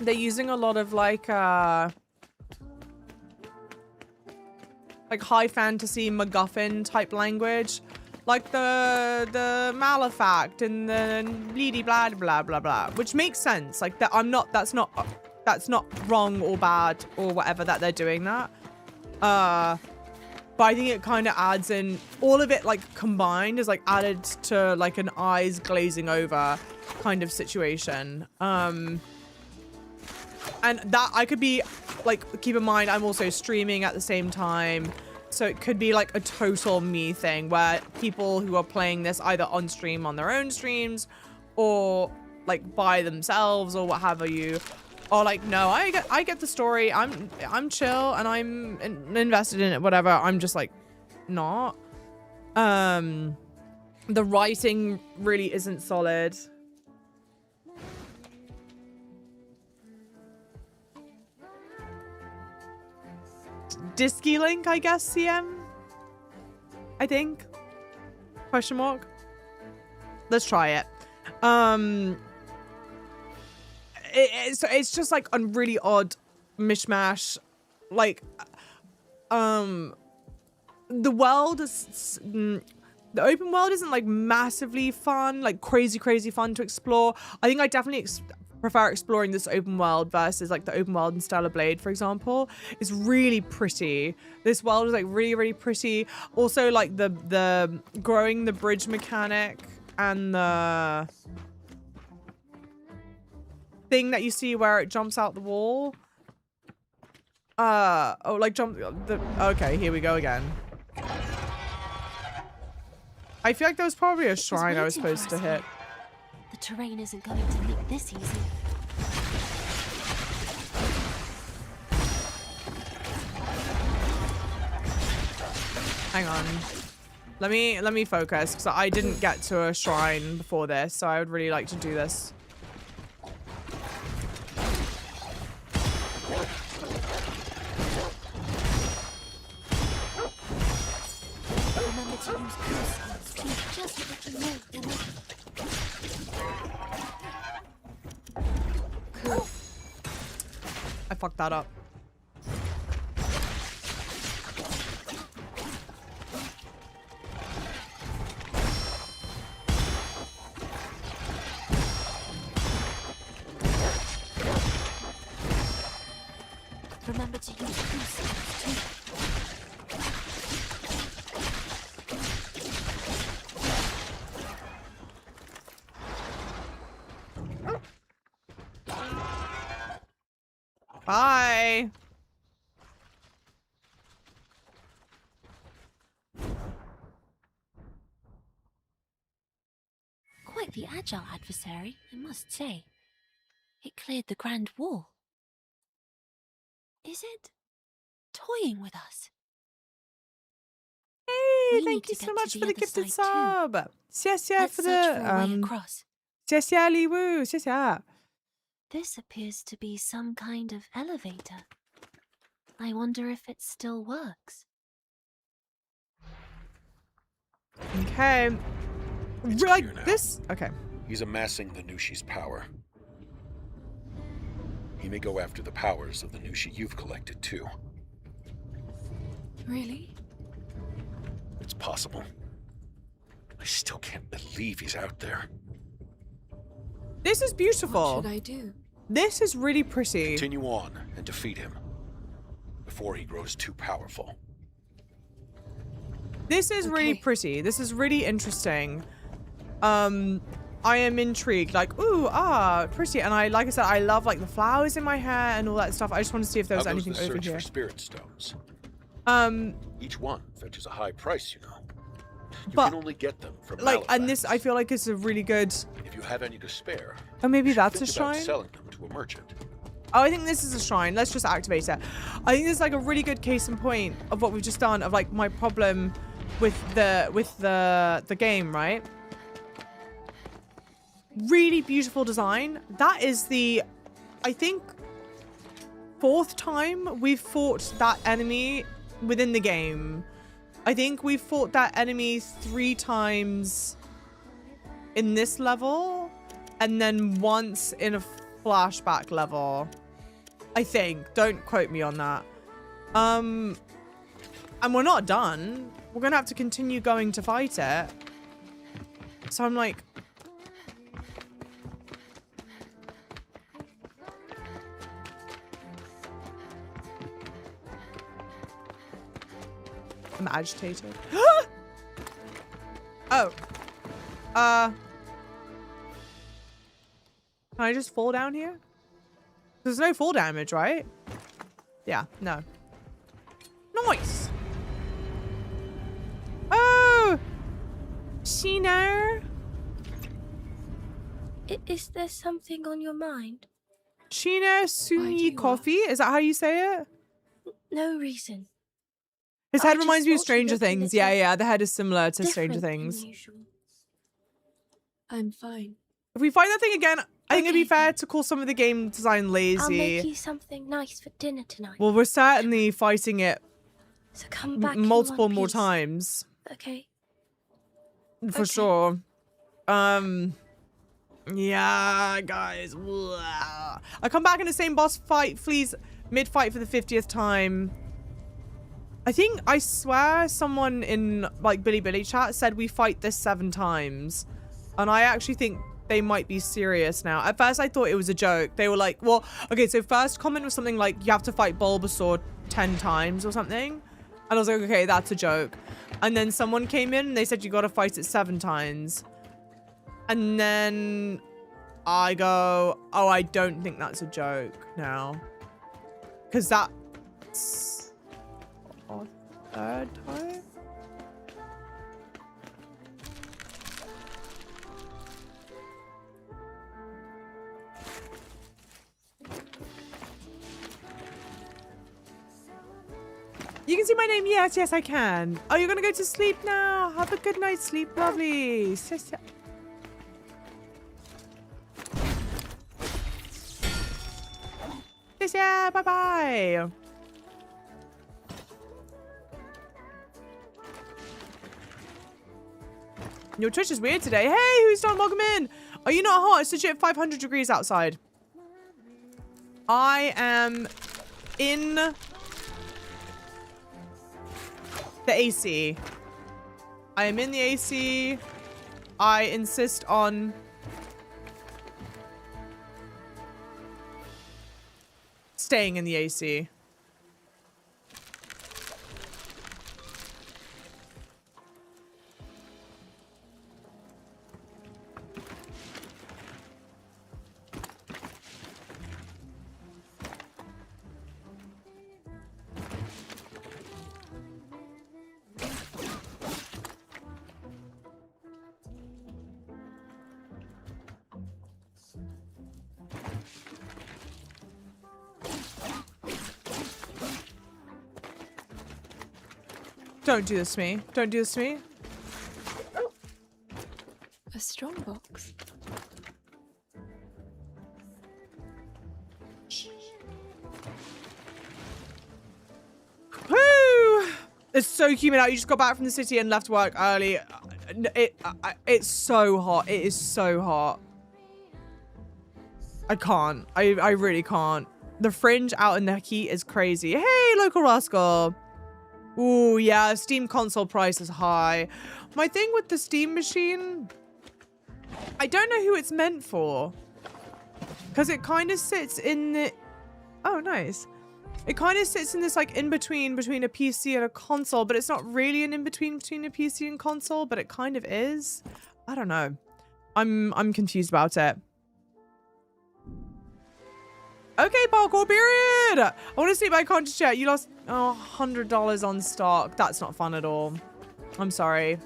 they're using a lot of, like high fantasy MacGuffin type language. Like the Malefact and the bleedy blah blah blah blah. Which makes sense. Like that that's not wrong or bad or whatever that they're doing that. But I think it kind of adds in, all of it like combined is like added to like an eyes glazing over kind of situation. And that I could be like, keep in mind, I'm also streaming at the same time. So it could be like a total me thing where people who are playing this either on stream on their own streams or like by themselves or what have you. Or like, no, I get the story. I'm chill and I'm invested in it, whatever. I'm just like not. The writing really isn't solid. Disky link, I guess, CM? I think? Question mark? Let's try it. It's just like a really odd mishmash. Like, the world is... the open world isn't like massively fun, like crazy fun to explore. I think I definitely prefer exploring this open world versus like the open world in Stellar Blade, for example. It's really pretty. This world is like really pretty. Also like the growing the bridge mechanic and the thing that you see where it jumps out the wall. Oh, like jump the, okay, here we go again. I feel like there was probably a shrine I was supposed to hit. The terrain isn't going to make this easy. Hang on. Let me focus, because I didn't get to a shrine before this, so I would really like to do this. Remember to use curses to just what you know in the... Cool. I fucked that up. Remember to use curses too. Bye. Quite the agile adversary, I must say. It cleared the Grand Wall. Is it toying with us? Hey, thank you so much for the gifted sub. Xia for the Xia Li Wu, Xia. This appears to be some kind of elevator. I wonder if it still works. Okay. Like this? Okay. He's amassing the Nushi's power. He may go after the powers of the Nushi you've collected, too. Really? It's possible. I still can't believe he's out there. This is beautiful. What should I do? This is really pretty. Continue on and defeat him before he grows too powerful. This is really pretty. This is really interesting. I am intrigued. Like, ooh, pretty. And like I said, I love like the flowers in my hair and all that stuff. I just want to see if there's anything over here. For spirit stones. Each one fetches a high price, you know. You can only get them from like, and this I feel like is a really good. If you have any to spare. Oh, maybe that's a think about shrine. Selling them to a merchant. Oh, I think this is a shrine. Let's just activate it. I think this is like a really good case in point of what we've just done. Of like my problem with the game, right? Really beautiful design. That is the, I think, 4th time we've fought that enemy within the game. I think we've fought that enemy 3 times in this level, and then once in a flashback level. I think. Don't quote me on that. And we're not done. We're gonna have to continue going to fight it. So I'm like... I'm agitated. Oh. Can I just fall down here? There's no fall damage, right? Yeah, no. Nice. Oh! Sheena? Is there something on your mind? Sheena Sumi Coffee? Is that how you say it? No reason. His head reminds me of Stranger Things. Yeah, yeah, the head is similar to Stranger Different Things. than usual. I'm fine. If we find that thing again, I think it'd be fair to call some of the game design lazy. I'll make you something nice for dinner tonight. Well, we're certainly fighting it So come back in multiple one more piece. times. Okay. For sure. Yeah, guys. Blah. I come back in the same boss fight, please, mid-fight for the 50th time. I swear someone in, like, Billy chat said we fight this 7 times. And I actually think they might be serious now. At first, I thought it was a joke. They were like, well, okay, so first comment was something like, you have to fight Bulbasaur 10 times or something. And I was like, okay, that's a joke. And then someone came in and they said, you got to fight it 7 times. And then I go, oh, I don't think that's a joke now. Because that's our 3rd time? You can see my name? Yes, yes, I can. Oh, you're going to go to sleep now? Have a good night's sleep. Lovely. Sister. Sister, bye-bye. Your Twitch is weird today. Hey, who's done? Welcome in. Are you not hot? It's legit 500 degrees outside. I am in the AC. I am in the AC. I insist on staying in the AC. Don't do this to me. Don't do this to me. A strong box. Woo! It's so humid out. You just got back from the city and left work early. It's so hot. It is so hot. I can't. I really can't. The fringe out in the heat is crazy. Hey, local rascal. Ooh, yeah, Steam console price is high. My thing with the Steam machine, I don't know who it's meant for. Because it kind of sits in the... Oh, nice. It kind of sits in this, like, in-between between a PC and a console, but it's not really an in-between between a PC and console, but it kind of is. I don't know. I'm confused about it. Okay, parkour period. I want to see my content chat. You lost $100 on stock. That's not fun at all. I'm sorry.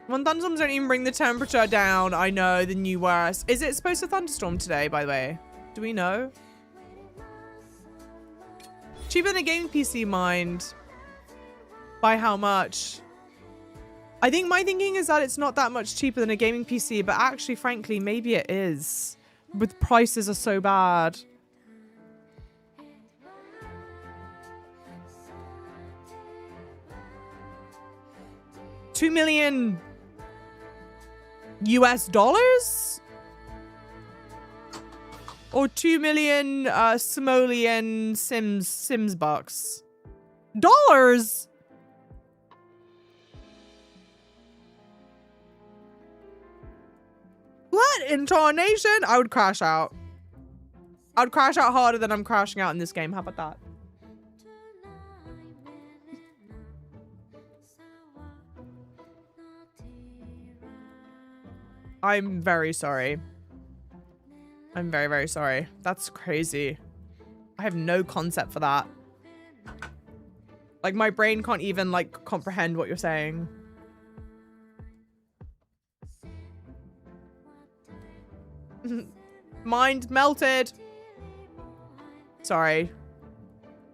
When thunderstorms don't even bring the temperature down. I know, the new worst. Is it supposed to thunderstorm today, by the way? Do we know? Cheaper than a gaming PC, mind. By how much? I think my thinking is that it's not that much cheaper than a gaming PC, but actually, frankly, maybe it is. But prices are so bad. $2 million US dollars? Or 2 million Simoleon Sims bucks? Dollars? What incarnation? I would crash out. I would crash out harder than I'm crashing out in this game. How about that? I'm very sorry. I'm very, very sorry. That's crazy. I have no concept for that. Like, my brain can't even, like, comprehend what you're saying. Mind melted. Sorry.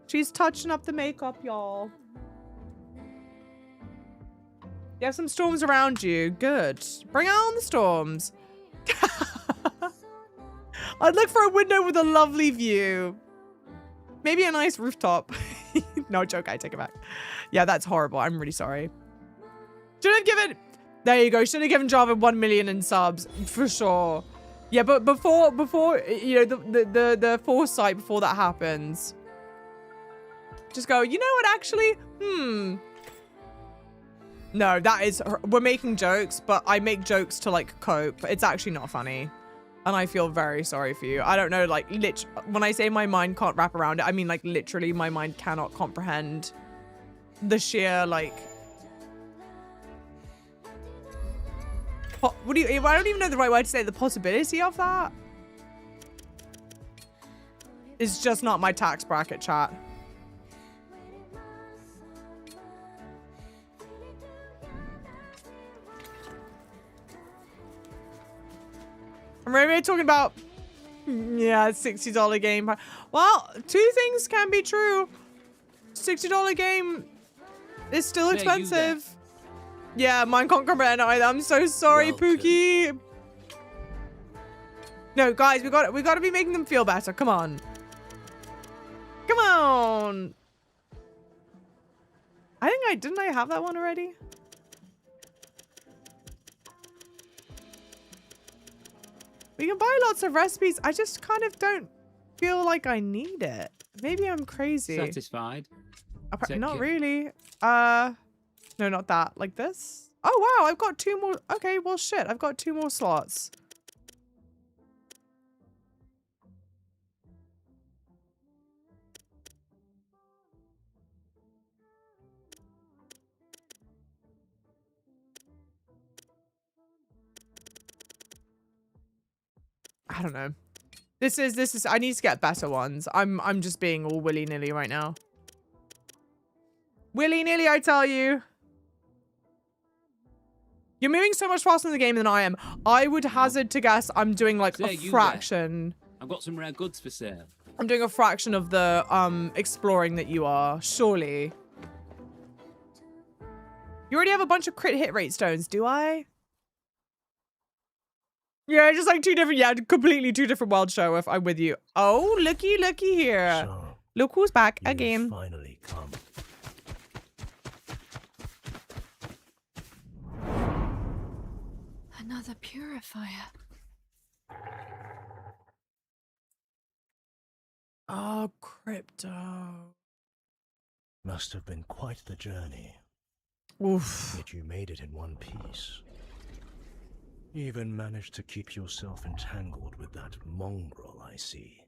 She's touching up the makeup, y'all. You have some storms around you. Good. Bring on the storms. I'd look for a window with a lovely view. Maybe a nice rooftop. No joke, I take it back. Yeah, that's horrible. I'm really sorry. Should have given... There you go. Should have given Java 1 million in subs. For sure. Yeah, but before you know, the foresight before that happens. Just go, you know what, actually? No, that is... We're making jokes, but I make jokes to, like, cope. It's actually not funny. And I feel very sorry for you. I don't know, like, when I say my mind can't wrap around it, I mean, like, literally my mind cannot comprehend the sheer, like... What do you... I don't even know the right way to say it. The possibility of that is just not my tax bracket, chat. I'm really talking about, yeah, $60 game. Well, two things can be true. $60 game is still expensive. Yeah, mine can't comprehend either. I'm so sorry, Pookie. No, guys, we got to be making them feel better. Come on. Come on. I think didn't I have that one already? We can buy lots of recipes. I just kind of don't feel like I need it. Maybe I'm crazy. Satisfied? Not really. No, not that. Like this? Oh, wow. I've got 2 more. Okay, well, shit. I've got 2 more slots. I don't know. This is I need to get better ones. I'm just being all willy-nilly right now. Willy-nilly, I tell you. You're moving so much faster in the game than I am. I would hazard to guess I'm doing like a fraction. I've got some rare goods for sale. I'm doing a fraction of the exploring that you are, surely. You already have a bunch of crit hit rate stones, do I? Yeah, just like 2 different, yeah, completely 2 different world show if I'm with you. Oh, looky here. So, look who's back again. Finally come. Another purifier. Oh, crypto. Must have been quite the journey. Oof. Yet you made it in one piece. Even managed to keep yourself entangled with that mongrel, I see.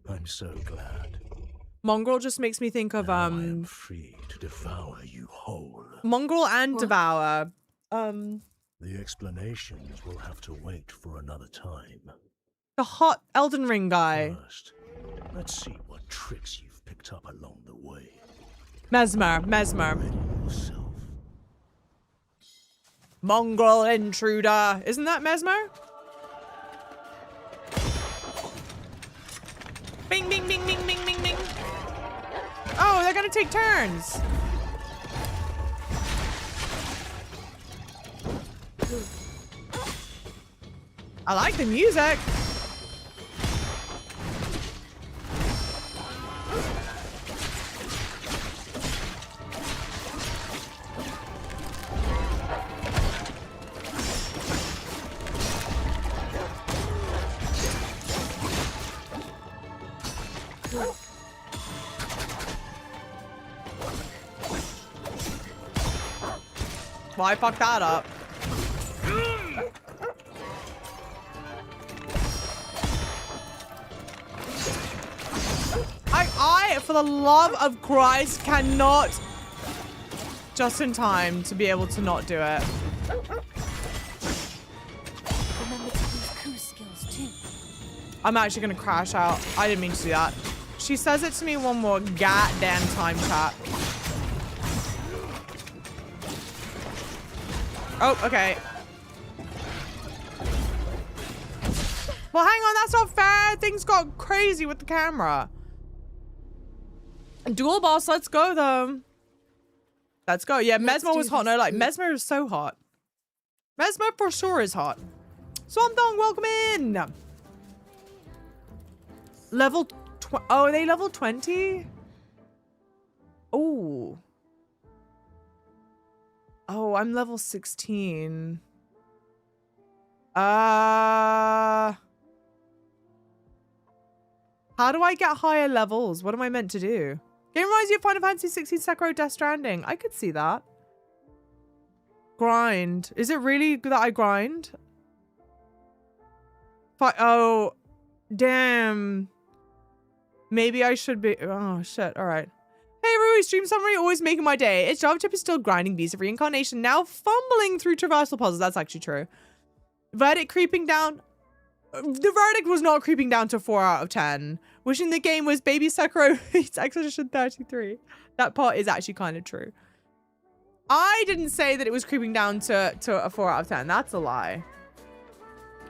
I'm so glad. Mongrel just makes me think of Now I am free to devour you whole. Mongrel and Devour. The explanations will have to wait for another time. The hot Elden Ring guy. First, let's see what tricks you've picked up along the way. Mesmer. Mongrel intruder. Isn't that Mesmer? Bing, bing, bing, bing, bing, bing, bing. Oh, they're gonna take turns. I like the music. Well, I fucked that up. I, for the love of Christ, cannot just in time to be able to not do it. Remember to use coup skills too. I'm actually gonna crash out. I didn't mean to do that. She says it to me one more goddamn time, chat. Oh, okay. Well, hang on, that's not fair. Things got crazy with the camera. Dual boss, let's go though. Let's go. Yeah, Mesmer was hot. No, like Mesmer is so hot. Mesmer for sure is hot. Swamp Dong, welcome in. Level oh, are they level 20? Oh. Oh, I'm level 16. How do I get higher levels? What am I meant to do? Game reminds you of Final Fantasy 16 Sekiro Death Stranding. I could see that. Grind. Is it really that I grind? Oh, damn. Maybe I should be. Oh, shit. All right. Hey, Rui, stream summary always making my day. Its job tip is still grinding Beast of Reincarnation, now fumbling through traversal puzzles. That's actually true. Verdict creeping down. The verdict was not creeping down to 4 out of 10. Wishing the game was Baby Sekiro It's Expedition 33. That part is actually kind of true. I didn't say that it was creeping down to a 4 out of 10. That's a lie.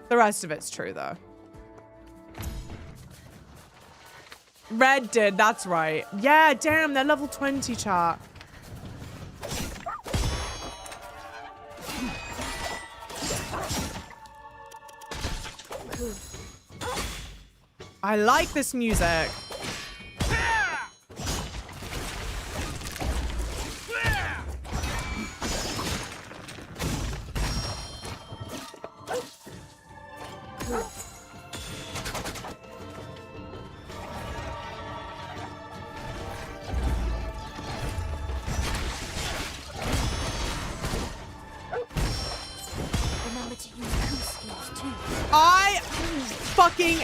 The rest of it's true, though. Red did, that's right. Yeah, damn, they're level 20, chat. I like this music.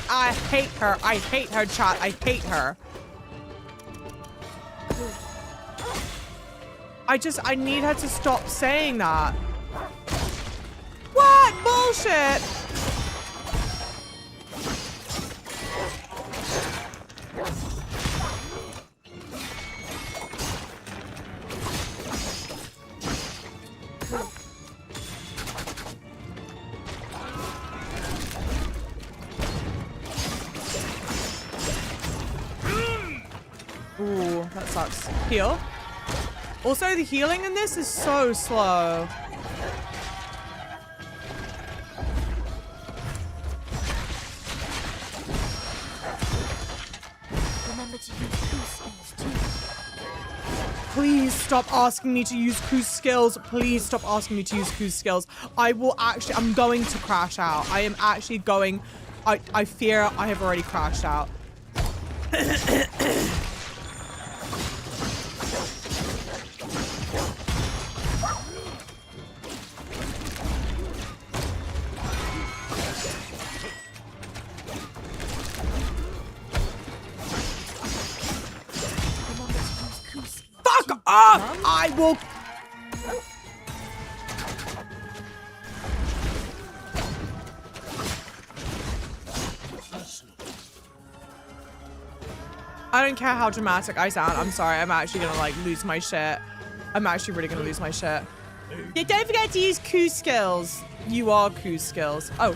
I hate her. I hate her, chat. I hate her. I need her to stop saying that. What? Bullshit. Ooh, that sucks. Heal. Also, the healing in this is so slow. Remember to use coup skills too. Please stop asking me to use coup skills. Please stop asking me to use coup skills. I'm going to crash out. I am actually going. I fear I have already crashed out. Fuck off! I will. I don't care how dramatic I sound. I'm sorry. I'm actually gonna like lose my shit. I'm actually really gonna lose my shit. Yeah, don't forget to use coup skills. You are coup skills. Oh.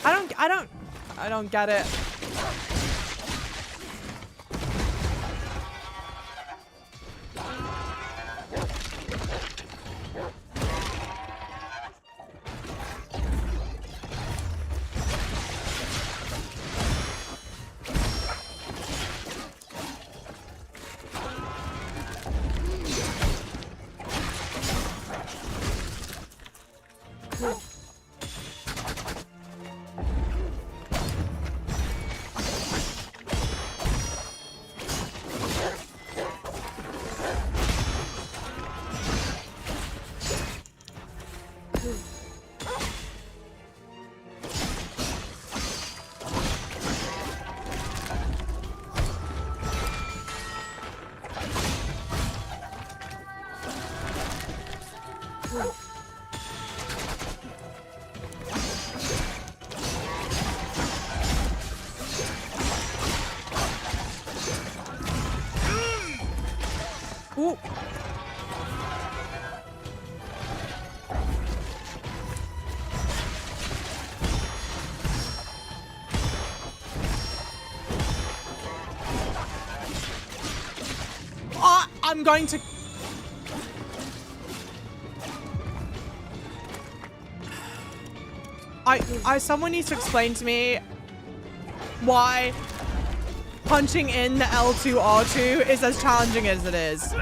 I don't get it. Ooh. I'm going to... someone needs to explain to me why punching in the L2 R2 is as challenging as it is.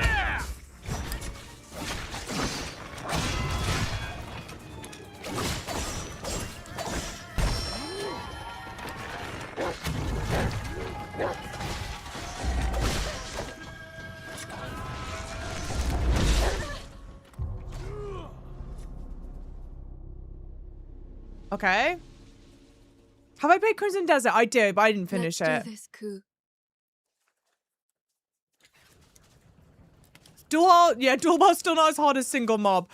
Okay. Have I played Crimson Desert? I did, but I didn't finish Let's it. do this, Ku. Dual ball's still not as hard as single mob.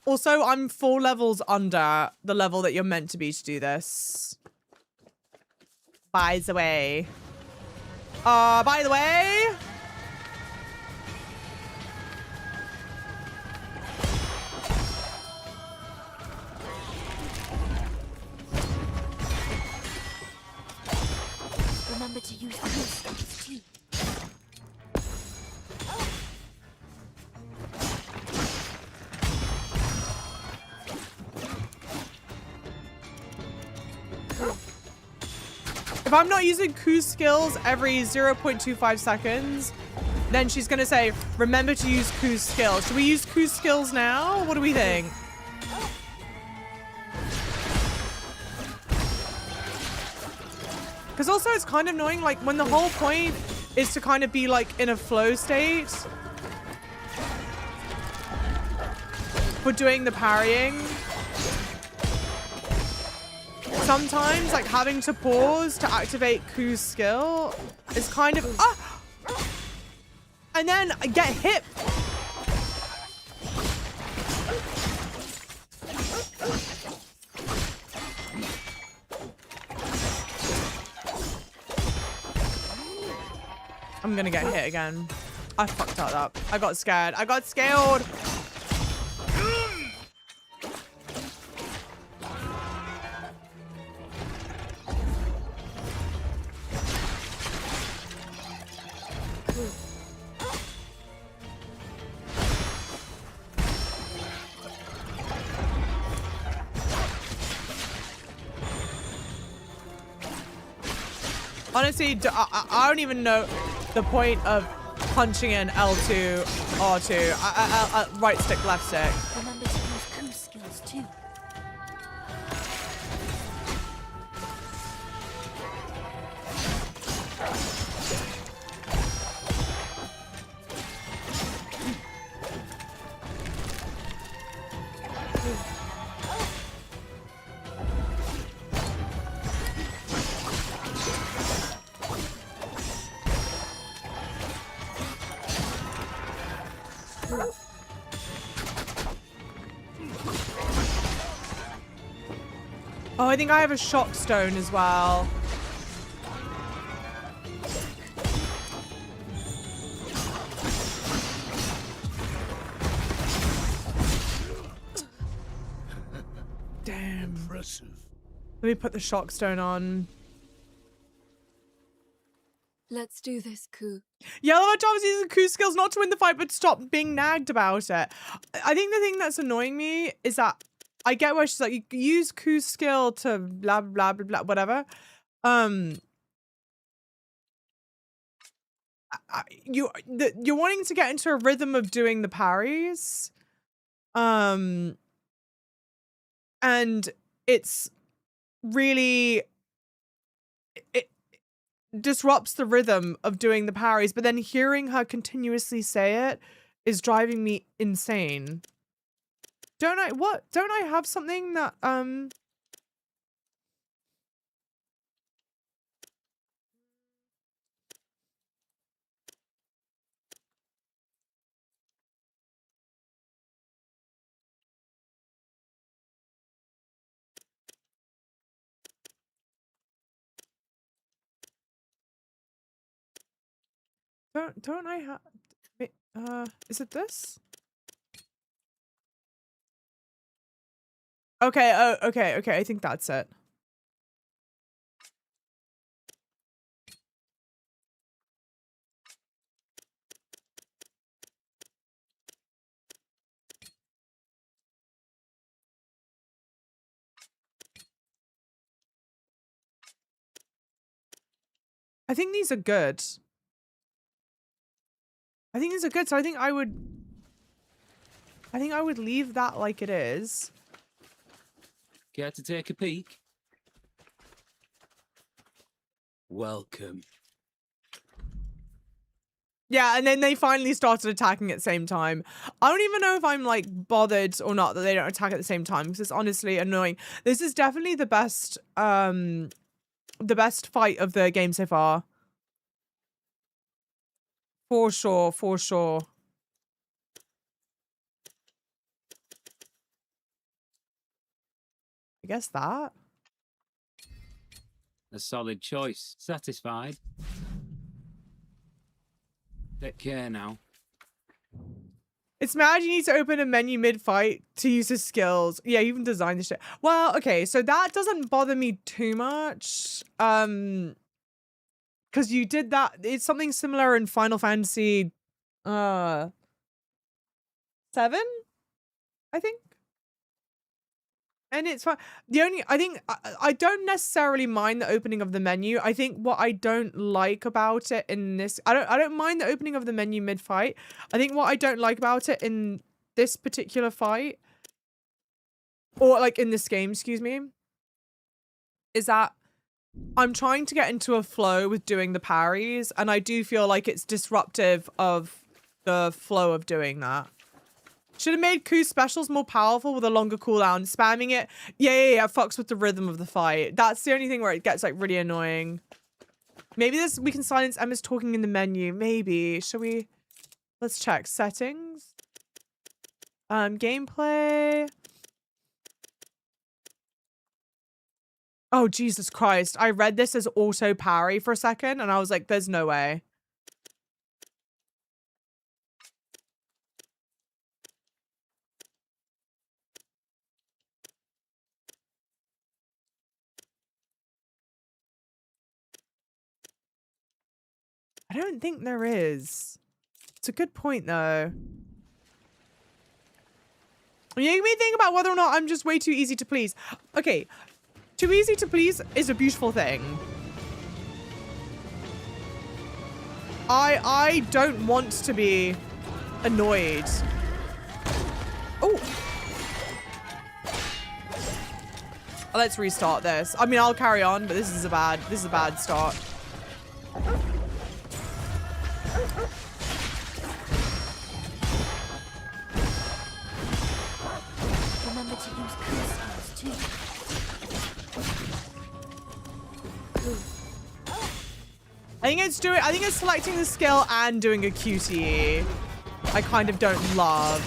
Also, I'm 4 levels under the level that you're meant to be to do this. By the way. By the way. Remember to use Ku's too. If I'm not using Ku's skills every 0.25 seconds, then she's gonna say, remember to use Ku's skills. Should we use Ku's skills now? What do we think? Because also it's kind of annoying, like when the whole point is to kind of be like in a flow state for doing the parrying. Sometimes like having to pause to activate Ku's skill is kind of and then I get hit. I'm gonna get hit again. I fucked that up. I got scared. I got scared. Honestly, I don't even know the point of punching in L2, R2, right stick, left stick. Remember to use Ku's skills too. Oh, I think I have a shock stone as well. Damn. Impressive. Let me put the shock stone on. Let's do this, Ku. Yellow Thomas using Ku's skills not to win the fight, but stop being nagged about it. I think the thing that's annoying me is that I get where she's like, you use Ku's skill to blah, blah, blah, blah, whatever. You're wanting to get into a rhythm of doing the parries. And and it's really, it disrupts the rhythm of doing the parries, but then hearing her continuously say it is driving me insane. Don't I have something that, don't I have, wait, is it this? Okay, oh, okay, I think that's it. I think these are good. I think these are good, so I think I would leave that like it is. Care to take a peek? Welcome. Yeah, and then they finally started attacking at the same time. I don't even know if I'm like bothered or not that they don't attack at the same time, because it's honestly annoying. This is definitely the best fight of the game so far. For sure, for sure. I guess that. A solid choice. Satisfied? Take care now. It's mad you need to open a menu mid-fight to use his skills. Yeah, you even designed the shit. Well, okay, so that doesn't bother me too much. Because you did that. It's something similar in Final Fantasy 7, I think. And it's fine. I don't necessarily mind the opening of the menu. I think what I don't like about it in this, I don't mind the opening of the menu mid-fight. I think what I don't like about it in this particular fight, or like in this game, excuse me, is that I'm trying to get into a flow with doing the parries, and I do feel like it's disruptive of the flow of doing that. Should have made Q's specials more powerful with a longer cooldown. Spamming it, yeah, fucks with the rhythm of the fight. That's the only thing where it gets like really annoying. Maybe we can silence Emma's talking in the menu. Maybe. Shall we? Let's check settings. Gameplay. Oh, Jesus Christ. I read this as auto parry for a second and I was like, there's no way. I don't think there is. It's a good point, though. You make me think about whether or not I'm just way too easy to please. Okay, too easy to please is a beautiful thing. I don't want to be annoyed. Oh. Let's restart this. I mean, I'll carry on, but this is a bad start. Remember to use crystals too. I think it's selecting the skill and doing a QTE. I kind of don't love.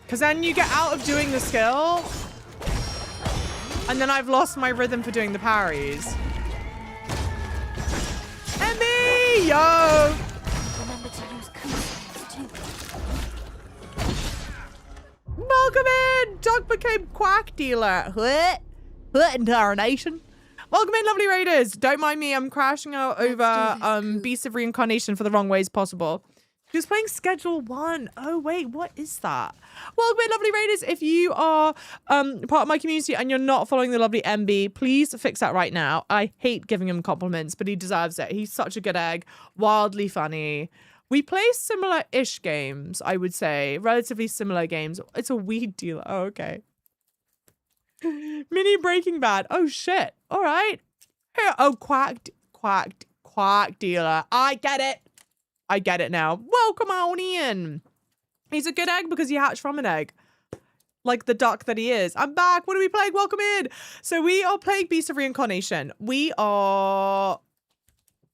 Because then you get out of doing the skill, and then I've lost my rhythm for doing the parries. Emmy, yo! Remember to use crystals too. Welcome in! Doug became quack dealer. What incarnation? Welcome in, lovely raiders. Don't mind me, I'm crashing out over Beasts of Reincarnation for the wrong ways possible. Who's playing Schedule 1? Oh, wait, what is that? Well, my lovely raiders, if you are part of my community and you're not following the lovely MB, please fix that right now. I hate giving him compliments, but he deserves it. He's such a good egg. Wildly funny. We play similar-ish games, I would say. Relatively similar games. It's a weed dealer. Oh, okay. Mini Breaking Bad. Oh, shit. All right. Oh, quack dealer. I get it. I get it now. Welcome on in. He's a good egg because he hatched from an egg. Like the duck that he is. I'm back. What are we playing? Welcome in. So we are playing Beast of Reincarnation. We are,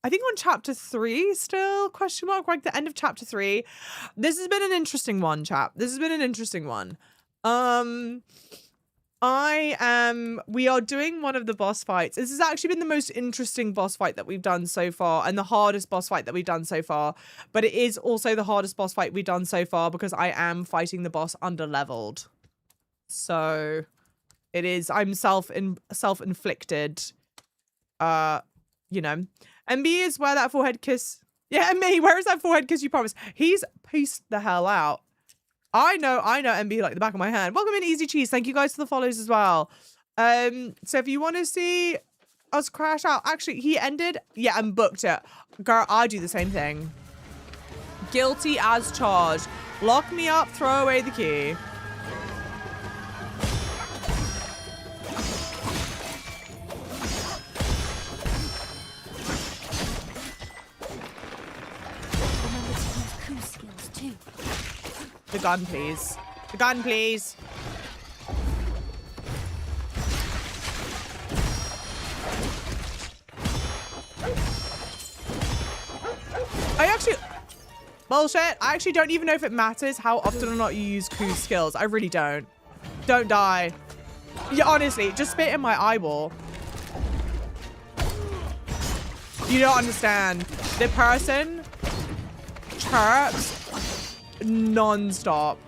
I think, on chapter 3 still, question mark, like the end of chapter 3. This has been an interesting one, chap. This has been an interesting one. We are doing one of the boss fights. This has actually been the most interesting boss fight that we've done so far and the hardest boss fight that we've done so far. But it is also the hardest boss fight we've done so far because I am fighting the boss under-leveled. So it is, I'm self-inflicted, you know. MB is where that forehead kiss. Yeah, me, where is that forehead kiss you promised? He's pieced the hell out. I know MB like the back of my hand. Welcome in, Easy Cheese. Thank you guys for the follows as well. So if you want to see us crash out, actually, he ended, yeah, and booked it. Girl, I do the same thing. Guilty as charged. Lock me up, throw away the key. The gun, please. The gun, please. I actually... Bullshit. I actually don't even know if it matters how often or not you use Q's skills. I really don't. Don't die. Yeah, honestly, just spit in my eyeball. You don't understand. The person chirps non-stop.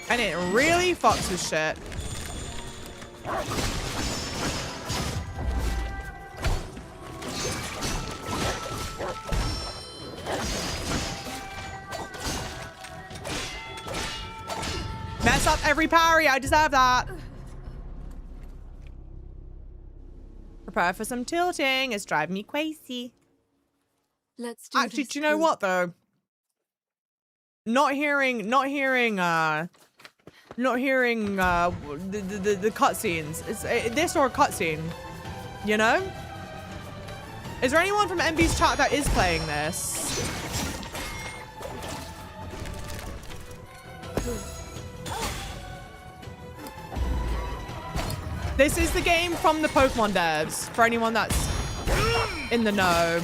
And it really fucks with shit. Mess up every parry. I deserve that. Prepare for some tilting. It's driving me crazy. Let's do Actually, this, do you know what though? Not hearing the cutscenes. It's this or a cutscene. You know? Is there anyone from MB's chat that is playing this? This is the game from the Pokemon devs, for anyone that's in the know.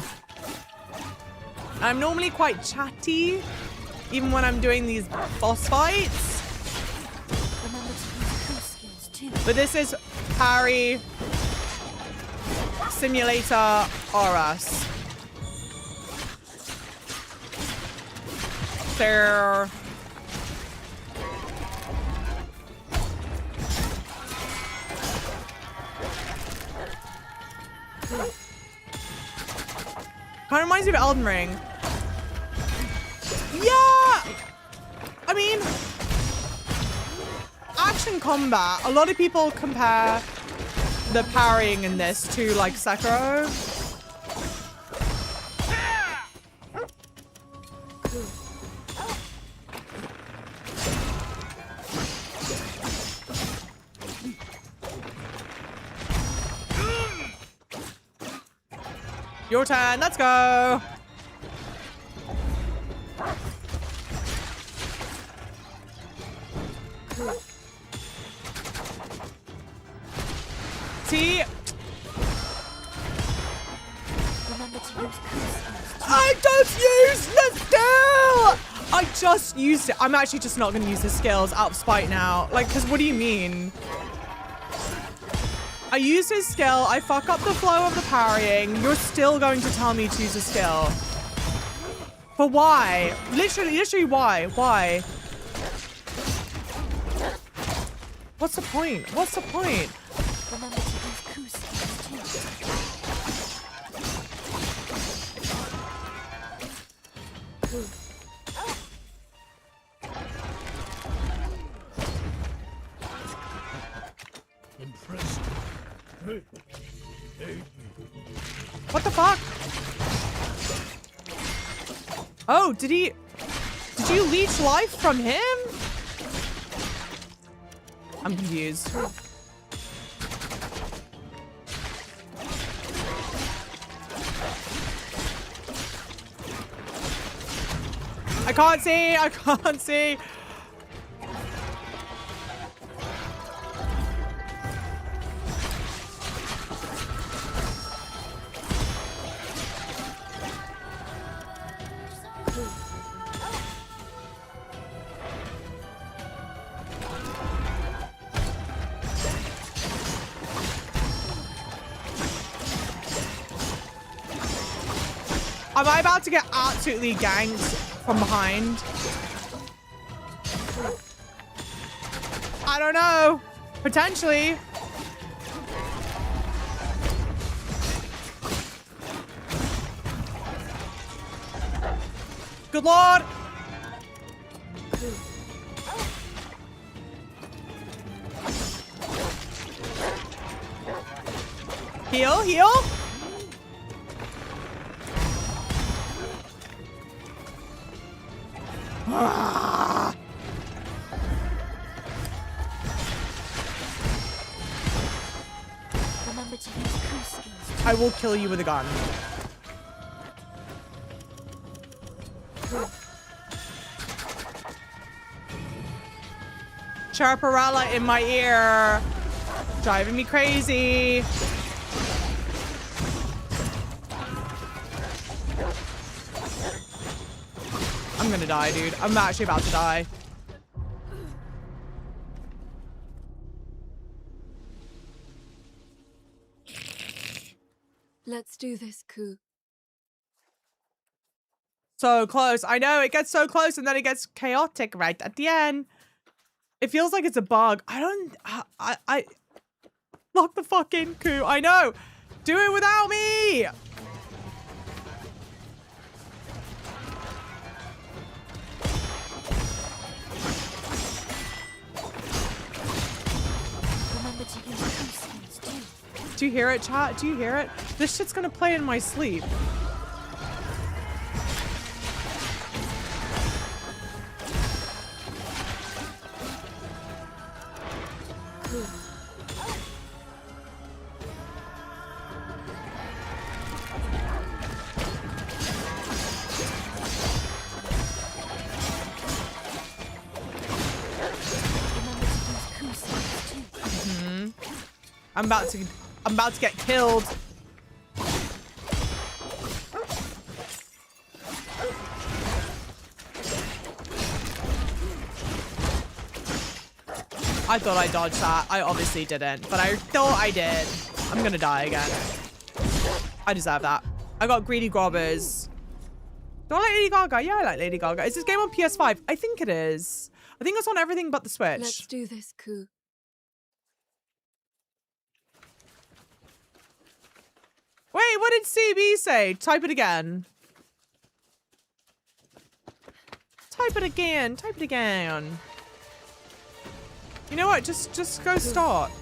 I'm normally quite chatty, even when I'm doing these boss fights. But this is Parry Simulator RS. There. Kind of reminds me of Elden Ring. Yeah! I mean, action combat. A lot of people compare the parrying in this to like Sekiro. Your turn, let's go. See? I don't use the skill! I just used it. I'm actually just not gonna use the skills out of spite now. Like, cause what do you mean? I use his skill, I fuck up the flow of the parrying, you're still going to tell me to use a skill. But why? Literally why? Why? What's the point? What's the point? Remember to use coup skills too. Impressed. Hey. Hey. What the fuck? Oh, did you leech life from him? I'm confused. I can't see. I can't see. Am I about to get absolutely ganked from behind? I don't know. Potentially. Good lord. Heal, heal. Ah. Remember to use coup skills. I will kill you with a gun. Charparella in my ear. Driving me crazy. I'm gonna die, dude. I'm actually about to die. Let's do this, coup. So close. I know, it gets so close and then it gets chaotic right at the end. It feels like it's a bug. I lock the fuck in, coup. I know. Do it without me. Remember to use coup skills too. Do you hear it, chat? Do you hear it? This shit's gonna play in my sleep. I'm about to get killed. I thought I dodged that. I obviously didn't, but I thought I did. I'm gonna die again. I deserve that. I got greedy grobbers. Do I like Lady Gaga? Yeah, I like Lady Gaga. Is this game on PS5? I think it is. I think it's on everything but the Switch. Let's do this, coup. Wait, what did CB say? Type it again. Type it again. Type it again. You know what? Just go start.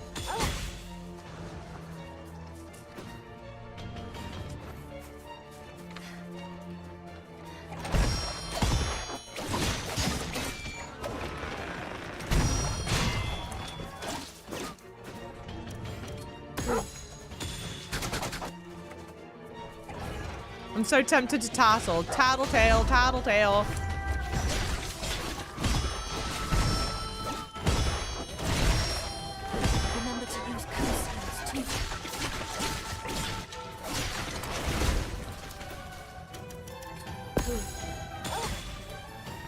I'm so tempted to tassel. Tattletale, tattletale. Remember to use coup skills too.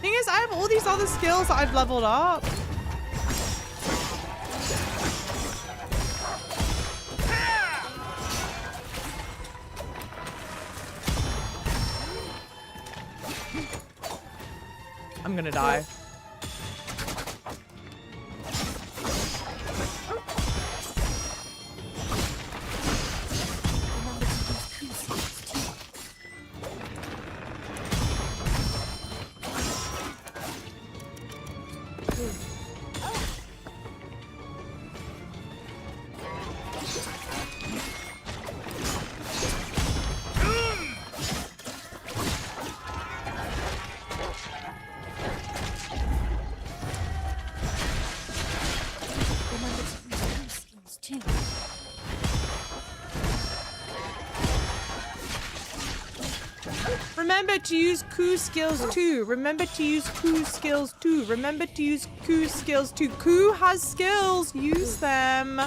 Thing is, I have all these other skills that I've leveled up. I'm gonna die. remember to use coup skills too. Remember to use coup skills too. Remember to use coup skills too. Coup has skills. Use them.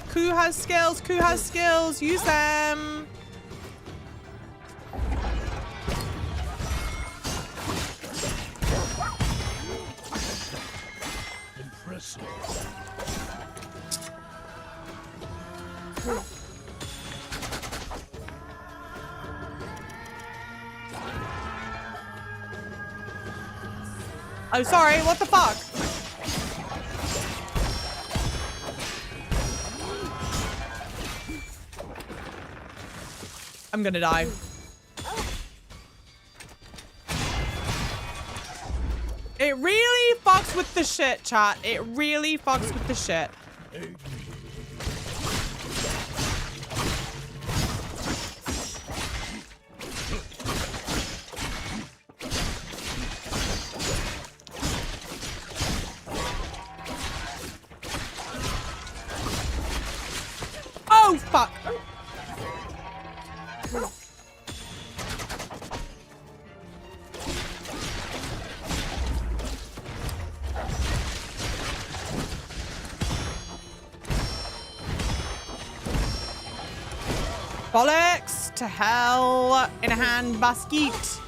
Coup has skills. Coup has skills. Use them. Impressive. I'm sorry, what the fuck? I'm gonna die. It really fucks with the shit, chat. It really fucks with the shit. Oh, fuck. Bollocks to hell in a handbasket.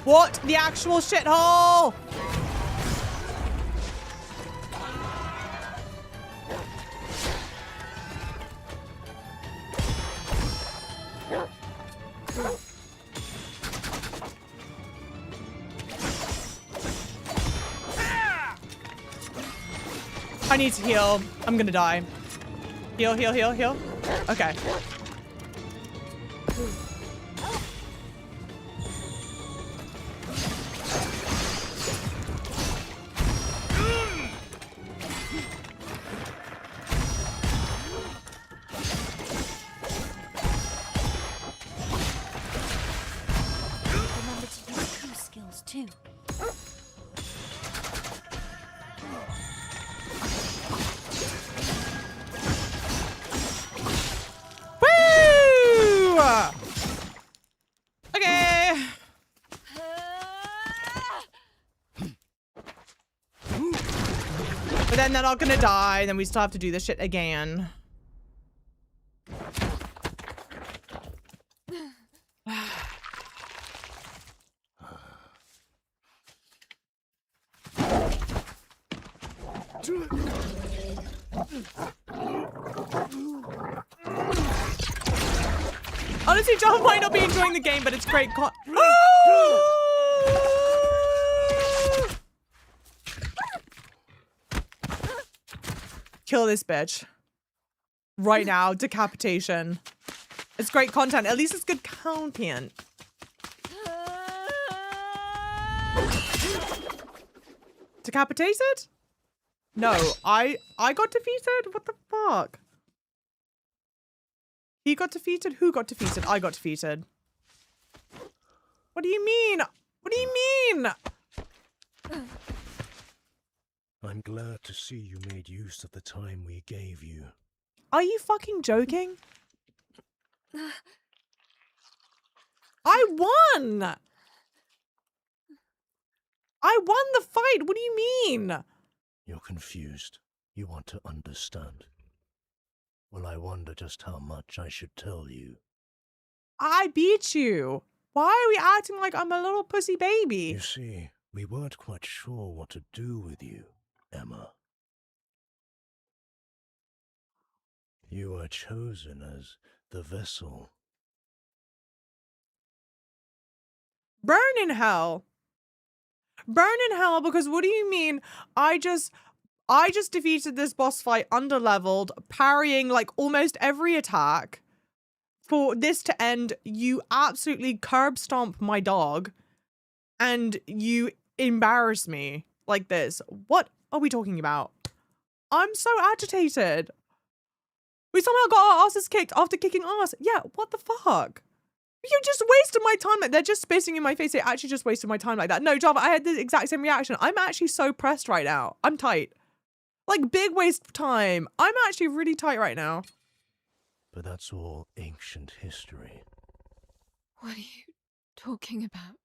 What the actual shithole? I need to heal. I'm gonna die. Heal, heal, heal, heal. Okay. Remember to use coup skills too. Woo! Okay. But then they're not gonna die, and then we still have to do this shit again. Honestly, John might not be enjoying the game, but it's great con- Kill this bitch. Right now, decapitation. It's great content. At least it's good content. Decapitated? No, I got defeated? What the fuck? He got defeated? Who got defeated? I got defeated. What do you mean? What do you mean? I'm glad to see you made use of the time we gave you. Are you fucking joking? I won! I won the fight! What do you mean? You're confused. You want to understand. Well, I wonder just how much I should tell you. I beat you. Why are we acting like I'm a little pussy baby? You see, we weren't quite sure what to do with you, Emma. You were chosen as the vessel. Burn in hell. Burn in hell, because what do you mean? I just defeated this boss fight underleveled, parrying like almost every attack. for this to end, you absolutely curb stomp my dog and you embarrass me like this. What are we talking about? I'm so agitated. We somehow got our asses kicked after kicking ass. Yeah, what the fuck? You just wasted my time. Like, they're just spitting in my face. They actually just wasted my time like that. No, Java, I had the exact same reaction. I'm actually so pressed right now. I'm tight. Like, big waste of time. I'm actually really tight right now. But that's all ancient history. What are you talking about?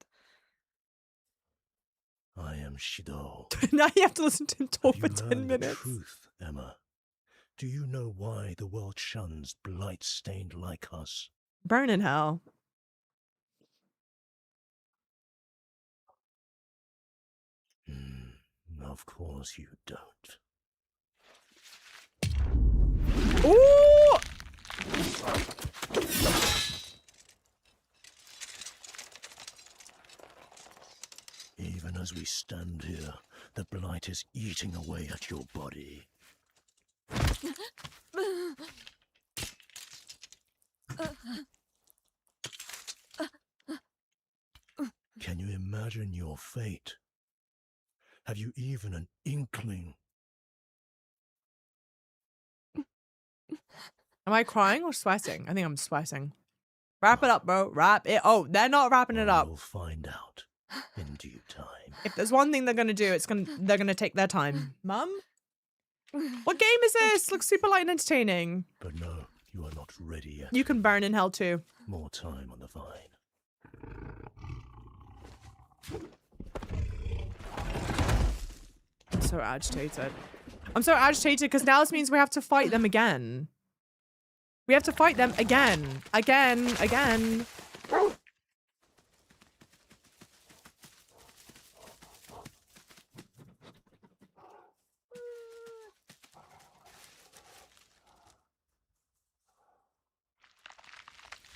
I am Shido. Now you have to listen to him talk Have for you 10 learned the minutes. truth, Emma? Do you know why the world shuns blight-stained like us? Burn in hell. Of course you don't. Ooh! Even as we stand here, the blight is eating away at your body. Can you imagine your fate? Have you even an inkling? Am I crying or sweating? I think I'm sweating. Wrap it up, bro. Wrap it. Oh, they're not wrapping it up. We'll find out in due time. If there's one thing they're gonna do, they're gonna take their time. Mum? What game is this? Looks super light and entertaining. But no, you are not ready yet. You can burn in hell too. More time on the vine. I'm so agitated. I'm so agitated because now this means we have to fight them again. We have to fight them again. Again.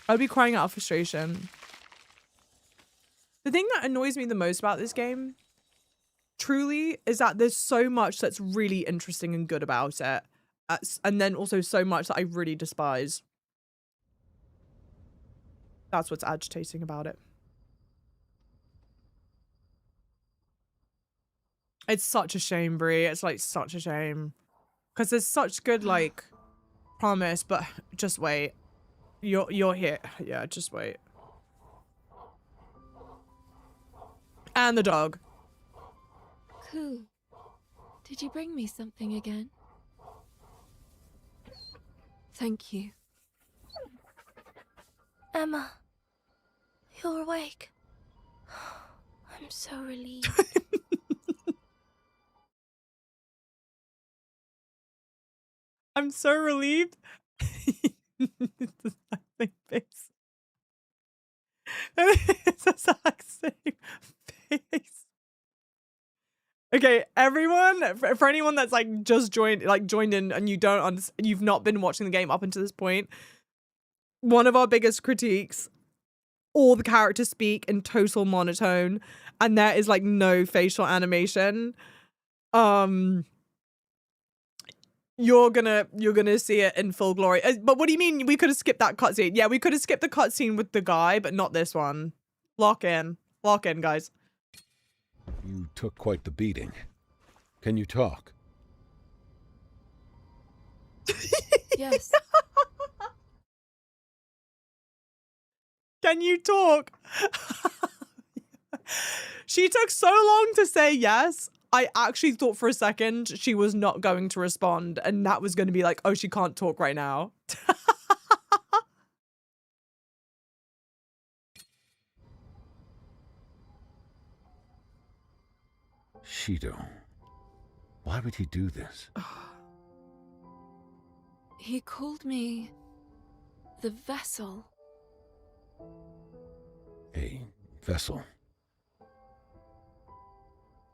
I'll be crying out of frustration. The thing that annoys me the most about this game, truly, is that there's so much that's really interesting and good about it. And then also so much that I really despise. That's what's agitating about it. It's such a shame, Brie. It's like such a shame. Because there's such good, like, promise, but just wait. You're here. Yeah, just wait. And the dog. Cool. Did you bring me something again? Thank you. Emma, you're awake. I'm so relieved. I'm so relieved. It's the same face. It's the exact same face. Okay, everyone, for anyone that's like just joined in and you've not been watching the game up until this point, one of our biggest critiques, all the characters speak in total monotone and there is like no facial animation. You're gonna see it in full glory. But what do you mean we could have skipped that cutscene? Yeah, we could have skipped the cutscene with the guy, but not this one. Lock in, guys. You took quite the beating. Can you talk? Yes. Can you talk? She took so long to say yes. I actually thought for a second she was not going to respond and that was going to be like, oh, she can't talk right now. Shido. Why would he do this? He called me the vessel. A vessel.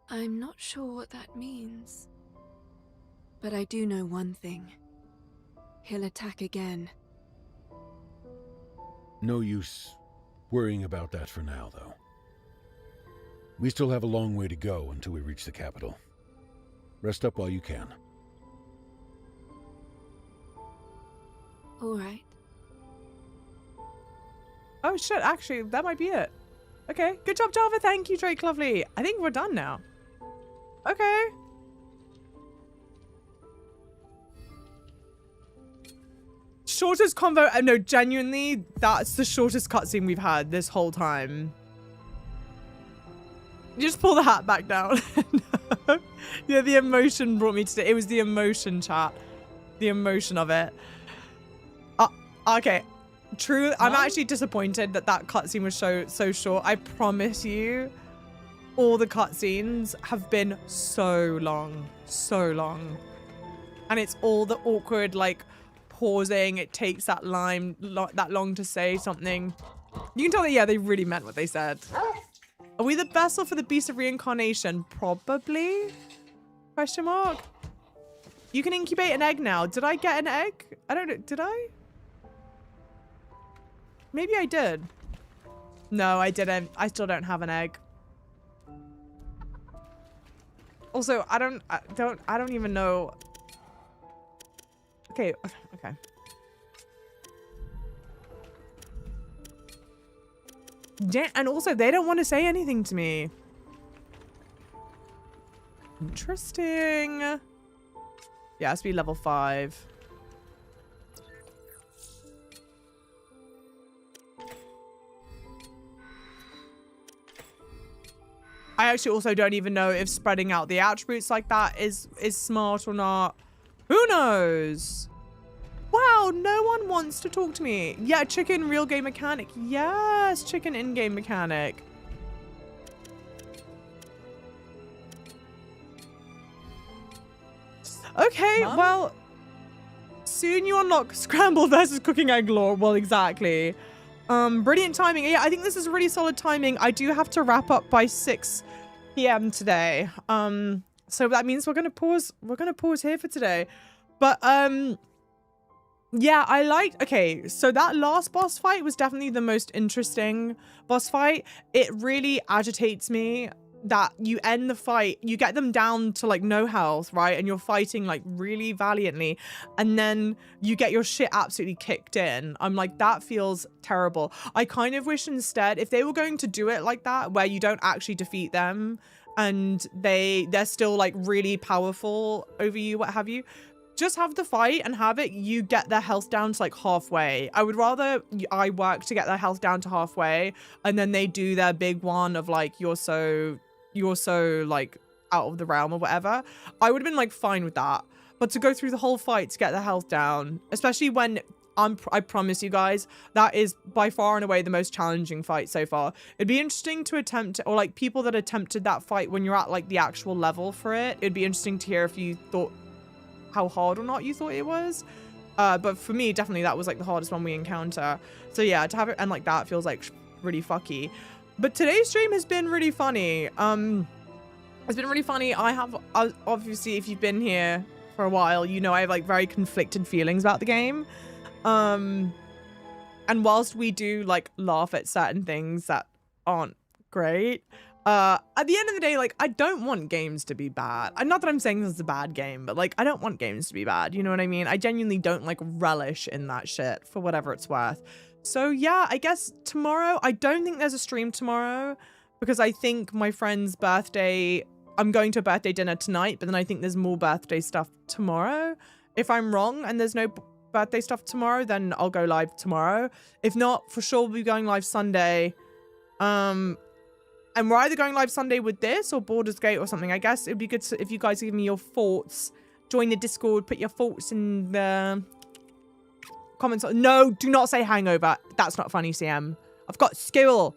I'm not sure what that means. But I do know one thing. He'll attack again. No use worrying about that for now, though. We still have a long way to go until we reach the capital. Rest up while you can. All right. Oh shit, actually, that might be it. Okay, good job, Java. Thank you, Drake Lovely. I think we're done now. Okay. Shortest convo. No, genuinely, that's the shortest cutscene we've had this whole time. You just pull the hat back down. No. Yeah, the emotion brought me to it. Was the emotion, chat. The emotion of it. Okay. True. I'm actually disappointed that that cutscene was so short. I promise you, all the cutscenes have been so long. So long. And it's all the awkward, like, pausing. It takes that long to say something. You can tell that, yeah, they really meant what they said. Are we the vessel for the Beast of Reincarnation? Probably? Question mark? You can incubate an egg now. Did I get an egg? I don't know. Did I? Maybe I did. No, I didn't. I still don't have an egg. Also, I don't even know. Okay. Okay. Yeah, and also they don't want to say anything to me. Interesting. Yeah, it has to be level 5. I actually also don't even know if spreading out the attributes like that is smart or not. Who knows? Wow, no one wants to talk to me. Yeah, chicken real game mechanic. Yes, chicken in-game mechanic. Okay, Mom? Well, soon you unlock scrambled versus cooking egg lore. Well, exactly. Brilliant timing. Yeah, I think this is really solid timing. I do have to wrap up by 6 p.m. today. So that means we're gonna pause here for today. But yeah, I liked, okay, so that last boss fight was definitely the most interesting boss fight. It really agitates me that you end the fight, you get them down to like no health, right? And you're fighting like really valiantly, and then you get your shit absolutely kicked in. I'm like, that feels terrible. I kind of wish instead, if they were going to do it like that, where you don't actually defeat them and they're still like really powerful over you, what have you, just have the fight and have it, you get their health down to like halfway. I would rather I work to get their health down to halfway, and then they do their big one of like, you're so like out of the realm or whatever. I would have been like fine with that. But to go through the whole fight to get their health down, especially when I promise you guys, that is by far and away the most challenging fight so far. It'd be interesting to attempt, or like people that attempted that fight when you're at like the actual level for it. It'd be interesting to hear if you thought how hard or not you thought it was. But for me, definitely that was like the hardest one we encounter. So yeah, to have it end like that feels like really fucky. But today's stream has been really funny. It's been really funny. Obviously, if you've been here for a while, you know I have like very conflicted feelings about the game. And whilst we do like laugh at certain things that aren't great, at the end of the day, like, I don't want games to be bad. Not that I'm saying this is a bad game, but like, I don't want games to be bad. You know what I mean? I genuinely don't like relish in that shit for whatever it's worth. So yeah, I guess tomorrow, I don't think there's a stream tomorrow because I think my friend's birthday, I'm going to a birthday dinner tonight, but then I think there's more birthday stuff tomorrow. If I'm wrong and there's no birthday stuff tomorrow, then I'll go live tomorrow. If not, for sure we'll be going live Sunday. And we're either going live Sunday with this or Baldur's Gate or something. I guess it'd be good if you guys give me your thoughts. Join the Discord, put your thoughts in the comments. No, do not say hangover. That's not funny, CM. I've got skill.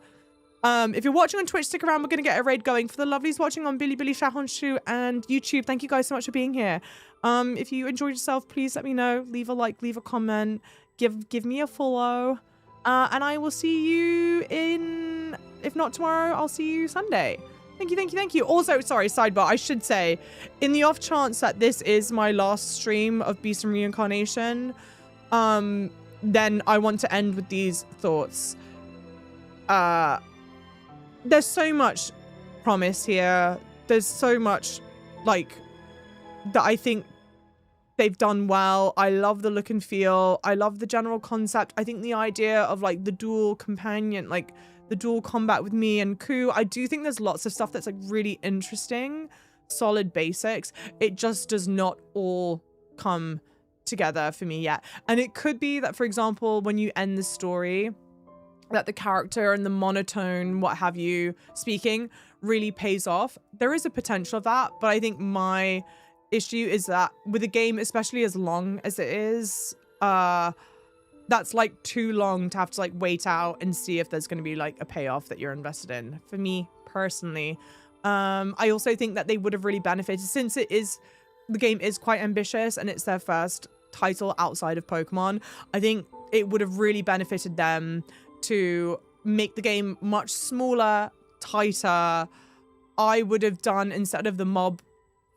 If you're watching on Twitch, stick around. We're going to get a raid going. For the lovelies watching on Billy Shahonshu and YouTube, thank you guys so much for being here. If you enjoyed yourself, please let me know. Leave a like, leave a comment, give me a follow. And I will see you in, if not tomorrow, I'll see you Sunday. Thank you, thank you, thank you. Also, sorry, sidebar, I should say, in the off chance that this is my last stream of Beast and Reincarnation, then I want to end with these thoughts. There's so much promise here. There's so much, like, that I think they've done well. I love the look and feel. I love the general concept. I think the idea of like the dual companion, like the dual combat with me and Ku, I do think there's lots of stuff that's like really interesting, solid basics. It just does not all come together for me yet. And it could be that, for example, when you end the story, that the character and the monotone, what have you, speaking really pays off. There is a potential of that, but I think my issue is that with a game, especially as long as it is, that's like too long to have to like wait out and see if there's going to be like a payoff that you're invested in, for me personally. I also think that they would have really benefited, since it is, the game is quite ambitious and it's their first title outside of Pokemon. I think it would have really benefited them to make the game much smaller, tighter. I would have done, instead of the mob,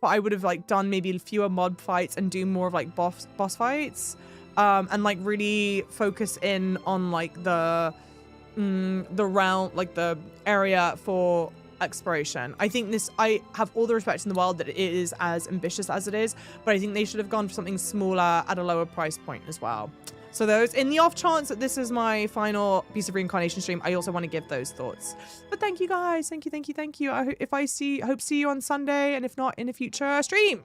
I would have like done maybe fewer mob fights and do more of like boss fights, and like really focus in on like the realm, like the area for exploration. I think this, I have all the respect in the world that it is as ambitious as it is, but I think they should have gone for something smaller at a lower price point as well. So those, in the off chance that this is my final piece of reincarnation stream, I also want to give those thoughts. But thank you guys, thank you. I hope to see you on Sunday, and if not, in a future stream.